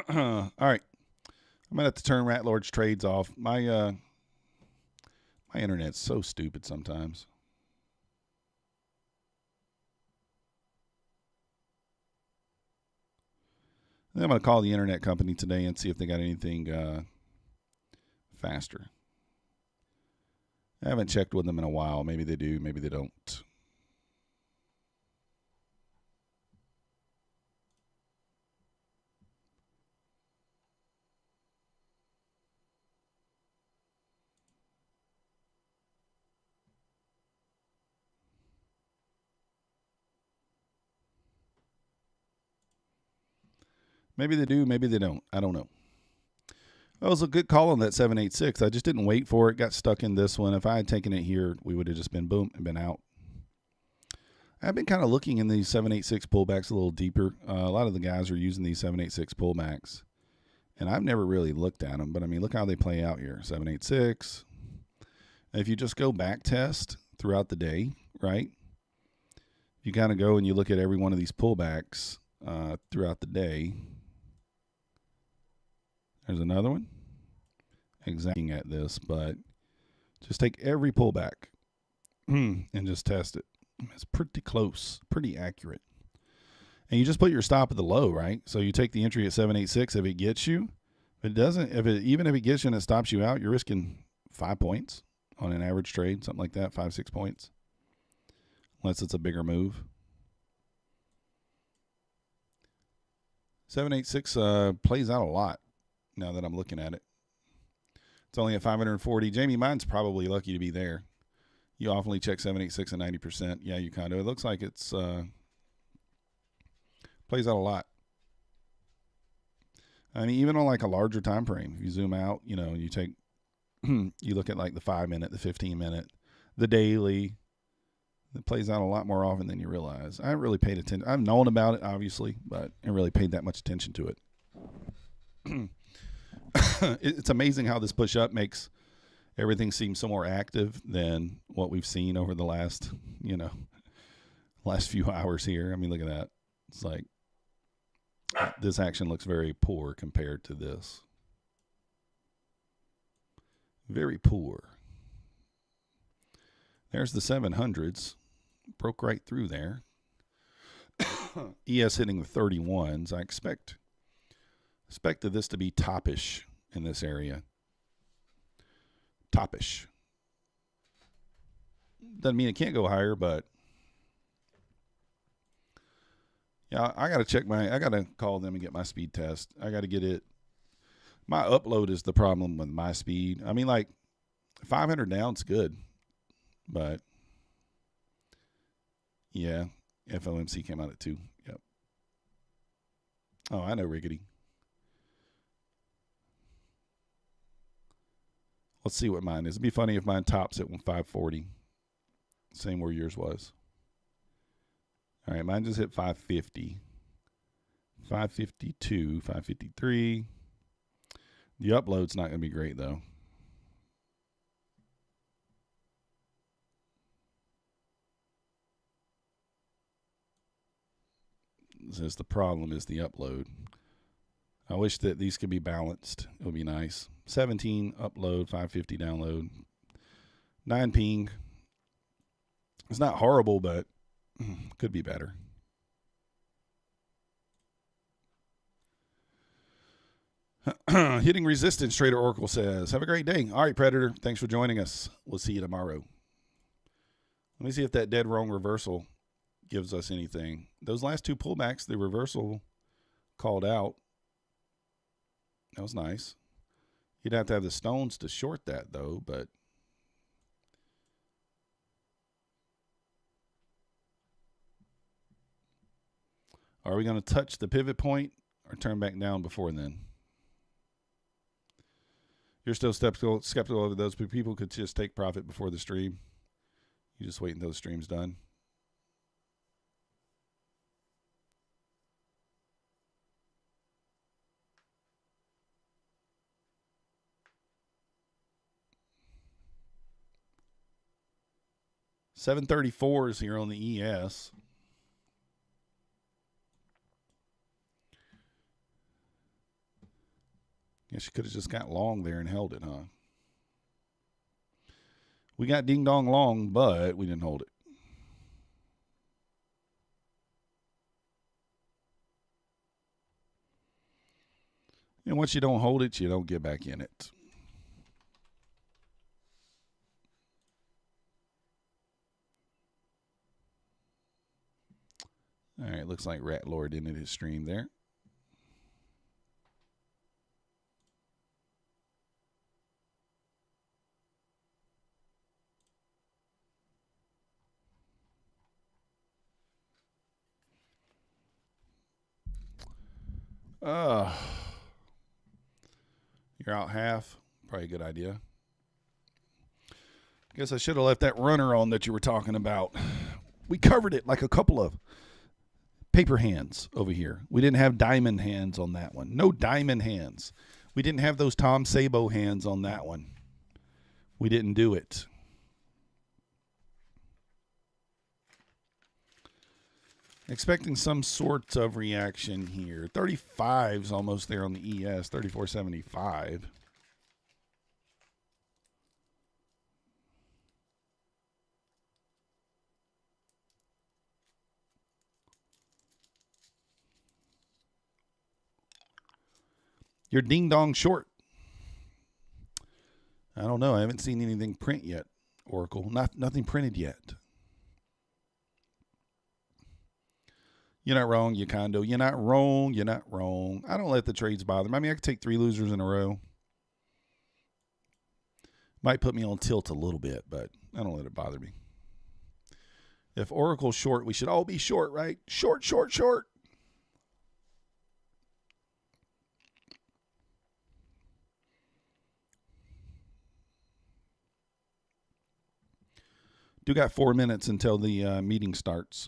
all right. I'm gonna have to turn Rat Lord's trades off. My internet's so stupid sometimes. Then I'm going to call the internet company today and see if they got anything faster. I haven't checked with them in a while. Maybe they do, maybe they don't. Maybe they do, maybe they don't. I don't know. That was a good call on that 786. I just didn't wait for it. Got stuck in this one. If I had taken it here, we would have just been boom and been out. I've been kind of looking in these 786 pullbacks a little deeper. A lot of the guys are using these 786 pullbacks, and I've never really looked at them. But, I mean, look how they play out here. 786. If you just go back test throughout the day, right, you kind of go and you look at every one of these pullbacks throughout the day. There's another one. Exactly at this, but just take every pullback and just test it. It's pretty close, pretty accurate. And you just put your stop at the low, right? So you take the entry at 786. If it gets you, if it doesn't, even if it gets you and it stops you out, you're risking 5 points on an average trade, something like that, 5-6 points, unless it's a bigger move. 786 plays out a lot now that I'm looking at it. It's only at 540. Jamie, mine's probably lucky to be there. You awfully check 786 and 90%. Yeah, you kind of. It looks like it's plays out a lot. I mean, even on like a larger time frame, if you zoom out, you know, you take, you look at like the 5-minute, the 15-minute, the daily. It plays out a lot more often than you realize. I haven't really paid attention. I've known about it, obviously, but I haven't really paid that much attention to it. It's amazing how this push up makes everything seem so more active than what we've seen over the last few hours here. I mean, look at that. It's like this action looks very poor compared to this. Very poor. There's the 700s. Broke right through there. ES hitting the 31s. I expected this to be toppish in this area. Toppish. Doesn't mean it can't go higher, but yeah, I got to call them and get my speed test. I got to get it. My upload is the problem with my speed. I mean, like 500 down's good, but Yeah, FOMC came out at 2. Yep. Oh, I know, Riggedy. Let's see what mine is. It'd be funny if mine tops at 540. Same where yours was. All right, mine just hit 550. 552, 553. The upload's not going to be great, though. Says the problem is the upload. I wish that these could be balanced. It would be nice. 17 upload, 550 download, 9 ping. It's not horrible, but could be better. Hitting resistance, Trader Oracle says. Have a great day. All right, Predator. Thanks for joining us. We'll see you tomorrow. Let me see if that dead wrong reversal gives us anything. Those last 2 pullbacks, the reversal called out. That was nice. You'd have to have the stones to short that, though, but are we going to touch the pivot point or turn back down before then? You're still skeptical of those people could just take profit before the stream. You just wait until the stream's done. $734 is here on the ES. Guess you could have just got long there and held it, huh? We got ding dong long, but we didn't hold it. And once you don't hold it, you don't get back in it. All right, looks like Rat Lord ended his stream there. You're out half. Probably a good idea. Guess I should have left that runner on that you were talking about. We covered it like a couple of paper hands over here. We didn't have diamond hands on that one. No diamond hands. We didn't have those Tom Sabo hands on that one. We didn't do it. Expecting some sort of reaction here. 35's almost there on the ES. 34.75. You're ding dong short. I don't know. I haven't seen anything print yet, Oracle. Nothing printed yet. You're not wrong, you condo. You're not wrong. You're not wrong. I don't let the trades bother me. I mean, I could take 3 losers in a row. Might put me on tilt a little bit, but I don't let it bother me. If Oracle's short, we should all be short, right? Short, short, short. Do got 4 minutes until the meeting starts.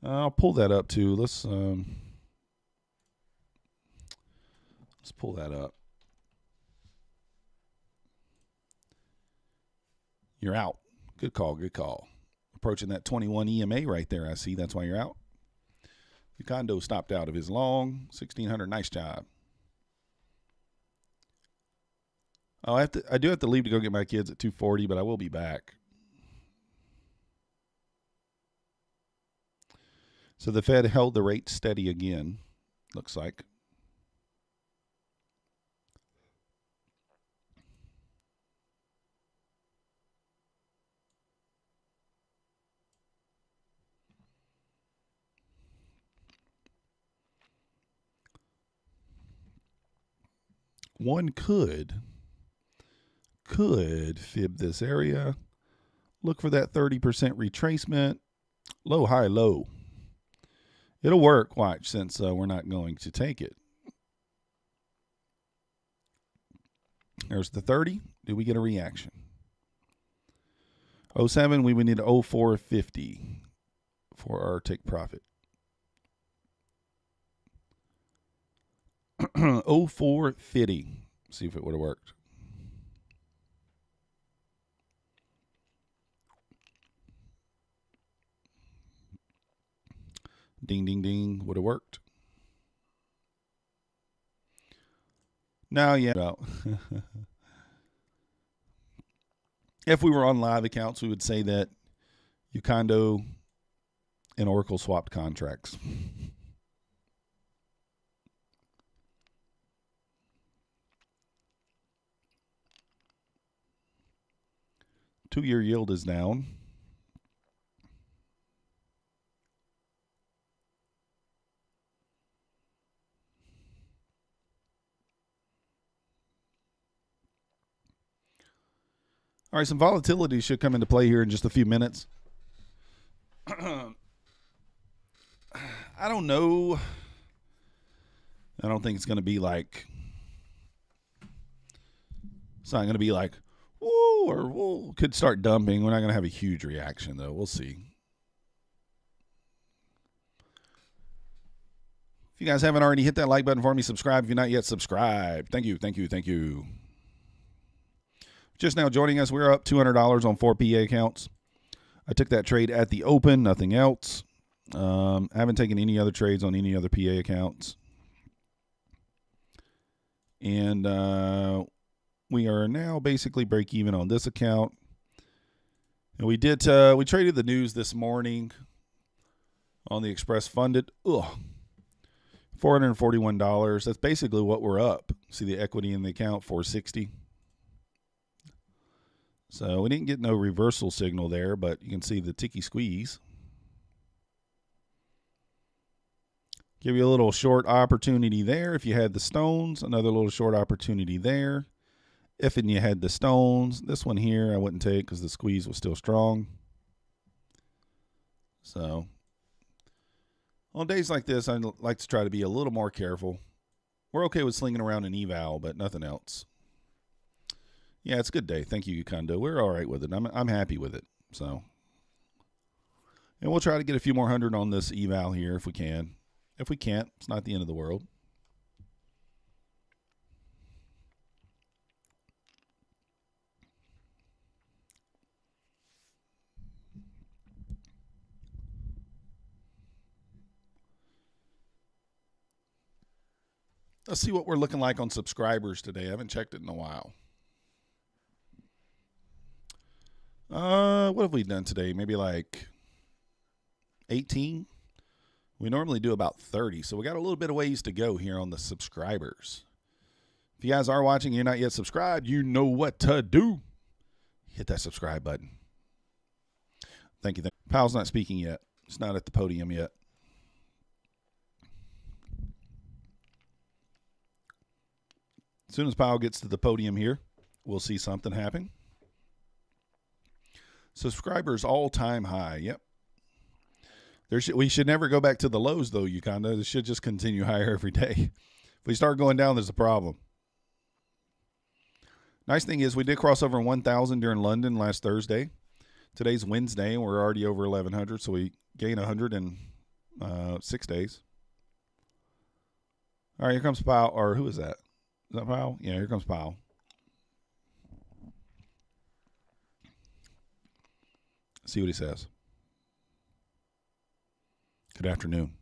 I'll pull that up too. Let's pull that up. You're out. Good call. Good call. Approaching that 21 EMA right there. I see. That's why you're out. Your condo stopped out of his long 1600. Nice job. Oh, I do have to leave to go get my kids at 2:40, but I will be back. So the Fed held the rate steady again, looks like. One could fib this area, Look for that 30% retracement. Low, high, low. It'll work, watch, since we're not going to take it. There's the 30. Did we get a reaction? 07, we would need 0450 for our take profit. 0450. See if it would have worked. Ding, ding, ding. Would have worked. Now, yeah. If we were on live accounts, we would say that Yukondo and Oracle swapped contracts. Two-year yield is down. All right, some volatility should come into play here in just a few minutes. I don't know. I don't think it's going to be like, it's not going to be like, woo, or woo, could start dumping. We're not going to have a huge reaction, though. We'll see. If you guys haven't already, hit that like button for me. Subscribe if you're not yet subscribed. Thank you, thank you, thank you. Just now joining us, we're up $200 on 4 PA accounts. I took that trade at the open, nothing else. I haven't taken any other trades on any other PA accounts. And we are now basically break even on this account. And we traded the news this morning on the Express Funded. $441. That's basically what we're up. See the equity in the account, $460. So we didn't get no reversal signal there, but you can see the ticky squeeze. Give you a little short opportunity there if you had the stones. Another little short opportunity there. If you had the stones. This one here I wouldn't take because the squeeze was still strong. So on days like this, I like to try to be a little more careful. We're okay with slinging around an eval, but nothing else. Yeah, it's a good day. Thank you, Yukondo. We're all right with it. I'm happy with it. So, and we'll try to get a few more hundred on this eval here if we can. If we can't, it's not the end of the world. Let's see what we're looking like on subscribers today. I haven't checked it in a while. What have we done today? Maybe like 18? We normally do about 30, so we got a little bit of ways to go here on the subscribers. If you guys are watching and you're not yet subscribed, you know what to do. Hit that subscribe button. Thank you. Powell's not speaking yet. He's not at the podium yet. As soon as Powell gets to the podium here, we'll see something happen. Subscribers all-time high. Yep. We should never go back to the lows, though, Yukondo. This should just continue higher every day. If we start going down, there's a problem. Nice thing is we did cross over 1,000 during London last Thursday. Today's Wednesday, and we're already over 1,100, so we gain 100 in 6 days. All right, here comes Powell. Or who is that? Is that Powell? Yeah, here comes Powell. See what he says. Good afternoon.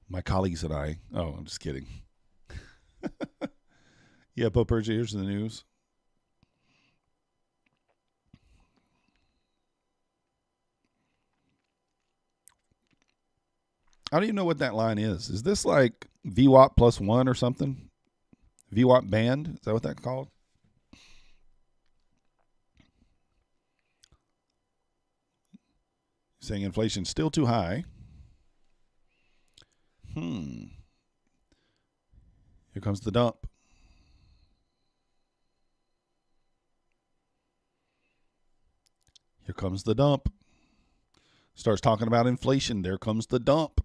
My colleagues and I. Oh, I'm just kidding. Yeah, Pope Persia, here's the news. I don't even know what that line is. Is this like VWAP plus 1 or something? VWAP band? Is that what that's called? Saying inflation's still too high. Here comes the dump. Here comes the dump. Starts talking about inflation. There comes the dump.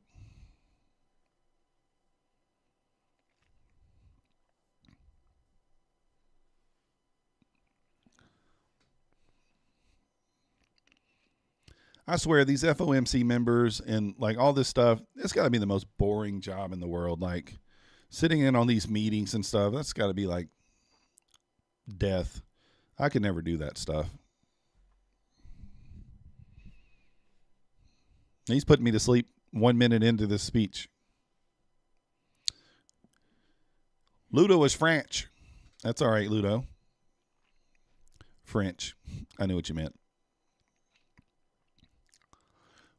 I swear, these FOMC members and like all this stuff, it's got to be the most boring job in the world. Like sitting in on these meetings and stuff, that's got to be like death. I could never do that stuff. He's putting me to sleep 1 minute into this speech. Ludo is French. That's all right, Ludo. French. I knew what you meant.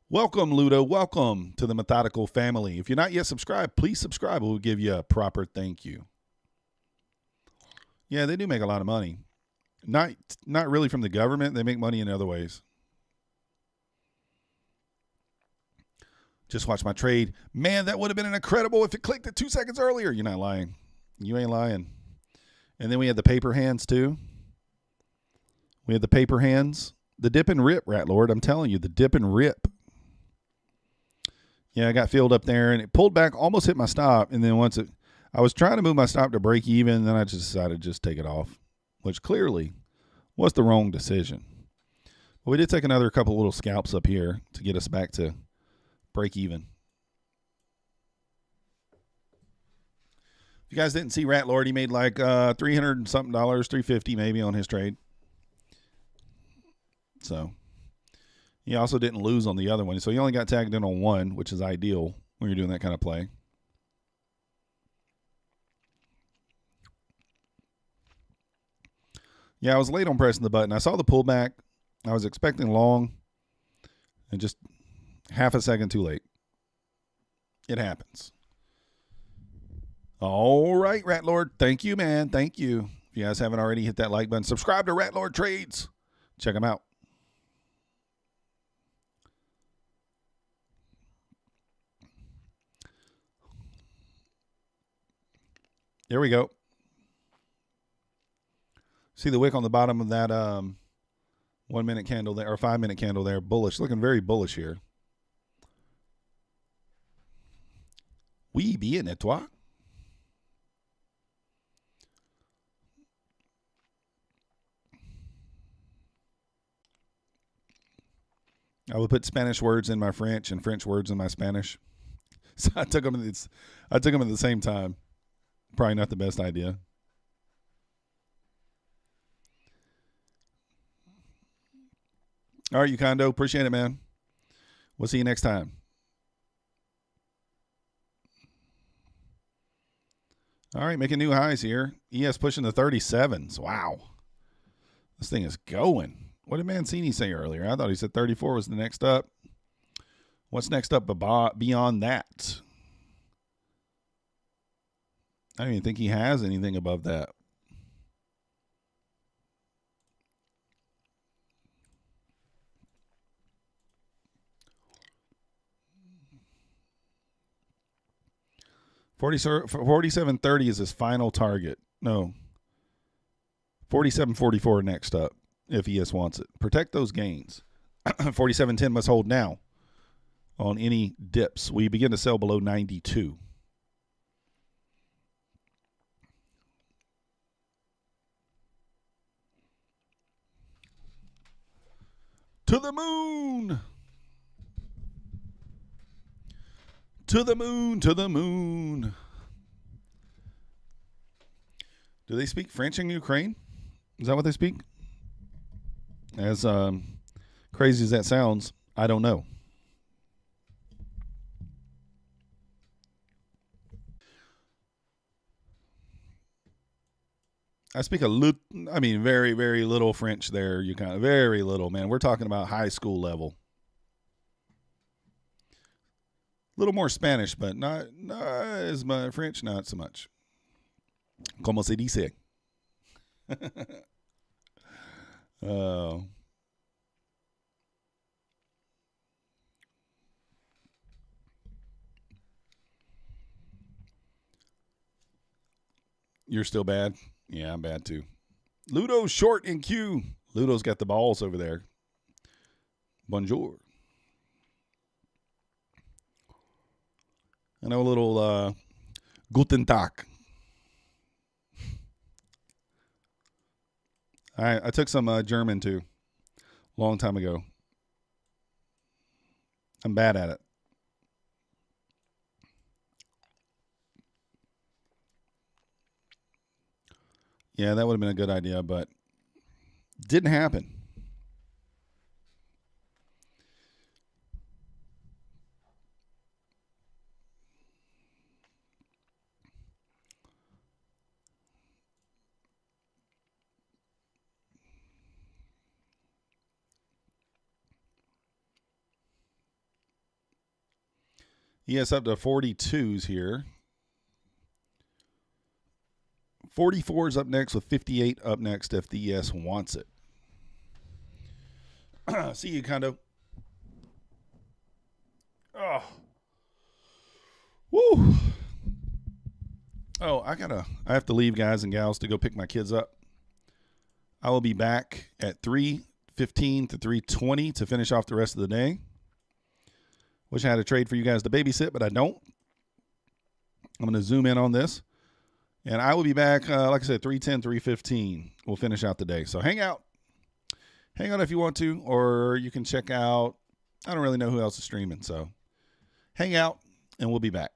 Welcome, Ludo. Welcome to the Methodical family. If you're not yet subscribed, please subscribe. We'll give you a proper thank you. Yeah, they do make a lot of money. Not really from the government. They make money in other ways. Just watch my trade. Man, that would have been incredible if it clicked it 2 seconds earlier. You're not lying. You ain't lying. And then we had the paper hands too. We had the paper hands. The dip and rip, Rat Lord. I'm telling you, the dip and rip. Yeah, I got filled up there and it pulled back, almost hit my stop. And then I was trying to move my stop to break even. And then I just decided to just take it off, which clearly was the wrong decision. But we did take another couple little scalps up here to get us back to break even. If you guys didn't see Rat Lord, he made like $300 and something, $350 maybe on his trade. So he also didn't lose on the other one. So he only got tagged in on one, which is ideal when you're doing that kind of play. Yeah, I was late on pressing the button. I saw the pullback. I was expecting long and just half a second too late. It happens. All right, Rat Lord. Thank you, man. Thank you. If you guys haven't already, hit that like button. Subscribe to Rat Lord Trades. Check them out. There we go. See the wick on the bottom of that 1 minute candle there, or 5 minute candle there. Bullish. Looking very bullish here. Oui, bien, et toi? I would put Spanish words in my French and French words in my Spanish. So I took them at the same time. Probably not the best idea. All right, Ucondo. Appreciate it, man. We'll see you next time. All right, making new highs here. ES pushing the 37s. Wow. This thing is going. What did Mancini say earlier? I thought he said 34 was the next up. What's next up beyond that? I don't even think he has anything above that. $47.30 is his final target. No. $47.44 next up if ES wants it. Protect those gains. $47.10 must hold now on any dips. We begin to sell below 92. To the moon. To the moon, to the moon. Do they speak French in Ukraine? Is that what they speak? As crazy as that sounds, I don't know. I speak very, very little French there. You kind of very little, man. We're talking about high school level. A little more Spanish, but not as much French, not so much. Como se dice? Oh. You're still bad? Yeah, I'm bad too. Ludo's short in Q. Ludo's got the balls over there. Bonjour. I know a little Guten Tag. I took some German too, long time ago. I'm bad at it. Yeah, that would have been a good idea, but didn't happen. Yes, up to 42s here. 44 is up next with 58 up next if the ES wants it. See you, Kondo. Oh. Woo. Oh, I have to leave, guys and gals, to go pick my kids up. I will be back at 3:15 to 3:20 to finish off the rest of the day. Wish I had a trade for you guys to babysit, but I don't. I'm going to zoom in on this. And I will be back, like I said, 3:10, 3:15. We'll finish out the day. So hang out. Hang out if you want to, or you can check out. I don't really know who else is streaming. So hang out, and we'll be back.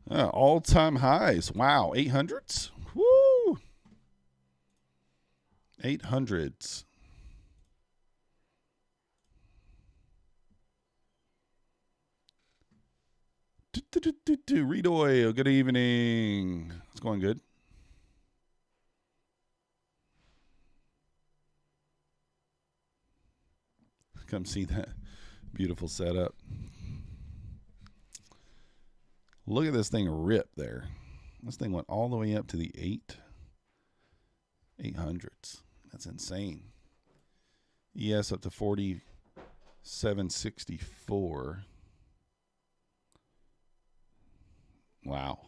All-time highs. Wow, 800s. Woo! 800s. Reed Oil, good evening. It's going good. Come see that beautiful setup. Look at this thing rip there. This thing went all the way up to the 800s. That's insane. ES up to 4764. Wow.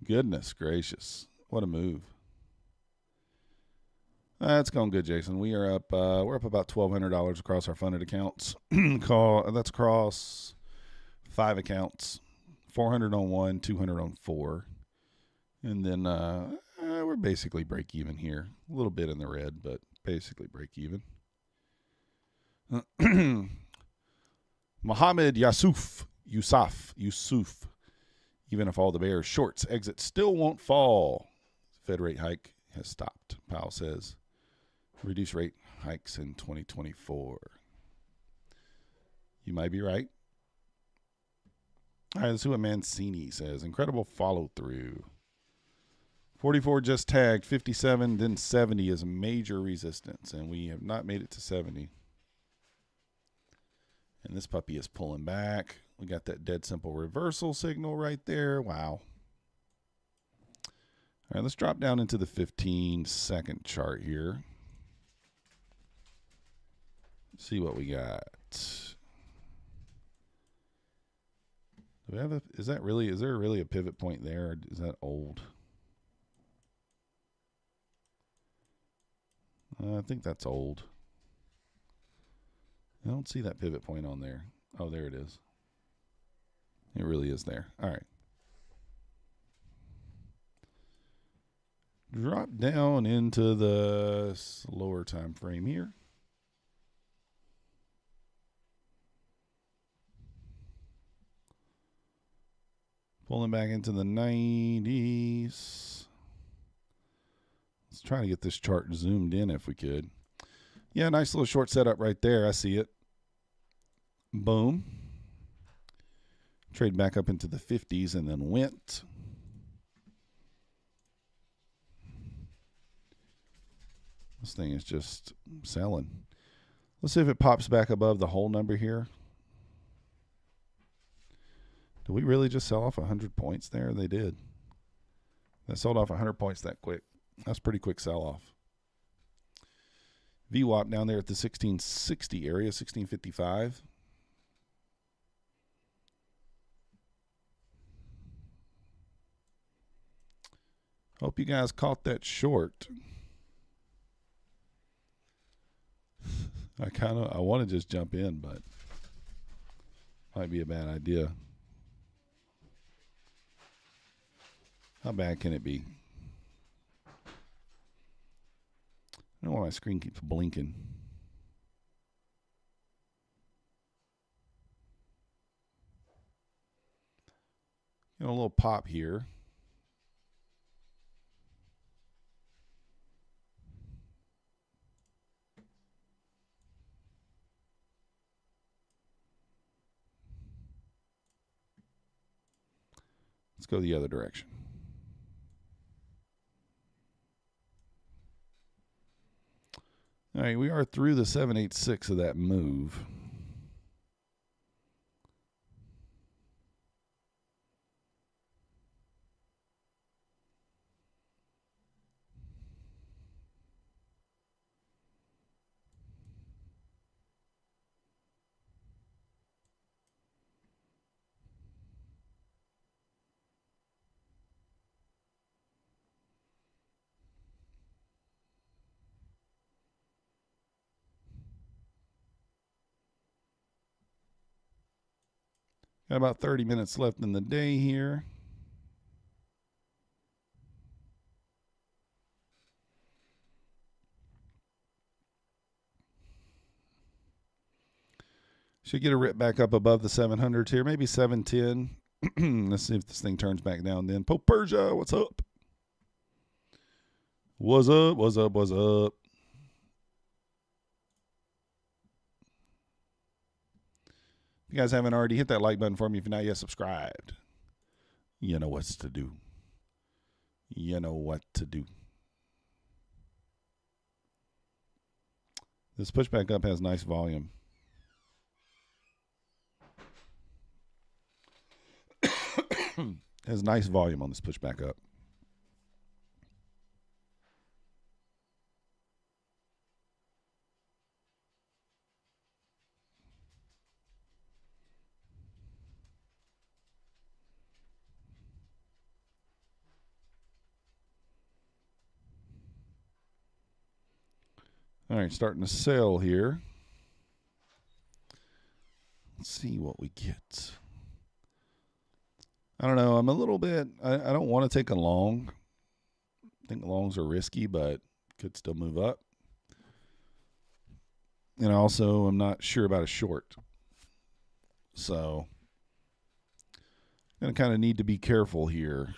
Goodness gracious. What a move. That's going good, Jason. We are up. We're up about $1,200 across our funded accounts. That's across 5 accounts, 400 on 1, 200 on 4, and then we're basically break even here. A little bit in the red, but basically break even. Mohammed Yusuf. Even if all the bears shorts exit, still won't fall. Fed rate hike has stopped. Powell says. Reduce rate hikes in 2024. You might be right. All right, let's see what Mancini says. Incredible follow through. 44 just tagged. 57, then 70 is major resistance, and we have not made it to 70. And this puppy is pulling back. We got that dead simple reversal signal right there. Wow. All right, let's drop down into the 15-second chart here. See what we got. Do we have is there really a pivot point there, or is that old? I think that's old. I don't see that pivot point on there. Oh, there it is. It really is there. All right. Drop down into the slower time frame here. Pulling back into the 90s. Let's try to get this chart zoomed in if we could. Yeah, nice little short setup right there. I see it. Boom. Trade back up into the 50s and then went. This thing is just selling. Let's see if it pops back above the whole number here. Did we really just sell off 100 points there? They did. They sold off 100 points that quick. That's pretty quick sell-off. VWAP down there at the 1660 area, 1655. Hope you guys caught that short. I want to just jump in, but might be a bad idea. How bad can it be? I don't know why my screen keeps blinking. A little pop here. Let's go the other direction. All right, we are through the 786 of that move. Got about 30 minutes left in the day here. Should get a rip back up above the 700s here, maybe 710. Let's see if this thing turns back down then. Pope Persia, what's up? What's up, what's up, what's up? If you guys haven't already, hit that like button for me. If you're not yet subscribed, you know what to do. You know what to do. This pushback up has nice volume. Has nice volume on this pushback up. All right, starting to sell here. Let's see what we get. I don't know. I'm a little bit, I don't want to take a long. I think longs are risky, but could still move up. And also, I'm not sure about a short. So, I'm going to kind of need to be careful here.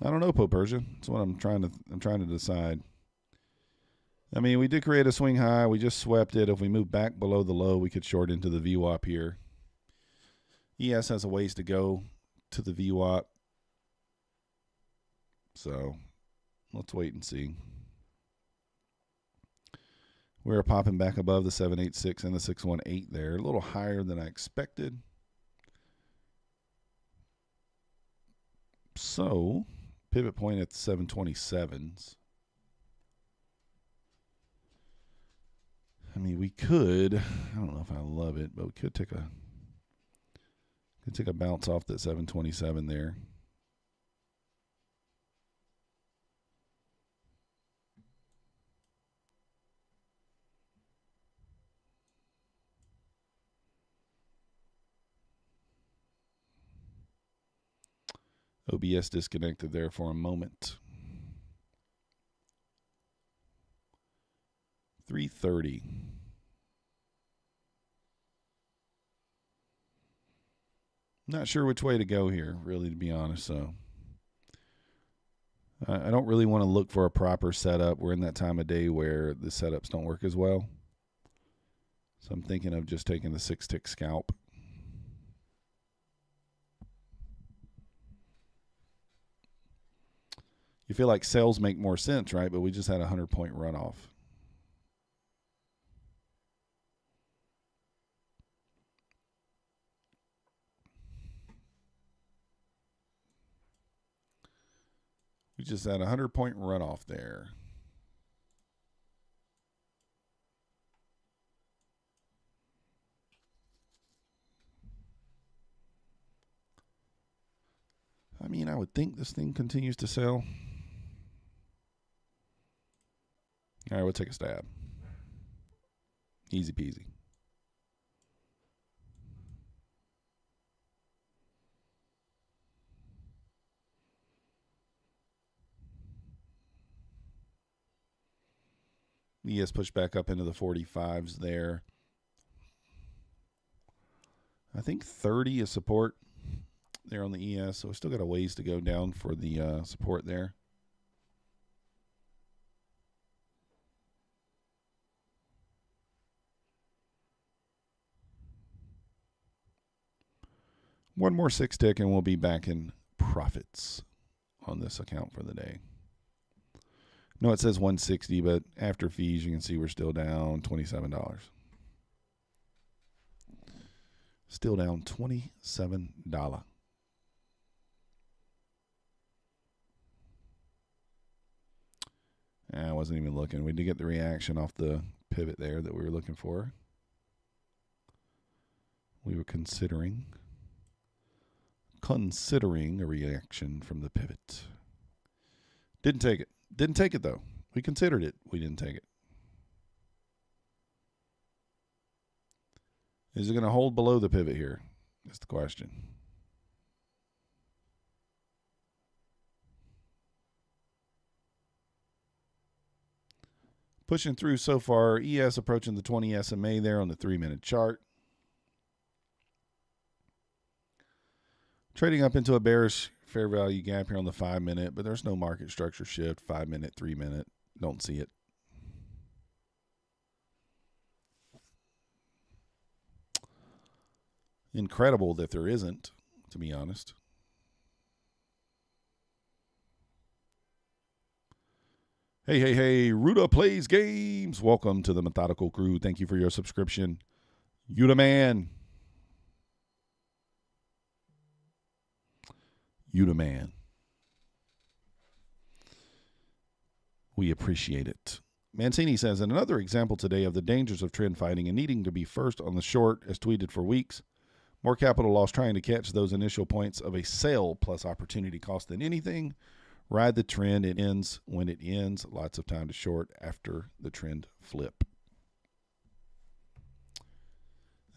I don't know, Pope Persia. That's what I'm trying to decide. I mean, we did create a swing high. We just swept it. If we move back below the low, we could short into the VWAP here. ES has a ways to go to the VWAP. So let's wait and see. We're popping back above the 786 and the 618 there. A little higher than I expected. So pivot point at the 727s. I mean, we could, I don't know if I love it, but we could take a bounce off that 727 there. OBS disconnected there for a moment. 330. Not sure which way to go here, really, to be honest. So I don't really want to look for a proper setup. We're in that time of day where the setups don't work as well. So I'm thinking of just taking the 6-tick scalp. You feel like sales make more sense, right? But we just had a 100-point runoff. We just had a 100-point runoff there. I mean, I would think this thing continues to sell. All right, we'll take a stab. Easy peasy. ES pushed back up into the 45s there. I think 30 is support there on the ES, so we still got a ways to go down for the support there. One more 6-tick and we'll be back in profits on this account for the day. No, it says 160, but after fees, you can see we're still down $27. Still down $27. I wasn't even looking. We did get the reaction off the pivot there that we were looking for. We were considering a reaction from the pivot. Didn't take it. Didn't take it, though. We considered it. We didn't take it. Is it going to hold below the pivot here? That's the question. Pushing through so far. ES approaching the 20 SMA there on the 3-minute chart. Trading up into a bearish fair value gap here on the 5-minute, but there's no market structure shift. 5-minute, 3-minute. Don't see it. Incredible that there isn't, to be honest. Hey, Ruda Plays Games. Welcome to the Methodical Crew. Thank you for your subscription. You the man. You the man. We appreciate it. Mancini says, in another example today of the dangers of trend fighting and needing to be first on the short, as tweeted for weeks, more capital loss trying to catch those initial points of a sell plus opportunity cost than anything. Ride the trend. It ends when it ends. Lots of time to short after the trend flip. I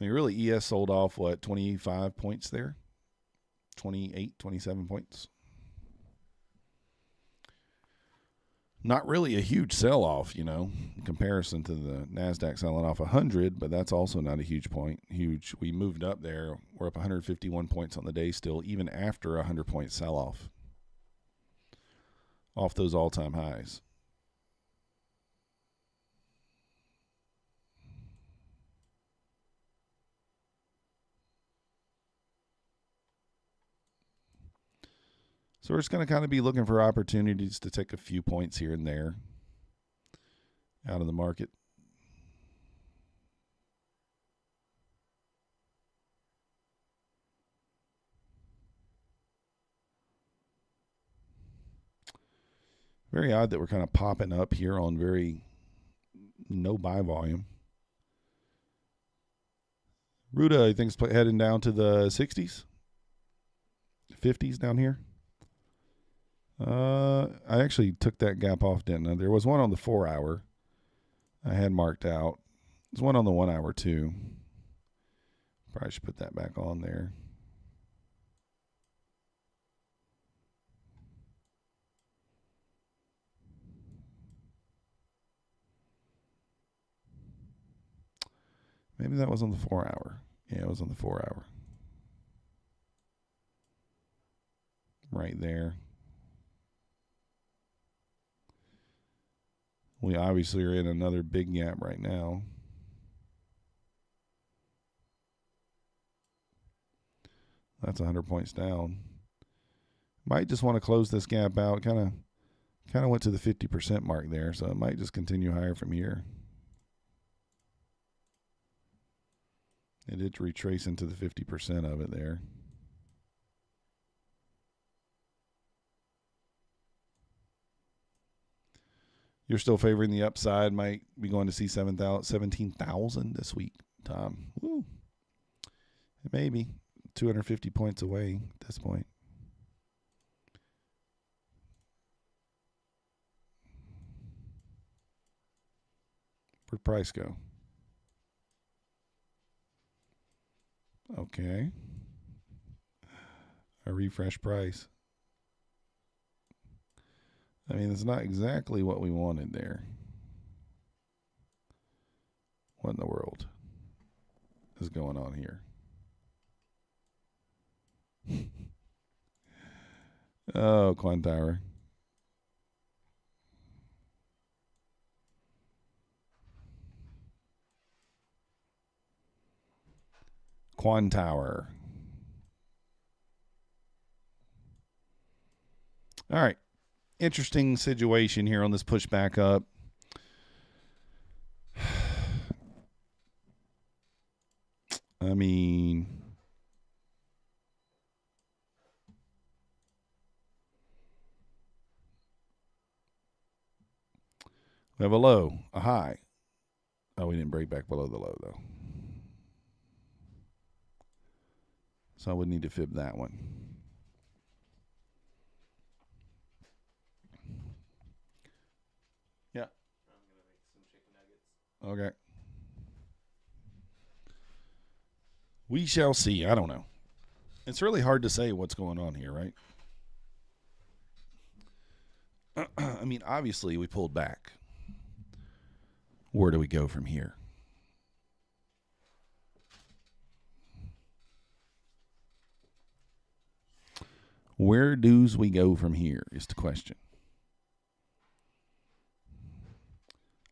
mean, really, ES sold off, 25 points there? 28, 27 points. Not really a huge sell-off, in comparison to the Nasdaq selling off 100, but that's also not a huge point. Huge. We moved up there. We're up 151 points on the day still, even after a 100-point sell-off. Off those all-time highs. So we're just going to kind of be looking for opportunities to take a few points here and there out of the market. Very odd that we're kind of popping up here on very no buy volume. Ruda, I think, is heading down to the 60s, 50s down here. I actually took that gap off, didn't I? There was one on the 4-hour I had marked out. There's one on the 1-hour too. Probably should put that back on there. Maybe that was on the 4-hour. Yeah, it was on the 4-hour. Right there. We obviously are in another big gap right now. That's 100 points down. Might just want to close this gap out. Kind of went to the 50% mark there, so it might just continue higher from here. It did retrace into the 50% of it there. You're still favoring the upside. Might be going to see 17,000 this week, Tom. Woo. Maybe 250 points away at this point. Where'd price go? Okay. A refresh price. I mean, it's not exactly what we wanted there. What in the world is going on here? Oh, Quantower. Quantower. All right. Interesting situation here on this push back up. I mean, we have a low, a high. Oh, we didn't break back below the low, though. So I would need to fib that one. Yeah. I'm going to make some chicken nuggets. Okay. We shall see. I don't know. It's really hard to say what's going on here, right? I mean, obviously we pulled back. Where do we go from here? Where does we go from here is the question.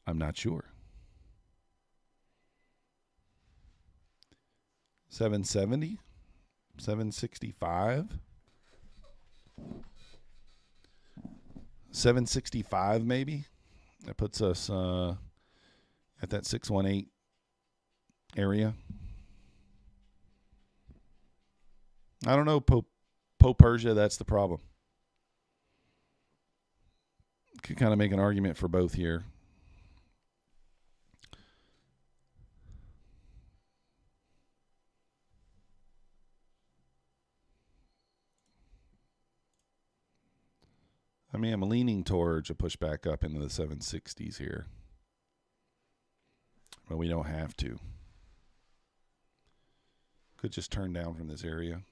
I'm not sure. 770, 765, 765 maybe. That puts us at that 618 area. I don't know, Persia, that's the problem. Could kind of make an argument for both here. I mean, I'm leaning towards a pushback up into the 760s here. But we don't have to. Could just turn down from this area.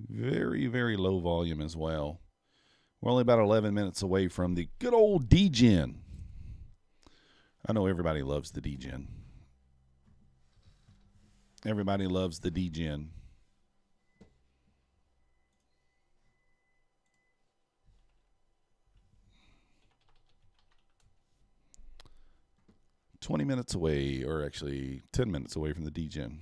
Very, very low volume as well. We're only about 11 minutes away from the good old D-Gen. I know everybody loves the D-Gen. Everybody loves the D-Gen. $20 minutes away, or actually 10 minutes away from the D-Gen.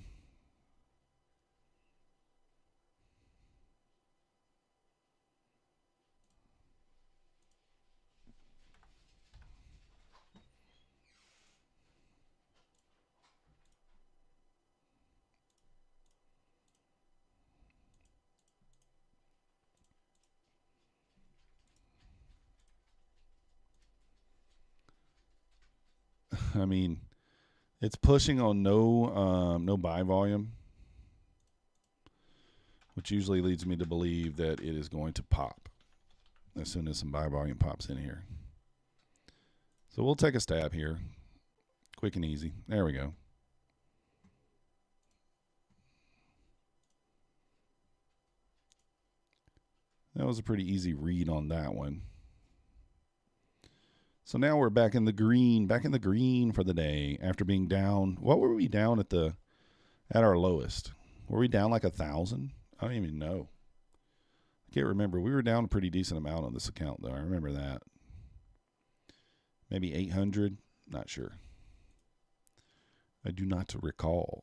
I mean, it's pushing on no buy volume, which usually leads me to believe that it is going to pop as soon as some buy volume pops in here. So we'll take a stab here, quick and easy. There we go. That was a pretty easy read on that one. So now we're back in the green for the day after being down. What were we down at our lowest? Were we down like 1,000? I don't even know. I can't remember. We were down a pretty decent amount on this account, though. I remember that. Maybe 800? Not sure. I do not recall.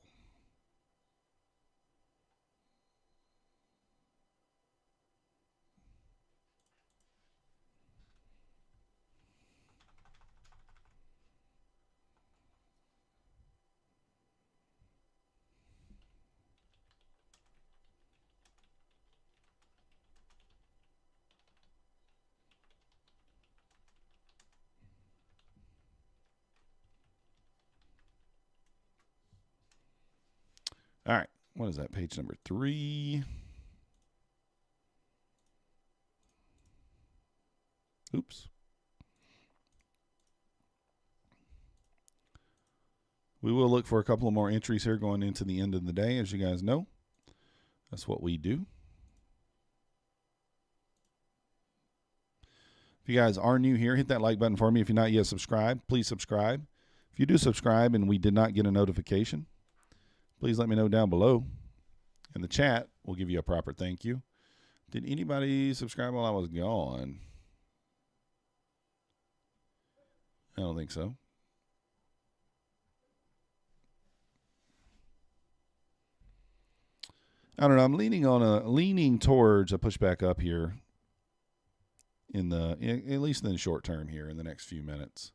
All right. What is that? Page number 3. Oops. We will look for a couple of more entries here going into the end of the day, as you guys know. That's what we do. If you guys are new here, hit that like button for me. If you're not yet subscribed, please subscribe. If you do subscribe and we did not get a notification, please let me know down below. In the chat, we'll give you a proper thank you. Did anybody subscribe while I was gone? I don't think so. I don't know. I'm leaning towards a pushback up here at least in the short term here in the next few minutes.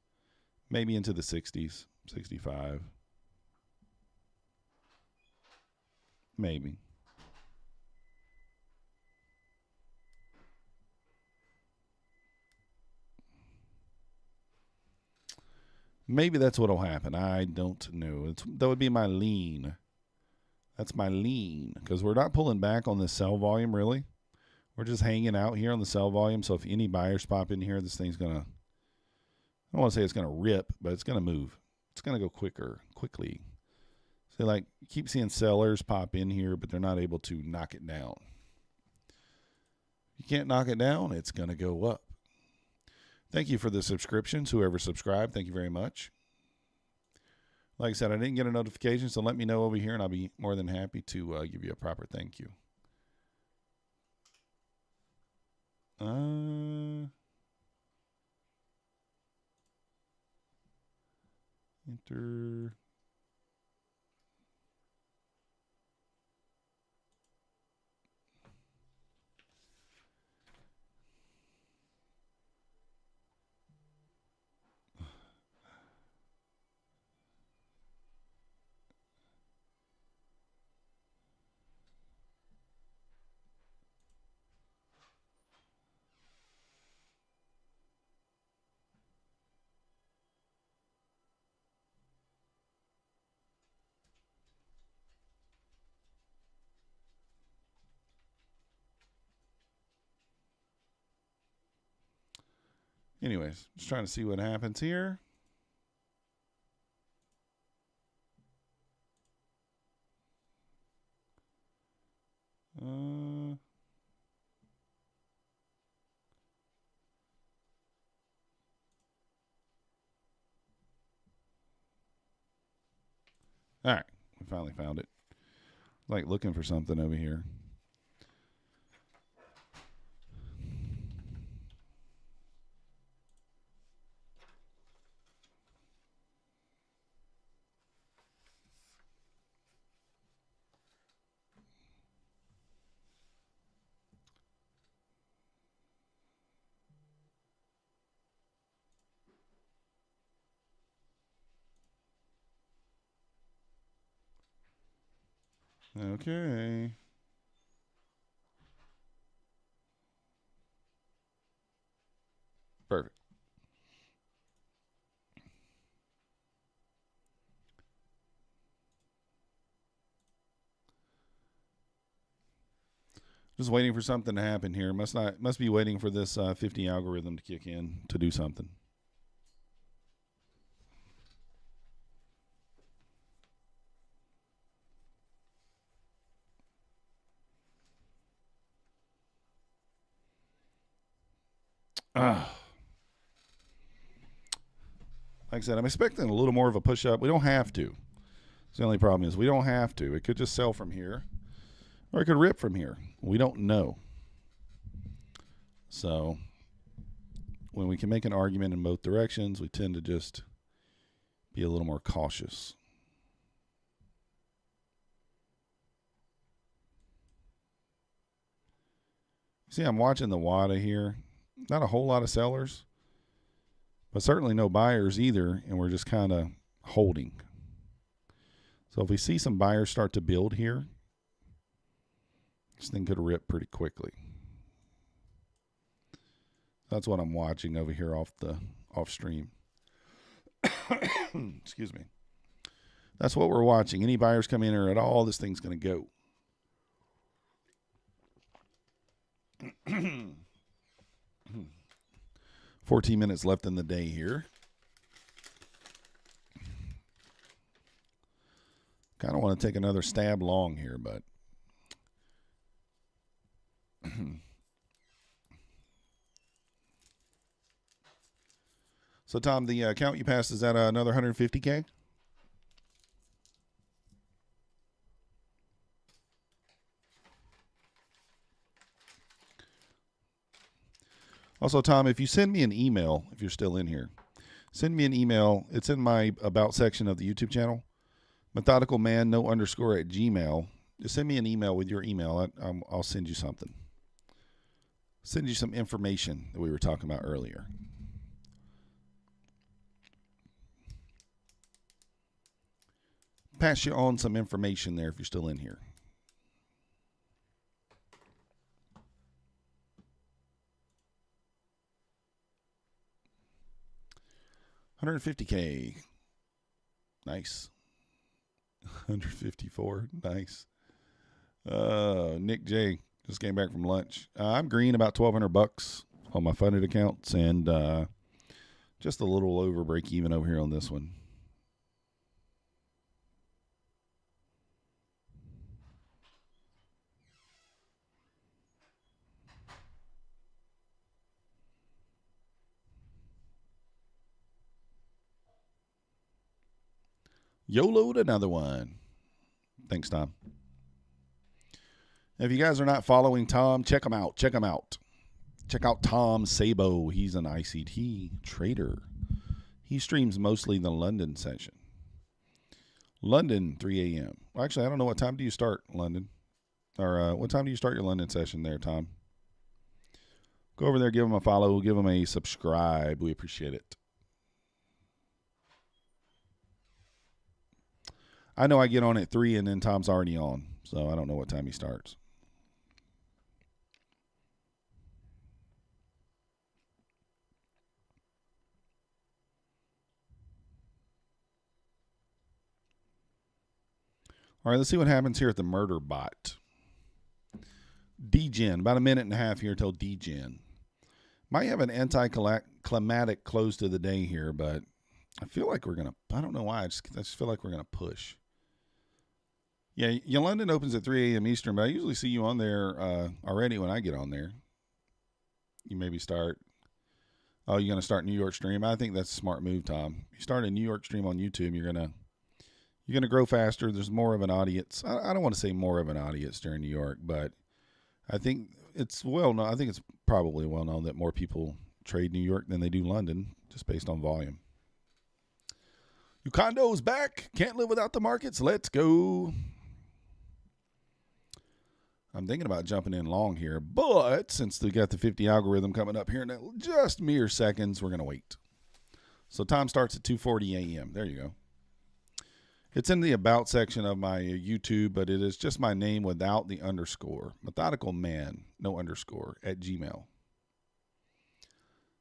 Maybe into the 60s, 65. Maybe. Maybe that's what will happen. I don't know. That would be my lean. That's my lean, because we're not pulling back on the sell volume, really. We're just hanging out here on the sell volume. So if any buyers pop in here, this thing's going to, I don't want to say it's going to rip, but it's going to move. It's going to go quickly. So like, keep seeing sellers pop in here, but they're not able to knock it down. You can't knock it down, it's going to go up. Thank you for the subscriptions. Whoever subscribed, thank you very much. Like I said, I didn't get a notification, so let me know over here, and I'll be more than happy to give you a proper thank you. Enter. Anyways, just trying to see what happens here. All right, we finally found it. Like looking for something over here. Okay. Perfect. Just waiting for something to happen here. Must be waiting for this 50 algorithm to kick in to do something. Like I said, I'm expecting a little more of a push up. We don't have to. The only problem is we don't have to. It could just sell from here, or it could rip from here. We don't know. So when we can make an argument in both directions, we tend to just be a little more cautious. See, I'm watching the WADA here. Not a whole lot of sellers, but certainly no buyers either, and we're just kind of holding. So if we see some buyers start to build here, this thing could rip pretty quickly. That's what I'm watching over here off stream. Excuse me. That's what we're watching. Any buyers come in here at all, this thing's going to go. 14 minutes left in the day here. Kind of want to take another stab long here, but so Tom, the account you passed, is that another 150K? Also, Tom, if you send me an email, if you're still in here, send me an email. It's in my about section of the YouTube channel. Methodicalman, no underscore at Gmail. Just send me an email with your email. I'll send you something. Send you some information that we were talking about earlier. Pass you on some information there if you're still in here. $150K. Nice. 154. Nice. Nick J just came back from lunch. I'm green about $1,200 on my funded accounts, and just a little over break even over here on this one. YOLO'd another one. Thanks, Tom. If you guys are not following Tom, check him out. Check him out. Check out Tom Sabo. He's an ICT trader. He streams mostly the London session. London, 3 a.m. Well, actually, I don't know what time do you start London. Or what time do you start your London session there, Tom? Go over there, give him a follow, give him a subscribe. We appreciate it. I know I get on at 3 and then Tom's already on, so I don't know what time he starts. All right, let's see what happens here at the murder bot. DGen, about a minute and a half here till DGen. Might have an anticlimactic close to the day here, but I feel like we're going to, I don't know why, I just feel like we're going to push. Yeah, your London opens at 3 a.m. Eastern, but I usually see you on there already when I get on there. You maybe start, oh, you're going to start New York stream? I think that's a smart move, Tom. You start a New York stream on YouTube, you're going to grow faster. There's more of an audience. I don't want to say more of an audience during New York, but I think it's well known. I think it's probably well known that more people trade New York than they do London, just based on volume. Ucondo's back. Can't live without the markets. Let's go. I'm thinking about jumping in long here, but since we got the 50 algorithm coming up here in just mere seconds, we're going to wait. So time starts at 2:40 a.m. There you go. It's in the about section of my YouTube, but it is just my name without the underscore. Methodical Man, no underscore, @Gmail.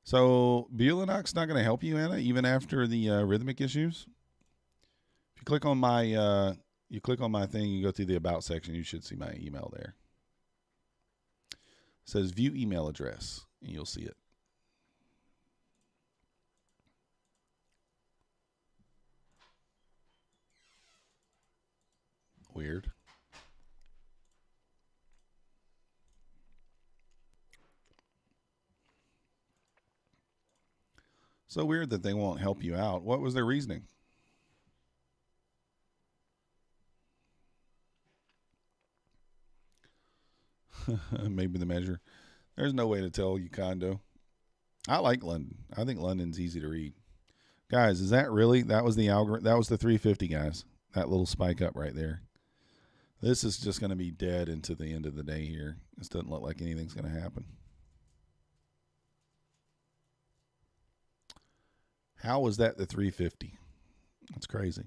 So Bulenox not going to help you, Anna, even after the rhythmic issues. If you click on my thing, you go through the about section, you should see my email there. It says view email address, and you'll see it. Weird. So weird that they won't help you out. What was their reasoning? Maybe the measure. There's no way to tell Ucondo. I like London. I think London's easy to read. Guys, is that really? That was the algorithm. That was the 350, guys. That little spike up right there. This is just going to be dead into the end of the day here. This doesn't look like anything's going to happen. How was that the 350? That's crazy.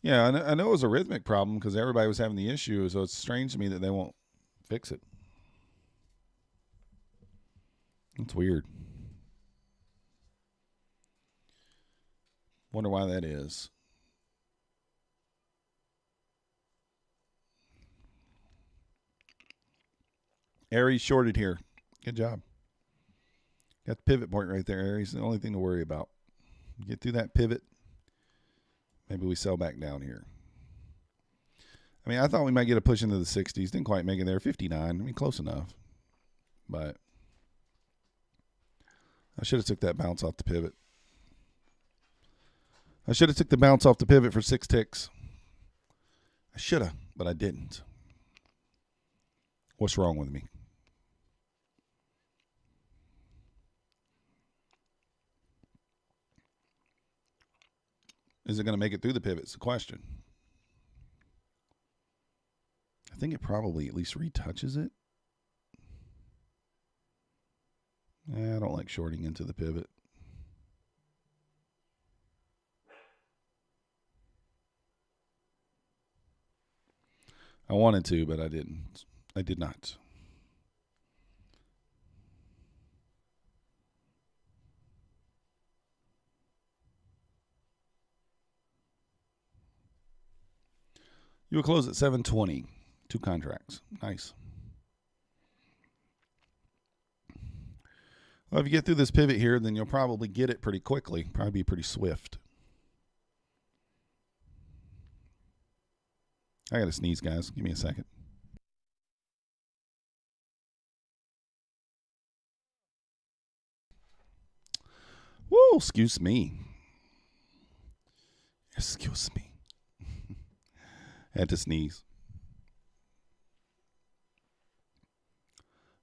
Yeah, I know it was a rhythmic problem because everybody was having the issue, so it's strange to me that they won't fix it. It's weird. Wonder why that is. Aries shorted here. Good job. Got the pivot point right there, Aries. The only thing to worry about. Get through that pivot. Maybe we sell back down here. I mean, I thought we might get a push into the 60s. Didn't quite make it there. 59. I mean, close enough. But I should have took that bounce off the pivot. I should have took the bounce off the pivot for 6 ticks. I should have, but I didn't. What's wrong with me? Is it going to make it through the pivot? It's the question. I think it probably at least retouches it. I don't like shorting into the pivot. I wanted to, but I didn't. I did not. You will close at 720. 2 contracts. Nice. Well, if you get through this pivot here, then you'll probably get it pretty quickly. Probably be pretty swift. I got to sneeze, guys. Give me a second. Whoa, excuse me. Excuse me. Had to sneeze.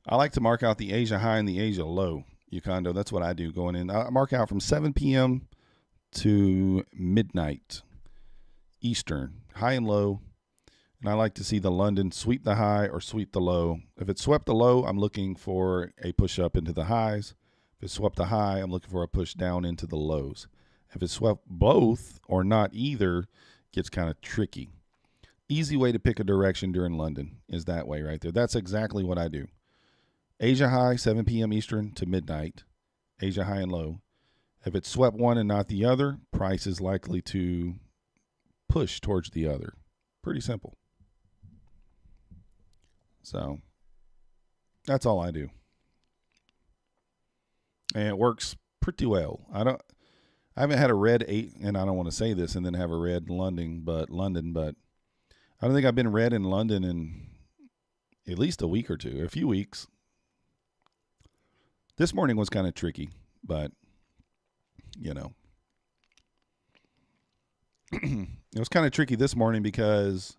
I like to mark out the Asia high and the Asia low. Yukondo, that's what I do going in. I mark out from 7 p.m. to midnight Eastern, high and low. And I like to see the London sweep the high or sweep the low. If it swept the low, I'm looking for a push up into the highs. If it swept the high, I'm looking for a push down into the lows. If it swept both or not either, it gets kind of tricky. Easy way to pick a direction during London is that way right there. That's exactly what I do. Asia high, 7 p.m. Eastern to midnight. Asia high and low. If it swept one and not the other, price is likely to push towards the other. Pretty simple. So that's all I do. And it works pretty well. I haven't had a red 8, and I don't want to say this and then have a red London, but I don't think I've been red in London in at least a week or two, a few weeks. This morning was kind of tricky, but, you know. It was kind of tricky this morning because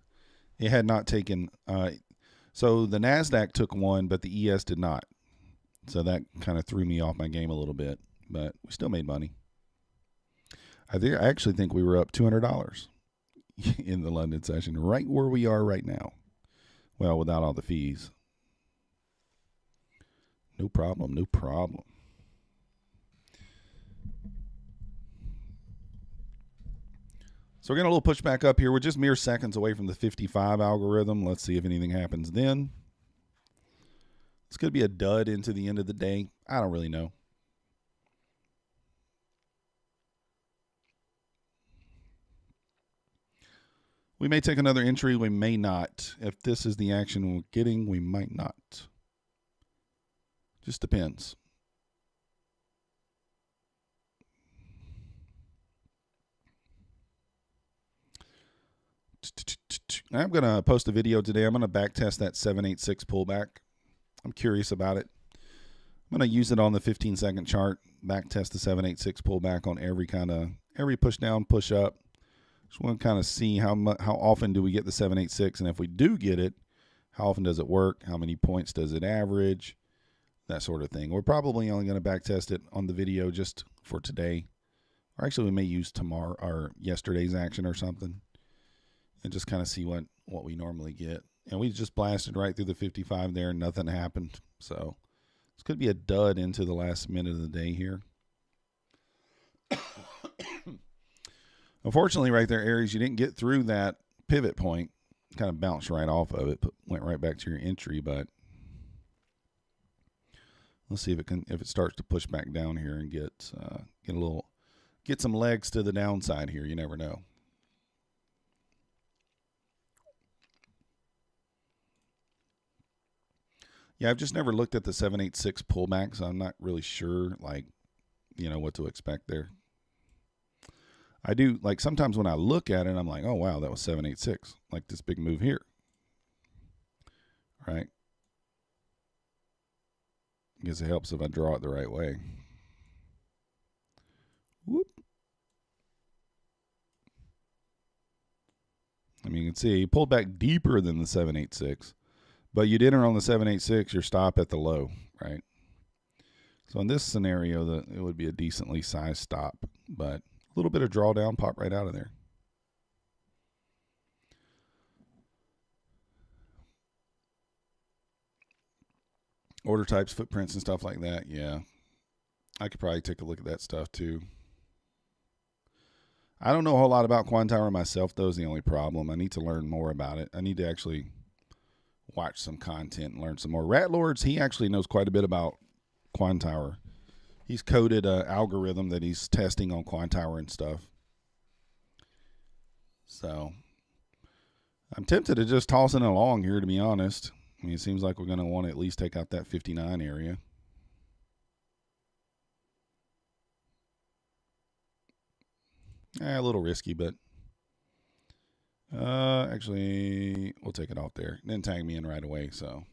it had not taken so the Nasdaq took one, but the ES did not. So that kind of threw me off my game a little bit, but we still made money. I actually think we were up $200 in the London session, right where we are right now. Well, without all the fees. No problem, no problem. So we're getting a little pushback up here. We're just mere seconds away from the 55 algorithm. Let's see if anything happens then. It's going to be a dud into the end of the day. I don't really know. We may take another entry. We may not. If this is the action we're getting, we might not. Just depends. I'm going to post a video today. I'm going to back test that 786 pullback. I'm curious about it. I'm going to use it on the 15-second chart, back test the 786 pullback on every push down, push up. Just want to kind of see how often do we get the 786, and if we do get it, how often does it work? How many points does it average? That sort of thing. We're probably only going to back test it on the video just for today. Or actually, we may use tomorrow or yesterday's action or something. And just kind of see what we normally get. And we just blasted right through the 55 there and nothing happened. So this could be a dud into the last minute of the day here. Unfortunately, right there, Aries, you didn't get through that pivot point. Kind of bounced right off of it, but went right back to your entry. But let's see if it starts to push back down here and get some legs to the downside here. You never know. Yeah, I've just never looked at the 786 pullback, so I'm not really sure, what to expect there. I do, sometimes when I look at it, I'm like, oh, wow, that was 786, like this big move here, right? I guess it helps if I draw it the right way. Whoop. I mean, you can see he pulled back deeper than the 786. But you'd enter on the 786, your stop at the low, right? So in this scenario, it would be a decently sized stop, but a little bit of drawdown, pop right out of there. Order types, footprints, and stuff like that, yeah. I could probably take a look at that stuff too. I don't know a whole lot about Quantower myself, though, is the only problem. I need to learn more about it. I need to actually watch some content and learn some more. Ratlords, he actually knows quite a bit about Quantower. He's coded an algorithm that he's testing on Quantower and stuff. So I'm tempted to just toss it along here, to be honest. I mean, it seems like we're going to want to at least take out that 59 area. A little risky, but actually, we'll take it off there. It didn't tag me in right away, so.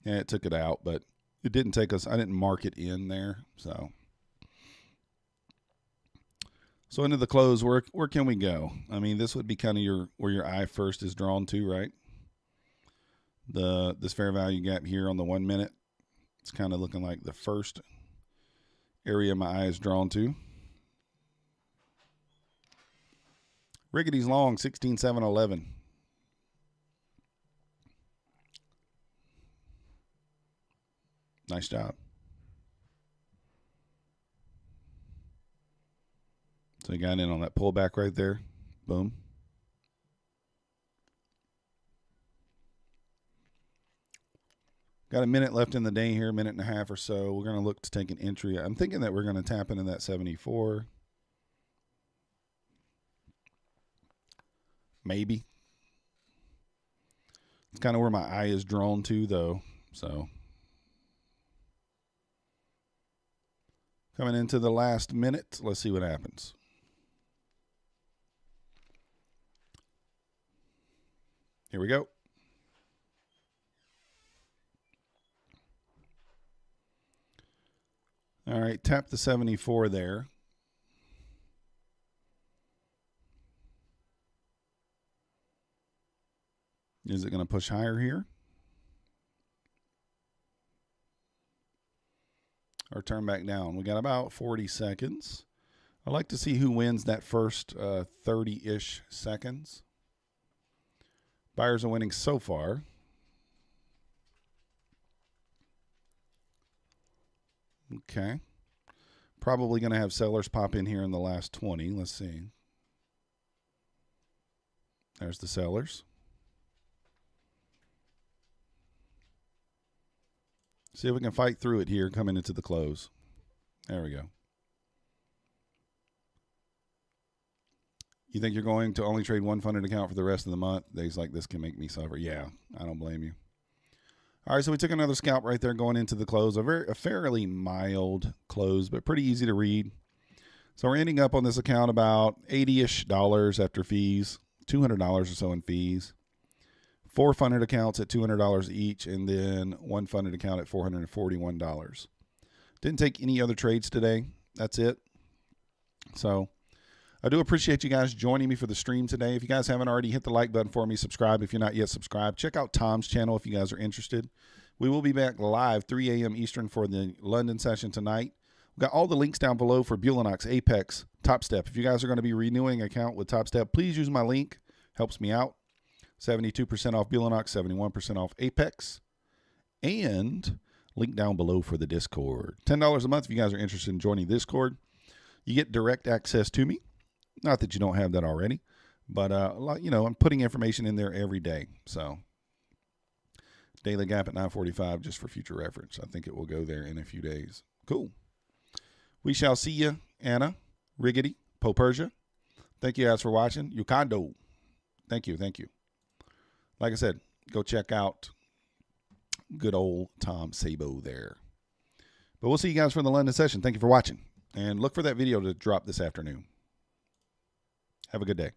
Yeah, it took it out, but it didn't take us. I didn't mark it in there, so. So into the close, where can we go? I mean, this would be kind of where your eye first is drawn to, right? This fair value gap here on the 1 minute. It's kind of looking like the first area my eye is drawn to. Riggity's long, 16,711. Nice job. So you got in on that pullback right there. Boom. Got a minute left in the day here, a minute and a half or so. We're going to look to take an entry. I'm thinking that we're going to tap into that 74. Maybe. It's kind of where my eye is drawn to, though. So coming into the last minute, let's see what happens. Here we go. All right, tap the 74 there. Is it going to push higher here? Or turn back down? We got about 40 seconds. I'd like to see who wins that first 30-ish seconds. Buyers are winning so far. Okay. Probably going to have sellers pop in here in the last 20. Let's see. There's the sellers. See if we can fight through it here coming into the close. There we go. You think you're going to only trade one funded account for the rest of the month? Days like this can make me suffer. Yeah, I don't blame you. All right, so we took another scalp right there going into the close. A fairly mild close, but pretty easy to read. So we're ending up on this account about $80-ish after fees, $200 or so in fees. 4 funded accounts at $200 each, and then 1 funded account at $441. Didn't take any other trades today. That's it. So I do appreciate you guys joining me for the stream today. If you guys haven't already, hit the like button for me. Subscribe if you're not yet subscribed. Check out Tom's channel if you guys are interested. We will be back live 3 a.m. Eastern for the London session tonight. We've got all the links down below for Bulenox, APEX, Topstep. If you guys are going to be renewing an account with Topstep, please use my link. Helps me out. 72% off Bulenox, 71% off APEX. And link down below for the Discord. $10 a month if you guys are interested in joining Discord. You get direct access to me. Not that you don't have that already, but you know, I'm putting information in there every day. So daily gap at 9:45 just for future reference. I think it will go there in a few days. Cool. We shall see you, Anna, Riggedy, Po Persia. Thank you guys for watching. Yukando. Thank you. Thank you. Like I said, go check out good old Tom Sabo there. But we'll see you guys for the London session. Thank you for watching. And look for that video to drop this afternoon. Have a good day.